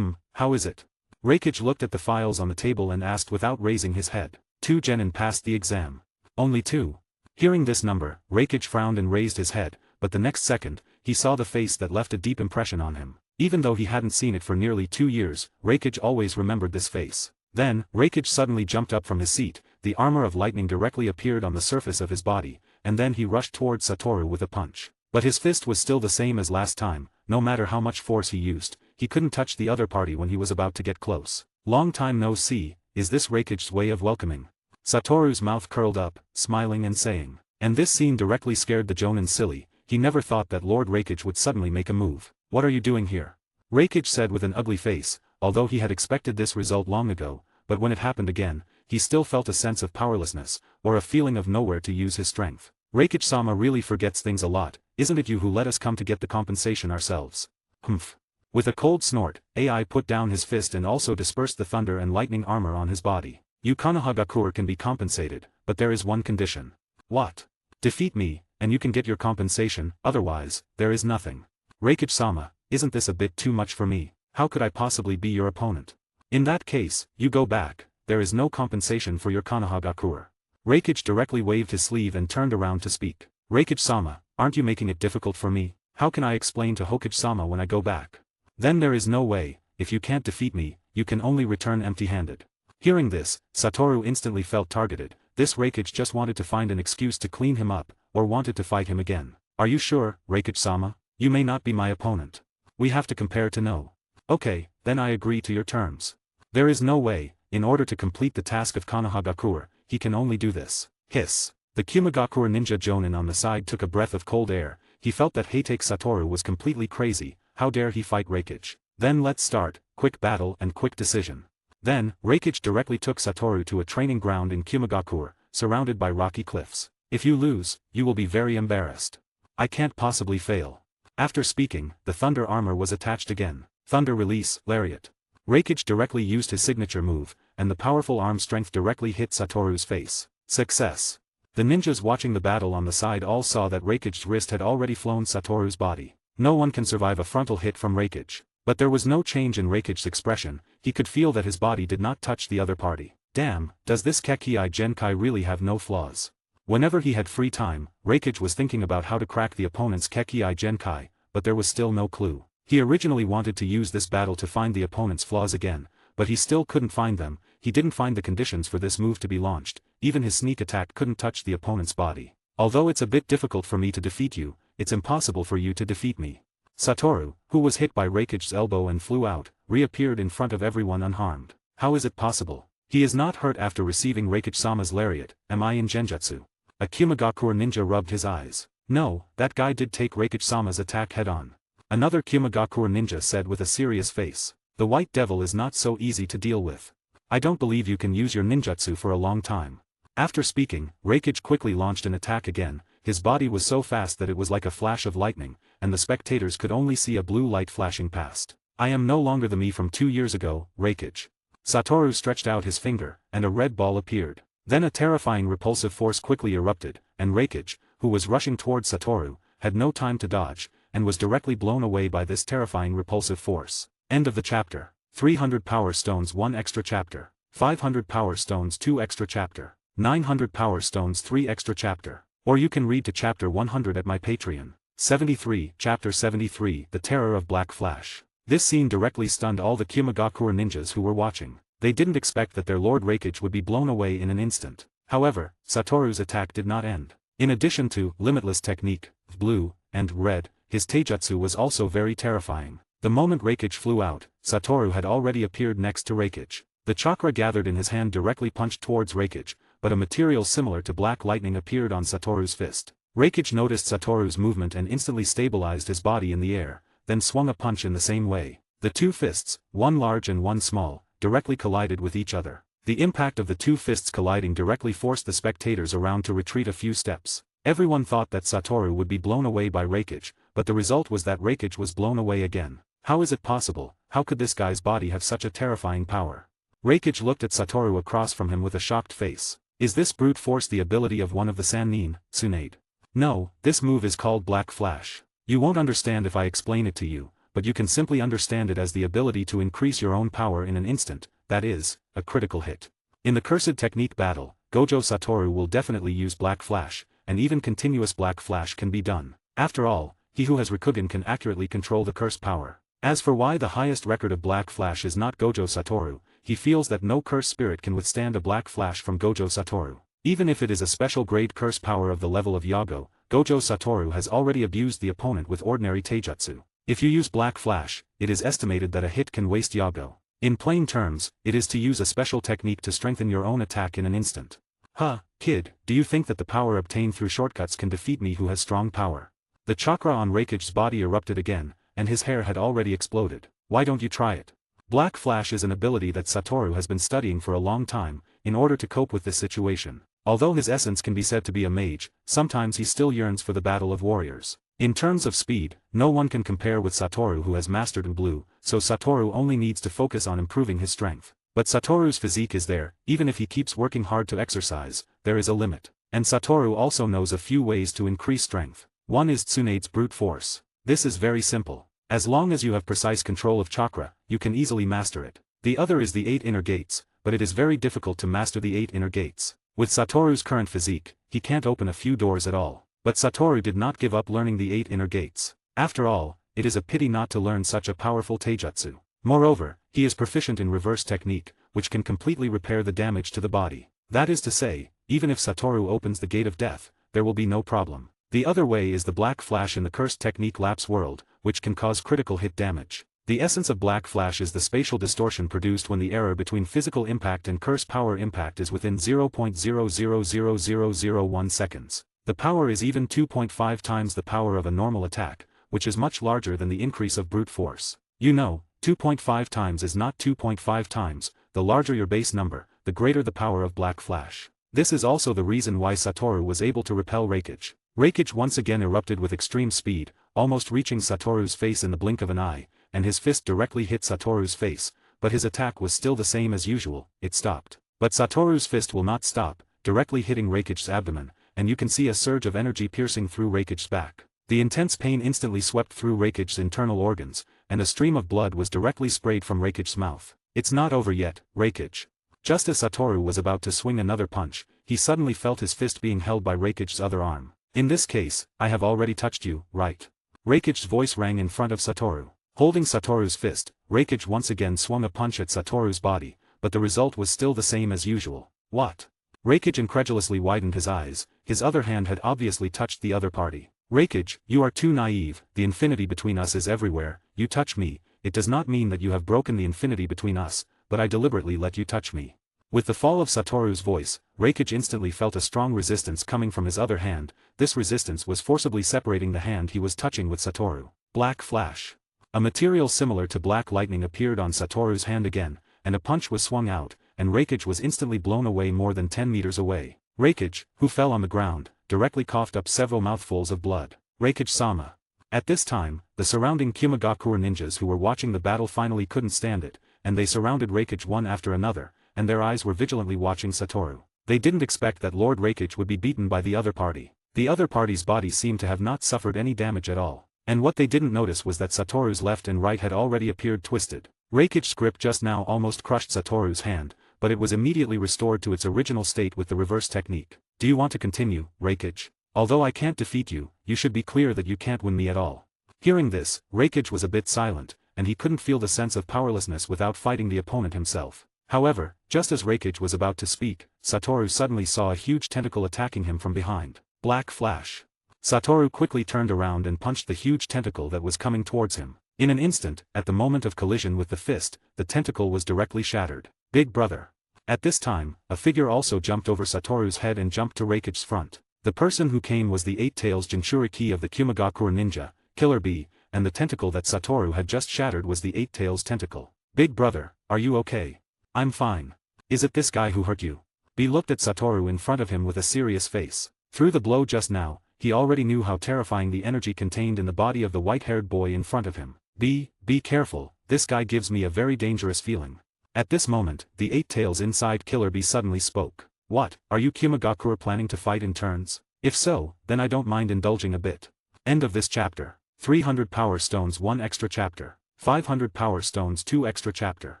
How is it? Reikage looked at the files on the table and asked without raising his head. 2 genin passed the exam. Only 2. Hearing this number, Reikage frowned and raised his head, but the next second, he saw the face that left a deep impression on him. Even though he hadn't seen it for nearly 2 years, Reikage always remembered this face. Then, Reikage suddenly jumped up from his seat, the armor of lightning directly appeared on the surface of his body, and then he rushed towards Satoru with a punch. But his fist was still the same as last time, no matter how much force he used, he couldn't touch the other party when he was about to get close. Long time no see, is this Reikage's way of welcoming? Satoru's mouth curled up, smiling and saying. And this scene directly scared the jonin silly, he never thought that Lord Reikage would suddenly make a move. What are you doing here? Reikage said with an ugly face, although he had expected this result long ago, but when it happened again, he still felt a sense of powerlessness, or a feeling of nowhere to use his strength. Reikage-sama really forgets things a lot, isn't it you who let us come to get the compensation ourselves? Humph. With a cold snort, AI put down his fist and also dispersed the thunder and lightning armor on his body. You Konohagakure can be compensated, but there is one condition. What? Defeat me, and you can get your compensation, otherwise, there is nothing. Reikage-sama, isn't this a bit too much for me? How could I possibly be your opponent? In that case, you go back, there is no compensation for your Konohagakure. Reikage directly waved his sleeve and turned around to speak. Reikage-sama, aren't you making it difficult for me? How can I explain to Hokage-sama when I go back? Then there is no way, if you can't defeat me, you can only return empty-handed. Hearing this, Satoru instantly felt targeted. This Reikage just wanted to find an excuse to clean him up, or wanted to fight him again. Are you sure, Reikage-sama? You may not be my opponent. We have to compare to know. Okay, then I agree to your terms. There is no way, in order to complete the task of Konohagakure, he can only do this. Hiss. The Kumagakure ninja Jonin on the side took a breath of cold air. He felt that Heitake Satoru was completely crazy. How dare he fight Reikage? Then let's start, quick battle and quick decision. Then, Reikage directly took Satoru to a training ground in Kumagakure, surrounded by rocky cliffs. If you lose, you will be very embarrassed. I can't possibly fail. After speaking, the thunder armor was attached again. Thunder release, lariat. Reikage directly used his signature move, and the powerful arm strength directly hit Satoru's face. Success. The ninjas watching the battle on the side all saw that Reikage's wrist had already flown Satoru's body. No one can survive a frontal hit from Reikage. But there was no change in Reikage's expression. He could feel that his body did not touch the other party. Damn, does this Kekii Genkai really have no flaws? Whenever he had free time, Reikage was thinking about how to crack the opponent's Kekii Genkai, but there was still no clue. He originally wanted to use this battle to find the opponent's flaws again, but he still couldn't find them. He didn't find the conditions for this move to be launched. Even his sneak attack couldn't touch the opponent's body. Although it's a bit difficult for me to defeat you, it's impossible for you to defeat me. Satoru, who was hit by Reikage's elbow and flew out, reappeared in front of everyone unharmed. How is it possible? He is not hurt after receiving Reikage-sama's lariat. Am I in Genjutsu? A Kumagakure ninja rubbed his eyes. No, that guy did take Reikage-sama's attack head-on. Another Kumagakure ninja said with a serious face. The white devil is not so easy to deal with. I don't believe you can use your ninjutsu for a long time. After speaking, Reikage quickly launched an attack again. His body was so fast that it was like a flash of lightning, and the spectators could only see a blue light flashing past. I am no longer the me from 2 years ago, Reikage. Satoru stretched out his finger, and a red ball appeared. Then a terrifying repulsive force quickly erupted, and Reikage, who was rushing towards Satoru, had no time to dodge, and was directly blown away by this terrifying repulsive force. End of the chapter. 300 power stones 1 extra chapter. 500 power stones 2 extra chapter. 900 power stones 3 extra chapter. Or you can read to chapter 100 at my Patreon. 73, chapter 73, The Terror of Black Flash. This scene directly stunned all the Kumagakure ninjas who were watching. They didn't expect that their Lord Reikage would be blown away in an instant. However, Satoru's attack did not end. In addition to limitless technique, blue, and red, his taijutsu was also very terrifying. The moment Reikage flew out, Satoru had already appeared next to Reikage. The chakra gathered in his hand directly punched towards Reikage, but a material similar to black lightning appeared on Satoru's fist. Reikage noticed Satoru's movement and instantly stabilized his body in the air, then swung a punch in the same way. The two fists, one large and one small, directly collided with each other. The impact of the two fists colliding directly forced the spectators around to retreat a few steps. Everyone thought that Satoru would be blown away by Reikage, but the result was that Reikage was blown away again. How is it possible? How could this guy's body have such a terrifying power? Reikage looked at Satoru across from him with a shocked face. Is this brute force the ability of one of the Sannin, Tsunade? No, this move is called Black Flash. You won't understand if I explain it to you, but you can simply understand it as the ability to increase your own power in an instant, that is, a critical hit. In the Cursed Technique battle, Gojo Satoru will definitely use Black Flash, and even continuous Black Flash can be done. After all, he who has Rikugen can accurately control the curse power. As for why the highest record of Black Flash is not Gojo Satoru, he feels that no curse spirit can withstand a Black Flash from Gojo Satoru. Even if it is a special grade curse power of the level of Yago, Gojo Satoru has already abused the opponent with ordinary taijutsu. If you use Black Flash, it is estimated that a hit can waste Yago. In plain terms, it is to use a special technique to strengthen your own attack in an instant. Huh, kid, do you think that the power obtained through shortcuts can defeat me who has strong power? The chakra on Reikage's body erupted again, and his hair had already exploded. Why don't you try it? Black Flash is an ability that Satoru has been studying for a long time, in order to cope with this situation. Although his essence can be said to be a mage, sometimes he still yearns for the battle of warriors. In terms of speed, no one can compare with Satoru who has mastered in blue, so Satoru only needs to focus on improving his strength. But Satoru's physique is there, even if he keeps working hard to exercise, there is a limit. And Satoru also knows a few ways to increase strength. One is Tsunade's brute force. This is very simple. As long as you have precise control of chakra, you can easily master it. The other is the 8 inner gates, but it is very difficult to master the 8 inner gates. With Satoru's current physique, he can't open a few doors at all. But Satoru did not give up learning the 8 inner gates. After all, it is a pity not to learn such a powerful taijutsu. Moreover, he is proficient in reverse technique, which can completely repair the damage to the body. That is to say, even if Satoru opens the gate of death, there will be no problem. The other way is the Black Flash in the Cursed Technique Lapse world, which can cause critical hit damage. The essence of Black Flash is the spatial distortion produced when the error between physical impact and curse power impact is within 0.000001 seconds. The power is even 2.5 times the power of a normal attack, which is much larger than the increase of brute force. You know, 2.5 times is not 2.5 times, the larger your base number, the greater the power of Black Flash. This is also the reason why Satoru was able to repel Reikage. Reikage once again erupted with extreme speed, almost reaching Satoru's face in the blink of an eye, and his fist directly hit Satoru's face, but his attack was still the same as usual, it stopped. But Satoru's fist will not stop, directly hitting Reikage's abdomen, and you can see a surge of energy piercing through Reikage's back. The intense pain instantly swept through Reikage's internal organs, and a stream of blood was directly sprayed from Reikage's mouth. It's not over yet, Reikage. Just as Satoru was about to swing another punch, he suddenly felt his fist being held by Reikage's other arm. In this case, I have already touched you, right? Reikage's voice rang in front of Satoru. Holding Satoru's fist, Reikage once again swung a punch at Satoru's body, but the result was still the same as usual. What? Reikage incredulously widened his eyes, his other hand had obviously touched the other party. Reikage, you are too naive, the infinity between us is everywhere, you touch me, it does not mean that you have broken the infinity between us, but I deliberately let you touch me. With the fall of Satoru's voice, Reikage instantly felt a strong resistance coming from his other hand. This resistance was forcibly separating the hand he was touching with Satoru. Black Flash. A material similar to black lightning appeared on Satoru's hand again, and a punch was swung out, and Reikage was instantly blown away more than 10 meters away. Reikage, who fell on the ground, directly coughed up several mouthfuls of blood. Reikage-sama. At this time, the surrounding Kimagakure ninjas who were watching the battle finally couldn't stand it, and they surrounded Reikage one after another, and their eyes were vigilantly watching Satoru. They didn't expect that Lord Reikage would be beaten by the other party. The other party's body seemed to have not suffered any damage at all. And what they didn't notice was that Satoru's left and right had already appeared twisted. Reikage's grip just now almost crushed Satoru's hand, but it was immediately restored to its original state with the reverse technique. Do you want to continue, Reikage? Although I can't defeat you, you should be clear that you can't win me at all. Hearing this, Reikage was a bit silent, and he couldn't feel the sense of powerlessness without fighting the opponent himself. However, just as Reikage was about to speak, Satoru suddenly saw a huge tentacle attacking him from behind. Black Flash. Satoru quickly turned around and punched the huge tentacle that was coming towards him. In an instant, at the moment of collision with the fist, the tentacle was directly shattered. Big brother. At this time, a figure also jumped over Satoru's head and jumped to Reikage's front. The person who came was the 8 Tails Jinchuriki of the Kimagakure ninja, Killer Bee, and the tentacle that Satoru had just shattered was the 8 Tails tentacle. Big brother, are you okay? I'm fine. Is it this guy who hurt you? Bee looked at Satoru in front of him with a serious face. Through the blow just now, he already knew how terrifying the energy contained in the body of the white-haired boy in front of him. Be careful, this guy gives me a very dangerous feeling. At this moment, the 8 Tails inside Killer Bee suddenly spoke. What, are you Kimagakure planning to fight in turns? If so, then I don't mind indulging a bit. End of this chapter. 300 Power Stones 1 extra chapter. 500 Power Stones 2 extra chapter.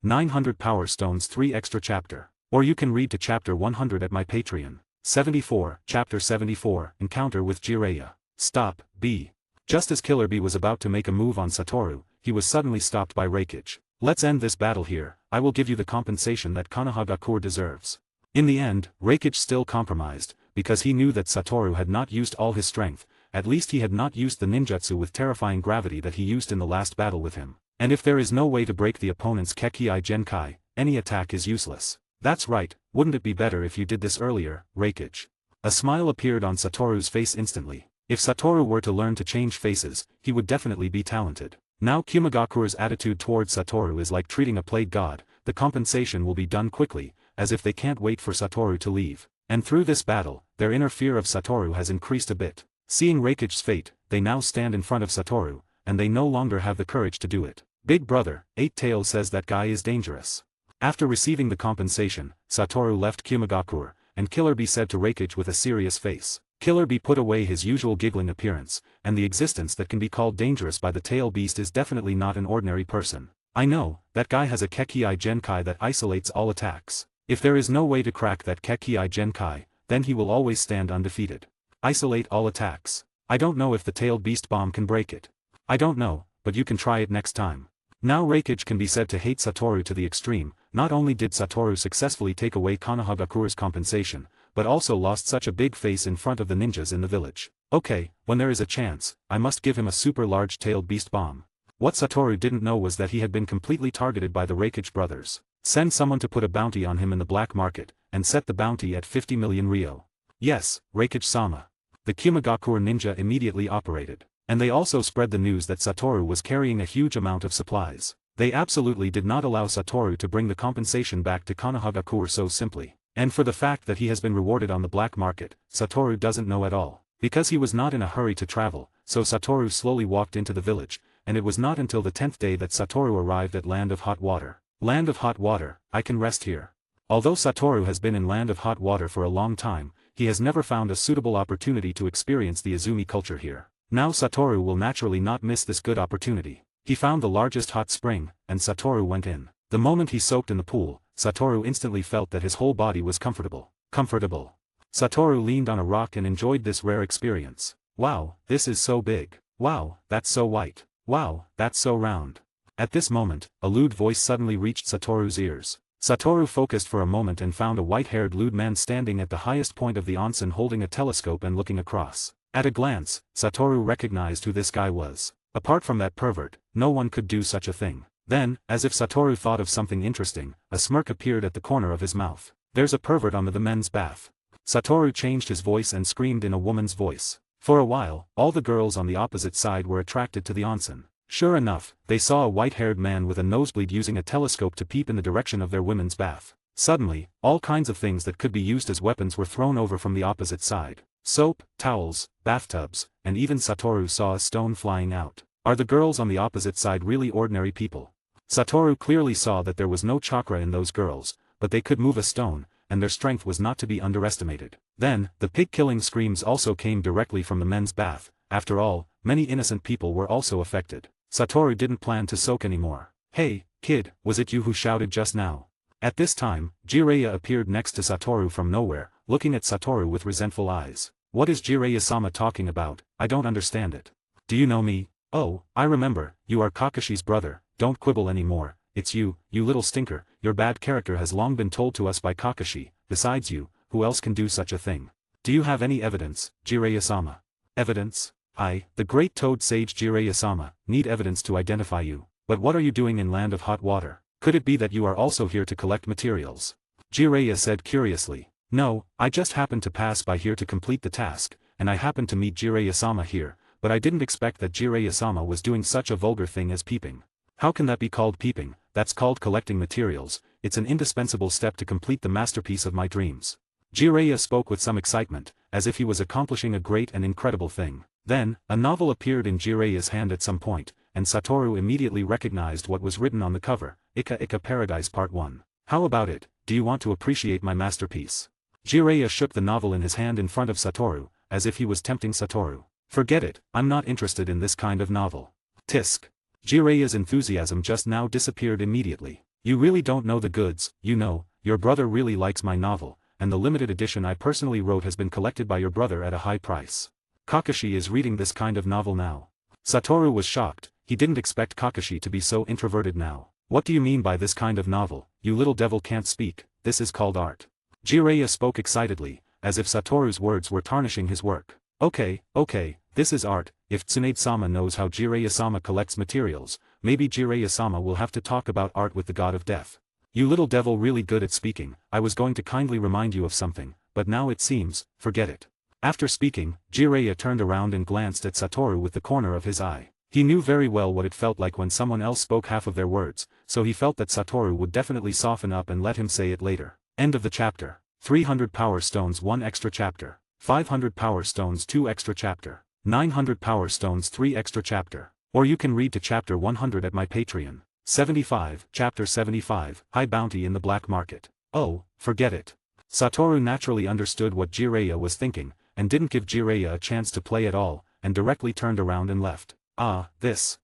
900 Power Stones 3 extra chapter. Or you can read to chapter 100 at my Patreon. 74, Chapter 74, Encounter with Jiraiya. Stop, B. Just as Killer Bee was about to make a move on Satoru, he was suddenly stopped by Reikage. Let's end this battle here, I will give you the compensation that Konohagakure deserves. In the end, Reikage still compromised, because he knew that Satoru had not used all his strength, at least he had not used the ninjutsu with terrifying gravity that he used in the last battle with him. And if there is no way to break the opponent's Kekii Genkai, any attack is useless. That's right, wouldn't it be better if you did this earlier, Reikage? A smile appeared on Satoru's face instantly. If Satoru were to learn to change faces, he would definitely be talented. Now Kimagakure's attitude towards Satoru is like treating a played god, the compensation will be done quickly, as if they can't wait for Satoru to leave. And through this battle, their inner fear of Satoru has increased a bit. Seeing Reikage's fate, they now stand in front of Satoru, and they no longer have the courage to do it. Big brother, 8 Tails says that guy is dangerous. After receiving the compensation, Satoru left Kimagakure, and Killer Bee said to Reikage with a serious face. Killer Bee put away his usual giggling appearance, and the existence that can be called dangerous by the tail beast is definitely not an ordinary person. I know, that guy has a Kekii Genkai that isolates all attacks. If there is no way to crack that Kekii Genkai, then he will always stand undefeated. Isolate all attacks. I don't know if the tailed beast bomb can break it. I don't know, but you can try it next time. Now Reikage can be said to hate Satoru to the extreme. Not only did Satoru successfully take away Konohagakure's compensation, but also lost such a big face in front of the ninjas in the village. Okay, when there is a chance, I must give him a super large tailed beast bomb. What Satoru didn't know was that he had been completely targeted by the Reikage brothers. Send someone to put a bounty on him in the black market, and set the bounty at 50 million ryo. Yes, Reikage-sama. The Kumagakure ninja immediately operated. And they also spread the news that Satoru was carrying a huge amount of supplies. They absolutely did not allow Satoru to bring the compensation back to Konohagakure so simply. And for the fact that he has been rewarded on the black market, Satoru doesn't know at all. Because he was not in a hurry to travel, so Satoru slowly walked into the village, and it was not until the 10th day that Satoru arrived at Land of Hot Water. Land of Hot Water, I can rest here. Although Satoru has been in Land of Hot Water for a long time, he has never found a suitable opportunity to experience the Izumi culture here. Now Satoru will naturally not miss this good opportunity. He found the largest hot spring, and Satoru went in. The moment he soaked in the pool, Satoru instantly felt that his whole body was comfortable. Satoru leaned on a rock and enjoyed this rare experience. Wow, this is so big. Wow, that's so white. Wow, that's so round. At this moment, a lewd voice suddenly reached Satoru's ears. Satoru focused for a moment and found a white-haired lewd man standing at the highest point of the onsen holding a telescope and looking across. At a glance, Satoru recognized who this guy was. Apart from that pervert, no one could do such a thing. Then, as if Satoru thought of something interesting, a smirk appeared at the corner of his mouth. There's a pervert on the men's bath. Satoru changed his voice and screamed in a woman's voice. For a while, all the girls on the opposite side were attracted to the onsen. Sure enough, they saw a white-haired man with a nosebleed using a telescope to peep in the direction of their women's bath. Suddenly, all kinds of things that could be used as weapons were thrown over from the opposite side. Soap, towels, bathtubs, and even Satoru saw a stone flying out. Are the girls on the opposite side really ordinary people? Satoru clearly saw that there was no chakra in those girls, but they could move a stone, and their strength was not to be underestimated. Then, the pig-killing screams also came directly from the men's bath. After all, many innocent people were also affected. Satoru didn't plan to soak anymore. Hey, kid, was it you who shouted just now? At this time, Jiraiya appeared next to Satoru from nowhere, looking at Satoru with resentful eyes. What is Jiraiya-sama talking about? I don't understand it. Do you know me? Oh, I remember, you are Kakashi's brother. Don't quibble anymore. It's you, you little stinker. Your bad character has long been told to us by Kakashi. Besides you, who else can do such a thing? Do you have any evidence, Jiraiya-sama? Evidence? I, the great toad sage Jiraiya-sama, need evidence to identify you. But what are you doing in Land of Hot Water? Could it be that you are also here to collect materials? Jiraiya said curiously. No, I just happened to pass by here to complete the task, and I happened to meet Jiraiya-sama here, but I didn't expect that Jiraiya-sama was doing such a vulgar thing as peeping. How can that be called peeping? That's called collecting materials. It's an indispensable step to complete the masterpiece of my dreams. Jiraiya spoke with some excitement, as if he was accomplishing a great and incredible thing. Then, a novel appeared in Jiraiya's hand at some point, and Satoru immediately recognized what was written on the cover, Ika Ika Paradise Part 1. How about it? Do you want to appreciate my masterpiece? Jiraiya shook the novel in his hand in front of Satoru, as if he was tempting Satoru. Forget it, I'm not interested in this kind of novel. Tisk. Jiraiya's enthusiasm just now disappeared immediately. You really don't know the goods, you know, your brother really likes my novel, and the limited edition I personally wrote has been collected by your brother at a high price. Kakashi is reading this kind of novel now. Satoru was shocked, he didn't expect Kakashi to be so introverted now. What do you mean by this kind of novel? You little devil can't speak, this is called art. Jiraiya spoke excitedly, as if Satoru's words were tarnishing his work. Okay, this is art. If Tsunade-sama knows how Jiraiya-sama collects materials, maybe Jiraiya-sama will have to talk about art with the god of death. You little devil really good at speaking. I was going to kindly remind you of something, but now it seems, forget it. After speaking, Jiraiya turned around and glanced at Satoru with the corner of his eye. He knew very well what it felt like when someone else spoke half of their words, so he felt that Satoru would definitely soften up and let him say it later. End of the chapter. 300 power stones 1 extra chapter. 500 power stones 2 extra chapter. 900 power stones 3 extra chapter. Or you can read to chapter 100 at my Patreon. 75, chapter 75, High Bounty in the Black Market. Oh, forget it. Satoru naturally understood what Jiraiya was thinking, and didn't give Jiraiya a chance to play at all, and directly turned around and left. This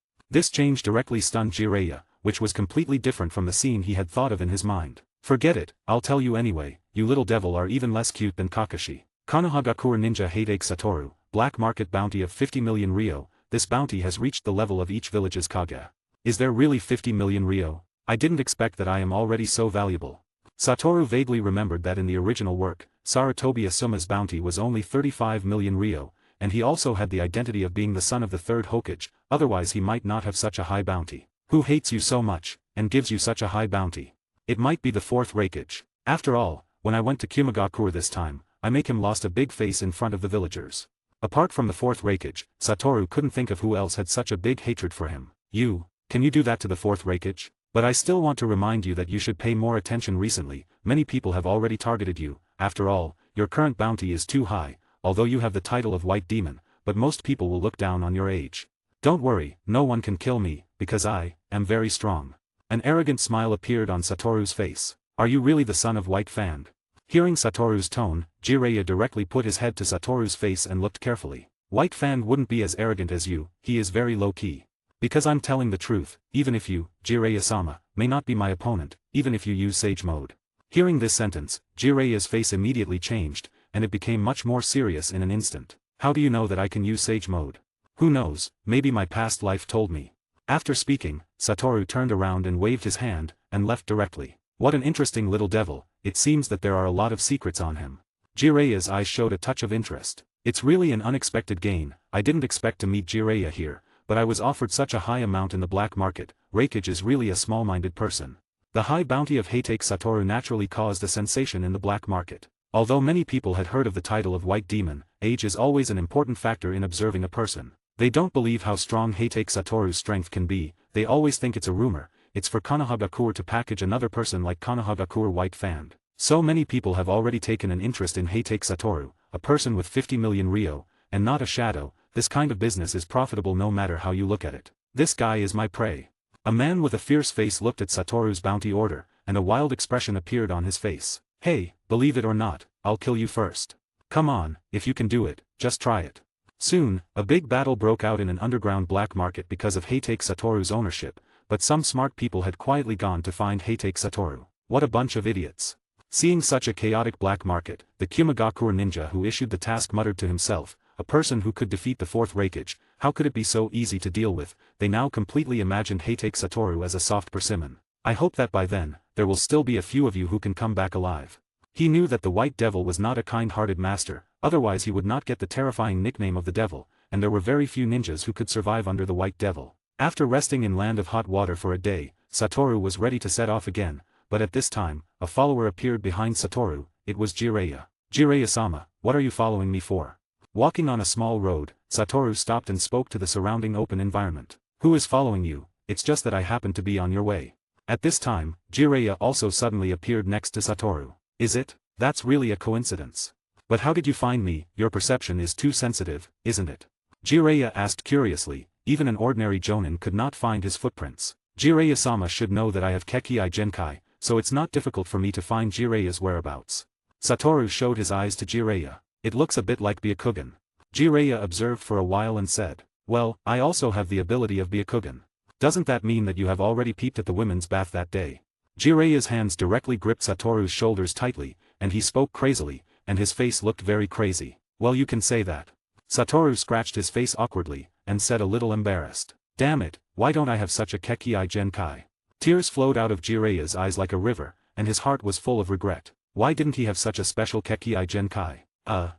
change directly stunned Jiraiya, which was completely different from the scene he had thought of in his mind. Forget it, I'll tell you anyway, you little devil are even less cute than Kakashi. Konohagakure Ninja Heidake Satoru, Black Market Bounty of 50 million ryo, this bounty has reached the level of each village's kage. Is there really 50 million ryo? I didn't expect that I am already so valuable. Satoru vaguely remembered that in the original work, Sarutobi Asuma's bounty was only 35 million ryo, and he also had the identity of being the son of the third Hokage, otherwise he might not have such a high bounty. Who hates you so much, and gives you such a high bounty? It might be the fourth Hokage. After all, when I went to Kumagakure this time, I make him lost a big face in front of the villagers. Apart from the fourth Hokage, Satoru couldn't think of who else had such a big hatred for him. Can you do that to the fourth Hokage? But I still want to remind you that you should pay more attention recently, many people have already targeted you, after all, your current bounty is too high, although you have the title of White Demon, but most people will look down on your age. Don't worry, no one can kill me, because I am very strong. An arrogant smile appeared on Satoru's face. Are you really the son of White Fan? Hearing Satoru's tone, Jiraiya directly put his head to Satoru's face and looked carefully. White Fan wouldn't be as arrogant as you, he is very low-key. Because I'm telling the truth, even if you, Jiraiya-sama, may not be my opponent, even if you use Sage Mode. Hearing this sentence, Jiraiya's face immediately changed, and it became much more serious in an instant. How do you know that I can use Sage Mode? Who knows, maybe my past life told me. After speaking, Satoru turned around and waved his hand, and left directly. What an interesting little devil, it seems that there are a lot of secrets on him. Jiraiya's eyes showed a touch of interest. It's really an unexpected gain, I didn't expect to meet Jiraiya here, but I was offered such a high amount in the black market. Hokage is really a small-minded person. The high bounty of Hokage Satoru naturally caused a sensation in the black market. Although many people had heard of the title of White Demon, age is always an important factor in observing a person. They don't believe how strong Hokage Satoru's strength can be, they always think it's a rumor, it's for Konohagakure to package another person like Konohagakure White Fan. So many people have already taken an interest in Hokage Satoru, a person with 50 million ryo, and not a shadow. This kind of business is profitable no matter how you look at it. This guy is my prey. A man with a fierce face looked at Satoru's bounty order, and a wild expression appeared on his face. Hey, believe it or not, I'll kill you first. Come on, if you can do it, just try it. Soon, a big battle broke out in an underground black market because of Hokage Satoru's ownership, but some smart people had quietly gone to find Hokage Satoru. What a bunch of idiots. Seeing such a chaotic black market, the Kumagakure ninja who issued the task muttered to himself, a person who could defeat the fourth Hokage, how could it be so easy to deal with? They now completely imagined Hokage Satoru as a soft persimmon. I hope that by then, there will still be a few of you who can come back alive. He knew that the White Devil was not a kind-hearted master, otherwise he would not get the terrifying nickname of the Devil, and there were very few ninjas who could survive under the White Devil. After resting in Land of Hot Water for a day, Satoru was ready to set off again, but at this time, a follower appeared behind Satoru. It was Jiraiya. Jiraiya-sama, what are you following me for? Walking on a small road, Satoru stopped and spoke to the surrounding open environment. Who is following you? It's just that I happened to be on your way. At this time, Jiraiya also suddenly appeared next to Satoru. Is it? That's really a coincidence. But how did you find me? Your perception is too sensitive, isn't it? Jiraiya asked curiously. Even an ordinary jonin could not find his footprints. Jiraiya-sama should know that I have Kekii Genkai, so it's not difficult for me to find Jiraiya's whereabouts. Satoru showed his eyes to Jiraiya. It looks a bit like Byakugan. Jiraiya observed for a while and said, well, I also have the ability of Byakugan. Doesn't that mean that you have already peeped at the women's bath that day? Jiraiya's hands directly gripped Satoru's shoulders tightly, and he spoke crazily, and his face looked very crazy. Well, you can say that. Satoru scratched his face awkwardly, and said a little embarrassed. Damn it, why don't I have such a Kekii Genkai? Tears flowed out of Jiraiya's eyes like a river, and his heart was full of regret. Why didn't he have such a special Kekii Genkai?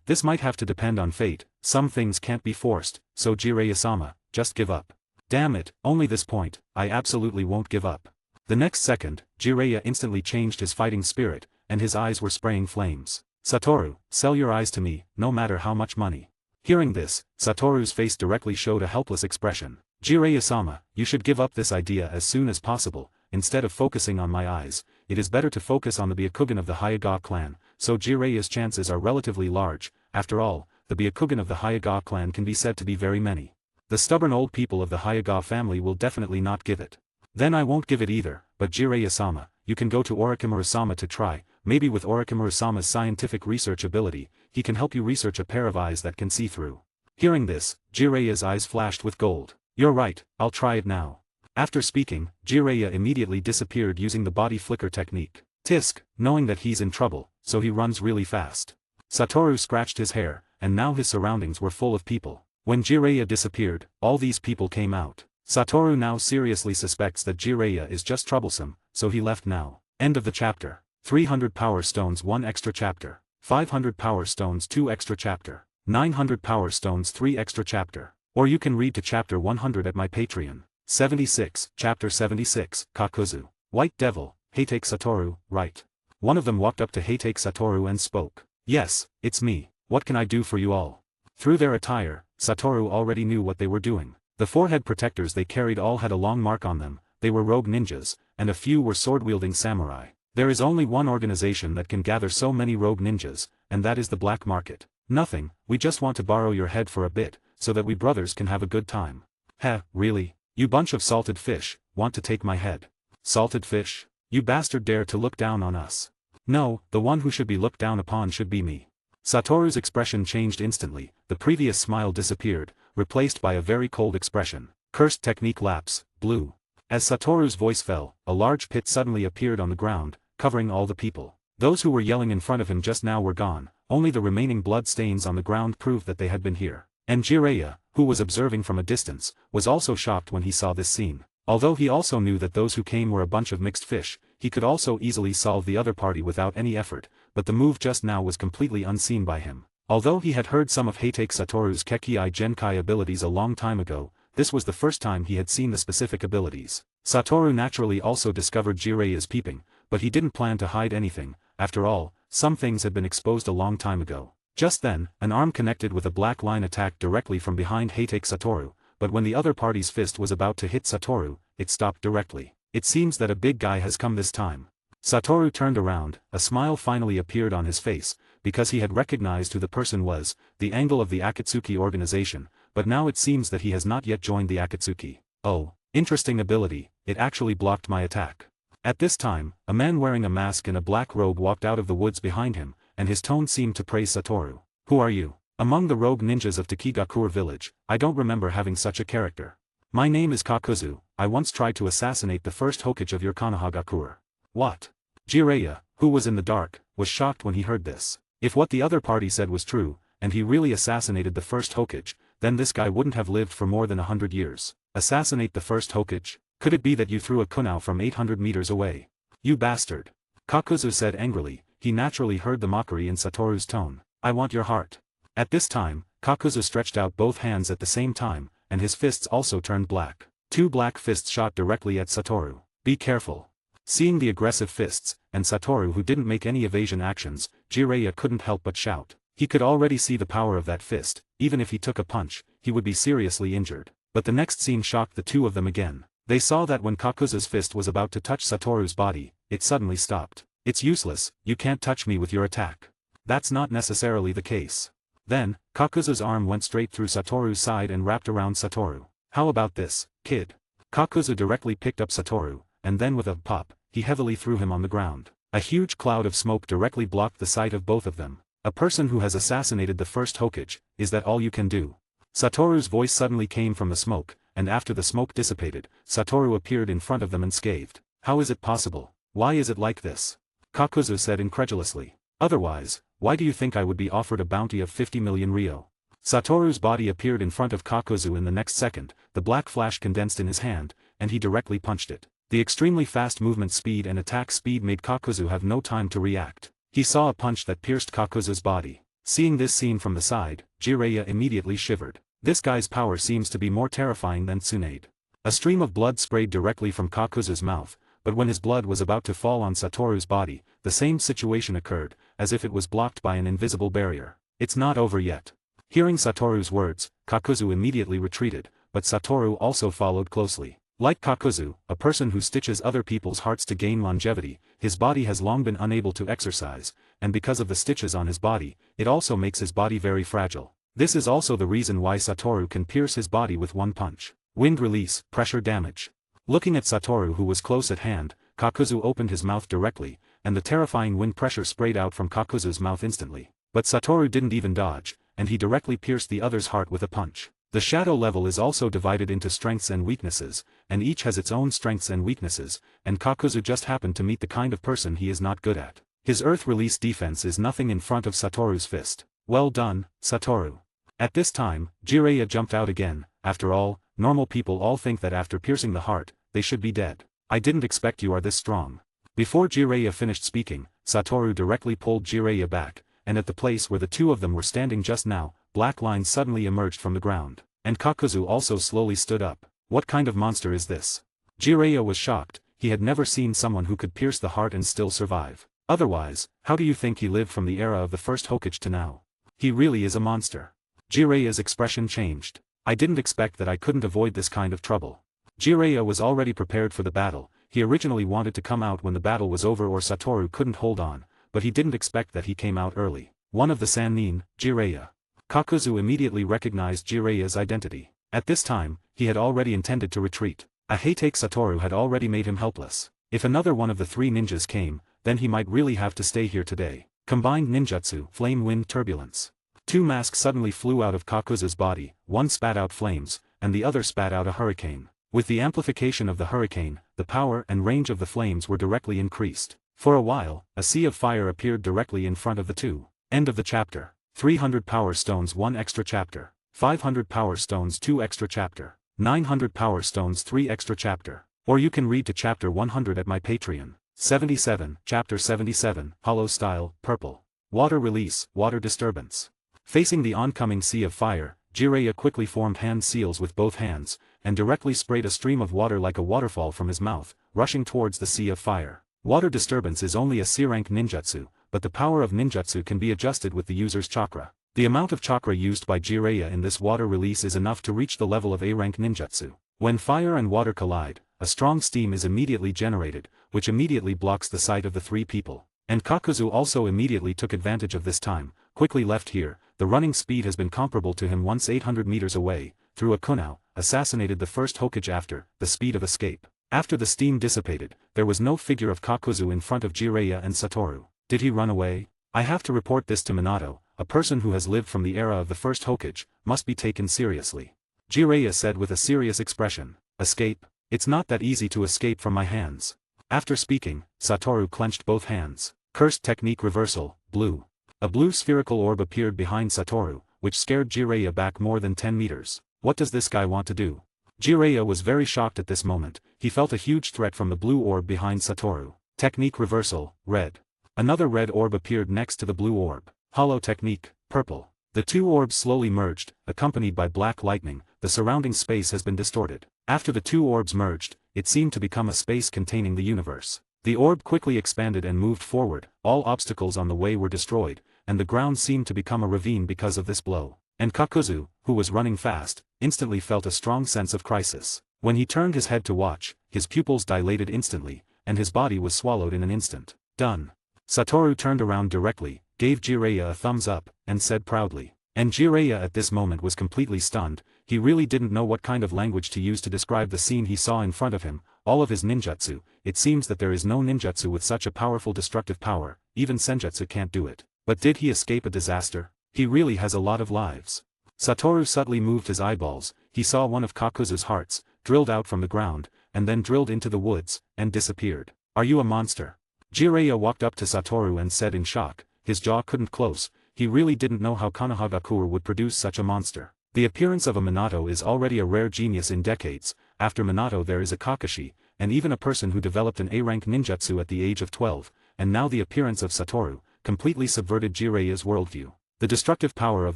This might have to depend on fate, some things can't be forced, so Jiraiya-sama, just give up. Damn it, only this point, I absolutely won't give up. The next second, Jiraiya instantly changed his fighting spirit, and his eyes were spraying flames. Satoru, sell your eyes to me, no matter how much money. Hearing this, Satoru's face directly showed a helpless expression. Jiraiya-sama, you should give up this idea as soon as possible. Instead of focusing on my eyes, it is better to focus on the Byakugan of the Hyuga clan, so Jiraiya's chances are relatively large. After all, the Byakugan of the Hyuga clan can be said to be very many. The stubborn old people of the Hyuga family will definitely not give it. Then I won't give it either, but Jiraiya-sama, you can go to Orochimaru-sama to try. Maybe with Orochimaru-sama's scientific research ability, he can help you research a pair of eyes that can see through. Hearing this, Jiraiya's eyes flashed with gold. You're right, I'll try it now. After speaking, Jiraiya immediately disappeared using the body flicker technique. Tisk, knowing that he's in trouble, so he runs really fast. Satoru scratched his hair, and now his surroundings were full of people. When Jiraiya disappeared, all these people came out. Satoru now seriously suspects that Jiraiya is just troublesome, so he left now. End of the chapter. 300 Power Stones 1 extra chapter. 500 Power Stones 2 extra chapter. 900 Power Stones 3 Extra Chapter. Or you can read to chapter 100 at my Patreon. 76, Chapter 76, Kakuzu. White Devil, Heitake Satoru, right. One of them walked up to Heitake Satoru and spoke. Yes, it's me, what can I do for you all? Through their attire, Satoru already knew what they were doing. The forehead protectors they carried all had a long mark on them, they were rogue ninjas, and a few were sword-wielding samurai. There is only one organization that can gather so many rogue ninjas, and that is the black market. Nothing, we just want to borrow your head for a bit, so that we brothers can have a good time. Heh, really? You bunch of salted fish, want to take my head? Salted fish? You bastard dare to look down on us. No, the one who should be looked down upon should be me. Satoru's expression changed instantly, the previous smile disappeared, replaced by a very cold expression. Cursed technique lapse, blue. As Satoru's voice fell, a large pit suddenly appeared on the ground, covering all the people. Those who were yelling in front of him just now were gone, only the remaining blood stains on the ground proved that they had been here. And Jiraiya, who was observing from a distance, was also shocked when he saw this scene. Although he also knew that those who came were a bunch of mixed fish, he could also easily solve the other party without any effort, but the move just now was completely unseen by him. Although he had heard some of Heitake Satoru's Kekkai Genkai abilities a long time ago, this was the first time he had seen the specific abilities. Satoru naturally also discovered Jiraiya's peeping, but he didn't plan to hide anything. After all, some things had been exposed a long time ago. Just then, an arm connected with a black line attacked directly from behind Heitake Satoru, but when the other party's fist was about to hit Satoru, it stopped directly. It seems that a big guy has come this time. Satoru turned around, a smile finally appeared on his face, because he had recognized who the person was, the angle of the Akatsuki organization, but now it seems that he has not yet joined the Akatsuki. Oh, interesting ability, it actually blocked my attack. At this time, a man wearing a mask and a black robe walked out of the woods behind him, and his tone seemed to praise Satoru. Who are you? Among the rogue ninjas of Takigakure village, I don't remember having such a character. My name is Kakuzu, I once tried to assassinate the first Hokage of your Konohagakure. What? Jiraiya, who was in the dark, was shocked when he heard this. If what the other party said was true, and he really assassinated the first Hokage, then this guy wouldn't have lived for more than 100 years. Assassinate the first Hokage? Could it be that you threw a kunai from 800 meters away? You bastard. Kakuzu said angrily, he naturally heard the mockery in Satoru's tone. I want your heart. At this time, Kakuzu stretched out both hands at the same time, and his fists also turned black. Two black fists shot directly at Satoru. Be careful. Seeing the aggressive fists, and Satoru who didn't make any evasion actions, Jiraiya couldn't help but shout. He could already see the power of that fist, even if he took a punch, he would be seriously injured. But the next scene shocked the two of them again. They saw that when Kakuzu's fist was about to touch Satoru's body, it suddenly stopped. It's useless, you can't touch me with your attack. That's not necessarily the case. Then, Kakuzu's arm went straight through Satoru's side and wrapped around Satoru. How about this, kid? Kakuzu directly picked up Satoru, and then with a pop, he heavily threw him on the ground. A huge cloud of smoke directly blocked the sight of both of them. A person who has assassinated the first Hokage, is that all you can do? Satoru's voice suddenly came from the smoke, and after the smoke dissipated, Satoru appeared in front of them and scathed. How is it possible? Why is it like this? Kakuzu said incredulously. Otherwise, why do you think I would be offered a bounty of 50 million ryo? Satoru's body appeared in front of Kakuzu in the next second, the black flash condensed in his hand, and he directly punched it. The extremely fast movement speed and attack speed made Kakuzu have no time to react. He saw a punch that pierced Kakuzu's body. Seeing this scene from the side, Jiraiya immediately shivered. This guy's power seems to be more terrifying than Tsunade. A stream of blood sprayed directly from Kakuzu's mouth, but when his blood was about to fall on Satoru's body, the same situation occurred, as if it was blocked by an invisible barrier. It's not over yet. Hearing Satoru's words, Kakuzu immediately retreated, but Satoru also followed closely. Like Kakuzu, a person who stitches other people's hearts to gain longevity, his body has long been unable to exercise, and because of the stitches on his body, it also makes his body very fragile. This is also the reason why Satoru can pierce his body with one punch. Wind release, pressure damage. Looking at Satoru who was close at hand, Kakuzu opened his mouth directly, and the terrifying wind pressure sprayed out from Kakuzu's mouth instantly. But Satoru didn't even dodge, and he directly pierced the other's heart with a punch. The shadow level is also divided into strengths and weaknesses, and each has its own strengths and weaknesses, and Kakuzu just happened to meet the kind of person he is not good at. His earth release defense is nothing in front of Satoru's fist. Well done, Satoru. At this time, Jiraiya jumped out again. After all, normal people all think that after piercing the heart, they should be dead. I didn't expect you are this strong. Before Jiraiya finished speaking, Satoru directly pulled Jiraiya back, and at the place where the two of them were standing just now, black lines suddenly emerged from the ground. And Kakuzu also slowly stood up. What kind of monster is this? Jiraiya was shocked. He had never seen someone who could pierce the heart and still survive. Otherwise, how do you think he lived from the era of the first Hokage to now? He really is a monster. Jiraiya's expression changed. I didn't expect that I couldn't avoid this kind of trouble. Jiraiya was already prepared for the battle. He originally wanted to come out when the battle was over or Satoru couldn't hold on, but he didn't expect that he came out early. One of the Sannin, Jiraiya. Kakuzu immediately recognized Jiraiya's identity. At this time, he had already intended to retreat. A Hatake Satoru had already made him helpless. If another one of the three ninjas came, then he might really have to stay here today. Combined ninjutsu, flame wind turbulence. Two masks suddenly flew out of Kakuzu's body, one spat out flames, and the other spat out a hurricane. With the amplification of the hurricane, the power and range of the flames were directly increased. For a while, a sea of fire appeared directly in front of the two. End of the chapter. 300 power stones 1 extra chapter. 500 power stones 2 extra chapter. 900 power stones 3 extra chapter. Or you can read to chapter 100 at my Patreon. 77, chapter 77, Hollow Style, Purple. Water Release, Water Disturbance. Facing the oncoming sea of fire, Jiraiya quickly formed hand seals with both hands, and directly sprayed a stream of water like a waterfall from his mouth, rushing towards the sea of fire. Water disturbance is only a C-rank ninjutsu, but the power of ninjutsu can be adjusted with the user's chakra. The amount of chakra used by Jiraiya in this water release is enough to reach the level of A-rank ninjutsu. When fire and water collide, a strong steam is immediately generated, which immediately blocks the sight of the three people. And Kakuzu also immediately took advantage of this time, quickly left here. The running speed has been comparable to him once 800 meters away, through a kunao, assassinated the first Hokage after the speed of escape. After the steam dissipated, there was no figure of Kakuzu in front of Jiraiya and Satoru. Did he run away? I have to report this to Minato. A person who has lived from the era of the first Hokage must be taken seriously. Jiraiya said with a serious expression. Escape? It's not that easy to escape from my hands. After speaking, Satoru clenched both hands. Cursed technique reversal, blue. A blue spherical orb appeared behind Satoru, which scared Jiraiya back more than 10 meters. What does this guy want to do? Jiraiya was very shocked at this moment. He felt a huge threat from the blue orb behind Satoru. Technique reversal, red. Another red orb appeared next to the blue orb. Hollow technique, purple. The two orbs slowly merged, accompanied by black lightning. The surrounding space has been distorted. After the two orbs merged, it seemed to become a space containing the universe. The orb quickly expanded and moved forward. All obstacles on the way were destroyed, and the ground seemed to become a ravine because of this blow. And Kakuzu, who was running fast, instantly felt a strong sense of crisis. When he turned his head to watch, his pupils dilated instantly, and his body was swallowed in an instant. Done. Satoru turned around directly, gave Jiraiya a thumbs up, and said proudly. And Jiraiya at this moment was completely stunned. He really didn't know what kind of language to use to describe the scene he saw in front of him. All of his ninjutsu, it seems that there is no ninjutsu with such a powerful destructive power, even senjutsu can't do it. But did he escape a disaster? He really has a lot of lives. Satoru subtly moved his eyeballs. He saw one of Kakuzu's hearts, drilled out from the ground, and then drilled into the woods, and disappeared. Are you a monster? Jiraiya walked up to Satoru and said in shock. His jaw couldn't close. He really didn't know how Konohagakure would produce such a monster. The appearance of a Minato is already a rare genius in decades. After Minato there is a Kakashi, and even a person who developed an A-rank ninjutsu at the age of 12, and now the appearance of Satoru, completely subverted Jiraiya's worldview. The destructive power of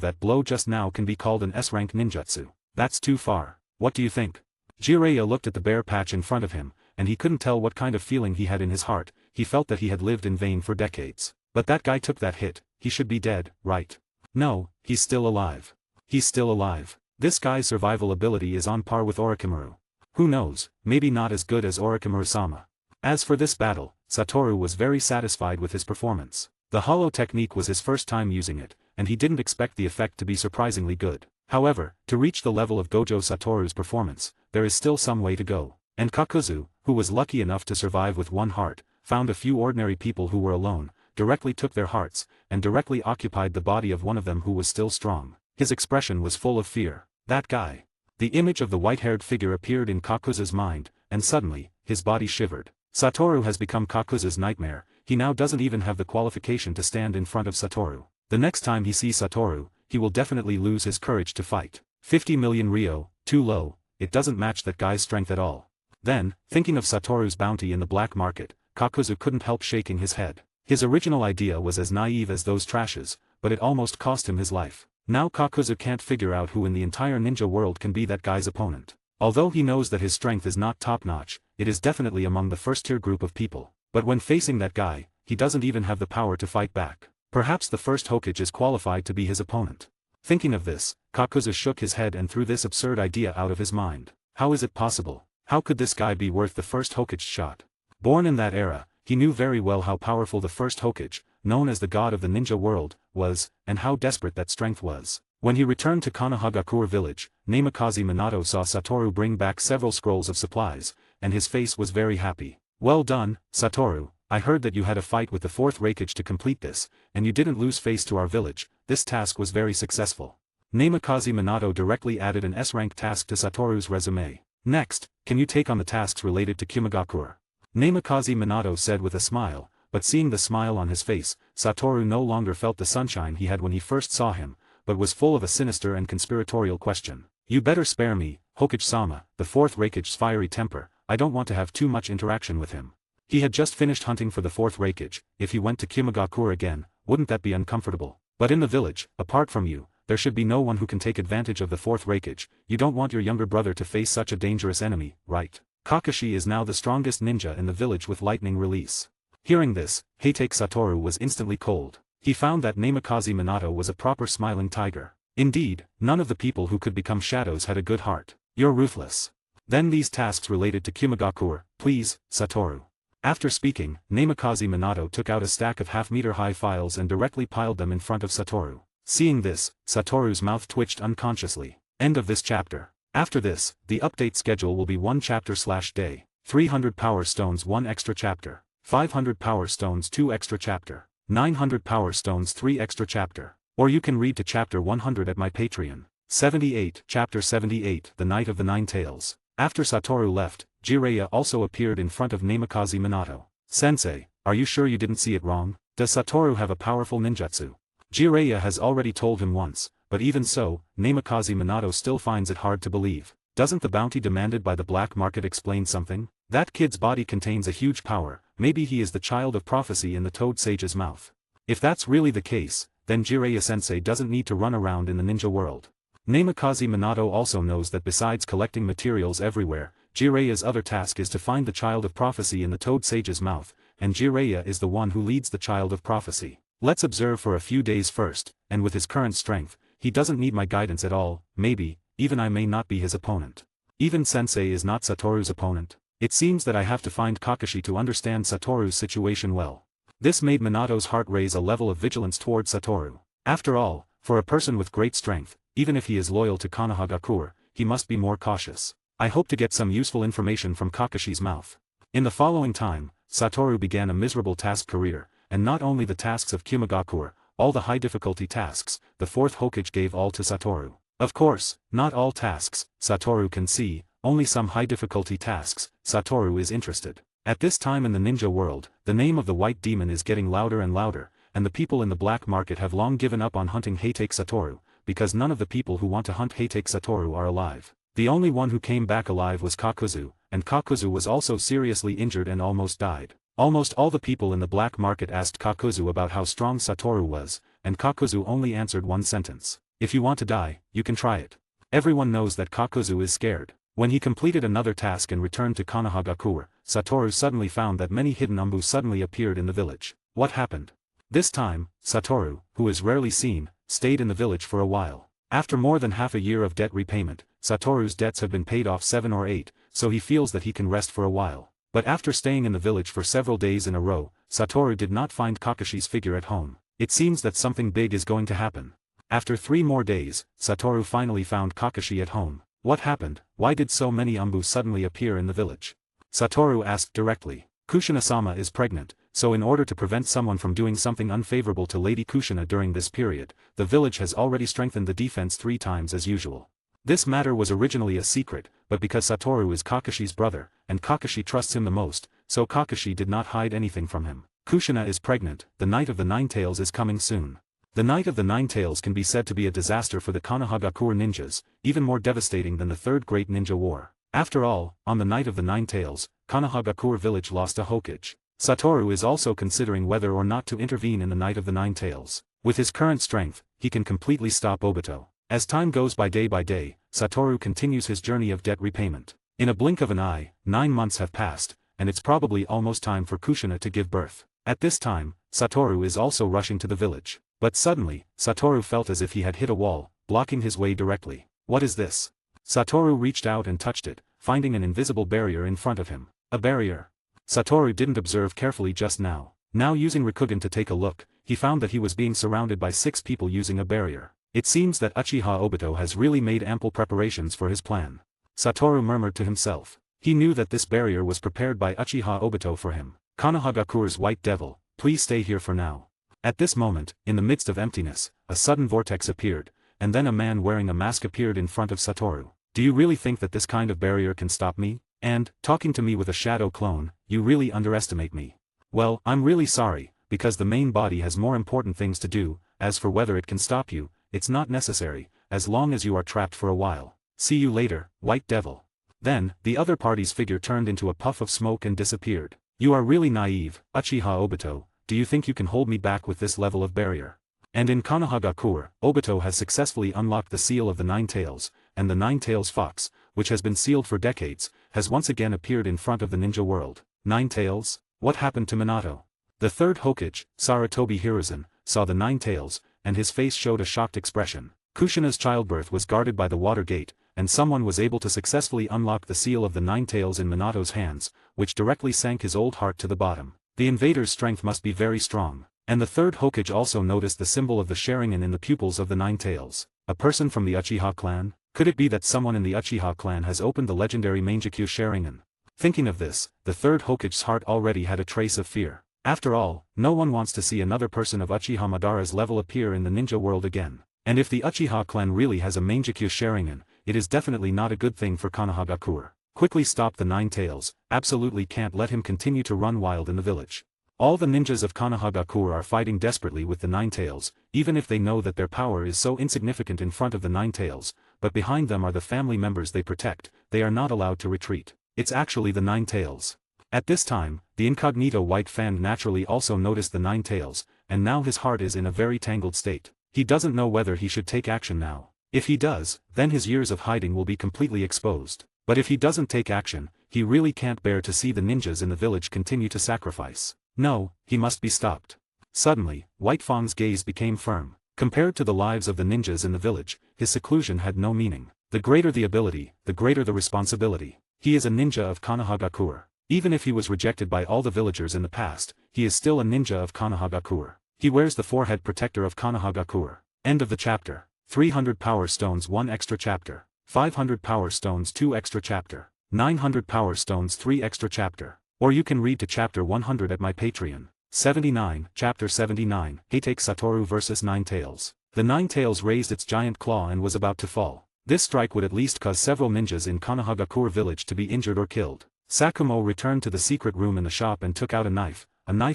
that blow just now can be called an S-rank ninjutsu. That's too far. What do you think? Jiraiya looked at the bare patch in front of him, and he couldn't tell what kind of feeling he had in his heart. He felt that he had lived in vain for decades. But that guy took that hit. He should be dead, right? No, he's still alive. He's still alive. This guy's survival ability is on par with Orochimaru. Who knows, maybe not as good as Orochimaru-sama. As for this battle, Satoru was very satisfied with his performance. The hollow technique was his first time using it, and he didn't expect the effect to be surprisingly good. However, to reach the level of Gojo Satoru's performance, there is still some way to go. And Kakuzu, who was lucky enough to survive with one heart, found a few ordinary people who were alone, directly took their hearts, and directly occupied the body of one of them who was still strong. His expression was full of fear. That guy. The image of the white-haired figure appeared in Kakuzu's mind, and suddenly, his body shivered. Satoru has become Kakuzu's nightmare. He now doesn't even have the qualification to stand in front of Satoru. The next time he sees Satoru, he will definitely lose his courage to fight. 50 million Ryo, too low, it doesn't match that guy's strength at all. Then, thinking of Satoru's bounty in the black market, Kakuzu couldn't help shaking his head. His original idea was as naive as those trashes, but it almost cost him his life. Now Kakuzu can't figure out who in the entire ninja world can be that guy's opponent. Although he knows that his strength is not top-notch, it is definitely among the first-tier group of people. But when facing that guy, he doesn't even have the power to fight back. Perhaps the first Hokage is qualified to be his opponent. Thinking of this, Kakuzu shook his head and threw this absurd idea out of his mind. How is it possible? How could this guy be worth the first Hokage's shot? Born in that era, he knew very well how powerful the first Hokage, known as the god of the ninja world, was, and how desperate that strength was. When he returned to Konohagakure village, Namikaze Minato saw Satoru bring back several scrolls of supplies, and his face was very happy. Well done, Satoru, I heard that you had a fight with the fourth Raikage to complete this, and you didn't lose face to our village. This task was very successful. Namikaze Minato directly added an S-rank task to Satoru's resume. Next, can you take on the tasks related to Kimagakure? Namikaze Minato said with a smile, but seeing the smile on his face, Satoru no longer felt the sunshine he had when he first saw him, but was full of a sinister and conspiratorial question. You better spare me, Hokage-sama, the fourth Raikage's fiery temper, I don't want to have too much interaction with him. He had just finished hunting for the fourth Raikage. If he went to Kimagakure again, wouldn't that be uncomfortable? But in the village, apart from you, there should be no one who can take advantage of the fourth Raikage. You don't want your younger brother to face such a dangerous enemy, right? Kakashi is now the strongest ninja in the village with lightning release. Hearing this, Heitake Satoru was instantly cold. He found that Namikaze Minato was a proper smiling tiger. Indeed, none of the people who could become shadows had a good heart. You're ruthless. Then these tasks related to Kimagakure, please, Satoru. After speaking, Namikaze Minato took out a stack of half-meter-high files and directly piled them in front of Satoru. Seeing this, Satoru's mouth twitched unconsciously. End of this chapter. After this, the update schedule will be 1 chapter/day. 300 power stones 1 extra chapter. 500 power stones 2 extra chapter. 900 power stones 3 extra chapter. Or you can read to chapter 100 at my Patreon. 78 Chapter 78 The Night of the Nine Tails. After Satoru left, Jiraiya also appeared in front of Namikaze Minato. Sensei, are you sure you didn't see it wrong? Does Satoru have a powerful ninjutsu? Jiraiya has already told him once, but even so, Namikaze Minato still finds it hard to believe. Doesn't the bounty demanded by the black market explain something? That kid's body contains a huge power, maybe he is the child of prophecy in the Toad Sage's mouth. If that's really the case, then Jiraiya-sensei doesn't need to run around in the ninja world. Namikaze Minato also knows that besides collecting materials everywhere, Jiraiya's other task is to find the child of prophecy in the Toad Sage's mouth, and Jiraiya is the one who leads the child of prophecy. Let's observe for a few days first, and with his current strength, he doesn't need my guidance at all. Maybe, even I may not be his opponent. Even Sensei is not Satoru's opponent. It seems that I have to find Kakashi to understand Satoru's situation well. This made Minato's heart raise a level of vigilance towards Satoru. After all, for a person with great strength, even if he is loyal to Konohagakure, he must be more cautious. I hope to get some useful information from Kakashi's mouth. In the following time, Satoru began a miserable task career, and not only the tasks of Kimagakure, all the high-difficulty tasks, the fourth Hokage gave all to Satoru. Of course, not all tasks, Satoru can see, only some high-difficulty tasks, Satoru is interested. At this time in the ninja world, the name of the White Demon is getting louder and louder, and the people in the black market have long given up on hunting Heitake Satoru, because none of the people who want to hunt Heitake Satoru are alive. The only one who came back alive was Kakuzu, and Kakuzu was also seriously injured and almost died. Almost all the people in the black market asked Kakuzu about how strong Satoru was, and Kakuzu only answered one sentence. If you want to die, you can try it. Everyone knows that Kakuzu is scared. When he completed another task and returned to Konohagakure, Satoru suddenly found that many hidden umbu suddenly appeared in the village. What happened? This time, Satoru, who is rarely seen, stayed in the village for a while. After more than half a year of debt repayment, Satoru's debts have been paid off 7 or 8, so he feels that he can rest for a while. But after staying in the village for several days in a row, Satoru did not find Kakashi's figure at home. It seems that something big is going to happen. After 3 more days, Satoru finally found Kakashi at home. What happened? Why did so many umbu suddenly appear in the village? Satoru asked directly. Kushina-sama is pregnant, so in order to prevent someone from doing something unfavorable to Lady Kushina during this period, the village has already strengthened the defense 3 times as usual. This matter was originally a secret, but because Satoru is Kakashi's brother, and Kakashi trusts him the most, so Kakashi did not hide anything from him. Kushina is pregnant, the Night of the Nine Tails is coming soon. The Night of the Nine Tails can be said to be a disaster for the Konohagakure ninjas, even more devastating than the Third Great Ninja War. After all, on the Night of the Nine Tails, Konohagakure village lost a Hokage. Satoru is also considering whether or not to intervene in the Night of the Nine Tails. With his current strength, he can completely stop Obito. As time goes by day, Satoru continues his journey of debt repayment. In a blink of an eye, 9 months have passed, and it's probably almost time for Kushina to give birth. At this time, Satoru is also rushing to the village. But suddenly, Satoru felt as if he had hit a wall, blocking his way directly. What is this? Satoru reached out and touched it, finding an invisible barrier in front of him. A barrier. Satoru didn't observe carefully just now. Now using Rikugen to take a look, he found that he was being surrounded by 6 people using a barrier. It seems that Uchiha Obito has really made ample preparations for his plan. Satoru murmured to himself. He knew that this barrier was prepared by Uchiha Obito for him. Konohagakure's White Devil, please stay here for now. At this moment, in the midst of emptiness, a sudden vortex appeared, and then a man wearing a mask appeared in front of Satoru. Do you really think that this kind of barrier can stop me? And, talking to me with a shadow clone, you really underestimate me. Well, I'm really sorry, because the main body has more important things to do. As for whether it can stop you, it's not necessary, as long as you are trapped for a while. See you later, White Devil. Then, the other party's figure turned into a puff of smoke and disappeared. You are really naive, Uchiha Obito. Do you think you can hold me back with this level of barrier? And in Konohagakure, Obito has successfully unlocked the seal of the Nine Tails, and the Nine Tails Fox, which has been sealed for decades, has once again appeared in front of the ninja world. Nine Tails? What happened to Minato? The third Hokage, Saratobi Hiruzen, saw the Nine Tails, and his face showed a shocked expression. Kushina's childbirth was guarded by the water gate, and someone was able to successfully unlock the seal of the Nine Tails in Minato's hands, which directly sank his old heart to the bottom. The invader's strength must be very strong. And the third Hokage also noticed the symbol of the Sharingan in the pupils of the Nine Tails. A person from the Uchiha clan? Could it be that someone in the Uchiha clan has opened the legendary Mangekyo Sharingan? Thinking of this, the third Hokage's heart already had a trace of fear. After all, no one wants to see another person of Uchiha Madara's level appear in the ninja world again. And if the Uchiha clan really has a Mangekyo Sharingan, it is definitely not a good thing for Konohagakure. Quickly stop the Nine Tails, absolutely can't let him continue to run wild in the village. All the ninjas of Konohagakure are fighting desperately with the Nine Tails, even if they know that their power is so insignificant in front of the Nine Tails, but behind them are the family members they protect. They are not allowed to retreat. It's actually the Nine Tails. At this time, the incognito White Fan naturally also noticed the Nine Tails, and now his heart is in a very tangled state. He doesn't know whether he should take action now. If he does, then his years of hiding will be completely exposed. But if he doesn't take action, he really can't bear to see the ninjas in the village continue to sacrifice. No, he must be stopped. Suddenly, White Fang's gaze became firm. Compared to the lives of the ninjas in the village, his seclusion had no meaning. The greater the ability, the greater the responsibility. He is a ninja of Konohagakure. Even if he was rejected by all the villagers in the past, he is still a ninja of Konohagakure. He wears the forehead protector of Konohagakure. End of the chapter. 300 Power Stones 1 extra chapter. 500 Power Stones 2 extra chapter. 900 Power Stones 3 extra chapter. Or you can read to chapter 100 at my Patreon. 79, chapter 79, Heitake Satoru vs Nine Tails. The Nine Tails raised its giant claw and was about to fall. This strike would at least cause several ninjas in Konohagakure village to be injured or killed. Sakumo returned to the secret room in the shop and took out a knife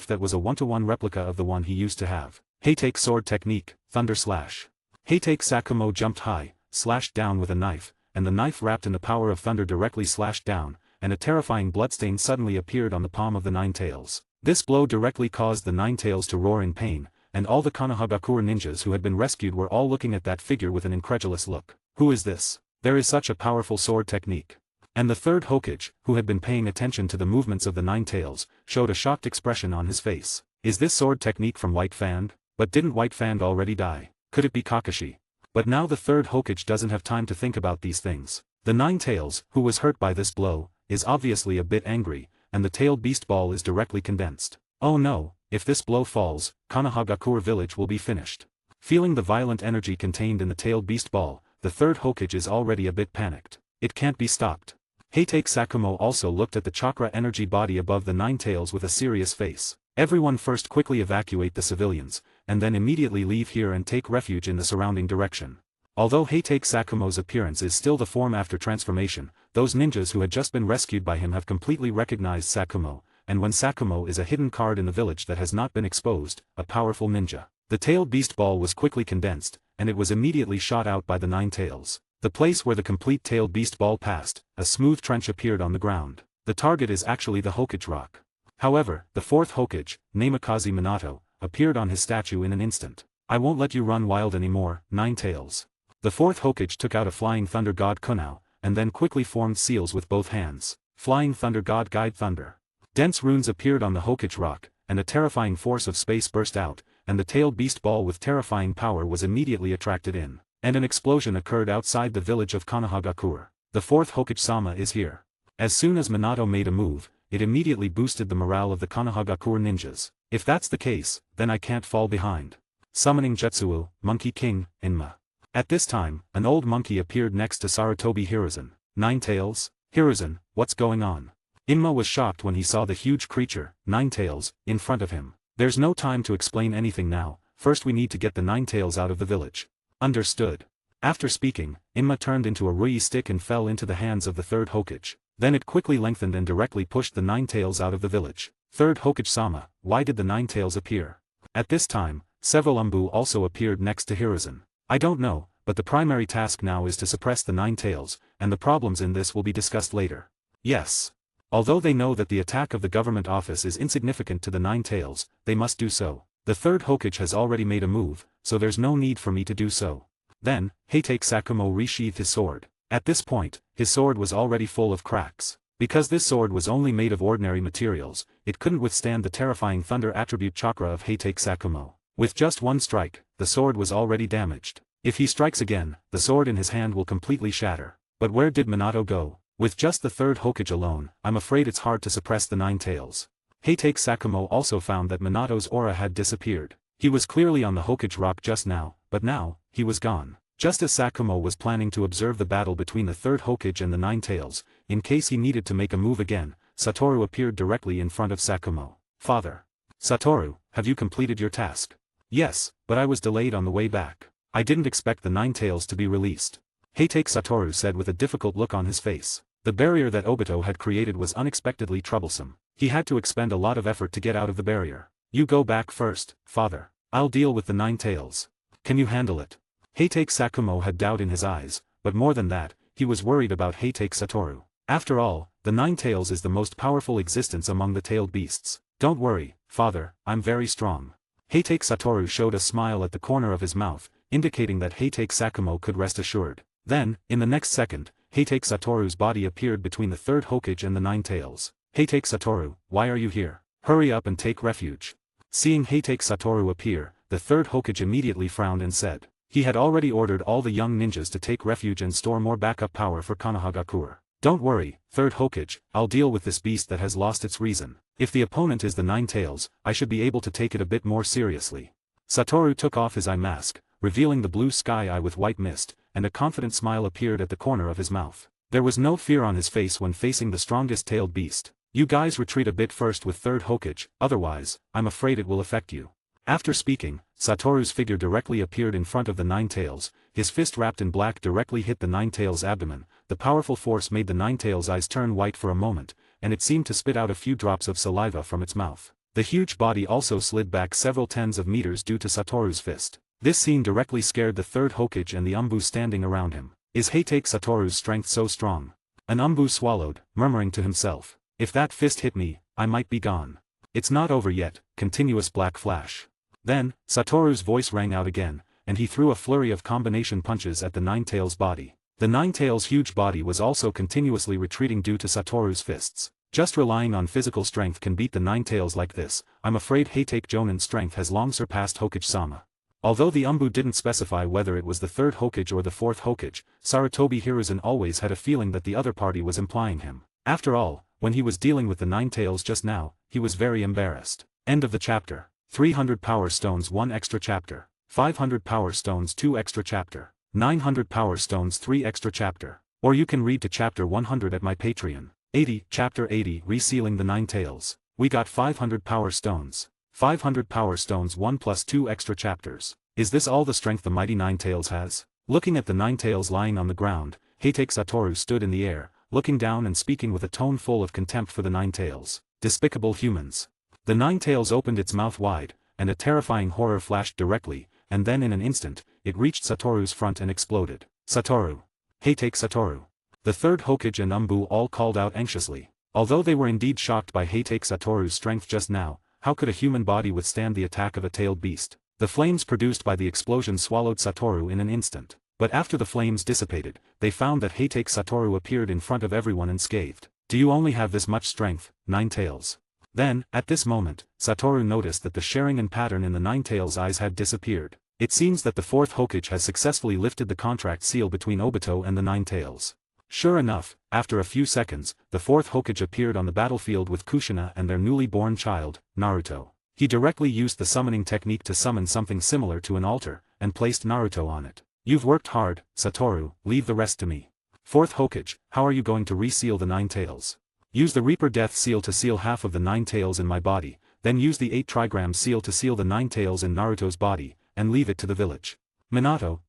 that was a one-to-one replica of the one he used to have. Heitake sword technique, Thunder Slash. Heitake Sakumo jumped high, slashed down with a knife, and the knife wrapped in the power of thunder directly slashed down, and a terrifying bloodstain suddenly appeared on the palm of the Nine Tails. This blow directly caused the Nine Tails to roar in pain, and all the Konohagakure ninjas who had been rescued were all looking at that figure with an incredulous look. Who is this? There is such a powerful sword technique. And the third Hokage, who had been paying attention to the movements of the Nine Tails, showed a shocked expression on his face. Is this sword technique from White Fan? But didn't White Fan already die? Could it be Kakashi? But now the third Hokage doesn't have time to think about these things. The Nine Tails, who was hurt by this blow, is obviously a bit angry, and the tailed beast ball is directly condensed. Oh no, if this blow falls, Konohagakure village will be finished. Feeling the violent energy contained in the tailed beast ball, the third Hokage is already a bit panicked. It can't be stopped. Heitake Sakumo also looked at the chakra energy body above the Nine Tails with a serious face. Everyone first quickly evacuate the civilians, and then immediately leave here and take refuge in the surrounding direction. Although Heitake Sakumo's appearance is still the form after transformation, those ninjas who had just been rescued by him have completely recognized Sakumo, and when Sakumo is a hidden card in the village that has not been exposed, a powerful ninja. The tailed beast ball was quickly condensed, and it was immediately shot out by the Nine Tails. The place where the complete tailed beast ball passed, a smooth trench appeared on the ground. The target is actually the Hokage rock. However, the fourth Hokage, Namikaze Minato, appeared on his statue in an instant. I won't let you run wild anymore, Nine Tails. The fourth Hokage took out a flying thunder god Kunao, and then quickly formed seals with both hands. Flying thunder god guide thunder. Dense runes appeared on the Hokage rock, and a terrifying force of space burst out, and the tailed beast ball with terrifying power was immediately attracted in. And an explosion occurred outside the village of Konohagakure. The fourth Hokage-sama is here. As soon as Minato made a move, it immediately boosted the morale of the Konohagakure ninjas. If that's the case, then I can't fall behind. Summoning Jutsuo, Monkey King, Inma. At this time, an old monkey appeared next to Sarutobi Hiruzen. Nine Tails? Hiruzen, what's going on? Inma was shocked when he saw the huge creature, Nine Tails, in front of him. There's no time to explain anything now, first we need to get the Nine Tails out of the village. Understood. After speaking, Inma turned into a Rui stick and fell into the hands of the third Hokage. Then it quickly lengthened and directly pushed the Nine Tails out of the village. Third Hokage-sama, why did the Nine Tails appear? At this time, several Umbu also appeared next to Hiruzen. I don't know, but the primary task now is to suppress the Nine Tails, and the problems in this will be discussed later. Yes. Although they know that the attack of the government office is insignificant to the Nine Tails, they must do so. The third Hokage has already made a move, so there's no need for me to do so. Then, Heitake Sakumo resheathed his sword. At this point, his sword was already full of cracks. Because this sword was only made of ordinary materials, it couldn't withstand the terrifying thunder attribute chakra of Heitake Sakumo. With just one strike, the sword was already damaged. If he strikes again, the sword in his hand will completely shatter. But where did Minato go? With just the third Hokage alone, I'm afraid it's hard to suppress the Nine Tails. Heitake Sakumo also found that Minato's aura had disappeared. He was clearly on the Hokage rock just now, but now, he was gone. Just as Sakumo was planning to observe the battle between the third Hokage and the Nine Tails, in case he needed to make a move again, Satoru appeared directly in front of Sakumo. Father. Satoru, have you completed your task? Yes, but I was delayed on the way back. I didn't expect the Nine Tails to be released. Heitake Satoru said with a difficult look on his face. The barrier that Obito had created was unexpectedly troublesome. He had to expend a lot of effort to get out of the barrier. You go back first, father. I'll deal with the Nine Tails. Can you handle it? Heitake Sakumo had doubt in his eyes, but more than that, he was worried about Heitake Satoru. After all, the Nine Tails is the most powerful existence among the tailed beasts. Don't worry, father, I'm very strong. Heitake Satoru showed a smile at the corner of his mouth, indicating that Heitake Sakumo could rest assured. Then, in the next second, Heitake Satoru's body appeared between the third Hokage and the Nine Tails. Heitake Satoru, why are you here? Hurry up and take refuge. Seeing Heitake Satoru appear, the third Hokage immediately frowned and said. He had already ordered all the young ninjas to take refuge and store more backup power for Konohagakure. Don't worry, third Hokage, I'll deal with this beast that has lost its reason. If the opponent is the Nine Tails, I should be able to take it a bit more seriously. Satoru took off his eye mask, revealing the blue sky eye with white mist, and a confident smile appeared at the corner of his mouth. There was no fear on his face when facing the strongest tailed beast. You guys retreat a bit first with third Hokage, otherwise, I'm afraid it will affect you. After speaking, Satoru's figure directly appeared in front of the Nine Tails, his fist wrapped in black directly hit the Nine Tails' abdomen. The powerful force made the Nine Tails' eyes turn white for a moment, and it seemed to spit out a few drops of saliva from its mouth. The huge body also slid back several tens of meters due to Satoru's fist. This scene directly scared the third Hokage and the Umbu standing around him. Is Heitake Satoru's strength so strong? An Umbu swallowed, murmuring to himself. If that fist hit me, I might be gone. It's not over yet, continuous black flash. Then, Satoru's voice rang out again, and he threw a flurry of combination punches at the Nine Tails' body. The Nine Tails' huge body was also continuously retreating due to Satoru's fists. Just relying on physical strength can beat the Nine Tails like this. I'm afraid Heitake Jonin's strength has long surpassed Hokage-sama. Although the Umbu didn't specify whether it was the third Hokage or the fourth Hokage, Sarutobi Hiruzen always had a feeling that the other party was implying him. After all, when he was dealing with the Nine Tails just now, he was very embarrassed. End of the chapter. 300 Power Stones 1 extra chapter. 500 Power Stones 2 extra chapter. 900 Power Stones 3 extra chapter. Or you can read to chapter 100 at my Patreon. 80, chapter 80, Resealing the Nine Tails. We got 500 Power Stones. 500 Power Stones 1 plus 2 extra chapters. Is this all the strength the mighty Nine Tails has? Looking at the Nine Tails lying on the ground, Heitake Satoru stood in the air, looking down and speaking with a tone full of contempt for the Nine Tails. Despicable humans. The Nine Tails opened its mouth wide, and a terrifying horror flashed directly, and then in an instant, it reached Satoru's front and exploded. Satoru. Heitake Satoru. The third Hokage and Umbu all called out anxiously. Although they were indeed shocked by Heitake Satoru's strength just now, how could a human body withstand the attack of a tailed beast? The flames produced by the explosion swallowed Satoru in an instant. But after the flames dissipated, they found that Hatake Satoru appeared in front of everyone and scathed. Do you only have this much strength, Ninetales? Then, at this moment, Satoru noticed that the Sharingan pattern in the Ninetales' eyes had disappeared. It seems that the fourth Hokage has successfully lifted the contract seal between Obito and the Ninetales. Sure enough, after a few seconds, the fourth Hokage appeared on the battlefield with Kushina and their newly born child, Naruto. He directly used the summoning technique to summon something similar to an altar, and placed Naruto on it. You've worked hard, Satoru, leave the rest to me. Fourth Hokage, how are you going to reseal the Ninetales? Use the Reaper Death Seal to seal half of the Ninetales in my body, then use the 8 Trigram Seal to seal the Ninetales in Naruto's body, and leave it to the village. Minato,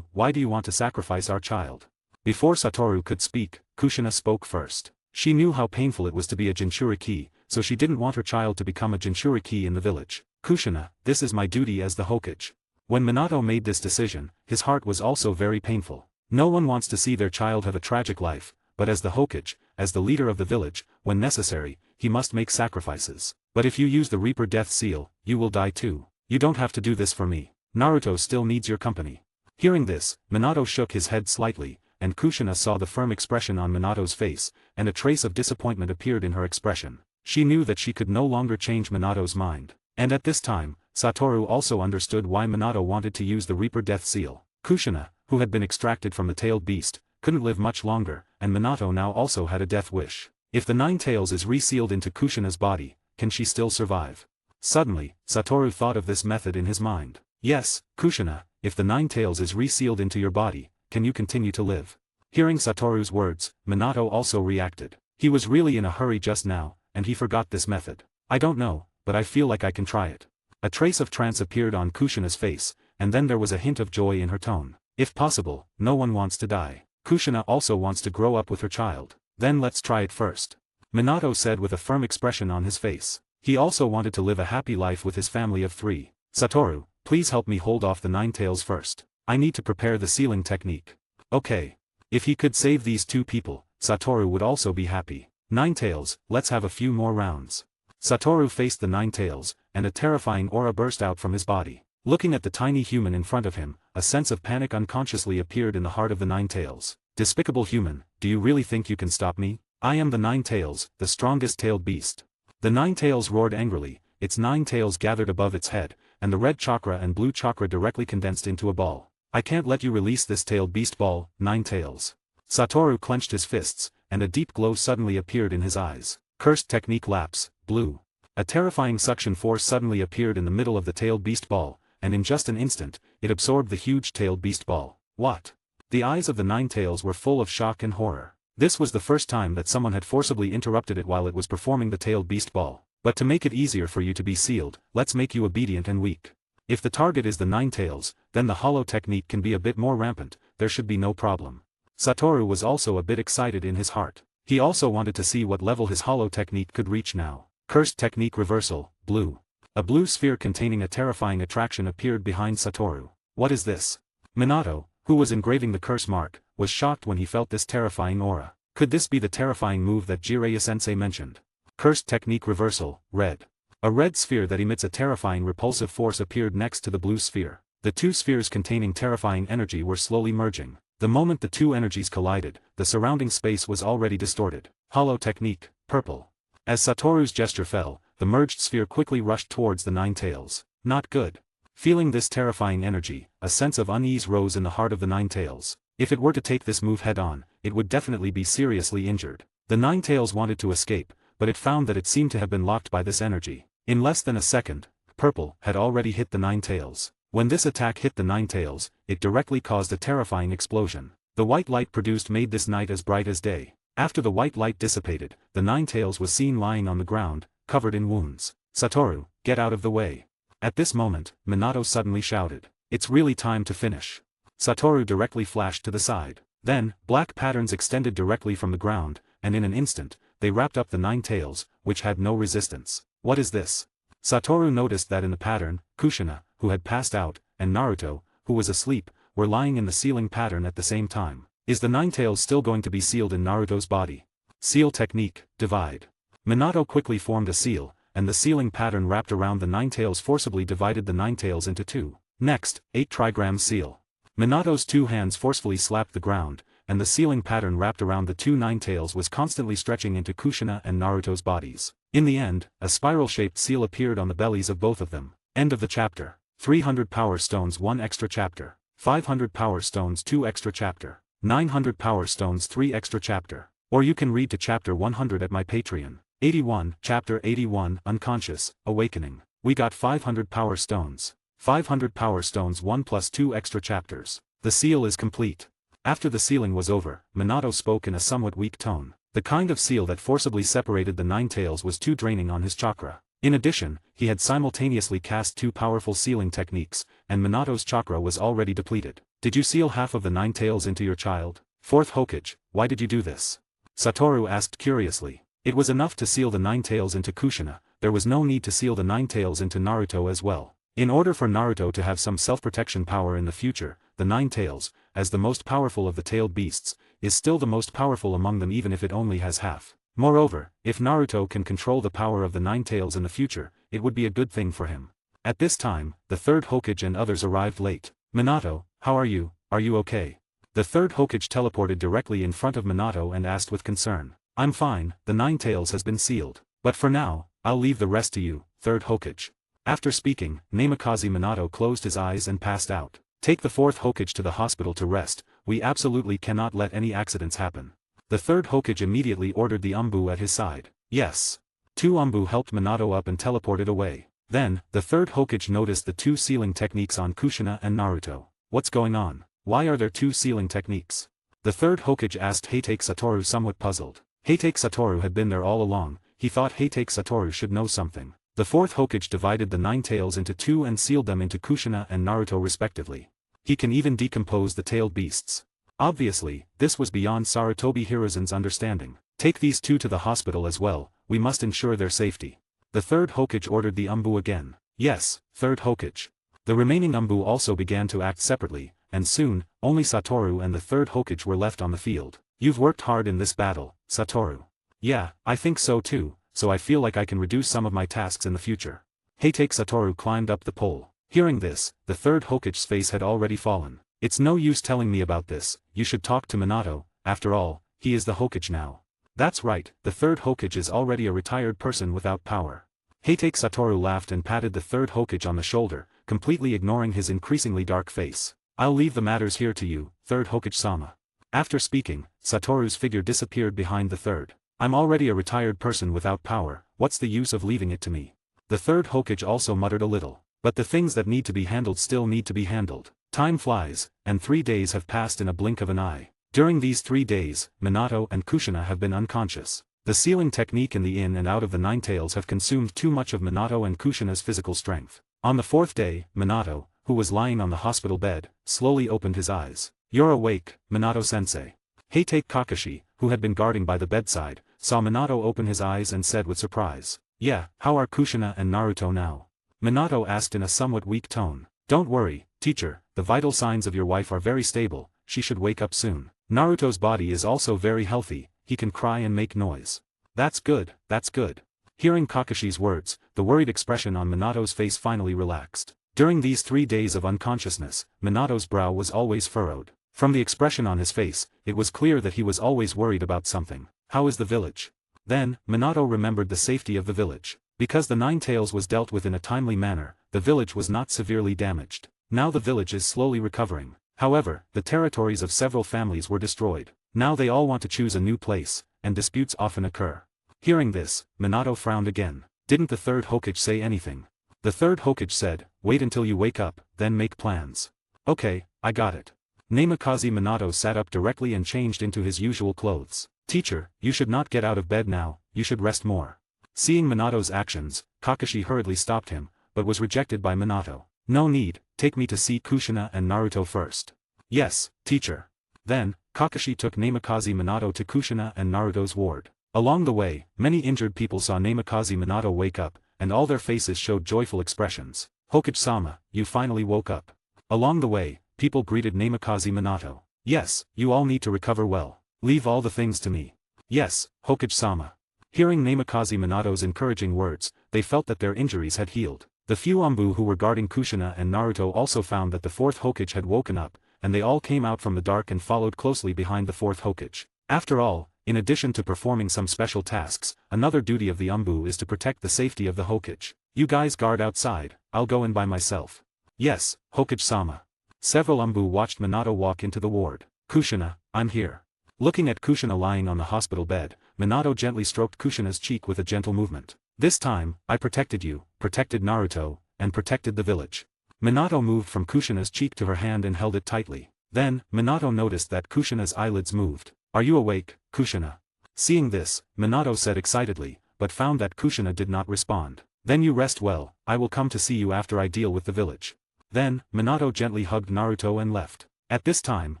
why do you want to sacrifice our child? Before Satoru could speak, Kushina spoke first. She knew how painful it was to be a Jinchuriki, so she didn't want her child to become a Jinchuriki in the village. Kushina, this is my duty as the Hokage. When Minato made this decision, his heart was also very painful. No one wants to see their child have a tragic life, but as the Hokage, as the leader of the village, when necessary, he must make sacrifices. But if you use the Reaper Death Seal, you will die too. You don't have to do this for me. Naruto still needs your company. Hearing this, Minato shook his head slightly, and Kushina saw the firm expression on Minato's face, and a trace of disappointment appeared in her expression. She knew that she could no longer change Minato's mind. And at this time, Satoru also understood why Minato wanted to use the Reaper Death Seal. Kushina, who had been extracted from the tailed beast, couldn't live much longer, and Minato now also had a death wish. If the Ninetales is resealed into Kushina's body, can she still survive? Suddenly, Satoru thought of this method in his mind. Yes, Kushina, if the Ninetales is resealed into your body, can you continue to live? Hearing Satoru's words, Minato also reacted. He was really in a hurry just now, and he forgot this method. I don't know, but I feel like I can try it. A trace of trance appeared on Kushina's face, and then there was a hint of joy in her tone. If possible, no one wants to die. Kushina also wants to grow up with her child. Then let's try it first. Minato said with a firm expression on his face. He also wanted to live a happy life with his family of 3. Satoru, please help me hold off the Ninetales first. I need to prepare the sealing technique. Okay. If he could save these 2 people, Satoru would also be happy. Ninetales, let's have a few more rounds. Satoru faced the Ninetales, and a terrifying aura burst out from his body. Looking at the tiny human in front of him, a sense of panic unconsciously appeared in the heart of the Ninetales. Despicable human, do you really think you can stop me? I am the Ninetales, the strongest tailed beast. The Ninetales roared angrily, its 9 tails gathered above its head, and the red chakra and blue chakra directly condensed into a ball. I can't let you release this tailed beast ball, Ninetales. Satoru clenched his fists, and a deep glow suddenly appeared in his eyes. Cursed technique lapse, blue. A terrifying suction force suddenly appeared in the middle of the tailed beast ball, and in just an instant, it absorbed the huge tailed beast ball. What? The eyes of the Ninetales were full of shock and horror. This was the first time that someone had forcibly interrupted it while it was performing the tailed beast ball. But to make it easier for you to be sealed, let's make you obedient and weak. If the target is the Ninetales, then the hollow technique can be a bit more rampant, there should be no problem. Satoru was also a bit excited in his heart. He also wanted to see what level his hollow technique could reach now. Cursed technique reversal, blue. A blue sphere containing a terrifying attraction appeared behind Satoru. What is this? Minato, who was engraving the curse mark, was shocked when he felt this terrifying aura. Could this be the terrifying move that Jiraiya-sensei mentioned? Cursed technique reversal, red. A red sphere that emits a terrifying repulsive force appeared next to the blue sphere. The 2 spheres containing terrifying energy were slowly merging. The moment the 2 energies collided, the surrounding space was already distorted. Hollow technique, purple. As Satoru's gesture fell, the merged sphere quickly rushed towards the Ninetales. Not good. Feeling this terrifying energy, a sense of unease rose in the heart of the Ninetales. If it were to take this move head-on, it would definitely be seriously injured. The Ninetales wanted to escape, but it found that it seemed to have been locked by this energy. In less than a second, purple had already hit the Ninetales. When this attack hit the Ninetales, it directly caused a terrifying explosion. The white light produced made this night as bright as day. After the white light dissipated, the Ninetales was seen lying on the ground, covered in wounds. Satoru, get out of the way. At this moment, Minato suddenly shouted. It's really time to finish. Satoru directly flashed to the side. Then, black patterns extended directly from the ground, and in an instant, they wrapped up the Ninetales, which had no resistance. What is this? Satoru noticed that in the pattern, Kushina, who had passed out, and Naruto, who was asleep, were lying in the sealing pattern at the same time. Is the Ninetales still going to be sealed in Naruto's body? Seal technique, divide. Minato quickly formed a seal, and the sealing pattern wrapped around the nine tails forcibly divided the nine tails into two. Next, 8 trigram seal. Minato's two hands forcefully slapped the ground, and the sealing pattern wrapped around the two nine tails was constantly stretching into Kushina and Naruto's bodies. In the end, a spiral-shaped seal appeared on the bellies of both of them. End of the chapter. 300 power stones 1 extra chapter. 500 power stones 2 extra chapter. 900 power stones 3 extra chapter. Or you can read to chapter 100 at my Patreon. 81, chapter 81, Unconscious, Awakening. We got 500 power stones. 500 power stones 1 plus 2 extra chapters. The seal is complete. After the sealing was over, Minato spoke in a somewhat weak tone. The kind of seal that forcibly separated the nine tails was too draining on his chakra. In addition, he had simultaneously cast 2 powerful sealing techniques, and Minato's chakra was already depleted. Did you seal half of the nine tails into your child? Fourth Hokage, why did you do this? Satoru asked curiously. It was enough to seal the nine tails into Kushina, there was no need to seal the nine tails into Naruto as well. In order for Naruto to have some self-protection power in the future, the nine tails, as the most powerful of the tailed beasts, is still the most powerful among them even if it only has half. Moreover, if Naruto can control the power of the nine tails in the future, it would be a good thing for him. At this time, the third Hokage and others arrived late. Minato, how are you okay? The third Hokage teleported directly in front of Minato and asked with concern. I'm fine, the nine tails has been sealed. But for now, I'll leave the rest to you, third Hokage. After speaking, Namikaze Minato closed his eyes and passed out. Take the fourth Hokage to the hospital to rest, we absolutely cannot let any accidents happen. The third Hokage immediately ordered the Umbu at his side. Yes. 2 Umbu helped Minato up and teleported away. Then, the third Hokage noticed the 2 sealing techniques on Kushina and Naruto. What's going on? Why are there 2 sealing techniques? The third Hokage asked Heitake Satoru somewhat puzzled. Heitake Satoru had been there all along, he thought Heitake Satoru should know something. The fourth Hokage divided the nine tails into 2 and sealed them into Kushina and Naruto respectively. He can even decompose the tailed beasts. Obviously, this was beyond Sarutobi Hiruzen's understanding. Take these 2 to the hospital as well, we must ensure their safety. The third Hokage ordered the Umbu again. Yes, third Hokage. The remaining Umbu also began to act separately, and soon, only Satoru and the third Hokage were left on the field. You've worked hard in this battle, Satoru. Yeah, I think so too, so I feel like I can reduce some of my tasks in the future. Heitake Satoru climbed up the pole. Hearing this, the third Hokage's face had already fallen. It's no use telling me about this, you should talk to Minato, after all, he is the Hokage now. That's right, the third Hokage is already a retired person without power. Heitake Satoru laughed and patted the third Hokage on the shoulder, completely ignoring his increasingly dark face. I'll leave the matters here to you, third Hokage-sama. After speaking, Satoru's figure disappeared behind the third. I'm already a retired person without power, what's the use of leaving it to me? The third Hokage also muttered a little. But the things that need to be handled still need to be handled. Time flies, and 3 days have passed in a blink of an eye. During these 3 days, Minato and Kushina have been unconscious. The sealing technique in the in and out of the nine tails have consumed too much of Minato and Kushina's physical strength. On the 4th day, Minato, who was lying on the hospital bed, slowly opened his eyes. You're awake, Minato-sensei. Heitake Kakashi, who had been guarding by the bedside, saw Minato open his eyes and said with surprise. Yeah, how are Kushina and Naruto now? Minato asked in a somewhat weak tone. Don't worry, teacher, the vital signs of your wife are very stable, she should wake up soon. Naruto's body is also very healthy, he can cry and make noise. That's good, that's good. Hearing Kakashi's words, the worried expression on Minato's face finally relaxed. During these 3 days of unconsciousness, Minato's brow was always furrowed. From the expression on his face, it was clear that he was always worried about something. How is the village? Then, Minato remembered the safety of the village. Because the nine tails was dealt with in a timely manner, the village was not severely damaged. Now the village is slowly recovering. However, the territories of several families were destroyed. Now they all want to choose a new place, and disputes often occur. Hearing this, Minato frowned again. Didn't the third Hokage say anything? The third Hokage said, wait until you wake up, then make plans. Okay, I got it. Namikaze Minato sat up directly and changed into his usual clothes. Teacher, you should not get out of bed now, you should rest more. Seeing Minato's actions, Kakashi hurriedly stopped him, but was rejected by Minato. No need, take me to see Kushina and Naruto first. Yes, teacher. Then, Kakashi took Namikaze Minato to Kushina and Naruto's ward. Along the way, many injured people saw Namikaze Minato wake up, and all their faces showed joyful expressions. Hokage-sama, you finally woke up. Along the way, people greeted Namikaze Minato. Yes, you all need to recover well. Leave all the things to me. Yes, Hokage-sama. Hearing Namikaze Minato's encouraging words, they felt that their injuries had healed. The few Anbu who were guarding Kushina and Naruto also found that the fourth Hokage had woken up, and they all came out from the dark and followed closely behind the fourth Hokage. After all, in addition to performing some special tasks, another duty of the Anbu is to protect the safety of the Hokage. You guys guard outside, I'll go in by myself. Yes, Hokage-sama. Several Anbu watched Minato walk into the ward. Kushina, I'm here. Looking at Kushina lying on the hospital bed, Minato gently stroked Kushina's cheek with a gentle movement. This time, I protected you, protected Naruto, and protected the village. Minato moved from Kushina's cheek to her hand and held it tightly. Then, Minato noticed that Kushina's eyelids moved. Are you awake, Kushina? Seeing this, Minato said excitedly, but found that Kushina did not respond. Then you rest well, I will come to see you after I deal with the village. Then, Minato gently hugged Naruto and left. At this time,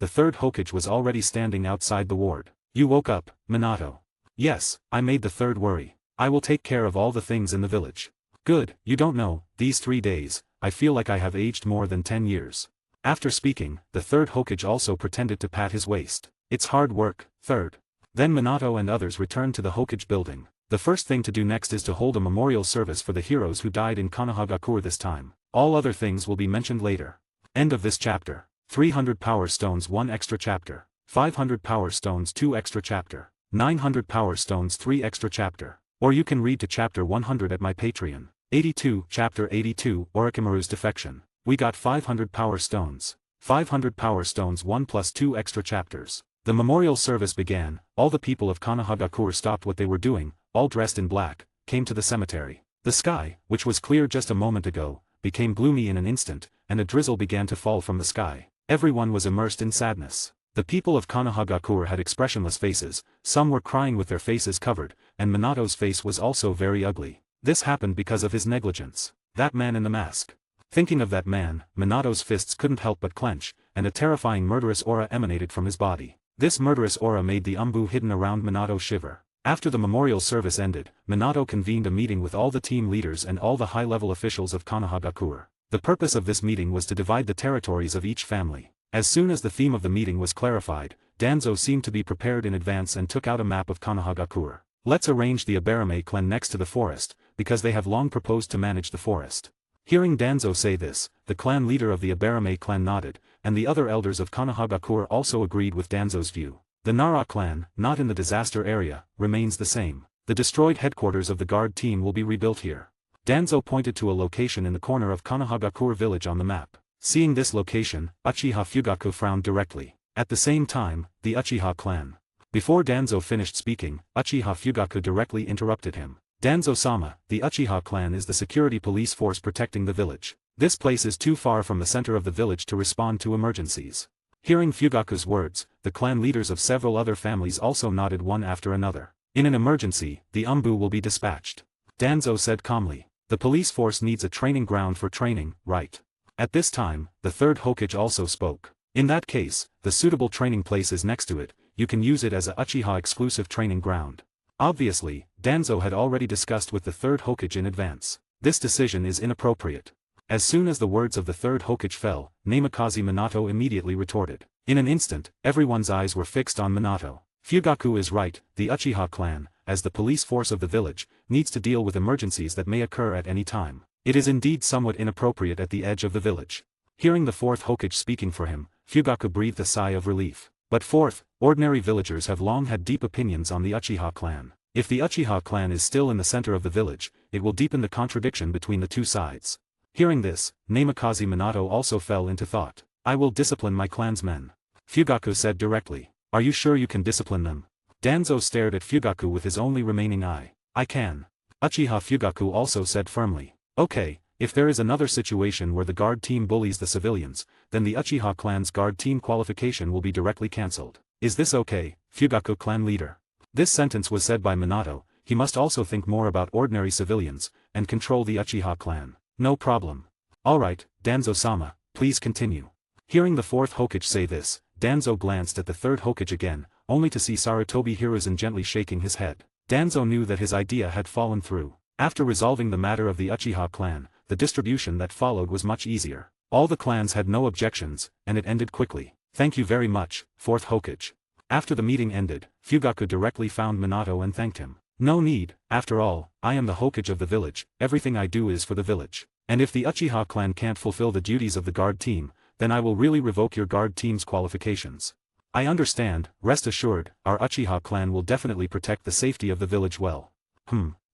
the third Hokage was already standing outside the ward. You woke up, Minato. Yes, I made the third worry. I will take care of all the things in the village. Good, you don't know, these 3 days, I feel like I have aged more than 10 years. After speaking, the third Hokage also pretended to pat his waist. It's hard work, third. Then Minato and others returned to the Hokage building. The first thing to do next is to hold a memorial service for the heroes who died in Konohagakure this time. All other things will be mentioned later. End of this chapter. 300 Power Stones 1 extra chapter. 500 Power Stones 2 extra chapter. 900 Power Stones 3 extra chapter. Or you can read to chapter 100 at my Patreon. 82 Chapter 82 Orochimaru's Defection. We got 500 Power Stones. 500 Power Stones 1 plus 2 extra chapters. The memorial service began. All the people of Konohagakure stopped what they were doing, all dressed in black, came to the cemetery. The sky, which was clear just a moment ago, became gloomy in an instant, and a drizzle began to fall from the sky. Everyone was immersed in sadness. The people of Konohagakure had expressionless faces, some were crying with their faces covered, and Minato's face was also very ugly. This happened because of his negligence. That man in the mask. Thinking of that man, Minato's fists couldn't help but clench, and a terrifying murderous aura emanated from his body. This murderous aura made the Anbu hidden around Minato shiver. After the memorial service ended, Minato convened a meeting with all the team leaders and all the high-level officials of Konohagakure. The purpose of this meeting was to divide the territories of each family. As soon as the theme of the meeting was clarified, Danzo seemed to be prepared in advance and took out a map of Konohagakure. Let's arrange the Abarame clan next to the forest, because they have long proposed to manage the forest. Hearing Danzo say this, the clan leader of the Abarame clan nodded, and the other elders of Konohagakure also agreed with Danzo's view. The Nara clan, not in the disaster area, remains the same. The destroyed headquarters of the guard team will be rebuilt here. Danzo pointed to a location in the corner of Konohagakure village on the map. Seeing this location, Uchiha Fugaku frowned directly. At the same time, the Uchiha clan. Before Danzo finished speaking, Uchiha Fugaku directly interrupted him. Danzo-sama, the Uchiha clan is the security police force protecting the village. This place is too far from the center of the village to respond to emergencies. Hearing Fugaku's words, the clan leaders of several other families also nodded one after another. In an emergency, the Anbu will be dispatched. Danzo said calmly. The police force needs a training ground for training, right? At this time, the third Hokage also spoke. In that case, the suitable training place is next to it, you can use it as a Uchiha exclusive training ground. Obviously, Danzo had already discussed with the third Hokage in advance. This decision is inappropriate. As soon as the words of the third Hokage fell, Namikaze Minato immediately retorted. In an instant, everyone's eyes were fixed on Minato. Fugaku is right, the Uchiha clan, as the police force of the village, needs to deal with emergencies that may occur at any time. It is indeed somewhat inappropriate at the edge of the village. Hearing the fourth Hokage speaking for him, Fugaku breathed a sigh of relief. But fourth, ordinary villagers have long had deep opinions on the Uchiha clan. If the Uchiha clan is still in the center of the village, it will deepen the contradiction between the two sides. Hearing this, Namikaze Minato also fell into thought. I will discipline my clansmen. Fugaku said directly. Are you sure you can discipline them? Danzo stared at Fugaku with his only remaining eye. I can. Uchiha Fugaku also said firmly. Okay, if there is another situation where the guard team bullies the civilians, then the Uchiha clan's guard team qualification will be directly cancelled. Is this okay, Fugaku clan leader? This sentence was said by Minato. He must also think more about ordinary civilians, and control the Uchiha clan. No problem. Alright, Danzo-sama, please continue. Hearing the fourth Hokage say this, Danzo glanced at the third Hokage again, only to see Sarutobi Hiruzen gently shaking his head. Danzo knew that his idea had fallen through. After resolving the matter of the Uchiha clan, the distribution that followed was much easier. All the clans had no objections, and it ended quickly. Thank you very much, fourth Hokage. After the meeting ended, Fugaku directly found Minato and thanked him. No need, after all, I am the Hokage of the village, everything I do is for the village. And if the Uchiha clan can't fulfill the duties of the guard team, then I will really revoke your guard team's qualifications. I understand, rest assured, our Uchiha clan will definitely protect the safety of the village well.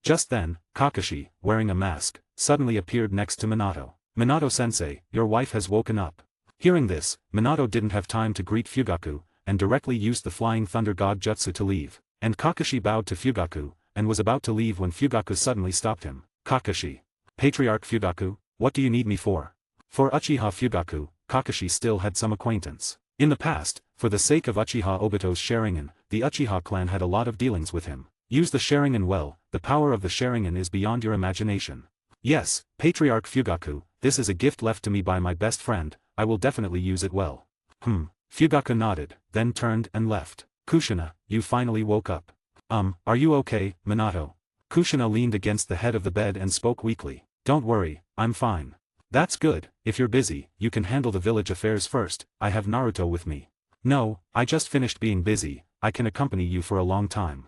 Just then, Kakashi, wearing a mask, suddenly appeared next to Minato. Minato-sensei, your wife has woken up. Hearing this, Minato didn't have time to greet Fugaku, and directly used the Flying Thunder God Jutsu to leave. And Kakashi bowed to Fugaku, and was about to leave when Fugaku suddenly stopped him. Kakashi. Patriarch Fugaku, what do you need me for? For Uchiha Fugaku, Kakashi still had some acquaintance. In the past, for the sake of Uchiha Obito's Sharingan, the Uchiha clan had a lot of dealings with him. Use the Sharingan well, the power of the Sharingan is beyond your imagination. Yes, Patriarch Fugaku, this is a gift left to me by my best friend, I will definitely use it well. Fugaku nodded, then turned and left. Kushina, you finally woke up. Are you okay, Minato? Kushina leaned against the head of the bed and spoke weakly. Don't worry, I'm fine. That's good, if you're busy, you can handle the village affairs first, I have Naruto with me. No, I just finished being busy, I can accompany you for a long time.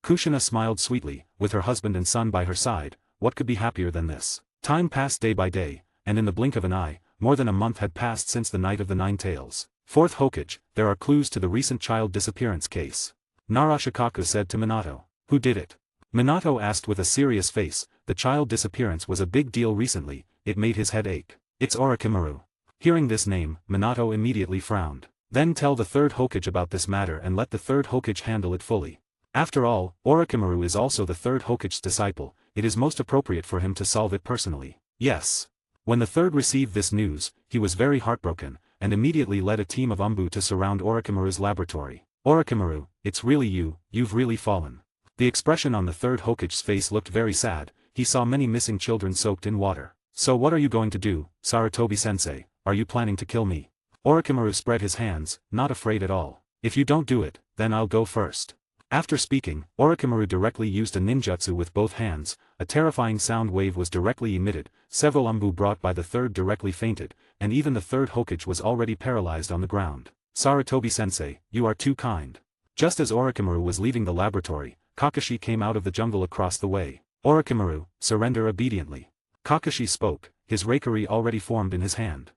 Kushina smiled sweetly, with her husband and son by her side, what could be happier than this? Time passed day by day, and in the blink of an eye, more than a month had passed since the night of the 9 tails. Fourth Hokage, there are clues to the recent child disappearance case. Narashikaku said to Minato. Who did it? Minato asked with a serious face, the child disappearance was a big deal recently, it made his head ache. It's Orochimaru. Hearing this name, Minato immediately frowned. Then tell the third Hokage about this matter and let the third Hokage handle it fully. After all, Orochimaru is also the third Hokage's disciple, it is most appropriate for him to solve it personally. Yes. When the third received this news, he was very heartbroken, and immediately led a team of Umbu to surround Orochimaru's laboratory. Orochimaru, it's really you, you've really fallen. The expression on the third Hokage's face looked very sad, he saw many missing children soaked in water. So what are you going to do, Sarutobi-sensei, are you planning to kill me? Orochimaru spread his hands, not afraid at all. If you don't do it, then I'll go first. After speaking, Orochimaru directly used a ninjutsu with both hands, a terrifying sound wave was directly emitted, several Umbu brought by the third directly fainted, and even the third Hokage was already paralyzed on the ground. Sarutobi-sensei, you are too kind. Just as Orochimaru was leaving the laboratory, Kakashi came out of the jungle across the way. Orochimaru, surrender obediently. Kakashi spoke, his Reikiri already formed in his hand.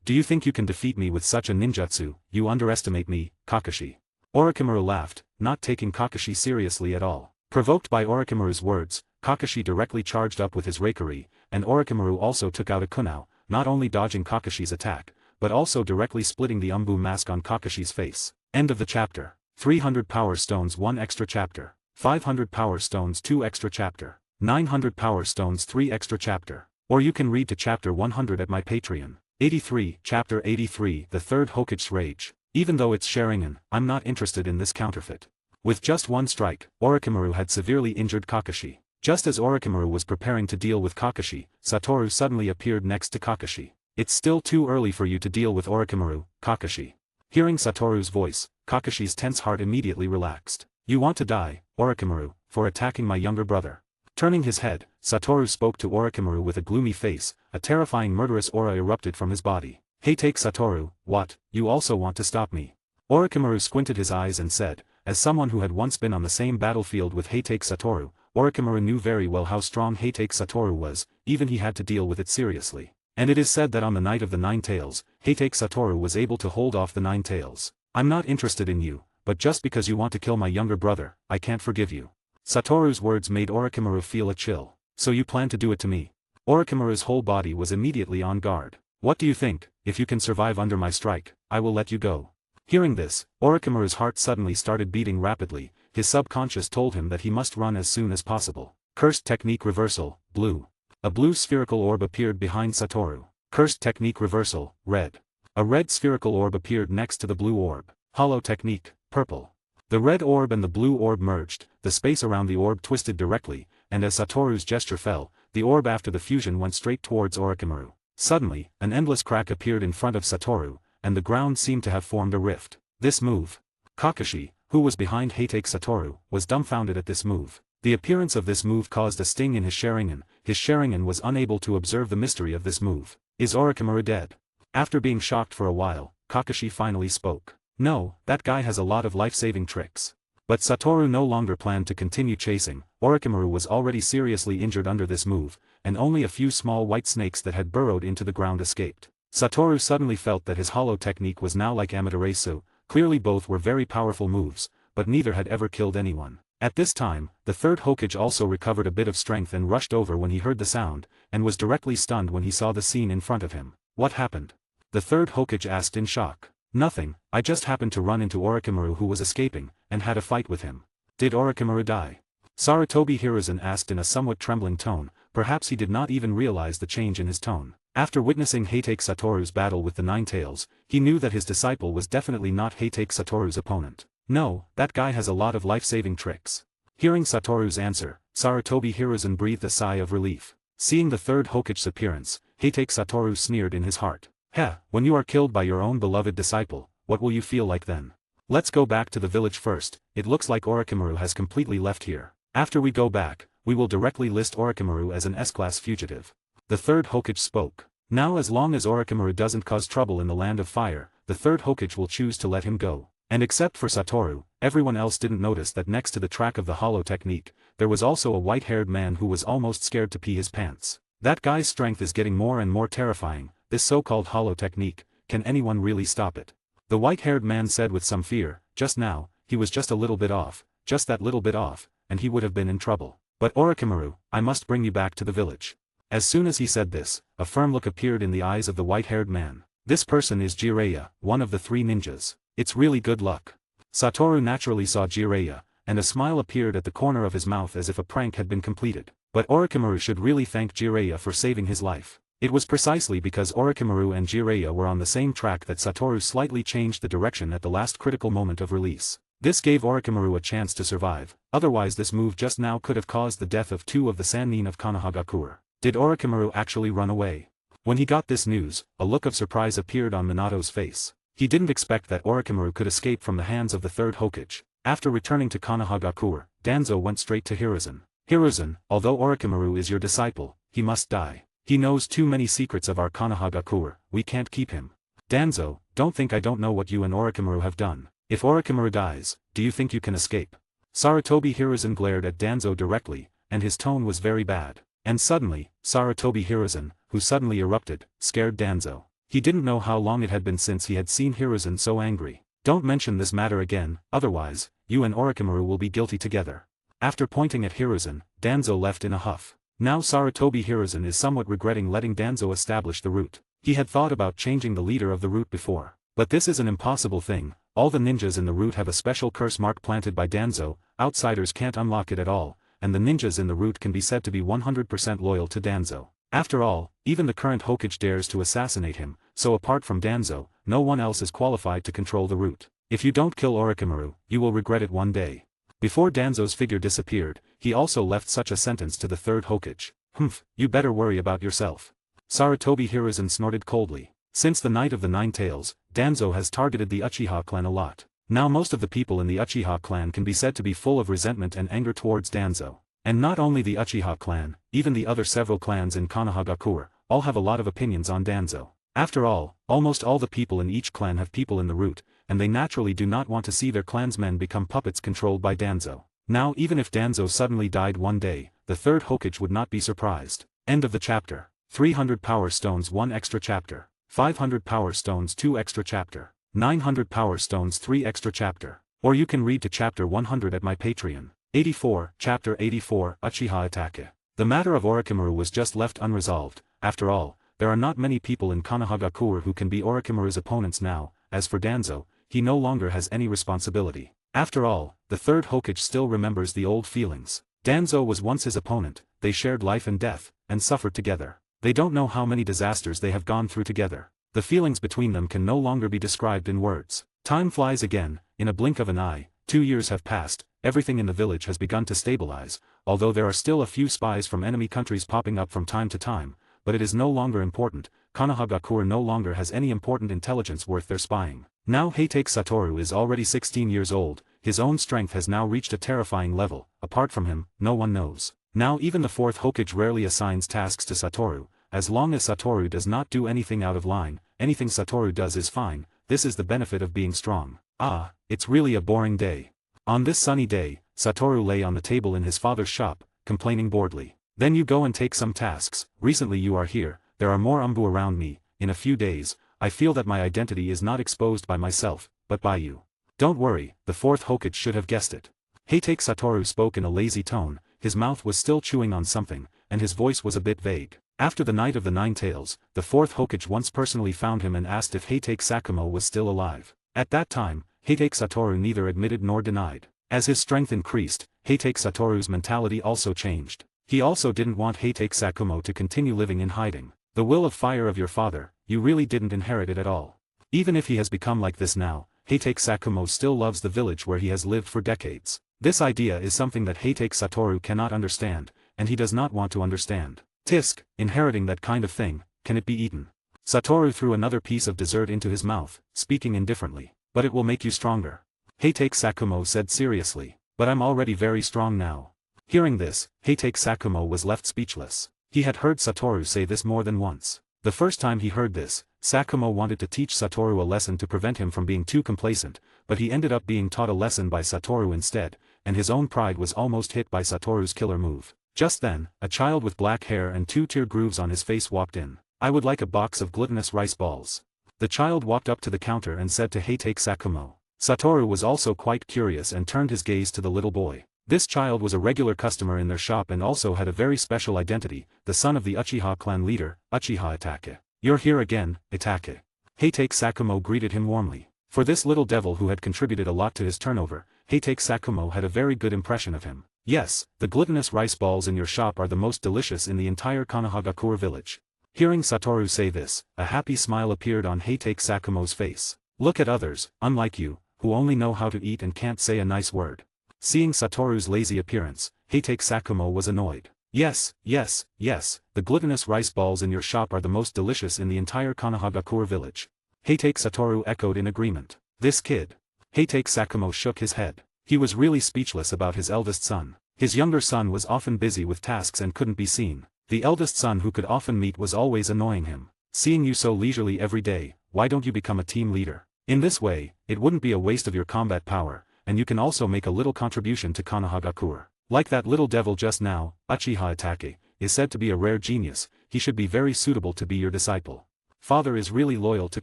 Do you think you can defeat me with such a ninjutsu? You underestimate me, Kakashi. Orochimaru laughed, not taking Kakashi seriously at all. Provoked by Orochimaru's words, Kakashi directly charged up with his Reikiri, and Orochimaru also took out a kunao, not only dodging Kakashi's attack, but also directly splitting the Umbu mask on Kakashi's face. End of the chapter. 300 Power Stones 1 extra chapter. 500 Power Stones 2 extra chapter. 900 Power Stones 3 extra chapter. Or you can read to chapter 100 at my Patreon. 83 Chapter 83 The Third Hokage's Rage. Even though it's Sharingan, I'm not interested in this counterfeit. With just one strike, Orochimaru had severely injured Kakashi. Just as Orochimaru was preparing to deal with Kakashi, Satoru suddenly appeared next to Kakashi. It's still too early for you to deal with Orochimaru, Kakashi. Hearing Satoru's voice, Kakashi's tense heart immediately relaxed. You want to die, Orochimaru, for attacking my younger brother. Turning his head, Satoru spoke to Orochimaru with a gloomy face, a terrifying murderous aura erupted from his body. Hey take Satoru, what, you also want to stop me? Orochimaru squinted his eyes and said, as someone who had once been on the same battlefield with Heitake Satoru, Orochimaru knew very well how strong Heitake Satoru was, even he had to deal with it seriously. And it is said that on the night of the 9 tails, Heitake Satoru was able to hold off the 9 tails. I'm not interested in you, but just because you want to kill my younger brother, I can't forgive you. Satoru's words made Orochimaru feel a chill. So you plan to do it to me? Orochimaru's whole body was immediately on guard. What do you think? If you can survive under my strike, I will let you go. Hearing this, Orochimaru's heart suddenly started beating rapidly, his subconscious told him that he must run as soon as possible. Cursed Technique Reversal, Blue. A blue spherical orb appeared behind Satoru. Cursed Technique Reversal, Red. A red spherical orb appeared next to the blue orb. Hollow Technique, Purple. The red orb and the blue orb merged, the space around the orb twisted directly, and as Satoru's gesture fell, the orb after the fusion went straight towards Orochimaru. Suddenly, an endless crack appeared in front of Satoru, and the ground seemed to have formed a rift. This move. Kakashi, who was behind Heitake Satoru, was dumbfounded at this move. The appearance of this move caused a sting in his Sharingan was unable to observe the mystery of this move. Is Orochimaru dead? After being shocked for a while, Kakashi finally spoke. No, that guy has a lot of life-saving tricks. But Satoru no longer planned to continue chasing. Orochimaru was already seriously injured under this move, and only a few small white snakes that had burrowed into the ground escaped. Satoru suddenly felt that his hollow technique was now like Amaterasu. Clearly both were very powerful moves, but neither had ever killed anyone. At this time, the third Hokage also recovered a bit of strength and rushed over when he heard the sound, and was directly stunned when he saw the scene in front of him. What happened? The third Hokage asked in shock. Nothing, I just happened to run into Orochimaru who was escaping, and had a fight with him. Did Orochimaru die? Sarutobi Hiruzen asked in a somewhat trembling tone. Perhaps he did not even realize the change in his tone. After witnessing Heitake Satoru's battle with the Nine Tails, he knew that his disciple was definitely not Heitake Satoru's opponent. No, that guy has a lot of life-saving tricks. Hearing Satoru's answer, Sarutobi Hiruzen breathed a sigh of relief. Seeing the third Hokage's appearance, Heitake Satoru sneered in his heart. Heh, when you are killed by your own beloved disciple, what will you feel like then? Let's go back to the village first. It looks like Orochimaru has completely left here. After we go back, we will directly list Orochimaru as an S-class fugitive. The third Hokage spoke. Now as long as Orochimaru doesn't cause trouble in the Land of Fire, the third Hokage will choose to let him go. And except for Satoru, everyone else didn't notice that next to the track of the hollow technique, there was also a white-haired man who was almost scared to pee his pants. That guy's strength is getting more and more terrifying. This so-called hollow technique, can anyone really stop it? The white-haired man said with some fear. Just now, he was just a little bit off, just that little bit off, and he would have been in trouble. But Orochimaru, I must bring you back to the village. As soon as he said this, a firm look appeared in the eyes of the white-haired man. This person is Jiraiya, one of the three ninjas. It's really good luck. Satoru naturally saw Jiraiya, and a smile appeared at the corner of his mouth as if a prank had been completed. But Orochimaru should really thank Jiraiya for saving his life. It was precisely because Orochimaru and Jiraiya were on the same track that Satoru slightly changed the direction at the last critical moment of release. This gave Orochimaru a chance to survive, otherwise this move just now could have caused the death of two of the Sannin of Konohagakure. Did Orochimaru actually run away? When he got this news, a look of surprise appeared on Minato's face. He didn't expect that Orochimaru could escape from the hands of the third Hokage. After returning to Konohagakure, Danzo went straight to Hiruzen. Hiruzen, although Orochimaru is your disciple, he must die. He knows too many secrets of our Konohagakure, we can't keep him. Danzo, don't think I don't know what you and Orochimaru have done. If Orochimaru dies, do you think you can escape? Sarutobi Hiruzen glared at Danzo directly, and his tone was very bad. And suddenly, Sarutobi Hiruzen, who suddenly erupted, scared Danzo. He didn't know how long it had been since he had seen Hiruzen so angry. Don't mention this matter again, otherwise, you and Orochimaru will be guilty together. After pointing at Hiruzen, Danzo left in a huff. Now Sarutobi Hiruzen is somewhat regretting letting Danzo establish the route. He had thought about changing the leader of the route before. But this is an impossible thing. All the ninjas in the route have a special curse mark planted by Danzo, outsiders can't unlock it at all, and the ninjas in the route can be said to be 100% loyal to Danzo. After all, even the current Hokage dares to assassinate him, so apart from Danzo, no one else is qualified to control the route. If you don't kill Orochimaru, you will regret it one day. Before Danzo's figure disappeared, he also left such a sentence to the third Hokage. Humph, you better worry about yourself. Sarutobi Hiruzen snorted coldly. Since the Night of the Nine Tails, Danzo has targeted the Uchiha clan a lot. Now most of the people in the Uchiha clan can be said to be full of resentment and anger towards Danzo. And not only the Uchiha clan, even the other several clans in Konohagakure, all have a lot of opinions on Danzo. After all, almost all the people in each clan have people in the route, and they naturally do not want to see their clansmen become puppets controlled by Danzo. Now even if Danzo suddenly died one day, the third Hokage would not be surprised. End of the chapter. 300 Power Stones 1 extra chapter. 500 Power Stones 2 extra chapter. 900 Power Stones 3 extra chapter. Or you can read to chapter 100 at my Patreon. 84, Chapter 84, Uchiha Attacke. The matter of Orochimaru was just left unresolved. After all, there are not many people in Konohagakure who can be Orochimaru's opponents now. As for Danzo, he no longer has any responsibility. After all, the third Hokage still remembers the old feelings. Danzo was once his opponent, they shared life and death, and suffered together. They don't know how many disasters they have gone through together. The feelings between them can no longer be described in words. Time flies again, in a blink of an eye. 2 years have passed, everything in the village has begun to stabilize, although there are still a few spies from enemy countries popping up from time to time, but it is no longer important. Konohagakure no longer has any important intelligence worth their spying. Now Heitake Satoru is already 16 years old, his own strength has now reached a terrifying level. Apart from him, no one knows. Now even the fourth Hokage rarely assigns tasks to Satoru. As long as Satoru does not do anything out of line, anything Satoru does is fine. This is the benefit of being strong. Ah, it's really a boring day. On this sunny day, Satoru lay on the table in his father's shop, complaining boredly. Then you go and take some tasks. Recently you are here, there are more umbu around me. In a few days, I feel that my identity is not exposed by myself, but by you. Don't worry, the fourth Hokage should have guessed it. Heitake Satoru spoke in a lazy tone, his mouth was still chewing on something, and his voice was a bit vague. After the Night of the Nine Tails, the fourth Hokage once personally found him and asked if Heitake Sakumo was still alive. At that time, Heitake Satoru neither admitted nor denied. As his strength increased, Heitake Satoru's mentality also changed. He also didn't want Heitake Sakumo to continue living in hiding. The will of fire of your father, you really didn't inherit it at all. Even if he has become like this now, Heitake Sakumo still loves the village where he has lived for decades. This idea is something that Heitake Satoru cannot understand, and he does not want to understand. Tisk, inheriting that kind of thing, can it be eaten? Satoru threw another piece of dessert into his mouth, speaking indifferently. But it will make you stronger. Heitake Sakumo said seriously. But I'm already very strong now. Hearing this, Heitake Sakumo was left speechless. He had heard Satoru say this more than once. The first time he heard this, Sakumo wanted to teach Satoru a lesson to prevent him from being too complacent, but he ended up being taught a lesson by Satoru instead, and his own pride was almost hit by Satoru's killer move. Just then, a child with black hair and two tear grooves on his face walked in. I would like a box of glutinous rice balls. The child walked up to the counter and said to Heitake Sakumo. Satoru was also quite curious and turned his gaze to the little boy. This child was a regular customer in their shop and also had a very special identity, the son of the Uchiha clan leader, Uchiha Itake. You're here again, Itake. Heitake Sakumo greeted him warmly. For this little devil who had contributed a lot to his turnover, Heitake Sakumo had a very good impression of him. Yes, the glutinous rice balls in your shop are the most delicious in the entire Konohagakure village. Hearing Satoru say this, a happy smile appeared on Heitake Sakumo's face. Look at others, unlike you, who only know how to eat and can't say a nice word. Seeing Satoru's lazy appearance, Heitake Sakumo was annoyed. Yes, the glutinous rice balls in your shop are the most delicious in the entire Konohagakure village. Heitake Satoru echoed in agreement. This kid. Heitake Sakumo shook his head. He was really speechless about his eldest son. His younger son was often busy with tasks and couldn't be seen. The eldest son who could often meet was always annoying him. Seeing you so leisurely every day, why don't you become a team leader? In this way, it wouldn't be a waste of your combat power, and you can also make a little contribution to Konohagakure. Like that little devil just now, Uchiha Itake, is said to be a rare genius, he should be very suitable to be your disciple. Father is really loyal to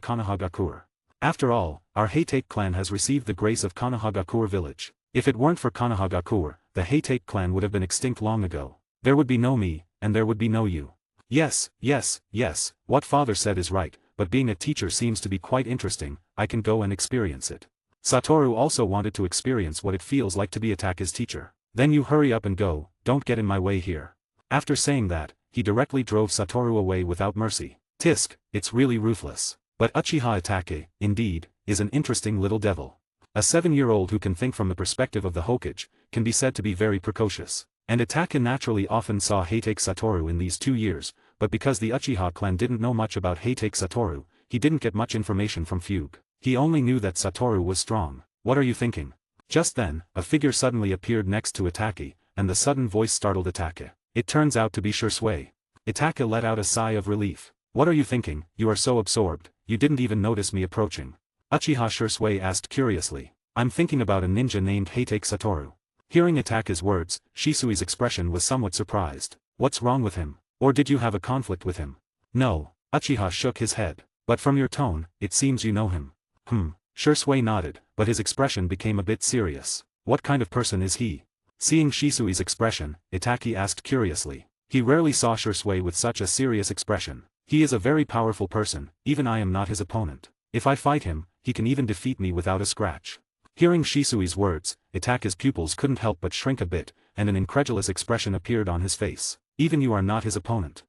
Konohagakure. After all, our Heitake clan has received the grace of Konohagakure village. If it weren't for Konohagakure, the Heitake clan would have been extinct long ago. There would be no me, and there would be no you. Yes, what father said is right, but being a teacher seems to be quite interesting, I can go and experience it. Satoru also wanted to experience what it feels like to be Itake's teacher. Then you hurry up and go, don't get in my way here. After saying that, he directly drove Satoru away without mercy. Tisk, it's really ruthless. But Uchiha Itake, indeed, is an interesting little devil. A 7-year-old who can think from the perspective of the Hokage, can be said to be very precocious. And Itake naturally often saw Heitake Satoru in these 2 years, but because the Uchiha clan didn't know much about Heitake Satoru, he didn't get much information from Fugue. He only knew that Satoru was strong. What are you thinking? Just then, a figure suddenly appeared next to Itake, and the sudden voice startled Itake. It turns out to be Shursui. Itake let out a sigh of relief. What are you thinking? You are so absorbed, you didn't even notice me approaching. Uchiha Shursui asked curiously. I'm thinking about a ninja named Heitake Satoru. Hearing Itake's words, Shisui's expression was somewhat surprised. What's wrong with him? Or did you have a conflict with him? No. Uchiha shook his head. But from your tone, it seems you know him. Shursui nodded, but his expression became a bit serious. What kind of person is he? Seeing Shisui's expression, Itake asked curiously. He rarely saw Shursui with such a serious expression. He is a very powerful person, even I am not his opponent. If I fight him, he can even defeat me without a scratch. Hearing Shisui's words, Itake's pupils couldn't help but shrink a bit, and an incredulous expression appeared on his face. Even you are not his opponent.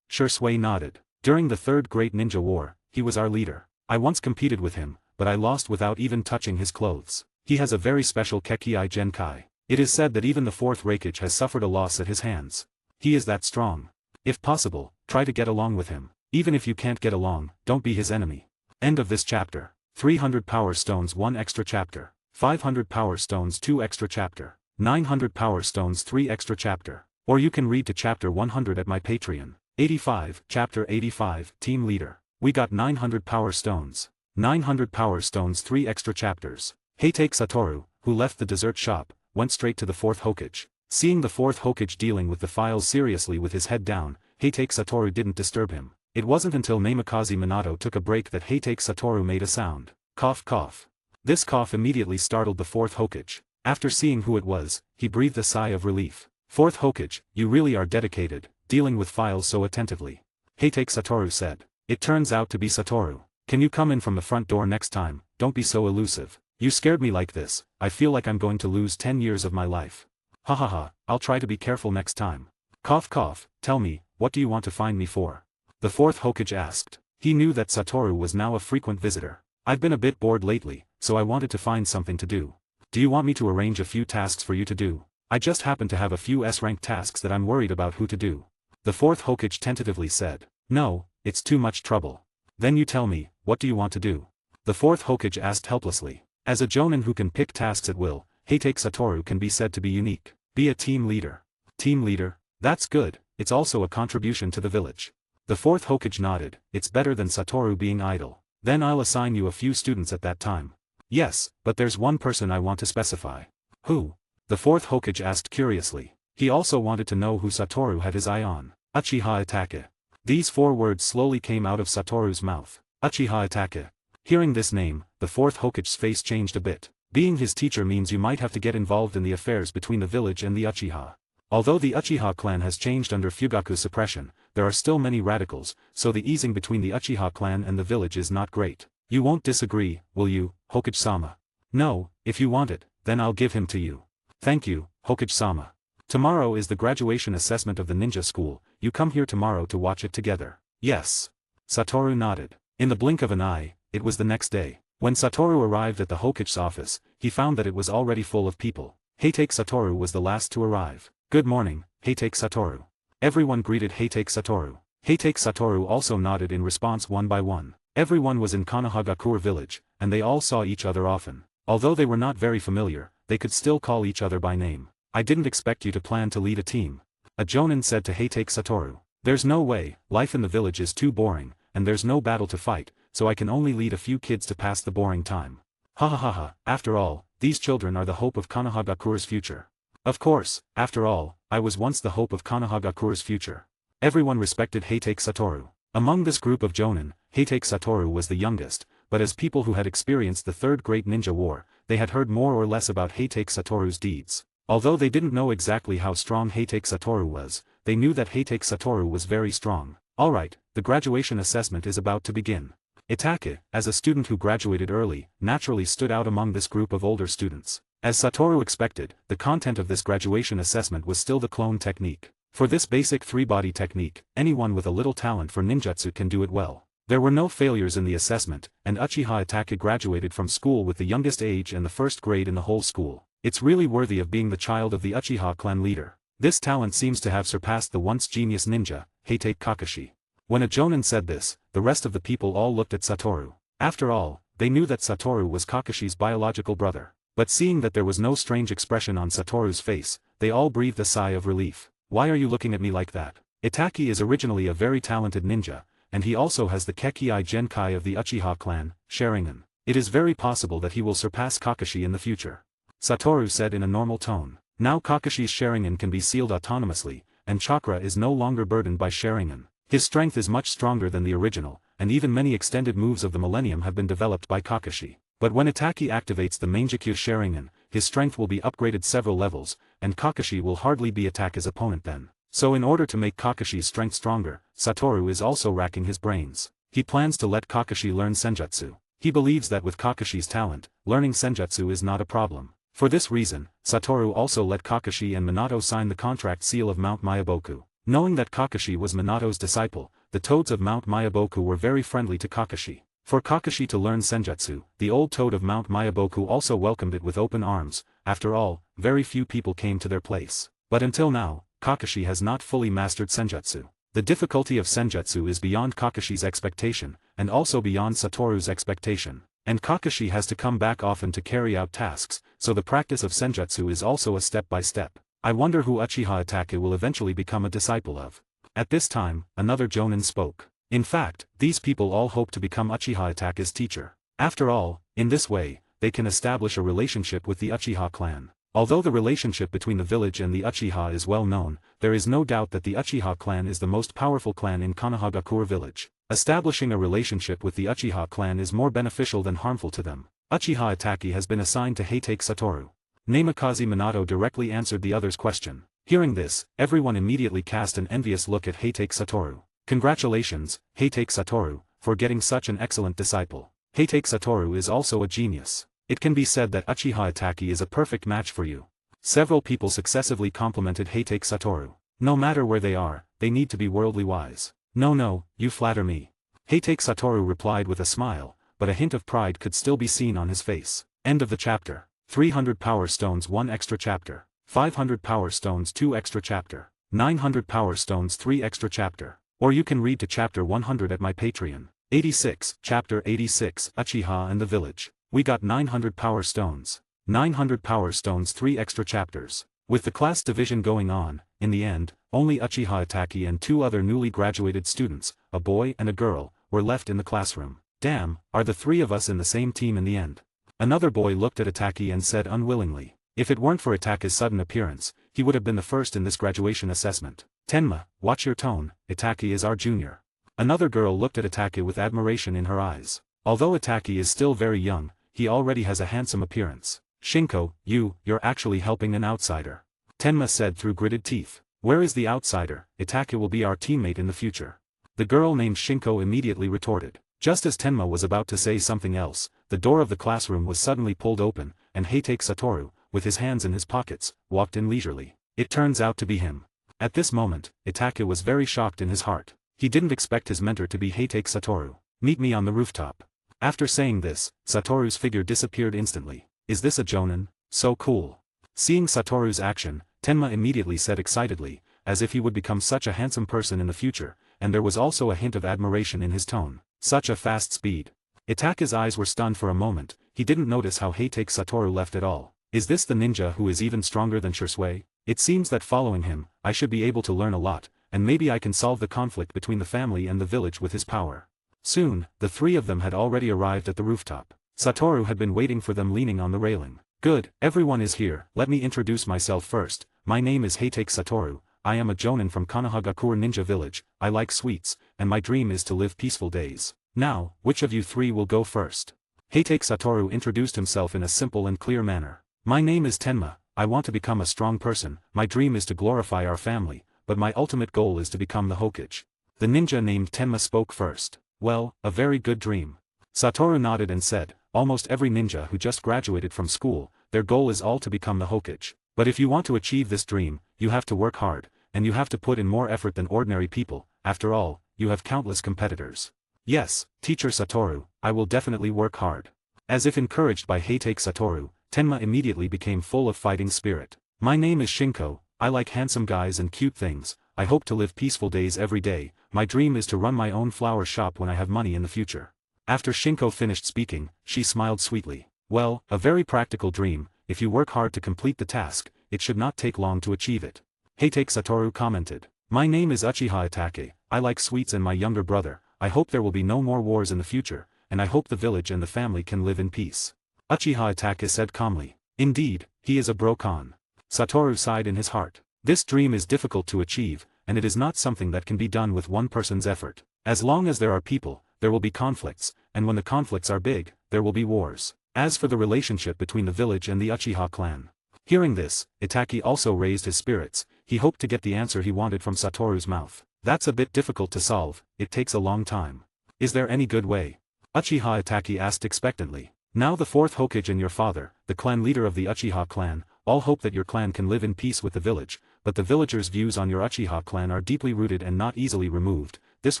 Shursui nodded. During the Third Great Ninja War, he was our leader. I once competed with him, but I lost without even touching his clothes. He has a very special Kekkei Genkai. It is said that even the Fourth Raikage has suffered a loss at his hands. He is that strong. If possible, try to get along with him. Even if you can't get along, don't be his enemy. End of this chapter. 300 Power Stones 1 extra chapter. 500 Power Stones 2 extra chapter. 900 Power Stones 3 extra chapter. Or you can read to chapter 100 at my Patreon. 85, chapter 85, Team Leader. We got 900 Power Stones. 900 Power Stones 3 extra chapters. Heitake Satoru, who left the dessert shop, went straight to the fourth Hokage. Seeing the fourth Hokage dealing with the files seriously with his head down, Heitake Satoru didn't disturb him. It wasn't until Namikaze Minato took a break that Heitake Satoru made a sound. Cough cough. This cough immediately startled the fourth Hokage. After seeing who it was, he breathed a sigh of relief. Fourth Hokage, you really are dedicated, dealing with files so attentively. Heitake Satoru said. It turns out to be Satoru. Can you come in from the front door next time? Don't be so elusive. You scared me like this. I feel like I'm going to lose 10 years of my life. Ha ha ha, I'll try to be careful next time. Cough cough, tell me, what do you want to find me for? The fourth Hokage asked. He knew that Satoru was now a frequent visitor. I've been a bit bored lately, so I wanted to find something to do. Do you want me to arrange a few tasks for you to do? I just happen to have a few S-rank tasks that I'm worried about who to do. The fourth Hokage tentatively said. No, it's too much trouble. Then you tell me, what do you want to do? The fourth Hokage asked helplessly. As a jonin who can pick tasks at will, Heitake Satoru can be said to be unique. Be a team leader. Team leader? That's good, it's also a contribution to the village. The fourth Hokage nodded. It's better than Satoru being idle. Then I'll assign you a few students at that time. Yes, but there's one person I want to specify. Who? The fourth Hokage asked curiously. He also wanted to know who Satoru had his eye on. Uchiha Itachi. These 4 words slowly came out of Satoru's mouth. Uchiha Itachi. Hearing this name, the fourth Hokage's face changed a bit. Being his teacher means you might have to get involved in the affairs between the village and the Uchiha. Although the Uchiha clan has changed under Fugaku suppression, there are still many radicals, so the easing between the Uchiha clan and the village is not great. You won't disagree, will you, Hokage-sama? No, if you want it, then I'll give him to you. Thank you, Hokage-sama. Tomorrow is the graduation assessment of the ninja school, you come here tomorrow to watch it together. Yes. Satoru nodded. In the blink of an eye, it was the next day. When Satoru arrived at the Hokage's office, he found that it was already full of people. Heitake Satoru was the last to arrive. Good morning, Heitake Satoru. Everyone greeted Heitake Satoru. Heitake Satoru also nodded in response one by one. Everyone was in Konohagakure village, and they all saw each other often. Although they were not very familiar, they could still call each other by name. I didn't expect you to plan to lead a team. A jonin said to Heitake Satoru. There's no way, life in the village is too boring, and there's no battle to fight, so I can only lead a few kids to pass the boring time. Ha ha ha ha, after all, these children are the hope of Konohagakure's future. Of course, after all, I was once the hope of Konohagakure's future. Everyone respected Heitake Satoru. Among this group of jonin, Heitake Satoru was the youngest, but as people who had experienced the Third Great Ninja War, they had heard more or less about Heitake Satoru's deeds. Although they didn't know exactly how strong Heitake Satoru was, they knew that Heitake Satoru was very strong. Alright, the graduation assessment is about to begin. Itachi, as a student who graduated early, naturally stood out among this group of older students. As Satoru expected, the content of this graduation assessment was still the clone technique. For this basic 3-body technique, anyone with a little talent for ninjutsu can do it well. There were no failures in the assessment, and Uchiha Itachi graduated from school with the youngest age and the first grade in the whole school. It's really worthy of being the child of the Uchiha clan leader. This talent seems to have surpassed the once genius ninja, Heitake Kakashi. When a jonin said this, the rest of the people all looked at Satoru. After all, they knew that Satoru was Kakashi's biological brother. But seeing that there was no strange expression on Satoru's face, they all breathed a sigh of relief. Why are you looking at me like that? Itachi is originally a very talented ninja, and he also has the Kekii Genkai of the Uchiha clan, Sharingan. It is very possible that he will surpass Kakashi in the future. Satoru said in a normal tone. Now Kakashi's Sharingan can be sealed autonomously, and chakra is no longer burdened by Sharingan. His strength is much stronger than the original, and even many extended moves of the Millennium have been developed by Kakashi. But when Itachi activates the Mangekyo Sharingan, his strength will be upgraded several levels, and Kakashi will hardly be Itachi's opponent then. So in order to make Kakashi's strength stronger, Satoru is also racking his brains. He plans to let Kakashi learn Senjutsu. He believes that with Kakashi's talent, learning Senjutsu is not a problem. For this reason, Satoru also let Kakashi and Minato sign the contract seal of Mount Myaboku. Knowing that Kakashi was Minato's disciple, the toads of Mount Myaboku were very friendly to Kakashi. For Kakashi to learn Senjutsu, the old toad of Mount Myaboku also welcomed it with open arms. After all, very few people came to their place. But until now, Kakashi has not fully mastered Senjutsu. The difficulty of Senjutsu is beyond Kakashi's expectation, and also beyond Satoru's expectation. And Kakashi has to come back often to carry out tasks, so the practice of Senjutsu is also a step-by-step. I wonder who Uchiha Itachi will eventually become a disciple of. At this time, another jonin spoke. In fact, these people all hope to become Uchiha Itachi's teacher. After all, in this way, they can establish a relationship with the Uchiha clan. Although the relationship between the village and the Uchiha is well known, there is no doubt that the Uchiha clan is the most powerful clan in Konohagakure village. Establishing a relationship with the Uchiha clan is more beneficial than harmful to them. Uchiha Itachi has been assigned to Heitake Satoru. Namikaze Minato directly answered the other's question. Hearing this, everyone immediately cast an envious look at Heitake Satoru. Congratulations, Heitake Satoru, for getting such an excellent disciple. Heitake Satoru is also a genius. It can be said that Uchiha Itachi is a perfect match for you. Several people successively complimented Heitake Satoru. No matter where they are, they need to be worldly wise. No, you flatter me. Heitake Satoru replied with a smile, but a hint of pride could still be seen on his face. End of the chapter. 300 Power Stones 1 extra chapter. 500 Power Stones 2 extra chapter. 900 Power Stones 3 extra chapter. Or you can read to chapter 100 at my Patreon. 86, chapter 86, Uchiha and the Village. We got 900 Power Stones. 900 Power Stones 3 extra chapters. With the class division going on, in the end, only Uchiha Itachi and 2 other newly graduated students, a boy and a girl, were left in the classroom. Damn, are the 3 of us in the same team in the end? Another boy looked at Itachi and said unwillingly. If it weren't for Itachi's sudden appearance, he would have been the first in this graduation assessment. Tenma, watch your tone, Itachi is our junior. Another girl looked at Itachi with admiration in her eyes. Although Itachi is still very young, he already has a handsome appearance. Shinko, you're actually helping an outsider. Tenma said through gritted teeth. Where is the outsider? Itachi will be our teammate in the future. The girl named Shinko immediately retorted. Just as Tenma was about to say something else, the door of the classroom was suddenly pulled open, and Heitake Satoru, with his hands in his pockets, walked in leisurely. It turns out to be him. At this moment, Itachi was very shocked in his heart. He didn't expect his mentor to be Heitake Satoru. Meet me on the rooftop. After saying this, Satoru's figure disappeared instantly. Is this a jonin? So cool. Seeing Satoru's action, Tenma immediately said excitedly, as if he would become such a handsome person in the future, and there was also a hint of admiration in his tone. Such a fast speed. Itachi's eyes were stunned for a moment. He didn't notice how Heitake Satoru left at all. Is this the ninja who is even stronger than Shisui? It seems that following him, I should be able to learn a lot, and maybe I can solve the conflict between the family and the village with his power. Soon, the 3 of them had already arrived at the rooftop. Satoru had been waiting for them leaning on the railing. Good, everyone is here. Let me introduce myself first. My name is Heitake Satoru. I am a jonin from Konohagakure Ninja Village. I like sweets, and my dream is to live peaceful days. Now, which of you 3 will go first? Heitake Satoru introduced himself in a simple and clear manner. My name is Tenma. I want to become a strong person. My dream is to glorify our family, but my ultimate goal is to become the Hokage. The ninja named Tenma spoke first. Well, a very good dream. Satoru nodded and said, almost every ninja who just graduated from school, their goal is all to become the Hokage. But if you want to achieve this dream, you have to work hard, and you have to put in more effort than ordinary people. After all, you have countless competitors. Yes, Teacher Satoru, I will definitely work hard. As if encouraged by Heitake Satoru, Tenma immediately became full of fighting spirit. My name is Shinko. I like handsome guys and cute things. I hope to live peaceful days every day. My dream is to run my own flower shop when I have money in the future. After Shinko finished speaking, she smiled sweetly. Well, a very practical dream. If you work hard to complete the task, it should not take long to achieve it. Heitake Satoru commented. My name is Uchiha Itachi. I like sweets and my younger brother. I hope there will be no more wars in the future, and I hope the village and the family can live in peace. Uchiha Itachi said calmly. Indeed, he is a brokon. Satoru sighed in his heart. This dream is difficult to achieve, and it is not something that can be done with one person's effort. As long as there are people, there will be conflicts, and when the conflicts are big, there will be wars. As for the relationship between the village and the Uchiha clan. Hearing this, Itachi also raised his spirits. He hoped to get the answer he wanted from Satoru's mouth. That's a bit difficult to solve, it takes a long time. Is there any good way? Uchiha Itachi asked expectantly. Now the 4th Hokage and your father, the clan leader of the Uchiha clan, all hope that your clan can live in peace with the village, but the villagers' views on your Uchiha clan are deeply rooted and not easily removed. This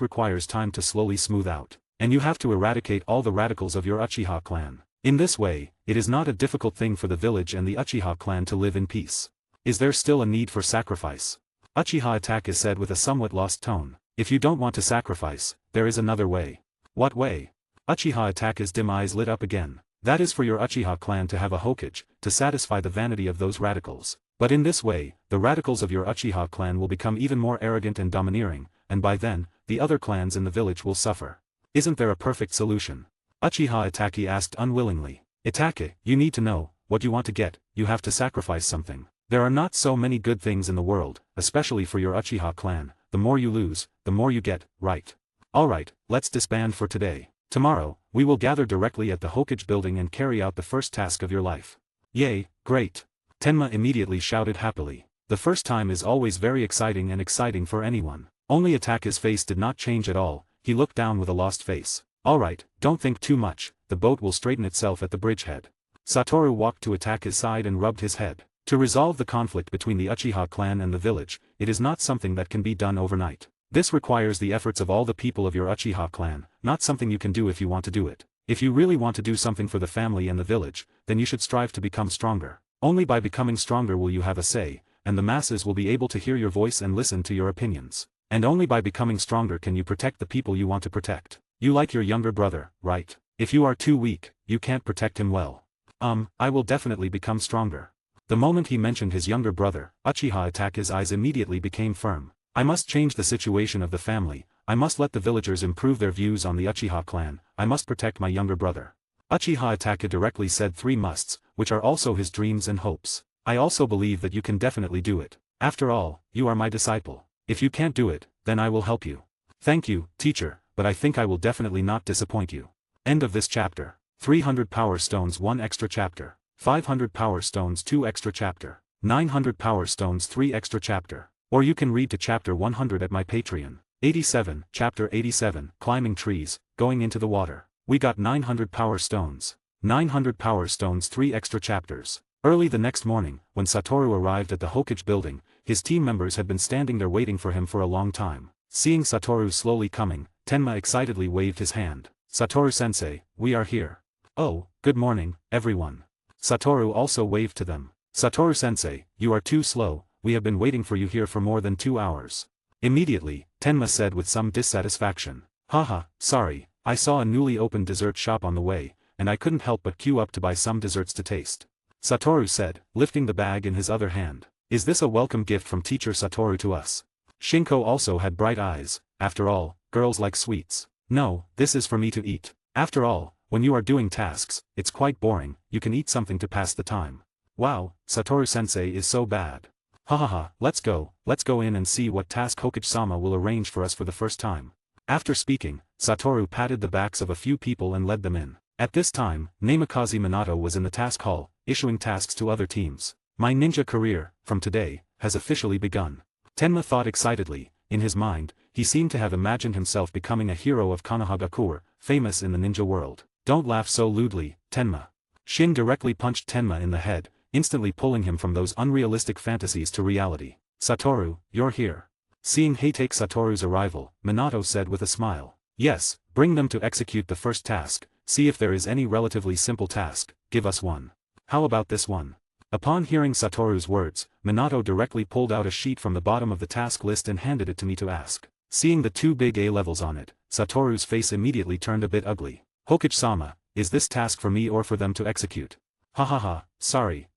requires time to slowly smooth out. And you have to eradicate all the radicals of your Uchiha clan. In this way, it is not a difficult thing for the village and the Uchiha clan to live in peace. Is there still a need for sacrifice? Uchiha Itachi said with a somewhat lost tone. If you don't want to sacrifice, there is another way. What way? Uchiha Itachi's dim eyes lit up again. That is for your Uchiha clan to have a Hokage, to satisfy the vanity of those radicals. But in this way, the radicals of your Uchiha clan will become even more arrogant and domineering, and by then, the other clans in the village will suffer. Isn't there a perfect solution? Uchiha Itachi asked unwillingly. Itake, you need to know, what you want to get, you have to sacrifice something. There are not so many good things in the world, especially for your Uchiha clan. The more you lose, the more you get, right? Alright, let's disband for today. Tomorrow, we will gather directly at the Hokage building and carry out the first task of your life. Yay, great. Tenma immediately shouted happily. The first time is always very exciting and exciting for anyone. Only Itake's face did not change at all, he looked down with a lost face. Alright, don't think too much, the boat will straighten itself at the bridgehead. Satoru walked to Itake's side and rubbed his head. To resolve the conflict between the Uchiha clan and the village, it is not something that can be done overnight. This requires the efforts of all the people of your Uchiha clan, not something you can do if you want to do it. If you really want to do something for the family and the village, then you should strive to become stronger. Only by becoming stronger will you have a say, and the masses will be able to hear your voice and listen to your opinions. And only by becoming stronger can you protect the people you want to protect. You like your younger brother, right? If you are too weak, you can't protect him well. I will definitely become stronger. The moment he mentioned his younger brother, Uchiha Itake's eyes immediately became firm. I must change the situation of the family, I must let the villagers improve their views on the Uchiha clan, I must protect my younger brother. Uchiha Itachi directly said 3 musts, which are also his dreams and hopes. I also believe that you can definitely do it. After all, you are my disciple. If you can't do it, then I will help you. Thank you, teacher, but I think I will definitely not disappoint you. End of this chapter. 300 power stones 1 extra chapter. 500 power stones 2 extra chapter. 900 power stones 3 extra chapter. Or you can read to chapter 100 at my Patreon. 87, chapter 87, climbing trees, going into the water. We got 900 power stones. 900 power stones 3 extra chapters. Early the next morning, when Satoru arrived at the Hokage building, his team members had been standing there waiting for him for a long time. Seeing Satoru slowly coming, Tenma excitedly waved his hand. Satoru-sensei, we are here. Oh, good morning, everyone. Satoru also waved to them. Satoru-sensei, you are too slow, we have been waiting for you here for more than 2 hours. Immediately, Tenma said with some dissatisfaction. Haha, sorry, I saw a newly opened dessert shop on the way, and I couldn't help but queue up to buy some desserts to taste. Satoru said, lifting the bag in his other hand. Is this a welcome gift from teacher Satoru to us? Shinko also had bright eyes. After all, girls like sweets. No, this is for me to eat. After all, when you are doing tasks, it's quite boring, you can eat something to pass the time. Wow, Satoru-sensei is so bad. Hahaha, let's go in and see what task Hokage-sama will arrange for us for the first time. After speaking, Satoru patted the backs of a few people and led them in. At this time, Namikaze Minato was in the task hall, issuing tasks to other teams. My ninja career, from today, has officially begun. Tenma thought excitedly. In his mind, he seemed to have imagined himself becoming a hero of Konohagakure, famous in the ninja world. Don't laugh so lewdly, Tenma. Shin directly punched Tenma in the head, instantly pulling him from those unrealistic fantasies to reality. Satoru, you're here. Seeing Heitake Satoru's arrival, Minato said with a smile. Yes, bring them to execute the first task, see if there is any relatively simple task, give us one. How about this one? Upon hearing Satoru's words, Minato directly pulled out a sheet from the bottom of the task list and handed it to me to ask. Seeing the 2 big A levels on it, Satoru's face immediately turned a bit ugly. Hokage-sama, is this task for me or for them to execute? Hahaha, sorry,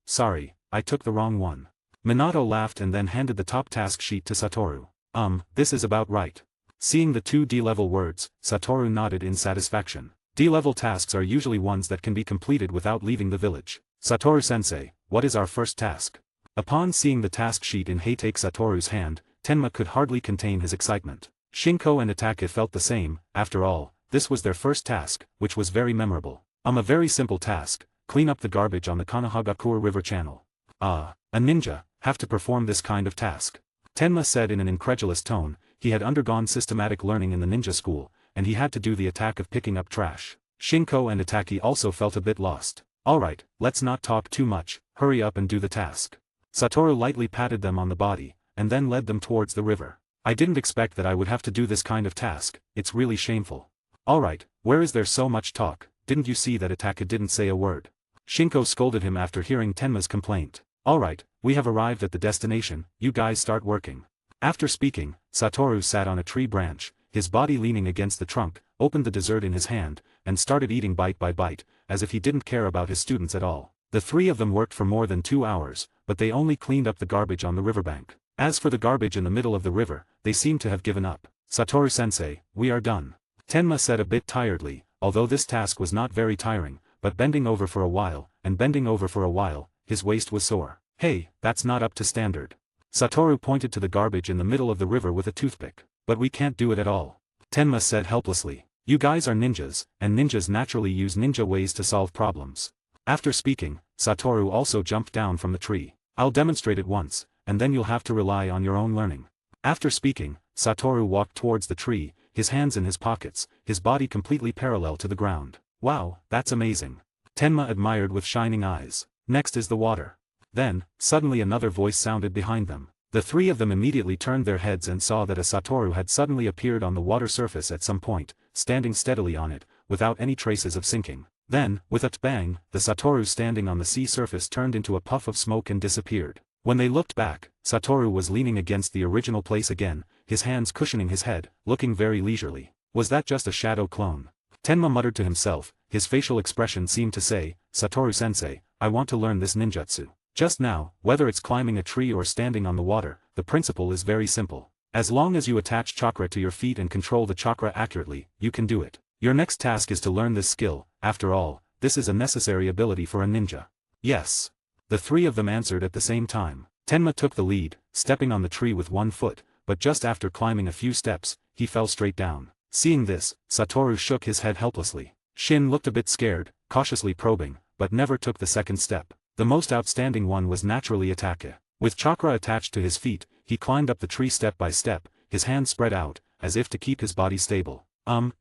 I took the wrong one. Minato laughed and then handed the top task sheet to Satoru. This is about right. Seeing the 2 D-level words, Satoru nodded in satisfaction. D-level tasks are usually ones that can be completed without leaving the village. Satoru-sensei, what is our first task? Upon seeing the task sheet in Heitake Satoru's hand, Tenma could hardly contain his excitement. Shinko and Itachi felt the same. After all, this was their first task, which was very memorable. A very simple task, clean up the garbage on the Konohagakure River channel. A ninja, have to perform this kind of task. Tenma said in an incredulous tone. He had undergone systematic learning in the ninja school, and he had to do the attack of picking up trash. Shinko and Itachi also felt a bit lost. Alright, let's not talk too much, hurry up and do the task. Satoru lightly patted them on the body, and then led them towards the river. I didn't expect that I would have to do this kind of task, it's really shameful. Alright, where is there so much talk, didn't you see that Itachi didn't say a word? Shinko scolded him after hearing Tenma's complaint. Alright, we have arrived at the destination, you guys start working. After speaking, Satoru sat on a tree branch, his body leaning against the trunk, opened the dessert in his hand, and started eating bite by bite, as if he didn't care about his students at all. The 3 of them worked for more than 2 hours, but they only cleaned up the garbage on the riverbank. As for the garbage in the middle of the river, they seemed to have given up. Satoru-sensei, we are done. Tenma said a bit tiredly, although this task was not very tiring, but bending over for a while, and bending over for a while, his waist was sore. Hey, that's not up to standard. Satoru pointed to the garbage in the middle of the river with a toothpick. But we can't do it at all. Tenma said helplessly. You guys are ninjas, and ninjas naturally use ninja ways to solve problems. After speaking, Satoru also jumped down from the tree. I'll demonstrate it once, and then you'll have to rely on your own learning. After speaking, Satoru walked towards the tree, his hands in his pockets, his body completely parallel to the ground. Wow, that's amazing. Tenma admired with shining eyes. Next is the water. Then, suddenly another voice sounded behind them. The three of them immediately turned their heads and saw that a Satoru had suddenly appeared on the water surface at some point, standing steadily on it, without any traces of sinking. Then, with a bang, the Satoru standing on the sea surface turned into a puff of smoke and disappeared. When they looked back, Satoru was leaning against the original place again, his hands cushioning his head, looking very leisurely. Was that just a shadow clone? Tenma muttered to himself, his facial expression seemed to say, Satoru-sensei, I want to learn this ninjutsu. Just now, whether it's climbing a tree or standing on the water, the principle is very simple. As long as you attach chakra to your feet and control the chakra accurately, you can do it. Your next task is to learn this skill. After all, this is a necessary ability for a ninja. Yes. The three of them answered at the same time. Tenma took the lead, stepping on the tree with one foot, but just after climbing a few steps, he fell straight down. Seeing this, Satoru shook his head helplessly. Shin looked a bit scared, cautiously probing, but never took the second step. The most outstanding one was naturally Atake. With chakra attached to his feet, he climbed up the tree step by step, his hands spread out, as if to keep his body stable.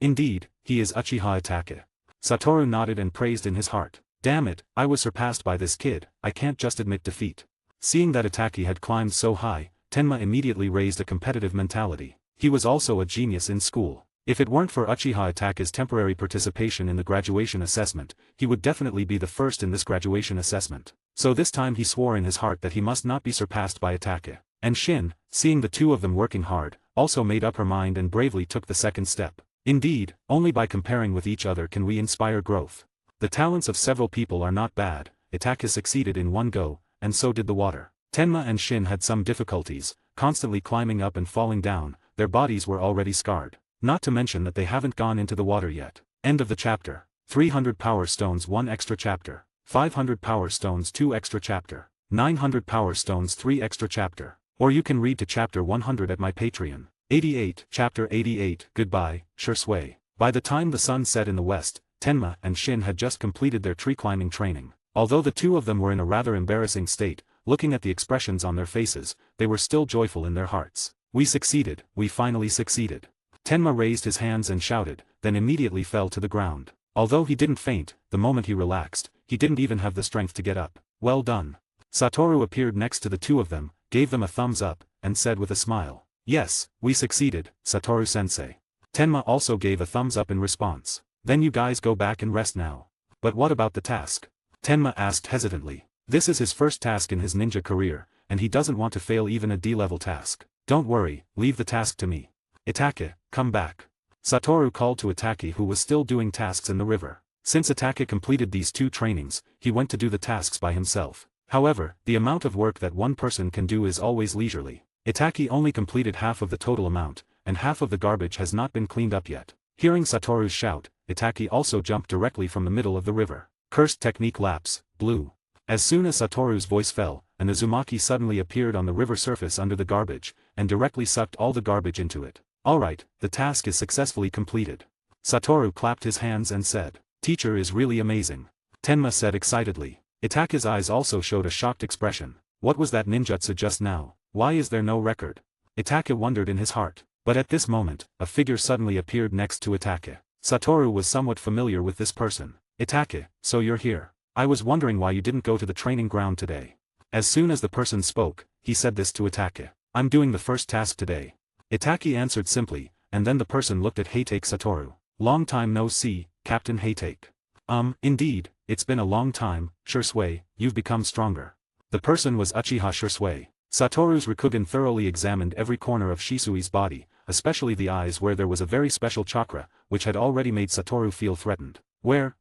Indeed, he is Uchiha Atake. Satoru nodded and praised in his heart. Damn it, I was surpassed by this kid, I can't just admit defeat. Seeing that Atake had climbed so high, Tenma immediately raised a competitive mentality. He was also a genius in school. If it weren't for Uchiha Atake's temporary participation in the graduation assessment, he would definitely be the first in this graduation assessment. So this time he swore in his heart that he must not be surpassed by Atake. And Shin, seeing the two of them working hard, also made up her mind and bravely took the second step. Indeed, only by comparing with each other can we inspire growth. The talents of several people are not bad. Atake succeeded in one go, and so did the water. Tenma and Shin had some difficulties, constantly climbing up and falling down, their bodies were already scarred. Not to mention that they haven't gone into the water yet. End of the chapter. 300 power stones 1 extra chapter. 500 power stones 2 extra chapter. 900 power stones 3 extra chapter. Or you can read to chapter 100 at my Patreon. 88, chapter 88, goodbye, Shursui. By the time the sun set in the west, Tenma and Shin had just completed their tree climbing training. Although the two of them were in a rather embarrassing state, looking at the expressions on their faces, they were still joyful in their hearts. We succeeded, we finally succeeded. Tenma raised his hands and shouted, then immediately fell to the ground. Although he didn't faint, the moment he relaxed, he didn't even have the strength to get up. Well done. Satoru appeared next to the two of them, gave them a thumbs up, and said with a smile. Yes, we succeeded, Satoru-sensei. Tenma also gave a thumbs up in response. Then you guys go back and rest now. But what about the task? Tenma asked hesitantly. This is his first task in his ninja career, and he doesn't want to fail even a D-level task. Don't worry, leave the task to me. Atake, come back. Satoru called to Atake who was still doing tasks in the river. Since Atake completed these two trainings, he went to do the tasks by himself. However, the amount of work that one person can do is always leisurely. Atake only completed half of the total amount, and half of the garbage has not been cleaned up yet. Hearing Satoru's shout, Atake also jumped directly from the middle of the river. Cursed technique lapse, blue. As soon as Satoru's voice fell, an Uzumaki suddenly appeared on the river surface under the garbage, and directly sucked all the garbage into it. Alright, the task is successfully completed. Satoru clapped his hands and said, Teacher is really amazing. Tenma said excitedly. Itake's eyes also showed a shocked expression. What was that ninjutsu just now? Why is there no record? Atake wondered in his heart. But at this moment, a figure suddenly appeared next to Atake. Satoru was somewhat familiar with this person. Atake, so you're here. I was wondering why you didn't go to the training ground today. As soon as the person spoke, he said this to Atake. I'm doing the first task today. Atake answered simply, and then the person looked at Heitake Satoru. Long time no see, Captain Heitake. Indeed, it's been a long time, Shursui, you've become stronger. The person was Uchiha Shursui. Satoru's Rikugen thoroughly examined every corner of Shisui's body, especially the eyes where there was a very special chakra, which had already made Satoru feel threatened. Where,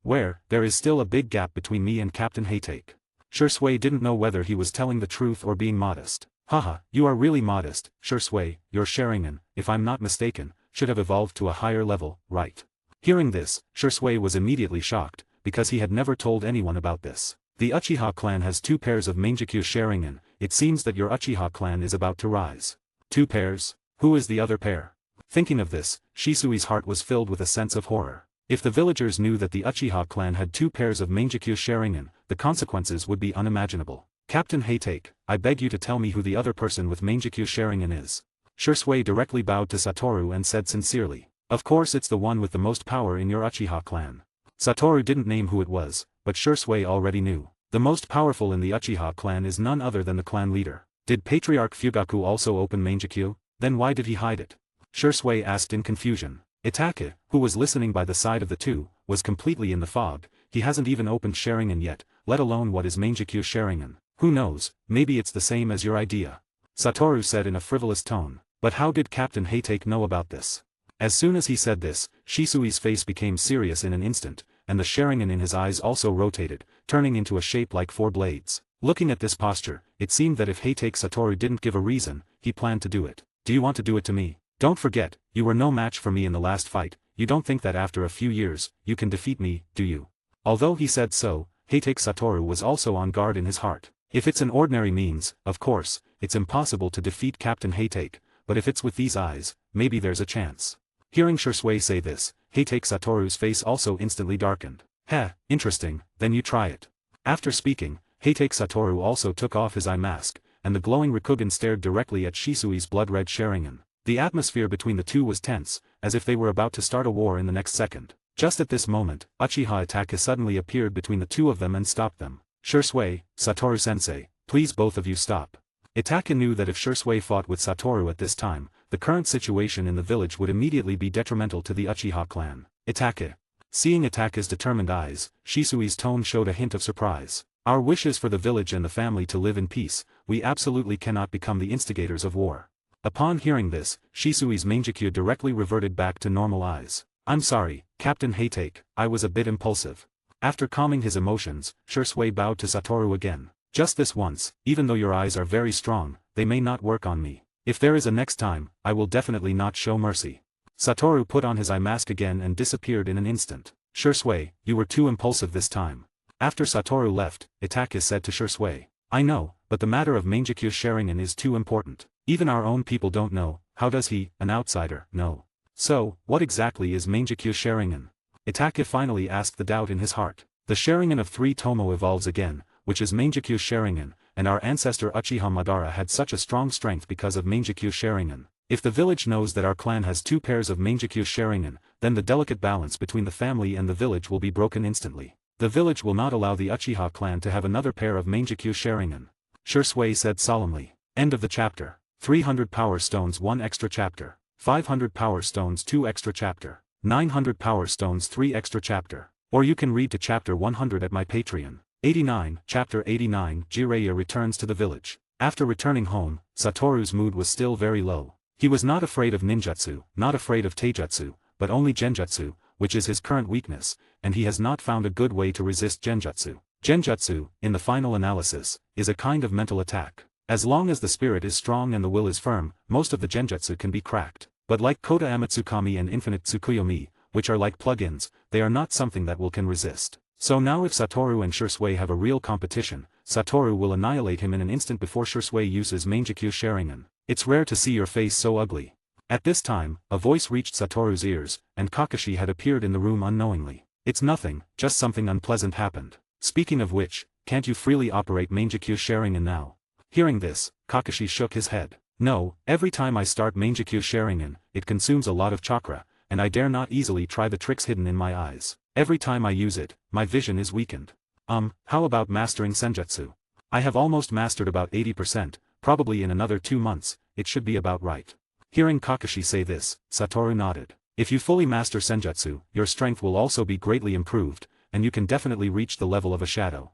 there is still a big gap between me and Captain Heitake. Shursui didn't know whether he was telling the truth or being modest. Haha, you are really modest, Shursui, your Sharingan, if I'm not mistaken, should have evolved to a higher level, right? Hearing this, Shursui was immediately shocked, because he had never told anyone about this. The Uchiha clan has 2 pairs of Mangekyo Sharingan. It seems that your Uchiha clan is about to rise. 2 pairs? Who is the other pair? Thinking of this, Shisui's heart was filled with a sense of horror. If the villagers knew that the Uchiha clan had 2 pairs of Mangekyo Sharingan, the consequences would be unimaginable. Captain Heitake, I beg you to tell me who the other person with Mangekyo Sharingan is. Shursui directly bowed to Satoru and said sincerely. Of course it's the one with the most power in your Uchiha clan. Satoru didn't name who it was, but Shursui already knew. The most powerful in the Uchiha clan is none other than the clan leader. Did Patriarch Fugaku also open Mangekyo? Then why did he hide it? Shursui asked in confusion. Itake, who was listening by the side of the two, was completely in the fog. He hasn't even opened Sharingan yet, let alone what is Mangekyo Sharingan. Who knows, maybe it's the same as your idea. Satoru said in a frivolous tone. But how did Captain Heitake know about this? As soon as he said this, Shisui's face became serious in an instant, and the Sharingan in his eyes also rotated, turning into a shape like 4 blades. Looking at this posture, it seemed that if Heitake Satoru didn't give a reason, he planned to do it. Do you want to do it to me? Don't forget, you were no match for me in the last fight. You don't think that after a few years, you can defeat me, do you? Although he said so, Heitake Satoru was also on guard in his heart. If it's an ordinary means, of course, it's impossible to defeat Captain Heitake, but if it's with these eyes, maybe there's a chance. Hearing Shursui say this, Heitake Satoru's face also instantly darkened. Heh, interesting, then you try it. After speaking, Heitake Satoru also took off his eye mask, and the glowing Rikugan stared directly at Shisui's blood-red Sharingan. The atmosphere between the two was tense, as if they were about to start a war in the next second. Just at this moment, Uchiha Itake suddenly appeared between the two of them and stopped them. Shursui, Satoru-sensei, please both of you stop. Itake knew that if Shursui fought with Satoru at this time, the current situation in the village would immediately be detrimental to the Uchiha clan. Itake. Seeing Itake's determined eyes, Shisui's tone showed a hint of surprise. Our wish is for the village and the family to live in peace. We absolutely cannot become the instigators of war. Upon hearing this, Shisui's Mangekyo directly reverted back to normal eyes. I'm sorry, Captain Heitake, I was a bit impulsive. After calming his emotions, Shursui bowed to Satoru again. Just this once, even though your eyes are very strong, they may not work on me. If there is a next time, I will definitely not show mercy. Satoru put on his eye mask again and disappeared in an instant. Shursui, you were too impulsive this time. After Satoru left, Itake said to Shursui. I know, but the matter of Mangekyo Sharingan is too important. Even our own people don't know, how does he, an outsider, know? So, what exactly is Mangekyo Sharingan? Itake finally asked the doubt in his heart. The Sharingan of 3 Tomo evolves again, which is Mangekyo Sharingan, and our ancestor Uchiha Madara had such a strong strength because of Mangekyo Sharingan. If the village knows that our clan has 2 pairs of Mangekyo Sharingan, then the delicate balance between the family and the village will be broken instantly. The village will not allow the Uchiha clan to have another pair of Mangekyo Sharingan. Shursui said solemnly. End of the chapter. 300 Power Stones 1 extra chapter. 500 Power Stones 2 extra chapter. 900 Power Stones 3 extra chapter. Or you can read to chapter 100 at my Patreon. 89, Chapter 89, Jiraiya returns to the village. After returning home, Satoru's mood was still very low. He was not afraid of ninjutsu, not afraid of taijutsu, but only genjutsu, which is his current weakness, and he has not found a good way to resist genjutsu. Genjutsu, in the final analysis, is a kind of mental attack. As long as the spirit is strong and the will is firm, most of the genjutsu can be cracked. But like Kota Amatsukami and Infinite Tsukuyomi, which are like plugins, they are not something that will can resist. So now if Satoru and Shursui have a real competition, Satoru will annihilate him in an instant before Shursui uses Mangekyo Sharingan. It's rare to see your face so ugly. At this time, a voice reached Satoru's ears, and Kakashi had appeared in the room unknowingly. It's nothing, just something unpleasant happened. Speaking of which, can't you freely operate Mangekyo Sharingan now? Hearing this, Kakashi shook his head. No, every time I start Mangekyo Sharingan, it consumes a lot of chakra, and I dare not easily try the tricks hidden in my eyes. Every time I use it, my vision is weakened. How about mastering Senjutsu? I have almost mastered about 80%, probably in another 2 months, it should be about right. Hearing Kakashi say this, Satoru nodded. If you fully master Senjutsu, your strength will also be greatly improved, and you can definitely reach the level of a shadow.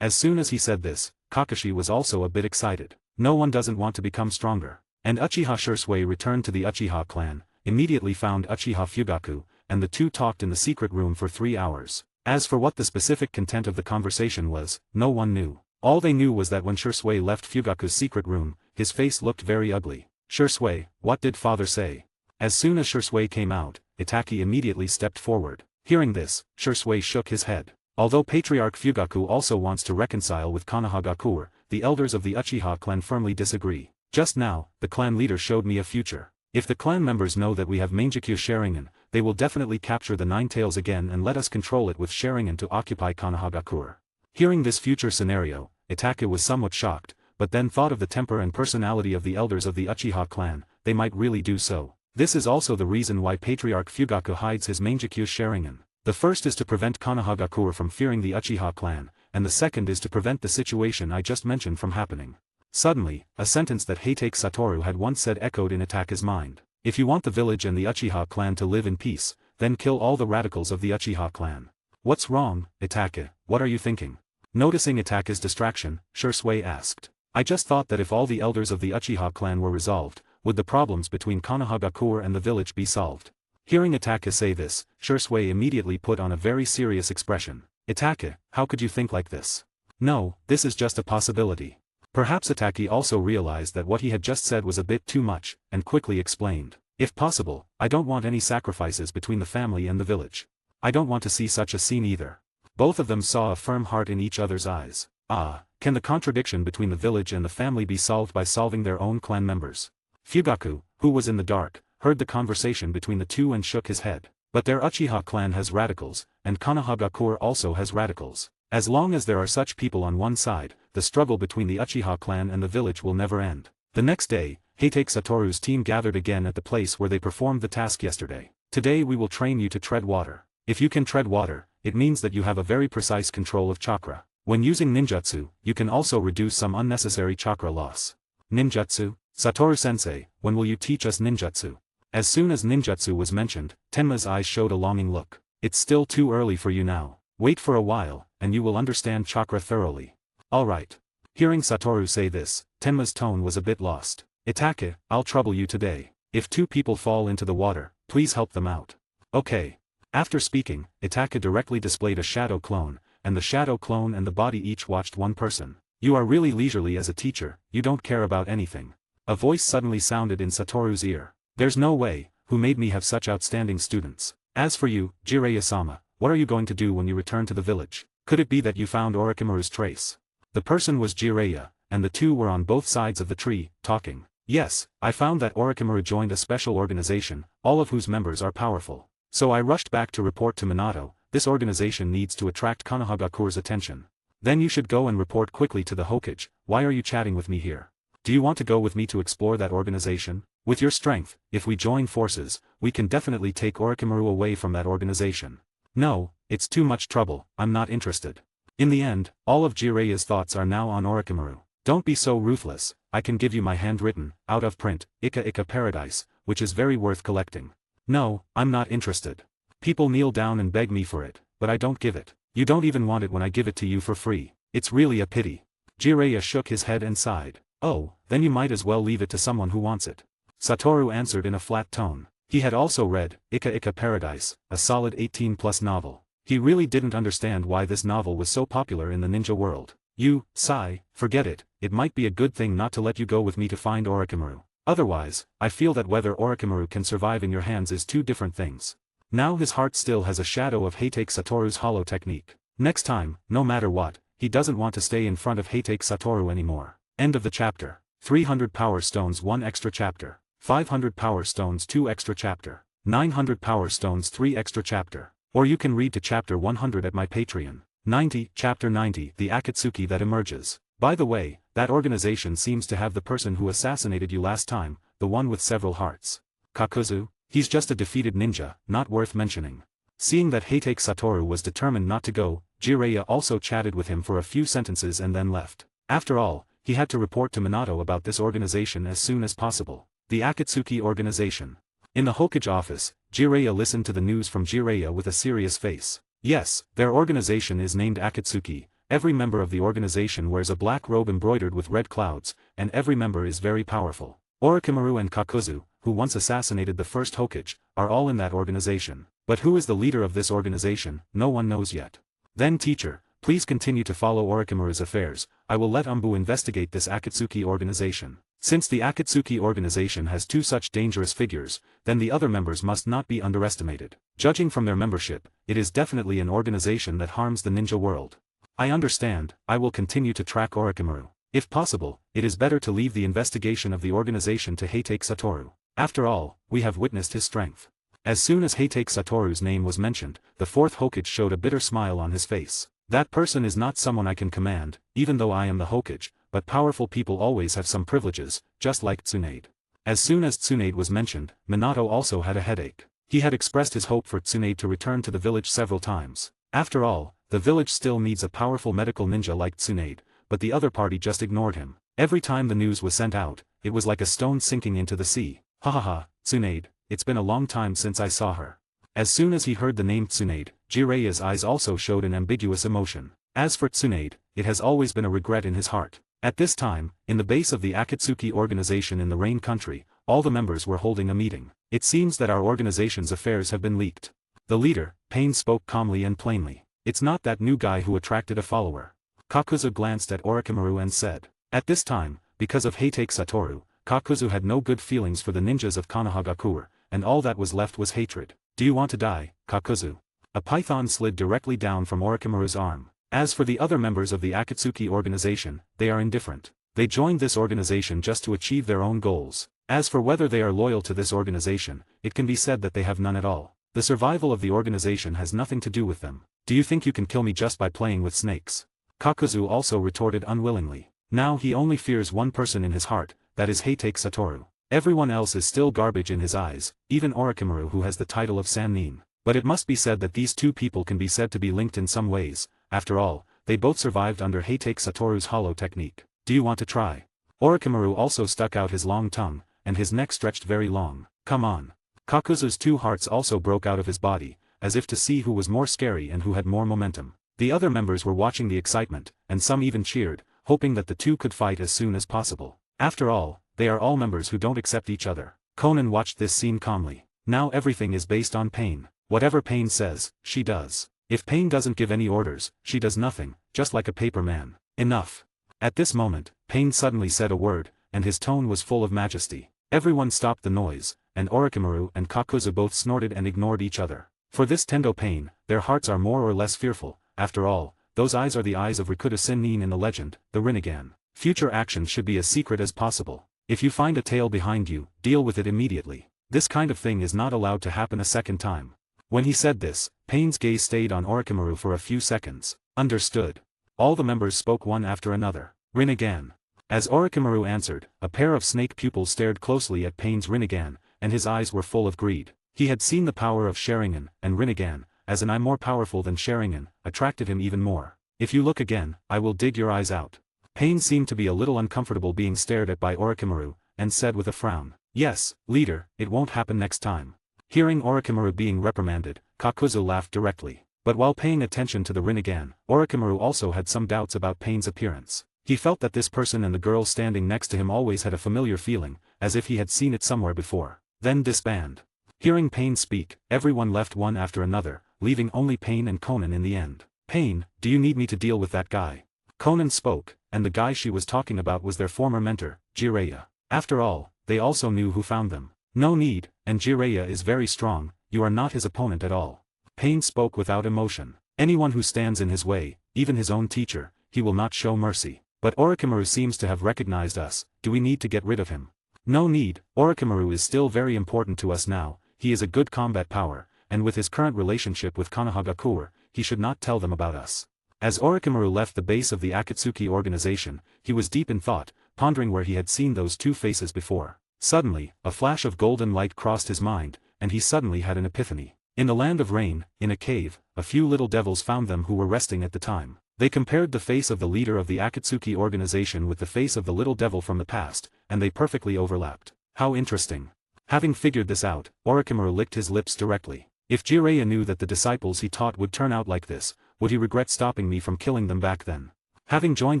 As soon as he said this, Kakashi was also a bit excited. No one doesn't want to become stronger. And Uchiha Shursui returned to the Uchiha clan, immediately found Uchiha Fugaku, and the two talked in the secret room for 3 hours. As for what the specific content of the conversation was, no one knew. All they knew was that when Shursui left Fugaku's secret room, his face looked very ugly. Shursui, what did father say? As soon as Shursui came out, Itake immediately stepped forward. Hearing this, Shursui shook his head. Although Patriarch Fugaku also wants to reconcile with Konohagakure, the elders of the Uchiha clan firmly disagree. Just now, the clan leader showed me a future. If the clan members know that we have Mangekyo Sharingan, they will definitely capture the Nine Tails again and let us control it with Sharingan to occupy Konohagakure. Hearing this future scenario, Itachi was somewhat shocked, but then thought of the temper and personality of the elders of the Uchiha clan. They might really do so. This is also the reason why Patriarch Fugaku hides his Mangekyo Sharingan. The first is to prevent Konohagakure from fearing the Uchiha clan, and the second is to prevent the situation I just mentioned from happening. Suddenly, a sentence that Heitake Satoru had once said echoed in Itachi's mind. If you want the village and the Uchiha clan to live in peace, then kill all the radicals of the Uchiha clan. What's wrong, Itachi? What are you thinking? Noticing Itachi's distraction, Shursui asked. I just thought that if all the elders of the Uchiha clan were resolved, would the problems between Konohagakure and the village be solved? Hearing Itachi say this, Shursui immediately put on a very serious expression. Itachi, how could you think like this? No, this is just a possibility. Perhaps Itachi also realized that what he had just said was a bit too much, and quickly explained. If possible, I don't want any sacrifices between the family and the village. I don't want to see such a scene either. Both of them saw a firm heart in each other's eyes. Can the contradiction between the village and the family be solved by solving their own clan members? Fugaku, who was in the dark, heard the conversation between the two and shook his head. But their Uchiha clan has radicals, and Konohagakure also has radicals. As long as there are such people on one side, the struggle between the Uchiha clan and the village will never end. The next day, Heitake Satoru's team gathered again at the place where they performed the task yesterday. Today we will train you to tread water. If you can tread water, it means that you have a very precise control of chakra. When using ninjutsu, you can also reduce some unnecessary chakra loss. Ninjutsu? Satoru-sensei, when will you teach us ninjutsu? As soon as ninjutsu was mentioned, Tenma's eyes showed a longing look. It's still too early for you now. Wait for a while, and you will understand chakra thoroughly. Alright. Hearing Satoru say this, Tenma's tone was a bit lost. Itachi, I'll trouble you today. If two people fall into the water, please help them out. Okay. After speaking, Itachi directly displayed a shadow clone, and the shadow clone and the body each watched one person. You are really leisurely as a teacher, you don't care about anything. A voice suddenly sounded in Satoru's ear. There's no way, who made me have such outstanding students? As for you, Jiraiya-sama, what are you going to do when you return to the village? Could it be that you found Orochimaru's trace? The person was Jiraiya, and the two were on both sides of the tree, talking. Yes, I found that Orochimaru joined a special organization, all of whose members are powerful. So I rushed back to report to Minato. This organization needs to attract Konohagakure's attention. Then you should go and report quickly to the Hokage. Why are you chatting with me here? Do you want to go with me to explore that organization? With your strength, if we join forces, we can definitely take Orochimaru away from that organization. No, it's too much trouble, I'm not interested. In the end, all of Jiraiya's thoughts are now on Orochimaru. Don't be so ruthless, I can give you my handwritten, out-of-print, Ika Paradise, which is very worth collecting. No, I'm not interested. People kneel down and beg me for it, but I don't give it. You don't even want it when I give it to you for free. It's really a pity. Jiraiya shook his head and sighed. Oh, then you might as well leave it to someone who wants it. Satoru answered in a flat tone. He had also read Ika Paradise, a solid 18+ novel. He really didn't understand why this novel was so popular in the ninja world. You, Sai, forget it, it might be a good thing not to let you go with me to find Orochimaru. Otherwise, I feel that whether Orochimaru can survive in your hands is two different things. Now his heart still has a shadow of Heitake Satoru's hollow technique. Next time, no matter what, he doesn't want to stay in front of Heitake Satoru anymore. End of the chapter. 300 Power Stones 1 extra chapter. 500 Power Stones 2 extra chapter. 900 Power Stones 3 extra chapter. Or you can read to chapter 100 at my Patreon. 90, chapter 90, the Akatsuki that emerges. By the way, that organization seems to have the person who assassinated you last time, the one with several hearts. Kakuzu? He's just a defeated ninja, not worth mentioning. Seeing that Heitake Satoru was determined not to go, Jiraiya also chatted with him for a few sentences and then left. After all, he had to report to Minato about this organization as soon as possible. The Akatsuki organization. In the Hokage office, Jiraiya listened to the news from Jiraiya with a serious face. Yes, their organization is named Akatsuki. Every member of the organization wears a black robe embroidered with red clouds, and every member is very powerful. Orochimaru and Kakuzu, who once assassinated the first Hokage, are all in that organization. But who is the leader of this organization, no one knows yet. Then teacher, please continue to follow Orochimaru's affairs, I will let Umbu investigate this Akatsuki organization. Since the Akatsuki organization has two such dangerous figures, then the other members must not be underestimated. Judging from their membership, it is definitely an organization that harms the ninja world. I understand, I will continue to track Orochimaru. If possible, it is better to leave the investigation of the organization to Heitake Satoru. After all, we have witnessed his strength. As soon as Heitake Satoru's name was mentioned, the fourth Hokage showed a bitter smile on his face. That person is not someone I can command, even though I am the Hokage, but powerful people always have some privileges, just like Tsunade. As soon as Tsunade was mentioned, Minato also had a headache. He had expressed his hope for Tsunade to return to the village several times. After all, the village still needs a powerful medical ninja like Tsunade, but the other party just ignored him. Every time the news was sent out, it was like a stone sinking into the sea. Hahaha, Tsunade, it's been a long time since I saw her. As soon as he heard the name Tsunade, Jiraiya's eyes also showed an ambiguous emotion. As for Tsunade, it has always been a regret in his heart. At this time, in the base of the Akatsuki organization in the Rain Country, all the members were holding a meeting. It seems that our organization's affairs have been leaked. The leader, Pain, spoke calmly and plainly. It's not that new guy who attracted a follower. Kakuzu glanced at Orochimaru and said. At this time, because of Heitake Satoru, Kakuzu had no good feelings for the ninjas of Konohagakure, and all that was left was hatred. Do you want to die, Kakuzu? A python slid directly down from Orochimaru's arm. As for the other members of the Akatsuki organization, they are indifferent. They joined this organization just to achieve their own goals. As for whether they are loyal to this organization, it can be said that they have none at all. The survival of the organization has nothing to do with them. Do you think you can kill me just by playing with snakes? Kakuzu also retorted unwillingly. Now he only fears one person in his heart, that is Heitake Satoru. Everyone else is still garbage in his eyes, even Orochimaru who has the title of Sannin. But it must be said that these two people can be said to be linked in some ways. After all, they both survived under Heitake Satoru's hollow technique. Do you want to try? Orochimaru also stuck out his long tongue, and his neck stretched very long. Come on. Kakuzu's two hearts also broke out of his body, as if to see who was more scary and who had more momentum. The other members were watching the excitement, and some even cheered, hoping that the two could fight as soon as possible. After all, they are all members who don't accept each other. Conan watched this scene calmly. Now everything is based on Pain. Whatever Pain says, she does. If Pain doesn't give any orders, she does nothing, just like a paper man. Enough. At this moment, Pain suddenly said a word, and his tone was full of majesty. Everyone stopped the noise, and Orochimaru and Kakuzu both snorted and ignored each other. For this Tendo Pain, their hearts are more or less fearful. After all, those eyes are the eyes of Rikuta Sennin in the legend, the Rinnegan. Future actions should be as secret as possible. If you find a tail behind you, deal with it immediately. This kind of thing is not allowed to happen a second time. When he said this, Pain's gaze stayed on Orochimaru for a few seconds. Understood. All the members spoke one after another. Rinnegan. As Orochimaru answered, a pair of snake pupils stared closely at Pain's Rinnegan, and his eyes were full of greed. He had seen the power of Sharingan, and Rinnegan, as an eye more powerful than Sharingan, attracted him even more. If you look again, I will dig your eyes out. Pain seemed to be a little uncomfortable being stared at by Orochimaru, and said with a frown. Yes, leader, it won't happen next time. Hearing Orochimaru being reprimanded, Kakuzu laughed directly. But while paying attention to the Rinnegan, Orochimaru also had some doubts about Pain's appearance. He felt that this person and the girl standing next to him always had a familiar feeling, as if he had seen it somewhere before. Then disband. Hearing Pain speak, everyone left one after another, leaving only Pain and Conan in the end. Pain, do you need me to deal with that guy? Conan spoke, and the guy she was talking about was their former mentor, Jiraiya. After all, they also knew who found them. No need, and Jiraiya is very strong, you are not his opponent at all. Pain spoke without emotion. Anyone who stands in his way, even his own teacher, he will not show mercy. But Orochimaru seems to have recognized us, do we need to get rid of him? No need, Orochimaru is still very important to us now, he is a good combat power, and with his current relationship with Konohagakure, he should not tell them about us. As Orochimaru left the base of the Akatsuki organization, he was deep in thought, pondering where he had seen those two faces before. Suddenly, a flash of golden light crossed his mind, and he suddenly had an epiphany. In the land of rain, in a cave, a few little devils found them who were resting at the time. They compared the face of the leader of the Akatsuki organization with the face of the little devil from the past, and they perfectly overlapped. How interesting. Having figured this out, Orochimaru licked his lips directly. If Jiraiya knew that the disciples he taught would turn out like this, would he regret stopping me from killing them back then? Having joined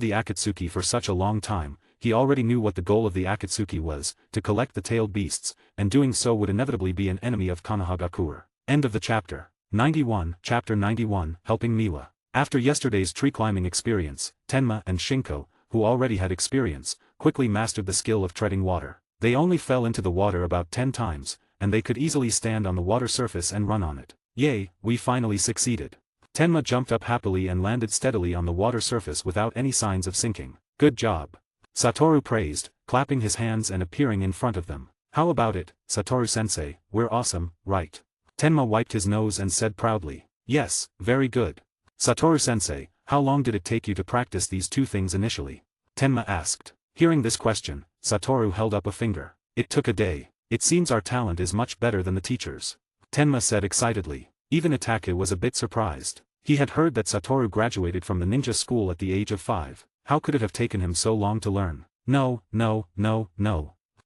the Akatsuki for such a long time, he already knew what the goal of the Akatsuki was, to collect the tailed beasts, and doing so would inevitably be an enemy of Konohagakure. End of the chapter. 91, Chapter 91, Helping Miwa. After yesterday's tree climbing experience, Tenma and Shinko, who already had experience, quickly mastered the skill of treading water. They only fell into the water about 10 times, and they could easily stand on the water surface and run on it. Yay, we finally succeeded. Tenma jumped up happily and landed steadily on the water surface without any signs of sinking. Good job. Satoru praised, clapping his hands and appearing in front of them. How about it, Satoru-sensei, we're awesome, right? Tenma wiped his nose and said proudly. Yes, very good. Satoru-sensei, how long did it take you to practice these two things initially? Tenma asked. Hearing this question, Satoru held up a finger. It took a day. It seems our talent is much better than the teachers. Tenma said excitedly. Even Itachi was a bit surprised. He had heard that Satoru graduated from the ninja school at the age of 5. How could it have taken him so long to learn? No.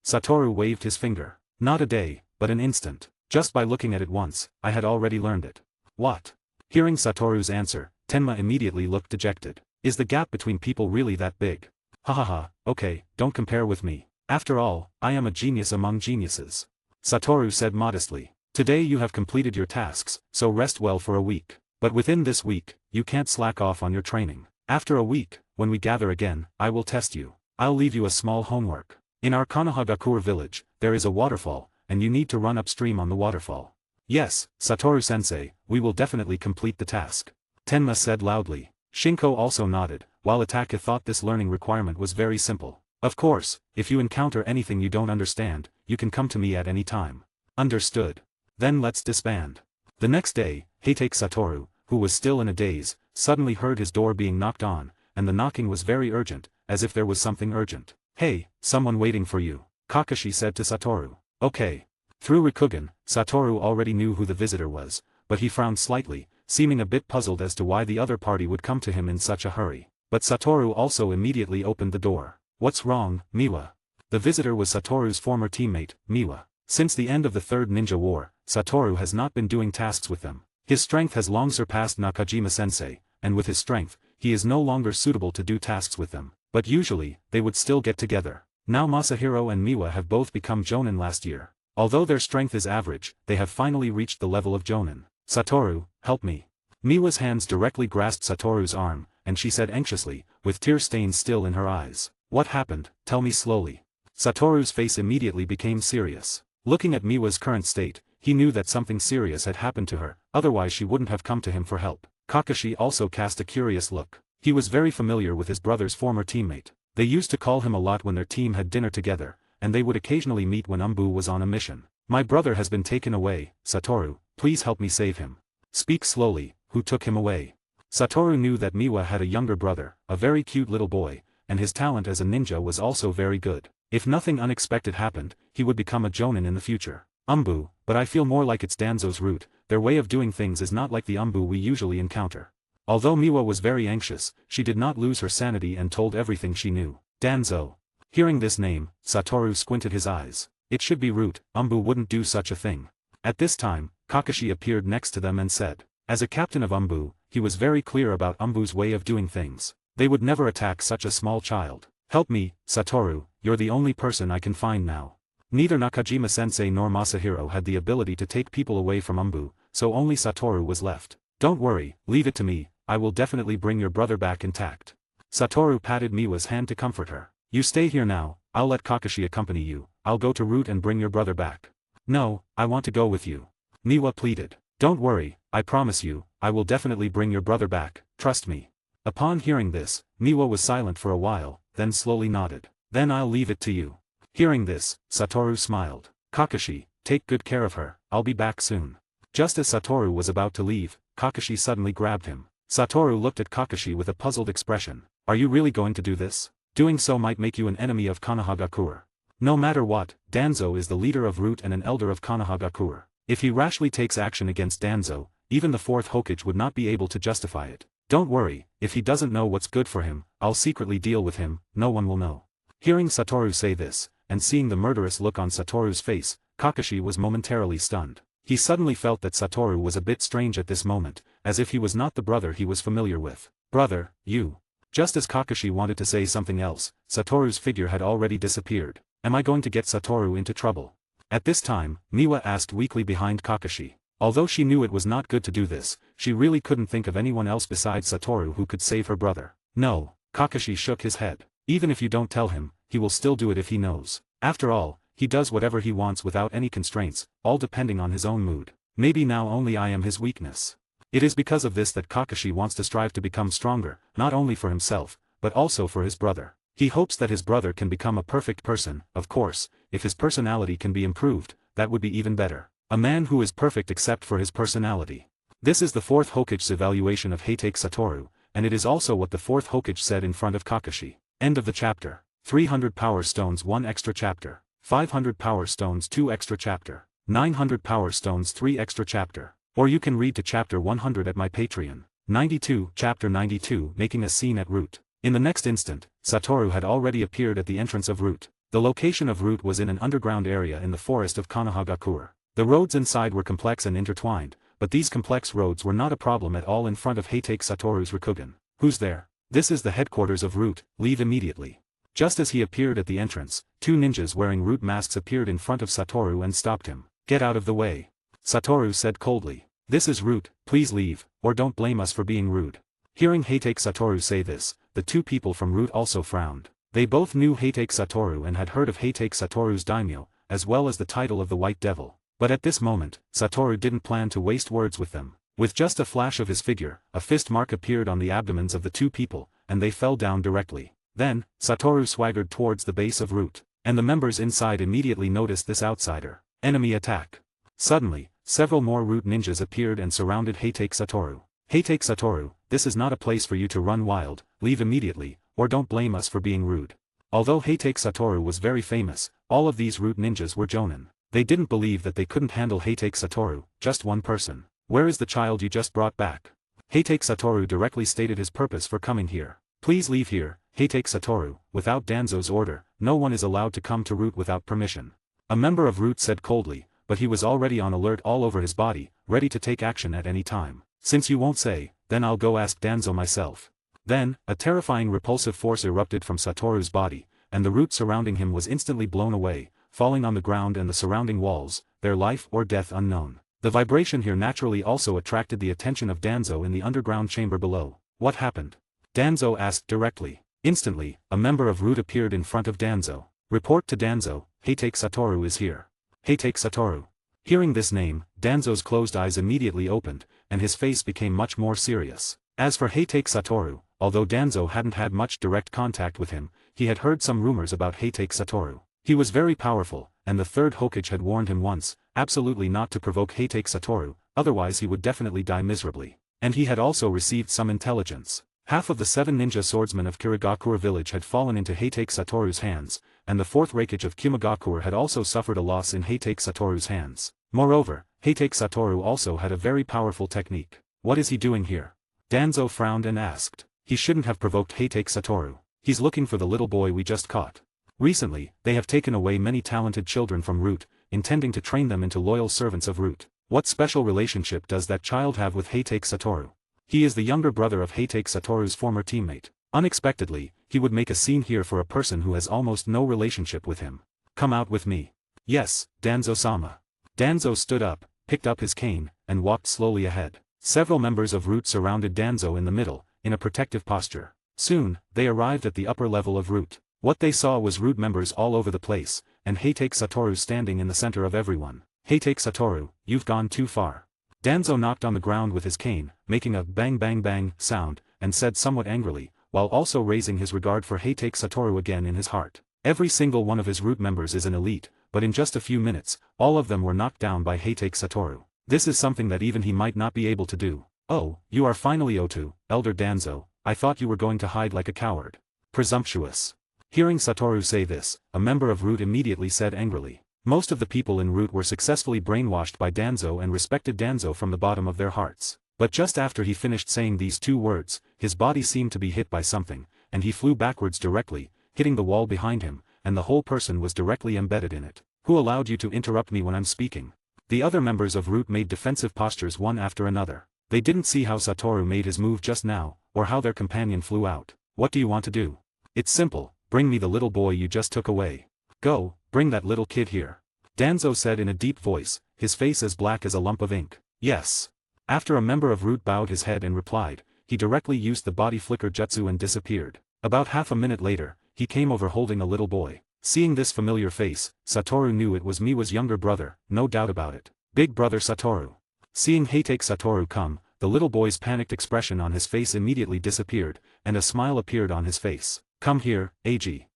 Satoru waved his finger. Not a day, but an instant. Just by looking at it once, I had already learned it. What? Hearing Satoru's answer, Tenma immediately looked dejected. Is the gap between people really that big? Hahaha, okay, don't compare with me. After all, I am a genius among geniuses. Satoru said modestly. Today you have completed your tasks, so rest well for a week. But within this week, you can't slack off on your training. After a week, when we gather again, I will test you. I'll leave you a small homework. In our Konohagakure village, there is a waterfall, and you need to run upstream on the waterfall. Yes, Satoru-sensei, we will definitely complete the task. Tenma said loudly. Shinko also nodded, while Itachi thought this learning requirement was very simple. Of course, if you encounter anything you don't understand, you can come to me at any time. Understood. Then let's disband. The next day, Heitake Satoru, who was still in a daze, suddenly heard his door being knocked on, and the knocking was very urgent, as if there was something urgent. Hey, someone waiting for you, Kakashi said to Satoru. Okay. Through Rikugen, Satoru already knew who the visitor was, but he frowned slightly, seeming a bit puzzled as to why the other party would come to him in such a hurry. But Satoru also immediately opened the door. What's wrong, Miwa? The visitor was Satoru's former teammate, Miwa. Since the end of the Third Ninja War, Satoru has not been doing tasks with them. His strength has long surpassed Nakajima-sensei, and with his strength, he is no longer suitable to do tasks with them. But usually, they would still get together. Now Masahiro and Miwa have both become Jonin last year. Although their strength is average, they have finally reached the level of Jonin. Satoru, help me. Miwa's hands directly grasped Satoru's arm, and she said anxiously, with tear stains still in her eyes. What happened? Tell me slowly. Satoru's face immediately became serious. Looking at Miwa's current state, he knew that something serious had happened to her, otherwise she wouldn't have come to him for help. Kakashi also cast a curious look. He was very familiar with his brother's former teammate. They used to call him a lot when their team had dinner together, and they would occasionally meet when Umbu was on a mission. My brother has been taken away, Satoru, please help me save him. Speak slowly, who took him away? Satoru knew that Miwa had a younger brother, a very cute little boy, and his talent as a ninja was also very good. If nothing unexpected happened, he would become a Jonin in the future. Umbu, but I feel more like it's Danzo's route. Their way of doing things is not like the Umbu we usually encounter. Although Miwa was very anxious, she did not lose her sanity and told everything she knew. Danzo. Hearing this name, Satoru squinted his eyes. It should be root, Umbu wouldn't do such a thing. At this time, Kakashi appeared next to them and said. As a captain of Umbu, he was very clear about Umbu's way of doing things. They would never attack such a small child. Help me, Satoru, you're the only person I can find now. Neither Nakajima-sensei nor Masahiro had the ability to take people away from Umbu, so only Satoru was left. Don't worry, leave it to me, I will definitely bring your brother back intact. Satoru patted Miwa's hand to comfort her. You stay here now, I'll let Kakashi accompany you, I'll go to Root and bring your brother back. No, I want to go with you. Miwa pleaded. Don't worry, I promise you, I will definitely bring your brother back, trust me. Upon hearing this, Miwa was silent for a while, then slowly nodded. Then I'll leave it to you. Hearing this, Satoru smiled. Kakashi, take good care of her, I'll be back soon. Just as Satoru was about to leave, Kakashi suddenly grabbed him. Satoru looked at Kakashi with a puzzled expression. Are you really going to do this? Doing so might make you an enemy of Konohagakure. No matter what, Danzo is the leader of Root and an elder of Konohagakure. If he rashly takes action against Danzo, even the fourth Hokage would not be able to justify it. Don't worry, if he doesn't know what's good for him, I'll secretly deal with him, no one will know. Hearing Satoru say this, and seeing the murderous look on Satoru's face, Kakashi was momentarily stunned. He suddenly felt that Satoru was a bit strange at this moment, as if he was not the brother he was familiar with. Brother, you. Just as Kakashi wanted to say something else, Satoru's figure had already disappeared. Am I going to get Satoru into trouble? At this time, Miwa asked weakly behind Kakashi. Although she knew it was not good to do this, she really couldn't think of anyone else besides Satoru who could save her brother. No, Kakashi shook his head. Even if you don't tell him, he will still do it if he knows. After all, he does whatever he wants without any constraints, all depending on his own mood. Maybe now only I am his weakness. It is because of this that Kakashi wants to strive to become stronger, not only for himself, but also for his brother. He hopes that his brother can become a perfect person. Of course, if his personality can be improved, that would be even better. A man who is perfect except for his personality. This is the fourth Hokage's evaluation of Heitake Satoru, and it is also what the fourth Hokage said in front of Kakashi. End of the chapter. 300 Power Stones 1 extra chapter. 500 Power Stones 2 extra chapter. 900 Power Stones 3 extra chapter. Or you can read to chapter 100 at my Patreon. 92 Chapter 92 Making a Scene at Route. In the next instant, Satoru had already appeared at the entrance of Route. The location of Route was in an underground area in the forest of Konohagakure. The roads inside were complex and intertwined, but these complex roads were not a problem at all in front of Heitake Satoru's Rikugen. Who's there? This is the headquarters of Route, leave immediately. Just as he appeared at the entrance, two ninjas wearing Route masks appeared in front of Satoru and stopped him. Get out of the way. Satoru said coldly. This is Route, please leave, or don't blame us for being rude. Hearing Heitake Satoru say this, the two people from Route also frowned. They both knew Heitake Satoru and had heard of Heitake Satoru's daimyo, as well as the title of the White Devil. But at this moment, Satoru didn't plan to waste words with them. With just a flash of his figure, a fist mark appeared on the abdomens of the two people, and they fell down directly. Then, Satoru swaggered towards the base of Route, and the members inside immediately noticed this outsider. Enemy attack. Suddenly, several more Route ninjas appeared and surrounded Heitake Satoru. Heitake Satoru, this is not a place for you to run wild, leave immediately, or don't blame us for being rude. Although Heitake Satoru was very famous, all of these Route ninjas were jonin. They didn't believe that they couldn't handle Heitake Satoru, just one person. Where is the child you just brought back? Heitake Satoru directly stated his purpose for coming here. Please leave here, Heitake Satoru, without Danzo's order, no one is allowed to come to Route without permission. A member of Route said coldly, but he was already on alert all over his body, ready to take action at any time. Since you won't say, then I'll go ask Danzo myself. Then, a terrifying repulsive force erupted from Satoru's body, and the Route surrounding him was instantly blown away, falling on the ground and the surrounding walls, their life or death unknown. The vibration here naturally also attracted the attention of Danzo in the underground chamber below. What happened? Danzo asked directly. Instantly, a member of Route appeared in front of Danzo. Report to Danzo, Heitake Satoru is here. Heitake Satoru. Hearing this name, Danzo's closed eyes immediately opened, and his face became much more serious. As for Heitake Satoru, although Danzo hadn't had much direct contact with him, he had heard some rumors about Heitake Satoru. He was very powerful, and the third Hokage had warned him once, absolutely not to provoke Heitake Satoru, otherwise he would definitely die miserably. And he had also received some intelligence. Half of the 7 ninja swordsmen of Kirigakure village had fallen into Heitake Satoru's hands, and the 4th Raikage of Kimagakure had also suffered a loss in Heitake Satoru's hands. Moreover, Heitake Satoru also had a very powerful technique. What is he doing here? Danzo frowned and asked. He shouldn't have provoked Heitake Satoru. He's looking for the little boy we just caught. Recently, they have taken away many talented children from Route, intending to train them into loyal servants of Route. What special relationship does that child have with Heitake Satoru? He is the younger brother of Heitake Satoru's former teammate. Unexpectedly, he would make a scene here for a person who has almost no relationship with him. Come out with me. Yes, Danzo-sama. Danzo stood up, picked up his cane, and walked slowly ahead. Several members of Route surrounded Danzo in the middle, in a protective posture. Soon, they arrived at the upper level of Route. What they saw was Route members all over the place, and Heitake Satoru standing in the center of everyone. Heitake Satoru, you've gone too far. Danzo knocked on the ground with his cane, making a bang bang bang sound, and said somewhat angrily, while also raising his regard for Heitake Satoru again in his heart. Every single one of his Route members is an elite, but in just a few minutes, all of them were knocked down by Heitake Satoru. This is something that even he might not be able to do. Oh, you are finally Otu, Elder Danzo, I thought you were going to hide like a coward. Presumptuous. Hearing Satoru say this, a member of Route immediately said angrily. Most of the people in Route were successfully brainwashed by Danzo and respected Danzo from the bottom of their hearts. But just after he finished saying these 2 words, his body seemed to be hit by something, and he flew backwards directly, hitting the wall behind him, and the whole person was directly embedded in it. Who allowed you to interrupt me when I'm speaking? The other members of Route made defensive postures one after another. They didn't see how Satoru made his move just now, or how their companion flew out. What do you want to do? It's simple, bring me the little boy you just took away. Go, bring that little kid here. Danzo said in a deep voice, his face as black as a lump of ink. Yes. After a member of Route bowed his head and replied, he directly used the body flicker jutsu and disappeared. About half a minute later, he came over holding a little boy. Seeing this familiar face, Satoru knew it was Miwa's younger brother, no doubt about it. Big brother Satoru. Seeing Heitake Satoru come, the little boy's panicked expression on his face immediately disappeared, and a smile appeared on his face. Come here, AG.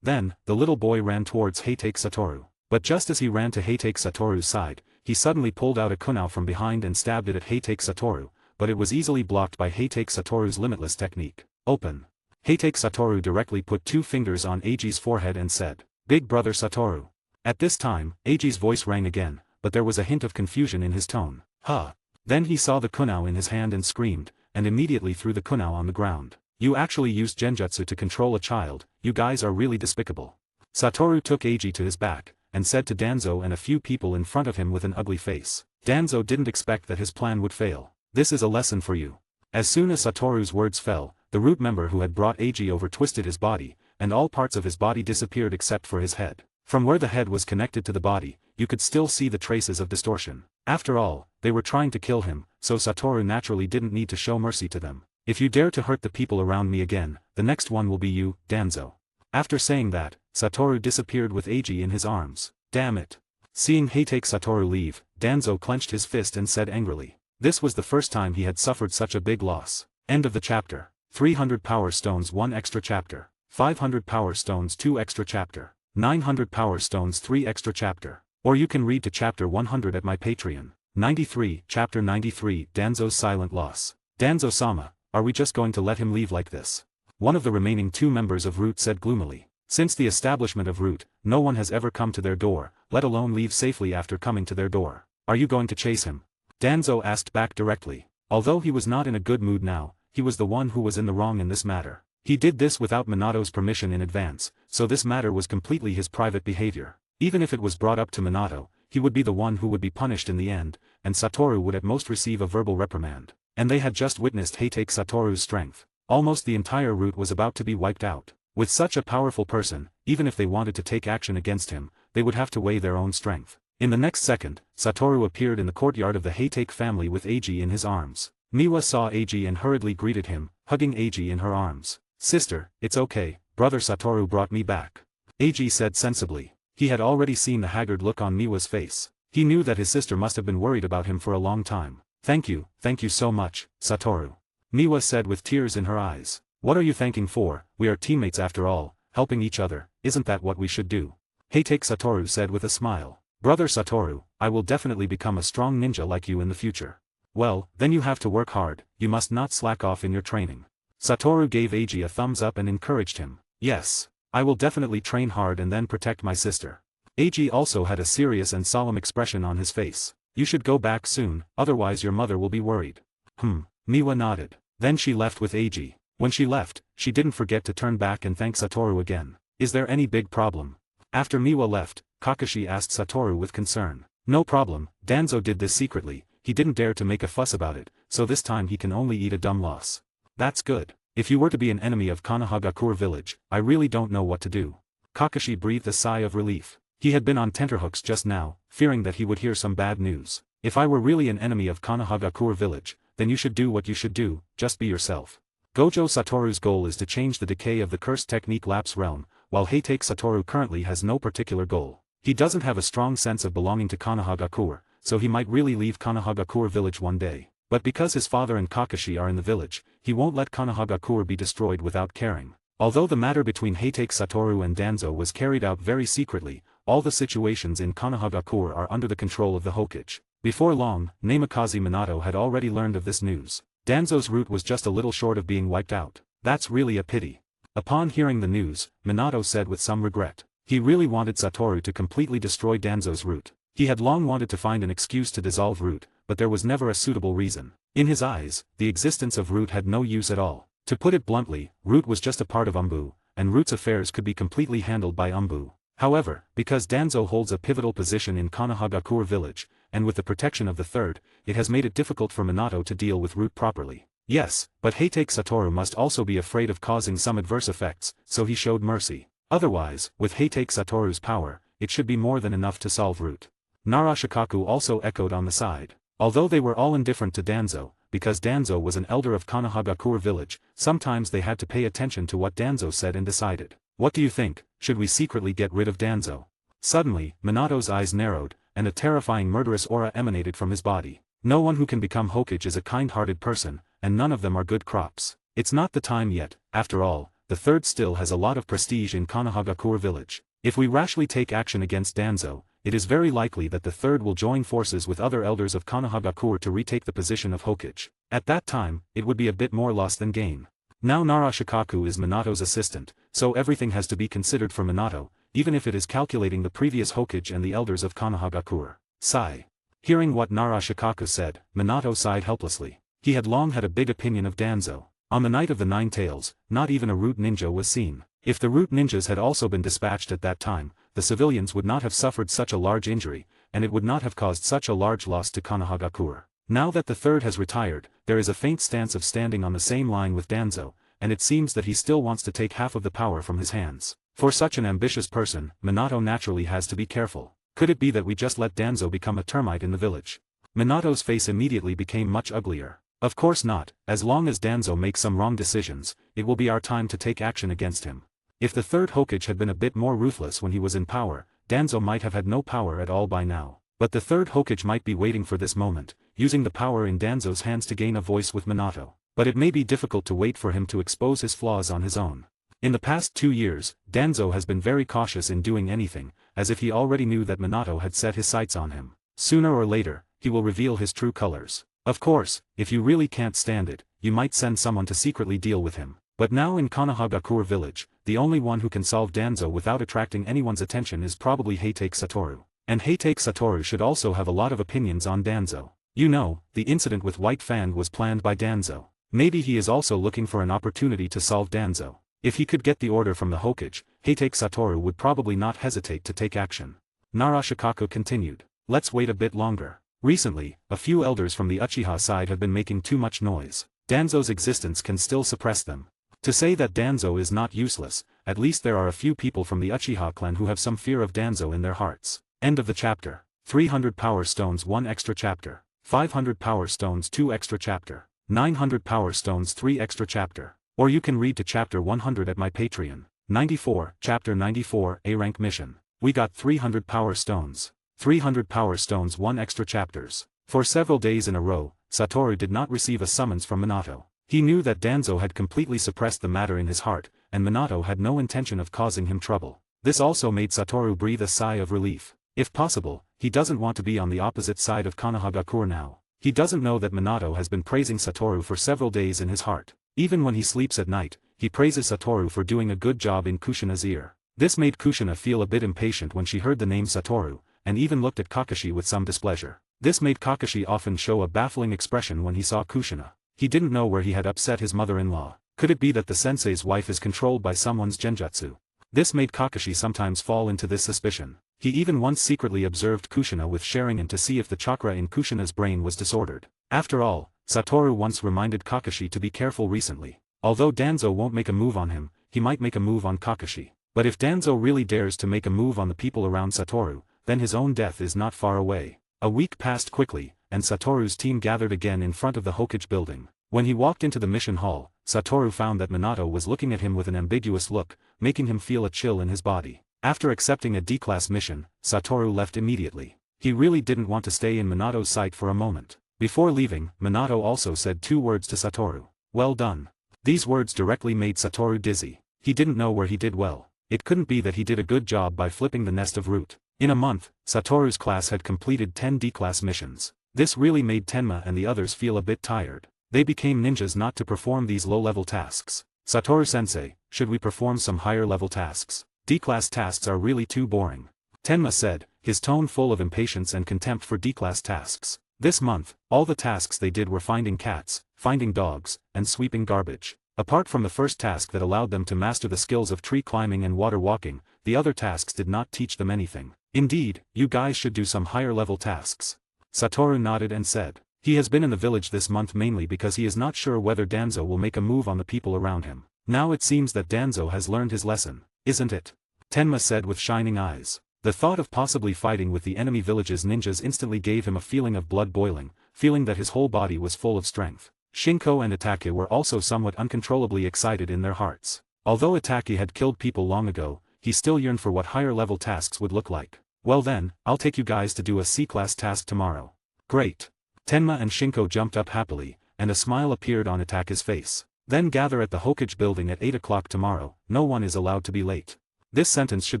Then, the little boy ran towards Heitake Satoru. But just as he ran to Heitake Satoru's side, he suddenly pulled out a kunai from behind and stabbed it at Heitake Satoru, but it was easily blocked by Heitake Satoru's limitless technique. Open. Heitake Satoru directly put 2 fingers on Eiji's forehead and said, Big brother Satoru. At this time, Eiji's voice rang again, but there was a hint of confusion in his tone. Huh. Then he saw the kunai in his hand and screamed, and immediately threw the kunai on the ground. You actually used genjutsu to control a child, you guys are really despicable. Satoru took Eiji to his back, and said to Danzo and a few people in front of him with an ugly face. Danzo didn't expect that his plan would fail. This is a lesson for you. As soon as Satoru's words fell, the root member who had brought Eiji over twisted his body, and all parts of his body disappeared except for his head. From where the head was connected to the body, you could still see the traces of distortion. After all, they were trying to kill him, so Satoru naturally didn't need to show mercy to them. If you dare to hurt the people around me again, the next one will be you, Danzo. After saying that, Satoru disappeared with Eiji in his arms. Damn it. Seeing Heitake Satoru leave, Danzo clenched his fist and said angrily. This was the first time he had suffered such a big loss. End of the chapter. 300 power stones 1 extra chapter. 500 power stones 2 extra chapter. 900 power stones 3 extra chapter. Or you can read to chapter 100 at my Patreon. 93, chapter 93, Danzo's silent loss. Danzo-sama, are we just going to let him leave like this? One of the remaining 2 members of Root said gloomily. Since the establishment of Root, no one has ever come to their door, let alone leave safely after coming to their door. Are you going to chase him? Danzo asked back directly. Although he was not in a good mood now, he was the one who was in the wrong in this matter. He did this without Minato's permission in advance, so this matter was completely his private behavior. Even if it was brought up to Minato, he would be the one who would be punished in the end, and Satoru would at most receive a verbal reprimand. And they had just witnessed Heitake Satoru's strength. Almost the entire route was about to be wiped out. With such a powerful person, even if they wanted to take action against him, they would have to weigh their own strength. In the next second, Satoru appeared in the courtyard of the Heitake family with Eiji in his arms. Miwa saw Eiji and hurriedly greeted him, hugging Eiji in her arms. Sister, it's okay, brother Satoru brought me back. Eiji said sensibly. He had already seen the haggard look on Miwa's face. He knew that his sister must have been worried about him for a long time. Thank you so much, Satoru. Miwa said with tears in her eyes. What are you thanking for? We are teammates after all, helping each other, isn't that what we should do? Heitake Satoru said with a smile. Brother Satoru, I will definitely become a strong ninja like you in the future. Well, then you have to work hard, you must not slack off in your training. Satoru gave Eiji a thumbs up and encouraged him. Yes. I will definitely train hard and then protect my sister. Eiji also had a serious and solemn expression on his face. You should go back soon, otherwise your mother will be worried. Miwa nodded. Then she left with Eiji. When she left, she didn't forget to turn back and thank Satoru again. Is there any big problem? After Miwa left, Kakashi asked Satoru with concern. No problem, Danzo did this secretly, he didn't dare to make a fuss about it, so this time he can only eat a dumb loss. That's good. If you were to be an enemy of Konohagakure village, I really don't know what to do. Kakashi breathed a sigh of relief. He had been on tenterhooks just now, fearing that he would hear some bad news. If I were really an enemy of Konohagakure village, then you should do what you should do, just be yourself. Gojo Satoru's goal is to change the decay of the cursed technique lapse realm, while Heitake Satoru currently has no particular goal. He doesn't have a strong sense of belonging to Konohagakure, so he might really leave Konohagakure village one day. But because his father and Kakashi are in the village, he won't let Konohagakure be destroyed without caring. Although the matter between Heitake Satoru and Danzo was carried out very secretly, all the situations in Konohagakure are under the control of the Hokage. Before long, Namikaze Minato had already learned of this news. Danzo's route was just a little short of being wiped out. That's really a pity. Upon hearing the news, Minato said with some regret. He really wanted Satoru to completely destroy Danzo's route. He had long wanted to find an excuse to dissolve Root, but there was never a suitable reason. In his eyes, the existence of Root had no use at all. To put it bluntly, Root was just a part of Umbu, and Root's affairs could be completely handled by Umbu. However, because Danzo holds a pivotal position in Konohagakure village, and with the protection of the third, it has made it difficult for Minato to deal with Root properly. Yes, but Heitake Satoru must also be afraid of causing some adverse effects, so he showed mercy. Otherwise, with Heitake Satoru's power, it should be more than enough to solve Root. Narashikaku also echoed on the side. Although they were all indifferent to Danzo, because Danzo was an elder of Konohagakure village, sometimes they had to pay attention to what Danzo said and decided. What do you think, should we secretly get rid of Danzo? Suddenly, Minato's eyes narrowed, and a terrifying murderous aura emanated from his body. No one who can become Hokage is a kind-hearted person, and none of them are good crops. It's not the time yet, after all, the third still has a lot of prestige in Konohagakure village. If we rashly take action against Danzo, it is very likely that the third will join forces with other elders of Konohagakure to retake the position of Hokage. At that time, it would be a bit more loss than gain. Now Narashikaku is Minato's assistant, so everything has to be considered for Minato, even if it is calculating the previous Hokage and the elders of Konohagakure. Sigh. Hearing what Narashikaku said, Minato sighed helplessly. He had long had a big opinion of Danzo. On the night of the Nine Tails, not even a root ninja was seen. If the root ninjas had also been dispatched at that time, the civilians would not have suffered such a large injury, and it would not have caused such a large loss to Konohagakure. Now that the third has retired, there is a faint stance of standing on the same line with Danzo, and it seems that he still wants to take half of the power from his hands. For such an ambitious person, Minato naturally has to be careful. Could it be that we just let Danzo become a termite in the village? Minato's face immediately became much uglier. Of course not, as long as Danzo makes some wrong decisions, it will be our time to take action against him. If the third Hokage had been a bit more ruthless when he was in power, Danzo might have had no power at all by now. But the third Hokage might be waiting for this moment, using the power in Danzo's hands to gain a voice with Minato. But it may be difficult to wait for him to expose his flaws on his own. In the past 2 years, Danzo has been very cautious in doing anything, as if he already knew that Minato had set his sights on him. Sooner or later, he will reveal his true colors. Of course, if you really can't stand it, you might send someone to secretly deal with him. But now in Konohagakure village, the only one who can solve Danzo without attracting anyone's attention is probably Heitake Satoru. And Heitake Satoru should also have a lot of opinions on Danzo. You know, the incident with White Fang was planned by Danzo. Maybe he is also looking for an opportunity to solve Danzo. If he could get the order from the Hokage, Heitake Satoru would probably not hesitate to take action. Narashikaku continued. Let's wait a bit longer. Recently, a few elders from the Uchiha side have been making too much noise. Danzo's existence can still suppress them. To say that Danzo is not useless, at least there are a few people from the Uchiha clan who have some fear of Danzo in their hearts. End of the chapter. 300 power stones 1 extra chapter. 500 power stones 2 extra chapter. 900 power stones 3 extra chapter. Or you can read to chapter 100 at my Patreon. 94, chapter 94, A rank mission. We got 300 power stones. 300 power stones 1 extra chapters. For several days in a row, Satoru did not receive a summons from Minato. He knew that Danzo had completely suppressed the matter in his heart, and Minato had no intention of causing him trouble. This also made Satoru breathe a sigh of relief. If possible, he doesn't want to be on the opposite side of Konohagakure now. He doesn't know that Minato has been praising Satoru for several days in his heart. Even when he sleeps at night, he praises Satoru for doing a good job in Kushina's ear. This made Kushina feel a bit impatient when she heard the name Satoru, and even looked at Kakashi with some displeasure. This made Kakashi often show a baffling expression when he saw Kushina. He didn't know where he had upset his mother-in-law. Could it be that the sensei's wife is controlled by someone's genjutsu? This made Kakashi sometimes fall into this suspicion. He even once secretly observed Kushina with Sharingan to see if the chakra in Kushina's brain was disordered. After all, Satoru once reminded Kakashi to be careful recently. Although Danzo won't make a move on him, he might make a move on Kakashi. But if Danzo really dares to make a move on the people around Satoru, then his own death is not far away. A week passed quickly, and Satoru's team gathered again in front of the Hokage building. When he walked into the mission hall, Satoru found that Minato was looking at him with an ambiguous look, making him feel a chill in his body. After accepting a D-class mission, Satoru left immediately. He really didn't want to stay in Minato's sight for a moment. Before leaving, Minato also said 2 words to Satoru. Well done. These words directly made Satoru dizzy. He didn't know where he did well. It couldn't be that he did a good job by flipping the nest of root. In a month, Satoru's class had completed 10 D-class missions. This really made Tenma and the others feel a bit tired. They became ninjas not to perform these low-level tasks. Satoru-sensei, should we perform some higher-level tasks? D-class tasks are really too boring. Tenma said, his tone full of impatience and contempt for D-class tasks. This month, all the tasks they did were finding cats, finding dogs, and sweeping garbage. Apart from the first task that allowed them to master the skills of tree climbing and water walking, the other tasks did not teach them anything. Indeed, you guys should do some higher-level tasks. Satoru nodded and said. He has been in the village this month mainly because he is not sure whether Danzo will make a move on the people around him. Now it seems that Danzo has learned his lesson, isn't it? Tenma said with shining eyes. The thought of possibly fighting with the enemy village's ninjas instantly gave him a feeling of blood boiling, feeling that his whole body was full of strength. Shinko and Itachi were also somewhat uncontrollably excited in their hearts. Although Itachi had killed people long ago, he still yearned for what higher-level tasks would look like. Well then, I'll take you guys to do a C-class task tomorrow. Great. Tenma and Shinko jumped up happily, and a smile appeared on Itachi's face. Then gather at the Hokage building at 8 o'clock tomorrow, no one is allowed to be late. This sentence should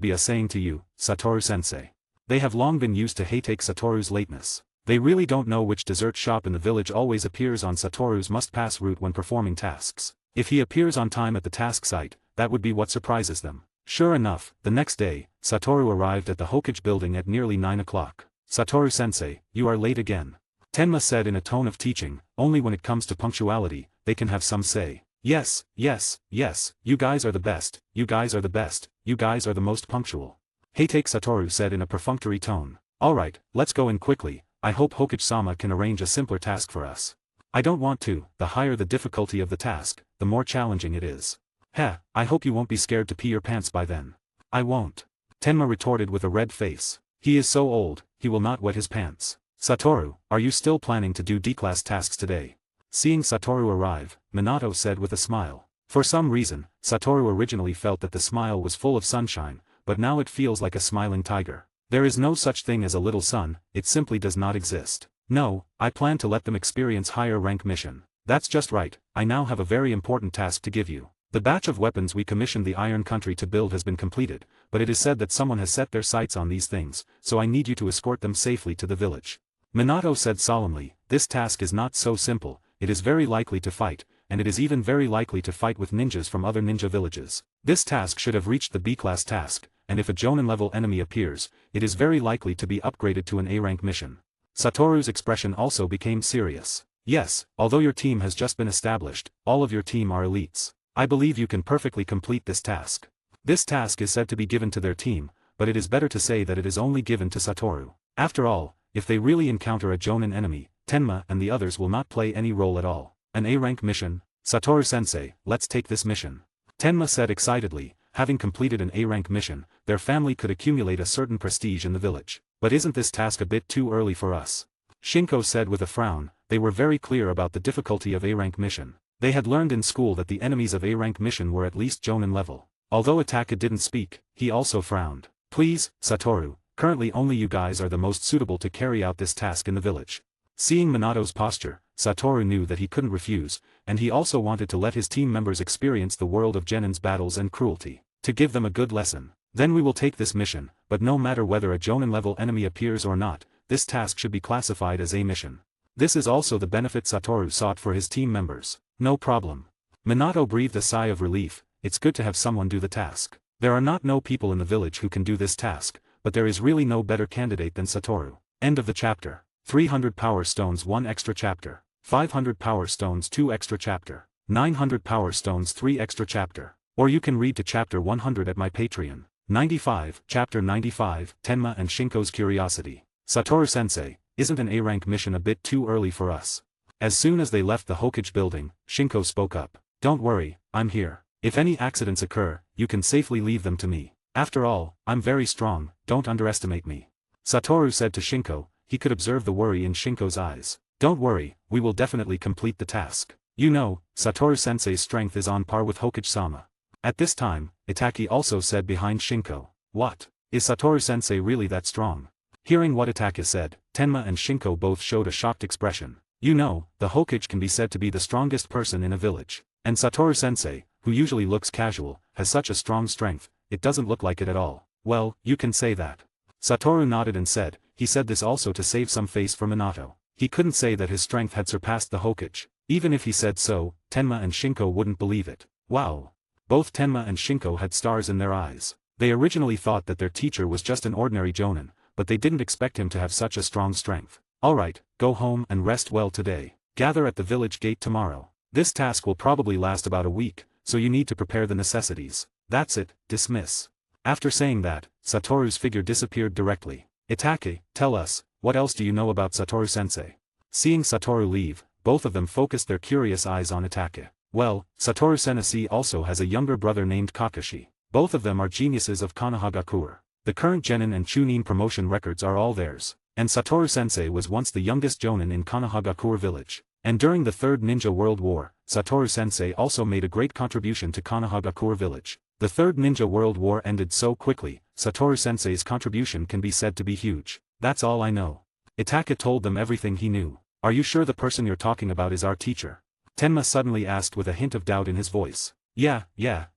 be a saying to you, Satoru-sensei. They have long been used to hate Satoru's lateness. They really don't know which dessert shop in the village always appears on Satoru's must-pass route when performing tasks. If he appears on time at the task site, that would be what surprises them. Sure enough, the next day, Satoru arrived at the Hokage building at nearly 9 o'clock. Satoru-sensei, you are late again. Tenma said in a tone of teaching, only when it comes to punctuality, they can have some say. Yes, yes, yes, you guys are the best, you guys are the best, you guys are the most punctual. Heitake Satoru said in a perfunctory tone. Alright, let's go in quickly, I hope Hokage-sama can arrange a simpler task for us. I don't want to, the higher the difficulty of the task, the more challenging it is. Heh, I hope you won't be scared to pee your pants by then. I won't. Tenma retorted with a red face. He is so old, he will not wet his pants. Satoru, are you still planning to do D-class tasks today? Seeing Satoru arrive, Minato said with a smile. For some reason, Satoru originally felt that the smile was full of sunshine, but now it feels like a smiling tiger. There is no such thing as a little sun, it simply does not exist. No, I plan to let them experience higher rank mission. That's just right, I now have a very important task to give you. The batch of weapons we commissioned the Iron Country to build has been completed, but it is said that someone has set their sights on these things, so I need you to escort them safely to the village. Minato said solemnly, this task is not so simple, it is very likely to fight, and it is even very likely to fight with ninjas from other ninja villages. This task should have reached the B-class task, and if a Jonin-level enemy appears, it is very likely to be upgraded to an A-rank mission. Satoru's expression also became serious. Yes, although your team has just been established, all of your team are elites. I believe you can perfectly complete this task. This task is said to be given to their team, but it is better to say that it is only given to Satoru. After all, if they really encounter a Jonin enemy, Tenma and the others will not play any role at all. An A-rank mission? Satoru-sensei, let's take this mission. Tenma said excitedly, having completed an A-rank mission, their family could accumulate a certain prestige in the village. But isn't this task a bit too early for us? Shinko said with a frown, they were very clear about the difficulty of A-rank mission. They had learned in school that the enemies of A-rank mission were at least Jonin level. Although Itachi didn't speak, he also frowned. Please, Satoru, currently only you guys are the most suitable to carry out this task in the village. Seeing Minato's posture, Satoru knew that he couldn't refuse, and he also wanted to let his team members experience the world of Genin's battles and cruelty, to give them a good lesson. Then we will take this mission, but no matter whether a Jonin-level enemy appears or not, this task should be classified as a mission. This is also the benefit Satoru sought for his team members. No problem. Minato breathed a sigh of relief, it's good to have someone do the task. There are not no people in the village who can do this task, but there is really no better candidate than Satoru. End of the chapter. 300 power stones 1 extra chapter. 500 power stones 2 extra chapter. 900 power stones 3 extra chapter. Or you can read to chapter 100 at my Patreon. 95, chapter 95, Tenma and Shinko's Curiosity. Satoru-sensei, isn't an A-rank mission a bit too early for us? As soon as they left the Hokage building, Shinko spoke up. Don't worry, I'm here. If any accidents occur, you can safely leave them to me. After all, I'm very strong, don't underestimate me. Satoru said to Shinko, he could observe the worry in Shinko's eyes. Don't worry, we will definitely complete the task. You know, Satoru-sensei's strength is on par with Hokage-sama. At this time, Itachi also said behind Shinko. What? Is Satoru-sensei really that strong? Hearing what Itachi said, Tenma and Shinko both showed a shocked expression. You know, the Hokage can be said to be the strongest person in a village. And Satoru-sensei, who usually looks casual, has such a strong strength, it doesn't look like it at all. Well, you can say that. Satoru nodded and said, he said this also to save some face for Minato. He couldn't say that his strength had surpassed the Hokage. Even if he said so, Tenma and Shinko wouldn't believe it. Wow. Both Tenma and Shinko had stars in their eyes. They originally thought that their teacher was just an ordinary Jonin, but they didn't expect him to have such a strong strength. Alright, go home and rest well today. Gather at the village gate tomorrow. This task will probably last about a week, so you need to prepare the necessities. That's it, dismiss. After saying that, Satoru's figure disappeared directly. Itachi, tell us, what else do you know about Satoru-sensei? Seeing Satoru leave, both of them focused their curious eyes on Itachi. Well, Satoru-sensei also has a younger brother named Kakashi. Both of them are geniuses of Konohagakure. The current Genin and Chunin promotion records are all theirs. And Satoru-sensei was once the youngest jonin in Konohagakure village. And during the Third Ninja World War, Satoru-sensei also made a great contribution to Konohagakure village. The Third Ninja World War ended so quickly, Satoru-sensei's contribution can be said to be huge. That's all I know. Itachi told them everything he knew. Are you sure the person you're talking about is our teacher? Tenma suddenly asked with a hint of doubt in his voice. Yeah,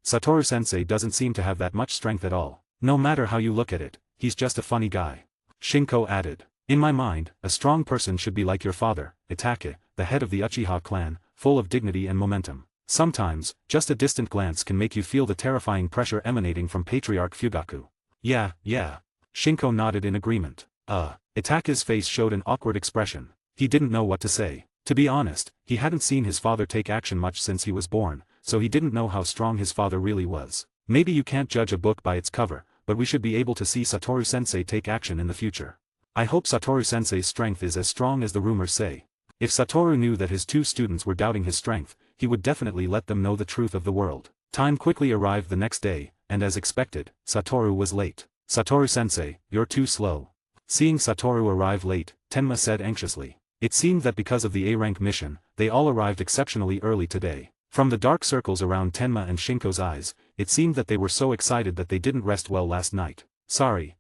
Satoru-sensei doesn't seem to have that much strength at all. No matter how you look at it, he's just a funny guy. Shinko added. In my mind, a strong person should be like your father, Itachi, the head of the Uchiha clan, full of dignity and momentum. Sometimes, just a distant glance can make you feel the terrifying pressure emanating from Patriarch Fugaku. Yeah. Shinko nodded in agreement. Itachi's face showed an awkward expression. He didn't know what to say. To be honest, he hadn't seen his father take action much since he was born, so he didn't know how strong his father really was. Maybe you can't judge a book by its cover, but we should be able to see Satoru-sensei take action in the future. I hope Satoru-sensei's strength is as strong as the rumors say. If Satoru knew that his two students were doubting his strength, he would definitely let them know the truth of the world. Time quickly arrived the next day, and as expected, Satoru was late. Satoru-sensei, you're too slow. Seeing Satoru arrive late, Tenma said anxiously. It seemed that because of the A-rank mission, they all arrived exceptionally early today. From the dark circles around Tenma and Shinko's eyes, it seemed that they were so excited that they didn't rest well last night. Sorry.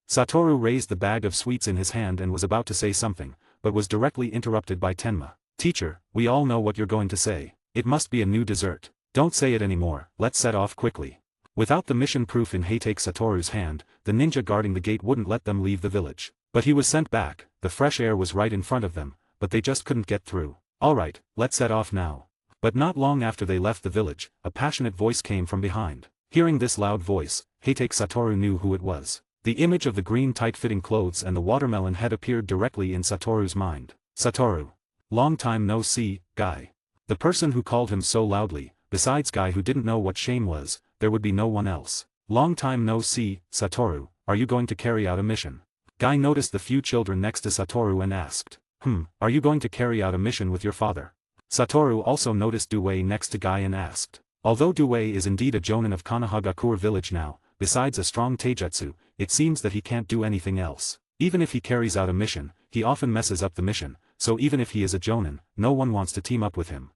Satoru raised the bag of sweets in his hand and was about to say something, but was directly interrupted by Tenma. Teacher, we all know what you're going to say. It must be a new dessert. Don't say it anymore, let's set off quickly. Without the mission proof in Heitake Satoru's hand, the ninja guarding the gate wouldn't let them leave the village. But he was sent back, the fresh air was right in front of them, but they just couldn't get through. Alright, let's set off now. But not long after they left the village, a passionate voice came from behind. Hearing this loud voice, Heitake Satoru knew who it was. The image of the green tight-fitting clothes and the watermelon head appeared directly in Satoru's mind. Satoru. Long time no see, Guy. The person who called him so loudly, besides Guy who didn't know what shame was, there would be no one else. Long time no see, Satoru, are you going to carry out a mission? Guy noticed the few children next to Satoru and asked. Are you going to carry out a mission with your father? Satoru also noticed Due next to Guy and asked. Although Due is indeed a jonin of Konohagakure village now, besides a strong taijutsu, it seems that he can't do anything else. Even if he carries out a mission, he often messes up the mission, so even if he is a jonin, no one wants to team up with him.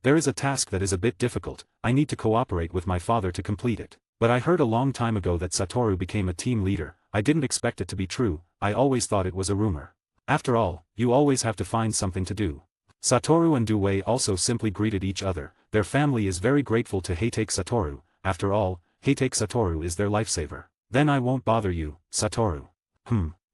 There is a task that is a bit difficult, I need to cooperate with my father to complete it. But I heard a long time ago that Satoru became a team leader, I didn't expect it to be true, I always thought it was a rumor. After all, you always have to find something to do. Satoru and Due also simply greeted each other, their family is very grateful to Heitake Satoru, after all, Heitake Satoru is their lifesaver. Then I won't bother you, Satoru.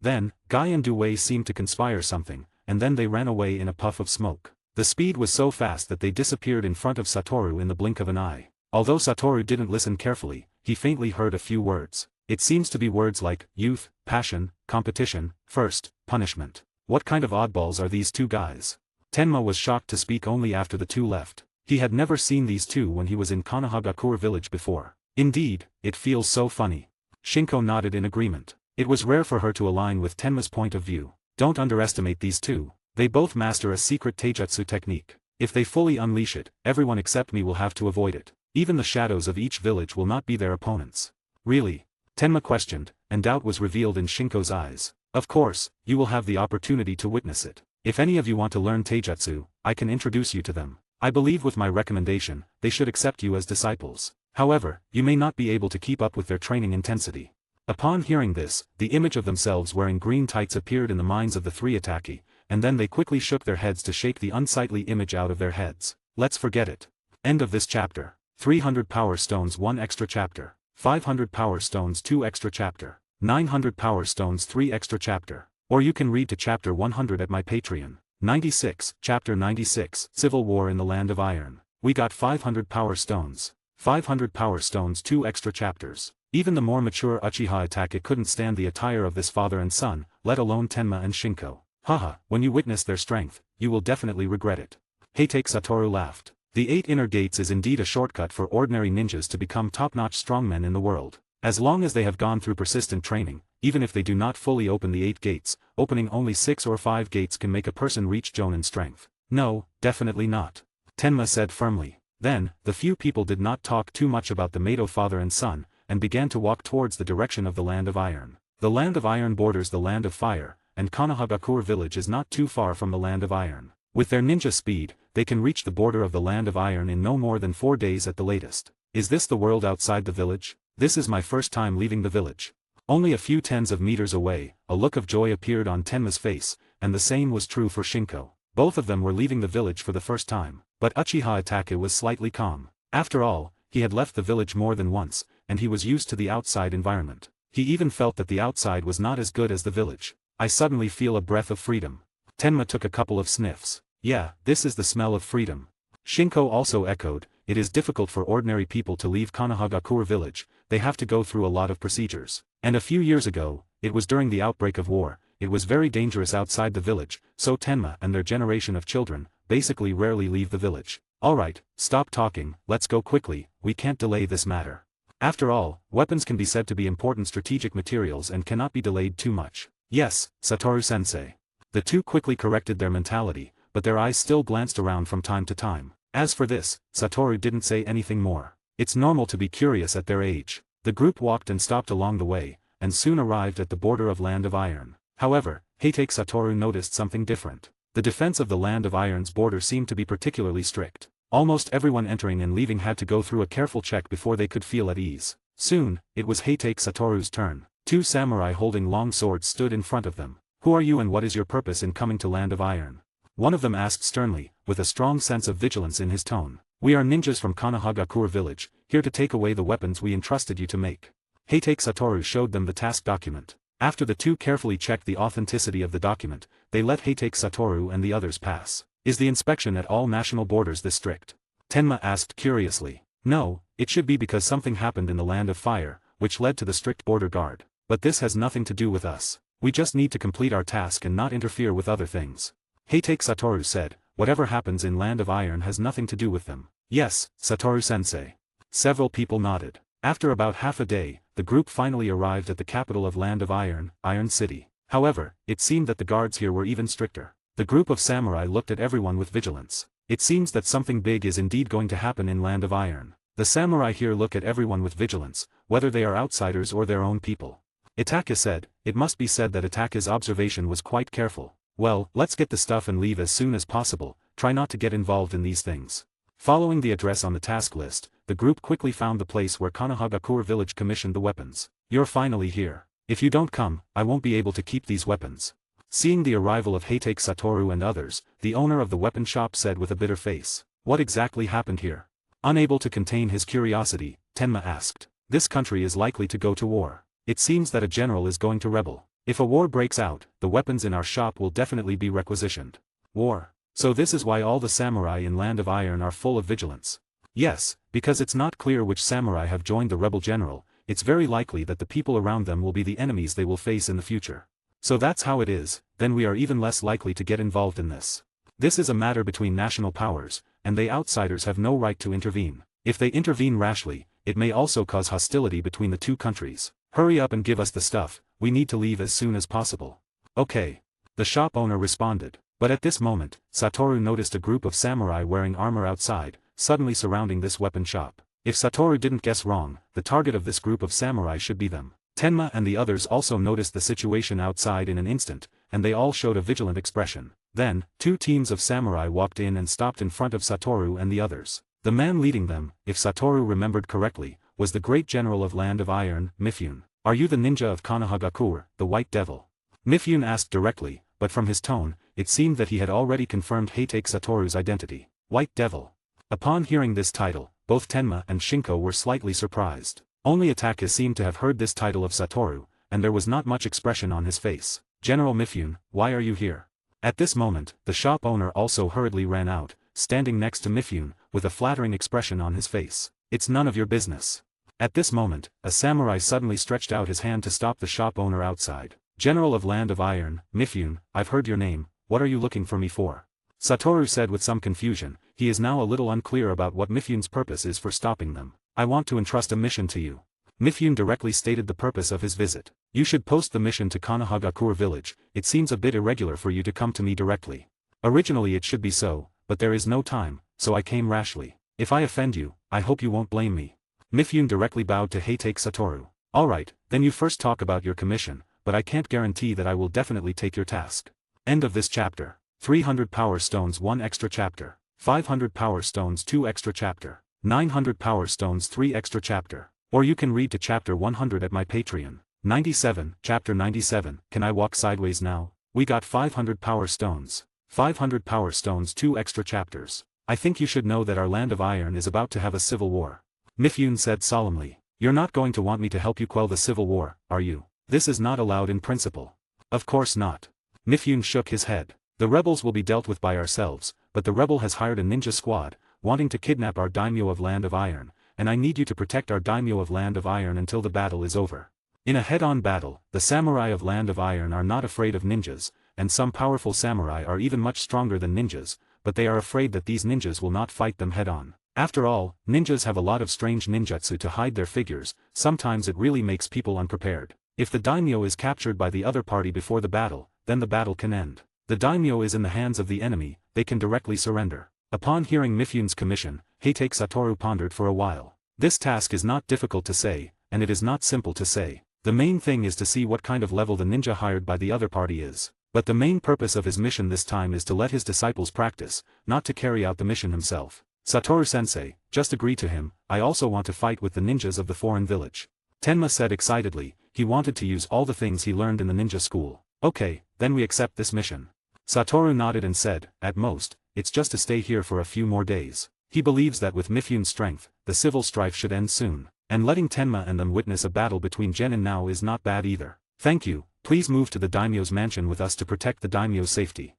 Then, Guy and Due seemed to conspire something, and then they ran away in a puff of smoke. The speed was so fast that they disappeared in front of Satoru in the blink of an eye. Although Satoru didn't listen carefully, he faintly heard a few words. It seems to be words like, youth, passion, competition, first, punishment. What kind of oddballs are these two guys? Tenma was shocked to speak only after the two left. He had never seen these two when he was in Konohagakure village before. Indeed, it feels so funny. Shinko nodded in agreement. It was rare for her to align with Tenma's point of view. Don't underestimate these two. They both master a secret taijutsu technique. If they fully unleash it, everyone except me will have to avoid it. Even the shadows of each village will not be their opponents. Really? Tenma questioned, and doubt was revealed in Shinko's eyes. Of course, you will have the opportunity to witness it. If any of you want to learn taijutsu, I can introduce you to them. I believe with my recommendation, they should accept you as disciples. However, you may not be able to keep up with their training intensity. Upon hearing this, the image of themselves wearing green tights appeared in the minds of the three Itaki, and then they quickly shook their heads to shake the unsightly image out of their heads. Let's forget it. End of this chapter. 300 power stones 1 extra chapter. 500 power stones 2 extra chapter. 900 power stones 3 extra chapter. Or you can read to chapter 100 at my Patreon. 96, chapter 96, Civil War in the Land of Iron. We got 500 power stones. 500 power stones 2 extra chapters. Even the more mature Uchiha Itachi couldn't stand the attire of this father and son, let alone Tenma and Shinko. Haha, when you witness their strength, you will definitely regret it. Heitake Satoru laughed. The 8 inner gates is indeed a shortcut for ordinary ninjas to become top-notch strongmen in the world. As long as they have gone through persistent training, even if they do not fully open the 8 gates, opening only 6 or 5 gates can make a person reach Jonin strength. No, definitely not. Tenma said firmly. Then, the few people did not talk too much about the Mato father and son, and began to walk towards the direction of the Land of Iron. The land of iron borders the land of fire, and Konohagakure village is not too far from the land of iron. With their ninja speed, they can reach the border of the land of iron in no more than 4 days at the latest. Is this the world outside the village? This is my first time leaving the village. Only a few tens of meters away, a look of joy appeared on Tenma's face, and the same was true for Shinko. Both of them were leaving the village for the first time, but Uchiha Itachi was slightly calm. After all, he had left the village more than once, and he was used to the outside environment. He even felt that the outside was not as good as the village. I suddenly feel a breath of freedom. Tenma took a couple of sniffs. Yeah, this is the smell of freedom. Shinko also echoed, it is difficult for ordinary people to leave Konohagakure village, they have to go through a lot of procedures. And a few years ago, it was during the outbreak of war, it was very dangerous outside the village, so Tenma and their generation of children, basically rarely leave the village. Alright, stop talking, let's go quickly, we can't delay this matter. After all, weapons can be said to be important strategic materials and cannot be delayed too much. Yes, Satoru-sensei. The two quickly corrected their mentality, but their eyes still glanced around from time to time. As for this, Satoru didn't say anything more. It's normal to be curious at their age. The group walked and stopped along the way, and soon arrived at the border of Land of Iron. However, Heitake Satoru noticed something different. The defense of the Land of Iron's border seemed to be particularly strict. Almost everyone entering and leaving had to go through a careful check before they could feel at ease. Soon, it was Heitake Satoru's turn. 2 samurai holding long swords stood in front of them. Who are you and what is your purpose in coming to Land of Iron? One of them asked sternly, with a strong sense of vigilance in his tone. We are ninjas from Konohagakure village, here to take away the weapons we entrusted you to make. Heitake Satoru showed them the task document. After the two carefully checked the authenticity of the document, they let Heitake Satoru and the others pass. Is the inspection at all national borders this strict? Tenma asked curiously. No, it should be because something happened in the Land of Fire, which led to the strict border guard. But this has nothing to do with us. We just need to complete our task and not interfere with other things. Heitake Satoru said, whatever happens in Land of Iron has nothing to do with them. Yes, Satoru-sensei. Several people nodded. After about half a day, the group finally arrived at the capital of Land of Iron, Iron City. However, it seemed that the guards here were even stricter. The group of samurai looked at everyone with vigilance. It seems that something big is indeed going to happen in Land of Iron. The samurai here look at everyone with vigilance, whether they are outsiders or their own people. Itachi said, it must be said that Itachi's observation was quite careful. Well, let's get the stuff and leave as soon as possible, try not to get involved in these things. Following the address on the task list, the group quickly found the place where Konohagakure village commissioned the weapons. You're finally here. If you don't come, I won't be able to keep these weapons. Seeing the arrival of Heitake Satoru and others, the owner of the weapon shop said with a bitter face. What exactly happened here? Unable to contain his curiosity, Tenma asked. This country is likely to go to war. It seems that a general is going to rebel. If a war breaks out, the weapons in our shop will definitely be requisitioned. War. So this is why all the samurai in Land of Iron are full of vigilance. Yes, because it's not clear which samurai have joined the rebel general, it's very likely that the people around them will be the enemies they will face in the future. So that's how it is, then we are even less likely to get involved in this. This is a matter between national powers, and they outsiders have no right to intervene. If they intervene rashly, it may also cause hostility between the two countries. Hurry up and give us the stuff, we need to leave as soon as possible. Okay. The shop owner responded. But at this moment, Satoru noticed a group of samurai wearing armor outside, suddenly surrounding this weapon shop. If Satoru didn't guess wrong, the target of this group of samurai should be them. Tenma and the others also noticed the situation outside in an instant, and they all showed a vigilant expression. Then, 2 teams of samurai walked in and stopped in front of Satoru and the others. The man leading them, if Satoru remembered correctly, was the great general of Land of Iron, Mifune. Are you the ninja of Konohagakure, the White Devil? Mifune asked directly, but from his tone, it seemed that he had already confirmed Heitake Satoru's identity. White Devil. Upon hearing this title, both Tenma and Shinko were slightly surprised. Only Itachi seemed to have heard this title of Satoru, and there was not much expression on his face. General Mifune, why are you here? At this moment, the shop owner also hurriedly ran out, standing next to Mifune, with a flattering expression on his face. It's none of your business. At this moment, a samurai suddenly stretched out his hand to stop the shop owner outside. General of Land of Iron, Mifune, I've heard your name, what are you looking for me for? Satoru said with some confusion, he is now a little unclear about what Mifune's purpose is for stopping them. I want to entrust a mission to you. Mifune directly stated the purpose of his visit. You should post the mission to Konohagakure village, it seems a bit irregular for you to come to me directly. Originally it should be so, but there is no time, so I came rashly. If I offend you, I hope you won't blame me. Mifune directly bowed to Heitake Satoru. Alright, then Then you first talk about your commission, but I can't guarantee that I will definitely take your task. End of this chapter. 300 power stones 1 extra chapter. 500 power stones 2 extra chapter. 900 power stones 3 extra chapter. Or you can read to chapter 100 at my Patreon. 97, chapter 97, Can I Walk Sideways Now? We got 500 power stones. 500 power stones 2 extra chapters. I think you should know that our land of iron is about to have a civil war. Mifune said solemnly. You're not going to want me to help you quell the civil war, are you? This is not allowed in principle. Of course not. Mifune shook his head. The rebels will be dealt with by ourselves, but the rebel has hired a ninja squad, wanting to kidnap our daimyo of Land of Iron, and I need you to protect our daimyo of Land of Iron until the battle is over. In a head-on battle, the samurai of Land of Iron are not afraid of ninjas, and some powerful samurai are even much stronger than ninjas, but they are afraid that these ninjas will not fight them head-on. After all, ninjas have a lot of strange ninjutsu to hide their figures, sometimes it really makes people unprepared. If the daimyo is captured by the other party before the battle, then the battle can end. The daimyo is in the hands of the enemy, they can directly surrender. Upon hearing Mifune's commission, Heitake Satoru pondered for a while. This task is not difficult to say, and it is not simple to say. The main thing is to see what kind of level the ninja hired by the other party is. But the main purpose of his mission this time is to let his disciples practice, not to carry out the mission himself. Satoru-sensei, just agree to him, I also want to fight with the ninjas of the foreign village. Tenma said excitedly, he wanted to use all the things he learned in the ninja school. Okay, then we accept this mission. Satoru nodded and said, at most, it's just to stay here for a few more days. He believes that with Mifune's strength, the civil strife should end soon, and letting Tenma and them witness a battle between Gen and Now is not bad either. Thank you, please move to the daimyo's mansion with us to protect the daimyo's safety.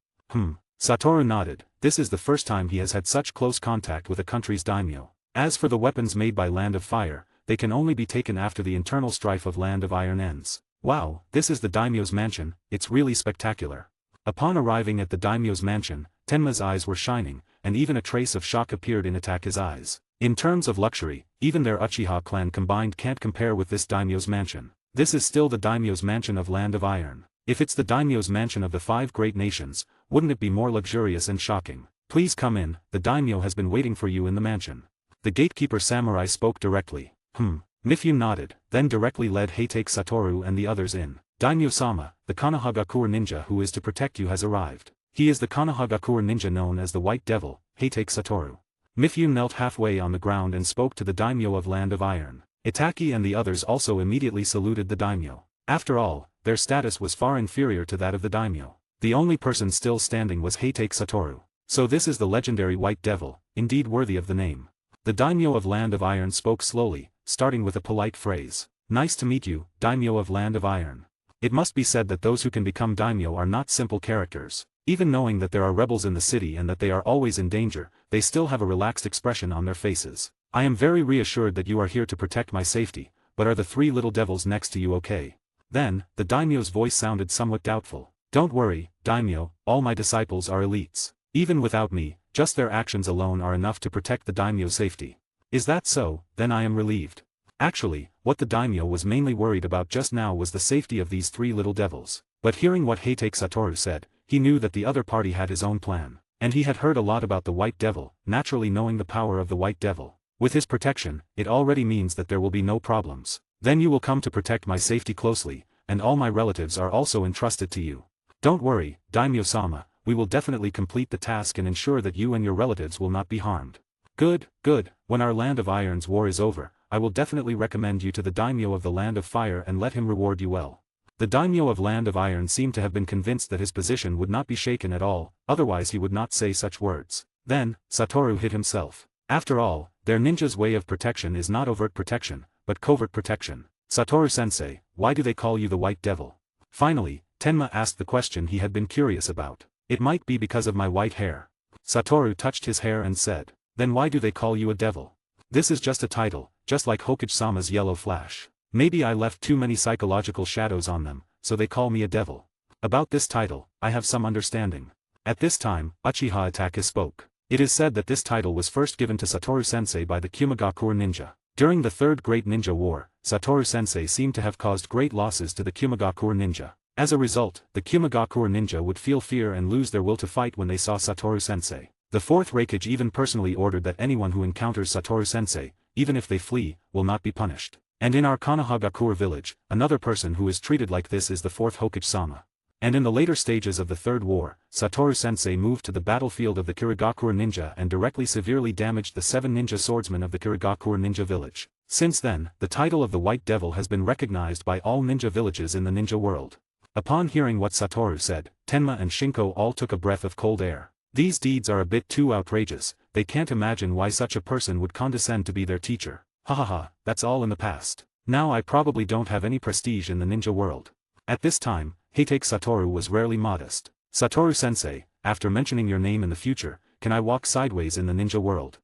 Satoru nodded, this is the first time he has had such close contact with a country's daimyo. As for the weapons made by Land of Fire, they can only be taken after the internal strife of Land of Iron ends. Wow, this is the daimyo's mansion, it's really spectacular. Upon arriving at the daimyo's mansion, Tenma's eyes were shining, and even a trace of shock appeared in Itake's eyes. In terms of luxury, even their Uchiha clan combined can't compare with this daimyo's mansion. This is still the daimyo's mansion of Land of Iron. If it's the daimyo's mansion of the 5 great nations, wouldn't it be more luxurious and shocking? Please come in, the daimyo has been waiting for you in the mansion. The gatekeeper samurai spoke directly. Mifune nodded, then directly led Heitake Satoru and the others in. Daimyo-sama, the Konohagakure ninja who is to protect you has arrived. He is the Konohagakure ninja known as the White Devil, Heitake Satoru. Mifune knelt halfway on the ground and spoke to the daimyo of Land of Iron. Itaki and the others also immediately saluted the daimyo. After all, their status was far inferior to that of the daimyo. The only person still standing was Heitake Satoru. So this is the legendary White Devil, indeed worthy of the name. The daimyo of Land of Iron spoke slowly, starting with a polite phrase. Nice to meet you, daimyo of Land of Iron. It must be said that those who can become daimyo are not simple characters. Even knowing that there are rebels in the city and that they are always in danger, they still have a relaxed expression on their faces. I am very reassured that you are here to protect my safety, but are the 3 little devils next to you okay? Then, the daimyo's voice sounded somewhat doubtful. Don't worry, daimyo, all my disciples are elites. Even without me, just their actions alone are enough to protect the daimyo's safety. Is that so? Then I am relieved. Actually, what the daimyo was mainly worried about just now was the safety of these 3 little devils. But hearing what Heitake Satoru said, he knew that the other party had his own plan. And he had heard a lot about the White Devil, naturally knowing the power of the White Devil. With his protection, it already means that there will be no problems. Then you will come to protect my safety closely, and all my relatives are also entrusted to you. Don't worry, daimyo-sama, we will definitely complete the task and ensure that you and your relatives will not be harmed. Good, good, when our Land of Iron's war is over, I will definitely recommend you to the daimyo of the Land of Fire and let him reward you well. The daimyo of Land of Iron seemed to have been convinced that his position would not be shaken at all, otherwise he would not say such words. Then, Satoru hit himself. After all, their ninja's way of protection is not overt protection, but covert protection. Satoru-sensei, why do they call you the White Devil? Finally, Tenma asked the question he had been curious about. It might be because of my white hair. Satoru touched his hair and said, then why do they call you a devil? This is just a title, just like Hokage-sama's yellow flash. Maybe I left too many psychological shadows on them, so they call me a devil. About this title, I have some understanding. At this time, Uchiha Itachi spoke. It is said that this title was first given to Satoru-sensei by the Kumagakure ninja. During the Third Great Ninja War, Satoru-sensei seemed to have caused great losses to the Kumagakure ninja. As a result, the Kumagakure ninja would feel fear and lose their will to fight when they saw Satoru-sensei. The Fourth Raikage even personally ordered that anyone who encounters Satoru-sensei, even if they flee, will not be punished. And in our Konohagakure village, another person who is treated like this is the 4th Hokage-sama. And in the later stages of the Third War, Satoru-sensei moved to the battlefield of the Kirigakure ninja and directly severely damaged the 7 ninja swordsmen of the Kirigakure ninja village. Since then, the title of the White Devil has been recognized by all ninja villages in the ninja world. Upon hearing what Satoru said, Tenma and Shinko all took a breath of cold air. These deeds are a bit too outrageous, they can't imagine why such a person would condescend to be their teacher. Hahaha, that's all in the past. Now I probably don't have any prestige in the ninja world. At this time, Heitake Satoru was rarely modest. Satoru-sensei, after mentioning your name in the future, can I walk sideways in the ninja world?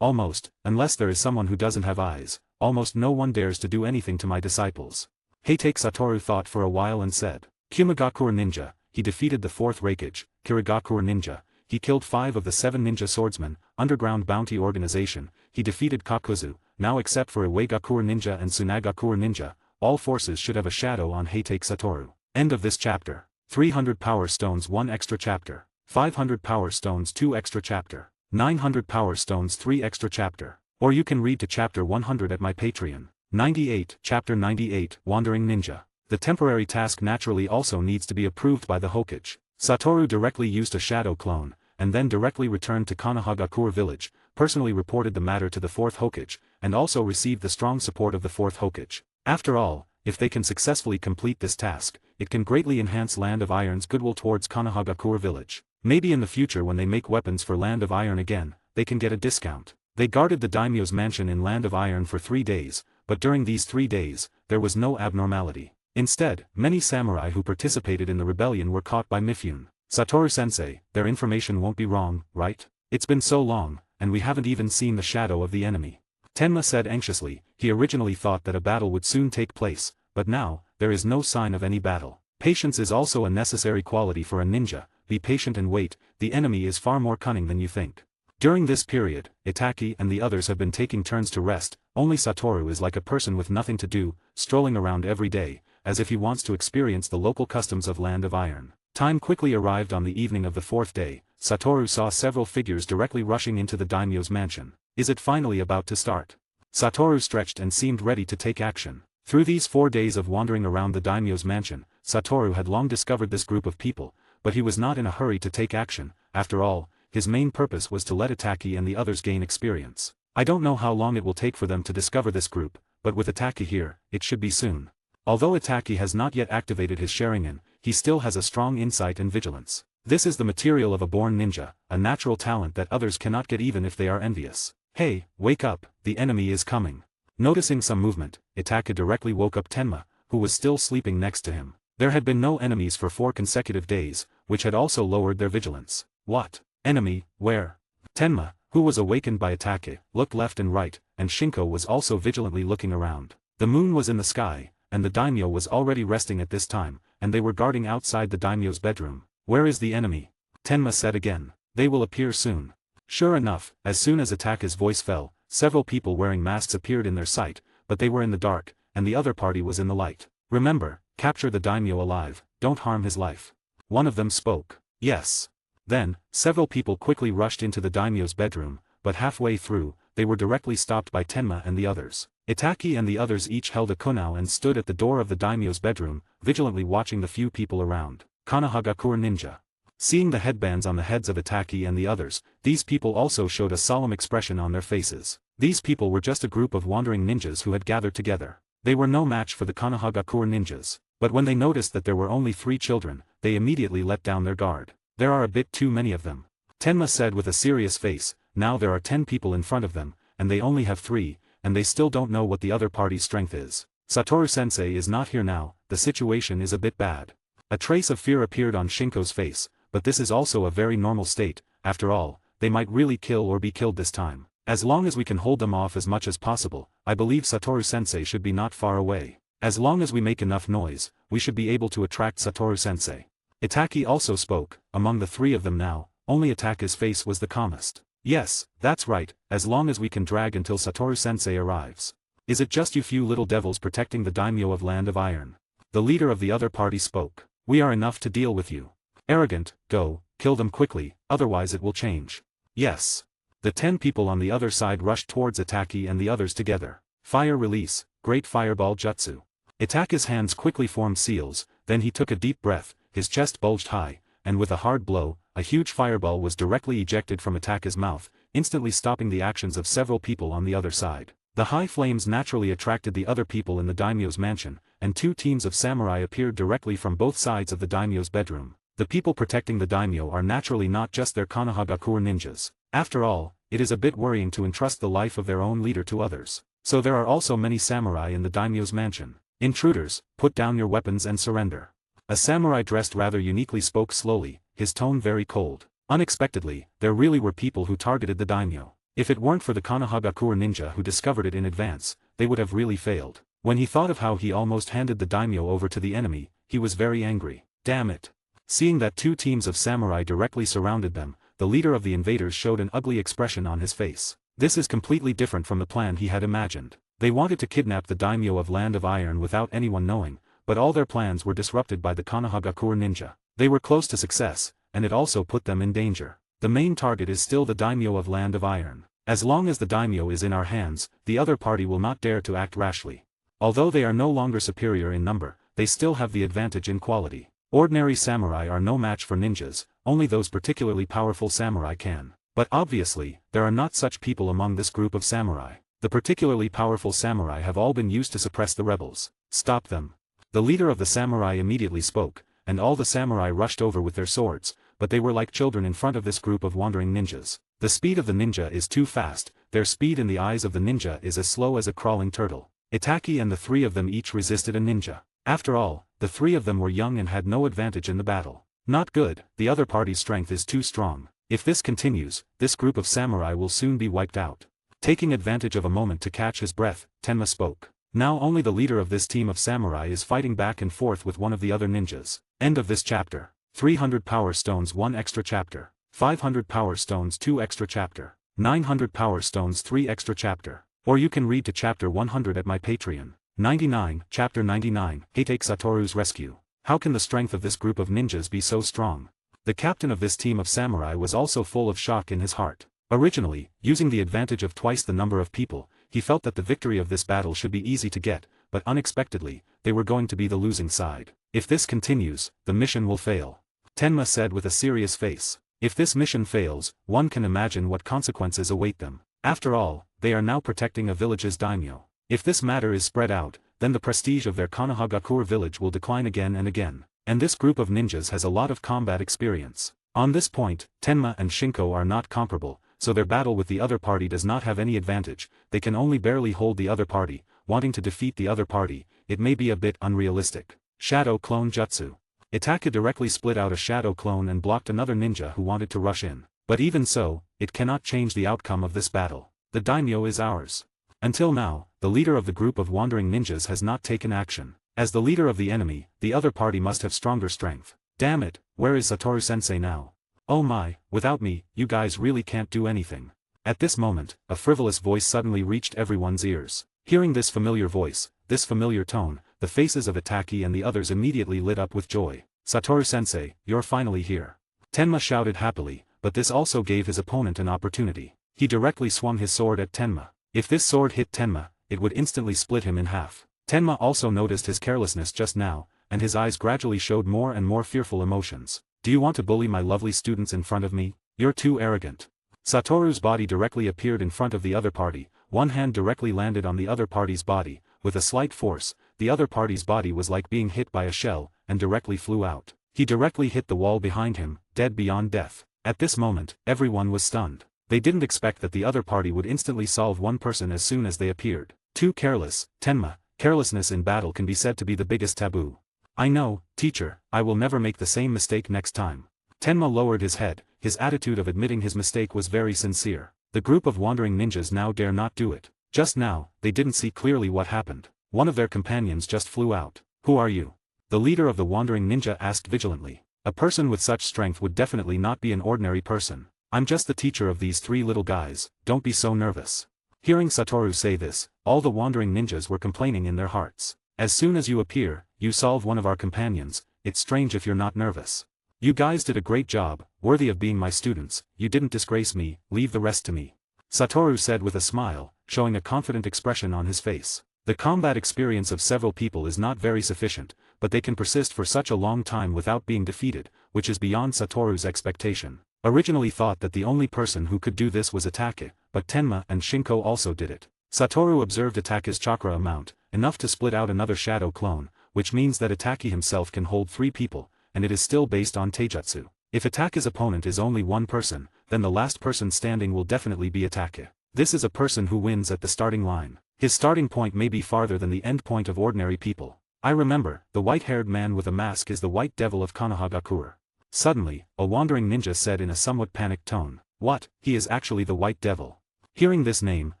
Almost, unless there is someone who doesn't have eyes, almost no one dares to do anything to my disciples. Heitake Satoru thought for a while and said, Kumigakure ninja, he defeated the 4th Raikage, Kirigakure ninja, he killed 5 of the 7 ninja swordsmen, underground bounty organization, he defeated Kakuzu, now except for Iwagakure ninja and Tsunagakure ninja, all forces should have a shadow on Heitake Satoru. End of this chapter. 300 power stones 1 extra chapter. 500 power stones 2 extra chapter. 900 power stones 3 extra chapter. Or you can read to chapter 100 at my Patreon. 98, chapter 98, Wandering Ninja. The temporary task naturally also needs to be approved by the Hokage. Satoru directly used a shadow clone, and then directly returned to Konohagakure village, personally reported the matter to the 4th Hokage, and also received the strong support of the 4th Hokage. After all, if they can successfully complete this task, it can greatly enhance Land of Iron's goodwill towards Konohagakure village. Maybe in the future when they make weapons for Land of Iron again, they can get a discount. They guarded the daimyo's mansion in Land of Iron for 3 days, but during these 3 days, there was no abnormality. Instead, many samurai who participated in the rebellion were caught by Mifune. Satoru-sensei, their information won't be wrong, right? It's been so long, and we haven't even seen the shadow of the enemy. Tenma said anxiously. He originally thought that a battle would soon take place, but now, there is no sign of any battle. Patience is also a necessary quality for a ninja. Be patient and wait, the enemy is far more cunning than you think. During this period, Itaki and the others have been taking turns to rest, only Satoru is like a person with nothing to do, strolling around every day, as if he wants to experience the local customs of Land of Iron. Time quickly arrived on the evening of the 4th day. Satoru saw several figures directly rushing into the daimyo's mansion. Is it finally about to start? Satoru stretched and seemed ready to take action. Through these 4 days of wandering around the daimyo's mansion, Satoru had long discovered this group of people, but he was not in a hurry to take action. After all, his main purpose was to let Itaki and the others gain experience. I don't know how long it will take for them to discover this group, but with Itaki here, it should be soon. Although Itaki has not yet activated his Sharingan, he still has a strong insight and vigilance. This is the material of a born ninja, a natural talent that others cannot get even if they are envious. Hey, wake up, the enemy is coming. Noticing some movement, Itaki directly woke up Tenma, who was still sleeping next to him. There had been no enemies for 4 consecutive days, which had also lowered their vigilance. What? Enemy, where? Tenma, who was awakened by Itaki, looked left and right, and Shinko was also vigilantly looking around. The moon was in the sky, and the daimyo was already resting at this time, and they were guarding outside the daimyo's bedroom. Where is the enemy? Tenma said again. They will appear soon. Sure enough, as soon as Itaki's voice fell, several people wearing masks appeared in their sight, but they were in the dark, and the other party was in the light. Remember, capture the daimyo alive, don't harm his life. One of them spoke. Yes. Then, several people quickly rushed into the daimyo's bedroom, but halfway through, they were directly stopped by Tenma and the others. Itaki and the others each held a kunao and stood at the door of the daimyo's bedroom, vigilantly watching the few people around. Konohagakure ninja. Seeing the headbands on the heads of Itaki and the others, these people also showed a solemn expression on their faces. These people were just a group of wandering ninjas who had gathered together. They were no match for the Konohagakure ninjas, but when they noticed that there were only 3 children, they immediately let down their guard. There are a bit too many of them. Tenma said with a serious face. Now there are 10 people in front of them, and they only have 3, and they still don't know what the other party's strength is. Satoru-sensei is not here now, the situation is a bit bad. A trace of fear appeared on Shinko's face, but this is also a very normal state. After all, they might really kill or be killed this time. As long as we can hold them off as much as possible, I believe Satoru-sensei should be not far away. As long as we make enough noise, we should be able to attract Satoru-sensei. Itaki also spoke. Among the 3 of them now, only Itaki's face was the calmest. Yes, that's right, as long as we can drag until Satoru-sensei arrives. Is it just you few little devils protecting the daimyo of Land of Iron? The leader of the other party spoke. We are enough to deal with you. Arrogant, go, kill them quickly, otherwise it will change. Yes. The 10 people on the other side rushed towards Itaki and the others together. Fire release, Great Fireball Jutsu. Itaka's hands quickly formed seals, then he took a deep breath, his chest bulged high, and with a hard blow, a huge fireball was directly ejected from Itaka's mouth, instantly stopping the actions of several people on the other side. The high flames naturally attracted the other people in the daimyo's mansion, and two teams of samurai appeared directly from both sides of the daimyo's bedroom. The people protecting the daimyo are naturally not just their Konohagakure ninjas. After all, it is a bit worrying to entrust the life of their own leader to others. So there are also many samurai in the daimyo's mansion. Intruders, put down your weapons and surrender. A samurai dressed rather uniquely spoke slowly, his tone very cold. Unexpectedly, there really were people who targeted the daimyo. If it weren't for the Konohagakure ninja who discovered it in advance, they would have really failed. When he thought of how he almost handed the daimyo over to the enemy, he was very angry. Damn it. Seeing that two teams of samurai directly surrounded them, the leader of the invaders showed an ugly expression on his face. This is completely different from the plan he had imagined. They wanted to kidnap the daimyo of Land of Iron without anyone knowing, but all their plans were disrupted by the Konohagakure ninja. They were close to success, and it also put them in danger. The main target is still the daimyo of Land of Iron. As long as the daimyo is in our hands, the other party will not dare to act rashly. Although they are no longer superior in number, they still have the advantage in quality. Ordinary samurai are no match for ninjas, only those particularly powerful samurai can. But obviously, there are not such people among this group of samurai. The particularly powerful samurai have all been used to suppress the rebels. Stop them. The leader of the samurai immediately spoke, and all the samurai rushed over with their swords, but they were like children in front of this group of wandering ninjas. The speed of the ninja is too fast, their speed in the eyes of the ninja is as slow as a crawling turtle. Itaki and the three of them each resisted a ninja. After all, the three of them were young and had no advantage in the battle. Not good, the other party's strength is too strong. If this continues, this group of samurai will soon be wiped out. Taking advantage of a moment to catch his breath, Tenma spoke. Now only the leader of this team of samurai is fighting back and forth with one of the other ninjas. End of this chapter. 300 power stones 1 extra chapter. 500 power stones 2 extra chapter. 900 power stones 3 extra chapter. Or you can read to chapter 100 at my Patreon. 99, chapter 99, Hatake Satoru's Rescue. How can the strength of this group of ninjas be so strong? The captain of this team of samurai was also full of shock in his heart. Originally, using the advantage of twice the number of people, he felt that the victory of this battle should be easy to get, but unexpectedly, they were going to be the losing side. If this continues, the mission will fail. Tenma said with a serious face. If this mission fails, one can imagine what consequences await them. After all, they are now protecting a village's daimyo. If this matter is spread out, then the prestige of their Konohagakure village will decline again and again. And this group of ninjas has a lot of combat experience. On this point, Tenma and Shinko are not comparable, so their battle with the other party does not have any advantage. They can only barely hold the other party. Wanting to defeat the other party, it may be a bit unrealistic. Shadow Clone Jutsu. Itaka directly split out a shadow clone and blocked another ninja who wanted to rush in. But even so, it cannot change the outcome of this battle. The daimyo is ours. Until now, the leader of the group of wandering ninjas has not taken action. As the leader of the enemy, the other party must have stronger strength. Damn it, where is Satoru-sensei now? Oh my, without me, you guys really can't do anything. At this moment, a frivolous voice suddenly reached everyone's ears. Hearing this familiar voice, this familiar tone, the faces of Itaki and the others immediately lit up with joy. Satoru-sensei, you're finally here. Tenma shouted happily, but this also gave his opponent an opportunity. He directly swung his sword at Tenma. If this sword hit Tenma, it would instantly split him in half. Tenma also noticed his carelessness just now, and his eyes gradually showed more and more fearful emotions. Do you want to bully my lovely students in front of me? You're too arrogant. Satoru's body directly appeared in front of the other party, one hand directly landed on the other party's body, with a slight force, the other party's body was like being hit by a shell, and directly flew out. He directly hit the wall behind him, dead beyond death. At this moment, everyone was stunned. They didn't expect that the other party would instantly solve one person as soon as they appeared. Too careless, Tenma. Carelessness in battle can be said to be the biggest taboo. I know, teacher, I will never make the same mistake next time. Tenma lowered his head, his attitude of admitting his mistake was very sincere. The group of wandering ninjas now dare not do it. Just now, they didn't see clearly what happened. One of their companions just flew out. Who are you? The leader of the wandering ninja asked vigilantly. A person with such strength would definitely not be an ordinary person. I'm just the teacher of these three little guys, don't be so nervous. Hearing Satoru say this, all the wandering ninjas were complaining in their hearts. As soon as you appear, you solve one of our companions, it's strange if you're not nervous. You guys did a great job, worthy of being my students, you didn't disgrace me, leave the rest to me. Satoru said with a smile, showing a confident expression on his face. The combat experience of several people is not very sufficient, but they can persist for such a long time without being defeated, which is beyond Satoru's expectation. Originally thought that the only person who could do this was Atake, but Tenma and Shinko also did it. Satoru observed Atake's chakra amount, enough to split out another shadow clone, which means that Atake himself can hold 3 people, and it is still based on Taijutsu. If Atake's opponent is only one person, then the last person standing will definitely be Atake. This is a person who wins at the starting line. His starting point may be farther than the end point of ordinary people. I remember, the white-haired man with a mask is the White Devil of Konohagakure. Suddenly, a wandering ninja said in a somewhat panicked tone, "What, he is actually the White Devil." Hearing this name,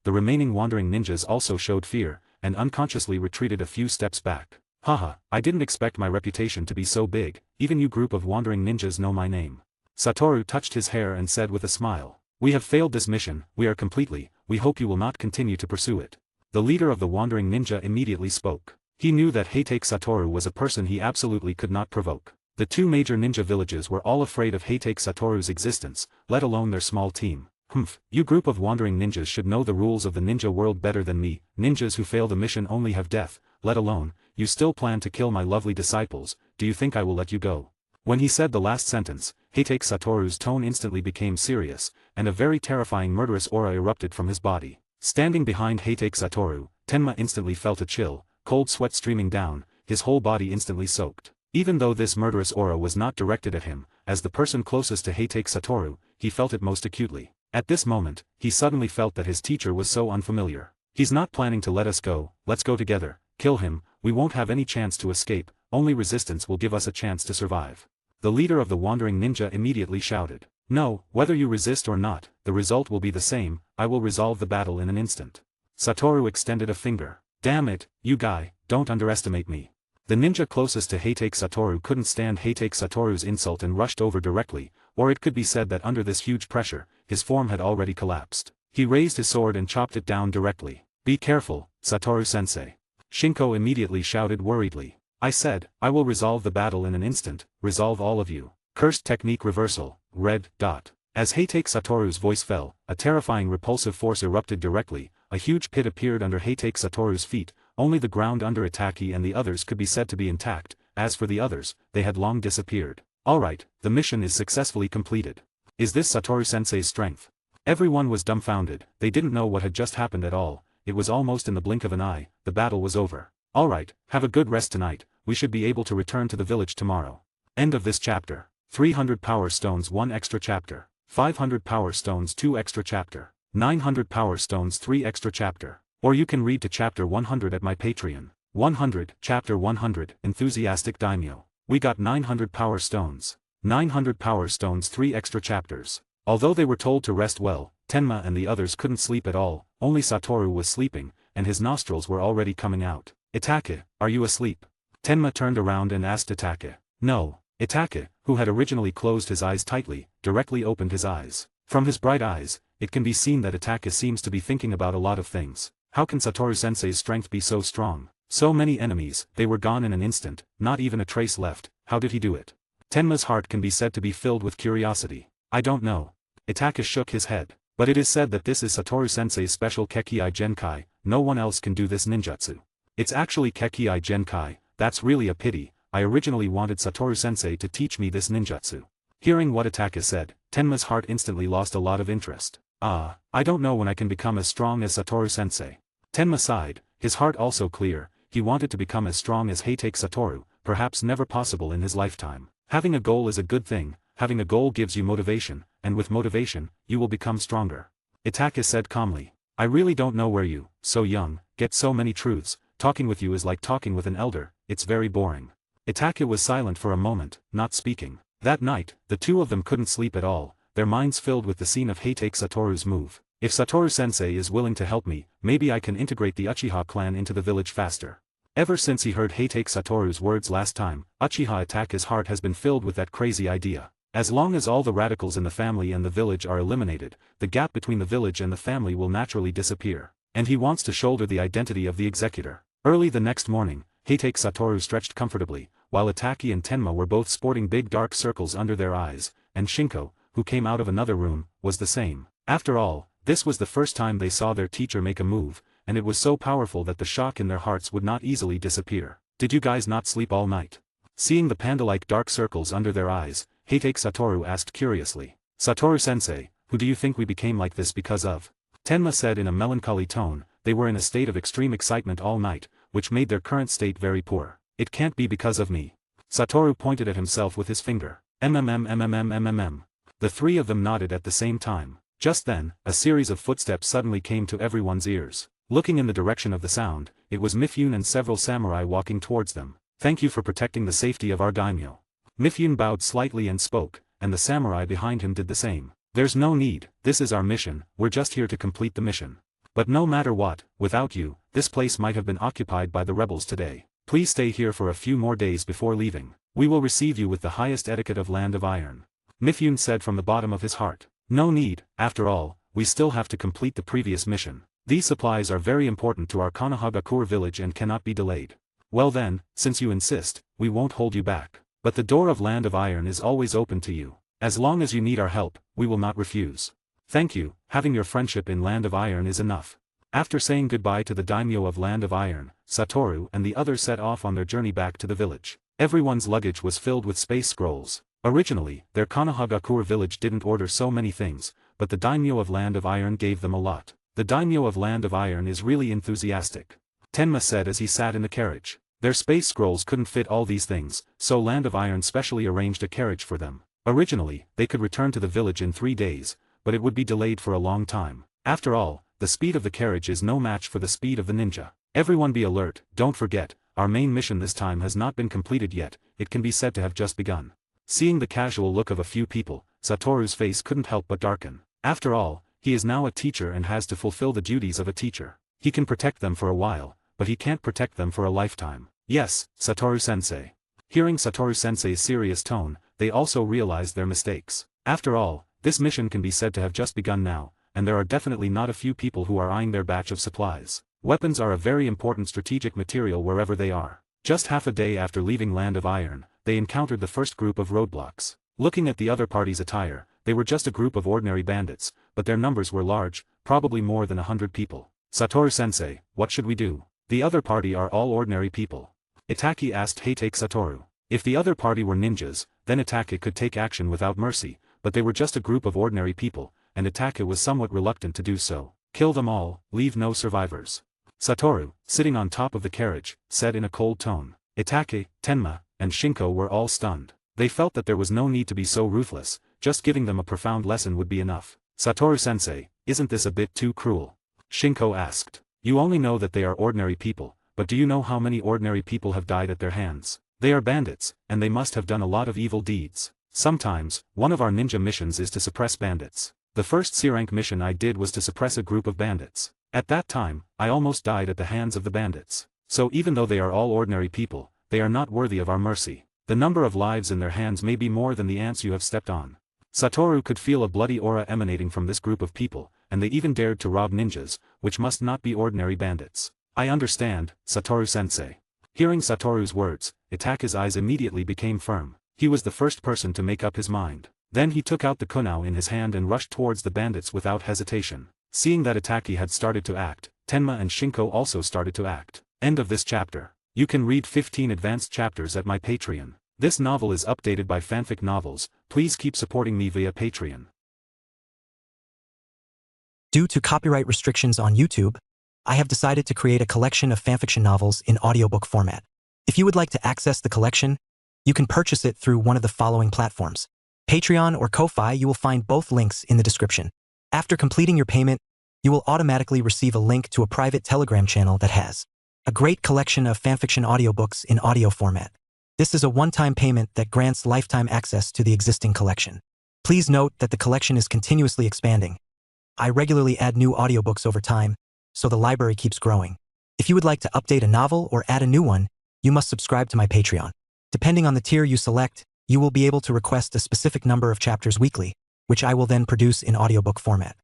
the remaining wandering ninjas also showed fear, and unconsciously retreated a few steps back. Haha, I didn't expect my reputation to be so big, even you group of wandering ninjas know my name. Satoru touched his hair and said with a smile, "We have failed this mission, we hope you will not continue to pursue it." The leader of the wandering ninja immediately spoke. He knew that Heitake Satoru was a person he absolutely could not provoke. The 2 major ninja villages were all afraid of Heitake Satoru's existence, let alone their small team. You group of wandering ninjas should know the rules of the ninja world better than me. Ninjas who fail the mission only have death, let alone, you still plan to kill my lovely disciples. Do you think I will let you go? When he said the last sentence, Heitake Satoru's tone instantly became serious, and a very terrifying murderous aura erupted from his body. Standing behind Heitake Satoru, Tenma instantly felt a chill, cold sweat streaming down, his whole body instantly soaked. Even though this murderous aura was not directed at him, as the person closest to Heitake Satoru, he felt it most acutely. At this moment, he suddenly felt that his teacher was so unfamiliar. He's not planning to let us go, let's go together, kill him, we won't have any chance to escape, only resistance will give us a chance to survive. The leader of the wandering ninja immediately shouted. No, whether you resist or not, the result will be the same, I will resolve the battle in an instant. Satoru extended a finger. Damn it, you guy, don't underestimate me. The ninja closest to Heitake Satoru couldn't stand Heitake Satoru's insult and rushed over directly, or it could be said that under this huge pressure, his form had already collapsed. He raised his sword and chopped it down directly. Be careful, Satoru-sensei. Shinko immediately shouted worriedly. I said, I will resolve the battle in an instant, resolve all of you. Cursed technique reversal, red dot. As Heitake Satoru's voice fell, a terrifying repulsive force erupted directly, a huge pit appeared under Heitake Satoru's feet, only the ground under Ataki and the others could be said to be intact, as for the others, they had long disappeared. Alright, the mission is successfully completed. Is this Satoru-sensei's strength? Everyone was dumbfounded, they didn't know what had just happened at all, it was almost in the blink of an eye, the battle was over. Alright, have a good rest tonight, we should be able to return to the village tomorrow. End of this chapter. 300 power stones 1 extra chapter. 500 power stones 2 extra chapter. 900 power stones 3 extra chapter. Or you can read to chapter 100 at my Patreon. 100, chapter 100, Enthusiastic Daimyo. We got 900 power stones. 900 power stones 3 extra chapters. Although they were told to rest well, Tenma and the others couldn't sleep at all, only Satoru was sleeping, and his nostrils were already coming out. Itake, are you asleep? Tenma turned around and asked Itake. No. Itake, who had originally closed his eyes tightly, directly opened his eyes. From his bright eyes, it can be seen that Itake seems to be thinking about a lot of things. How can Satoru-sensei's strength be so strong? So many enemies, they were gone in an instant, not even a trace left, how did he do it? Tenma's heart can be said to be filled with curiosity. I don't know. Itake shook his head. But it is said that this is Satoru-sensei's special Kekii Genkai, no one else can do this ninjutsu. It's actually Kekii Genkai, that's really a pity, I originally wanted Satoru-sensei to teach me this ninjutsu. Hearing what Itake said, Tenma's heart instantly lost a lot of interest. I don't know when I can become as strong as Satoru-sensei. Tenma sighed, his heart also clear, he wanted to become as strong as Heitake Satoru, perhaps never possible in his lifetime. Having a goal is a good thing, having a goal gives you motivation, and with motivation, you will become stronger. Itake said calmly. I really don't know where you, so young, get so many truths, talking with you is like talking with an elder, it's very boring. Itake was silent for a moment, not speaking. That night, the two of them couldn't sleep at all, their minds filled with the scene of Heitake Satoru's move. If Satoru-sensei is willing to help me, maybe I can integrate the Uchiha clan into the village faster. Ever since he heard Heitake Satoru's words last time, Uchiha Itake's heart has been filled with that crazy idea. As long as all the radicals in the family and the village are eliminated, the gap between the village and the family will naturally disappear. And he wants to shoulder the identity of the executor. Early the next morning, Heitake Satoru stretched comfortably, while Itake and Tenma were both sporting big dark circles under their eyes, and Shinko, who came out of another room, was the same. After all, this was the first time they saw their teacher make a move, and it was so powerful that the shock in their hearts would not easily disappear. Did you guys not sleep all night? Seeing the panda-like dark circles under their eyes, Heitake Satoru asked curiously. Satoru-sensei, who do you think we became like this because of? Tenma said in a melancholy tone. They were in a state of extreme excitement all night, which made their current state very poor. It can't be because of me. Satoru pointed at himself with his finger. MMM. The three of them nodded at the same time. Just then, a series of footsteps suddenly came to everyone's ears. Looking in the direction of the sound, it was Mifune and several samurai walking towards them. Thank you for protecting the safety of our daimyo. Mifune bowed slightly and spoke, and the samurai behind him did the same. There's no need, this is our mission, we're just here to complete the mission. But no matter what, without you, this place might have been occupied by the rebels today. Please stay here for a few more days before leaving. We will receive you with the highest etiquette of Land of Iron. Mifune said from the bottom of his heart. No need, after all, we still have to complete the previous mission. These supplies are very important to our Konohagakure village and cannot be delayed. Well then, since you insist, we won't hold you back. But the door of Land of Iron is always open to you. As long as you need our help, we will not refuse. Thank you, having your friendship in Land of Iron is enough. After saying goodbye to the daimyo of Land of Iron, Satoru and the others set off on their journey back to the village. Everyone's luggage was filled with space scrolls. Originally, their Konohagakure village didn't order so many things, but the daimyo of Land of Iron gave them a lot. The daimyo of Land of Iron is really enthusiastic. Tenma said as he sat in the carriage. Their space scrolls couldn't fit all these things, so Land of Iron specially arranged a carriage for them. Originally, they could return to the village in 3 days, but it would be delayed for a long time. After all, the speed of the carriage is no match for the speed of the ninja. Everyone be alert, don't forget, our main mission this time has not been completed yet, it can be said to have just begun. Seeing the casual look of a few people, Satoru's face couldn't help but darken. After all, he is now a teacher and has to fulfill the duties of a teacher. He can protect them for a while, but he can't protect them for a lifetime. Yes, Satoru-sensei. Hearing Satoru-sensei's serious tone, they also realized their mistakes. After all, this mission can be said to have just begun now, and there are definitely not a few people who are eyeing their batch of supplies. Weapons are a very important strategic material wherever they are. Just half a day after leaving Land of Iron, they encountered the first group of roadblocks. Looking at the other party's attire, they were just a group of ordinary bandits, but their numbers were large, probably more than 100 people. Satoru-sensei, what should we do? The other party are all ordinary people. Itaki asked Heitake Satoru. If the other party were ninjas, then Itake could take action without mercy, but they were just a group of ordinary people, and Itake was somewhat reluctant to do so. Kill them all, leave no survivors. Satoru, sitting on top of the carriage, said in a cold tone. Itake, Tenma, and Shinko were all stunned. They felt that there was no need to be so ruthless, just giving them a profound lesson would be enough. Satoru-sensei, isn't this a bit too cruel? Shinko asked. You only know that they are ordinary people, but do you know how many ordinary people have died at their hands? They are bandits, and they must have done a lot of evil deeds. Sometimes, one of our ninja missions is to suppress bandits. The first C-rank mission I did was to suppress a group of bandits. At that time, I almost died at the hands of the bandits. So even though they are all ordinary people, they are not worthy of our mercy. The number of lives in their hands may be more than the ants you have stepped on. Satoru could feel a bloody aura emanating from this group of people, and they even dared to rob ninjas, which must not be ordinary bandits. I understand, Satoru-sensei. Hearing Satoru's words, Itake's eyes immediately became firm. He was the first person to make up his mind. Then he took out the kunao in his hand and rushed towards the bandits without hesitation. Seeing that Itake had started to act, Tenma and Shinko also started to act. End of this chapter. You can read 15 advanced chapters at my Patreon. This novel is updated by Fanfic Novels. Please keep supporting me via Patreon. Due to copyright restrictions on YouTube, I have decided to create a collection of fanfiction novels in audiobook format. If you would like to access the collection, you can purchase it through one of the following platforms. Patreon or Ko-Fi, you will find both links in the description. After completing your payment, you will automatically receive a link to a private Telegram channel that has a great collection of fanfiction audiobooks in audio format. This is a one-time payment that grants lifetime access to the existing collection. Please note that the collection is continuously expanding. I regularly add new audiobooks over time, so the library keeps growing. If you would like to update a novel or add a new one, you must subscribe to my Patreon. Depending on the tier you select, you will be able to request a specific number of chapters weekly, which I will then produce in audiobook format.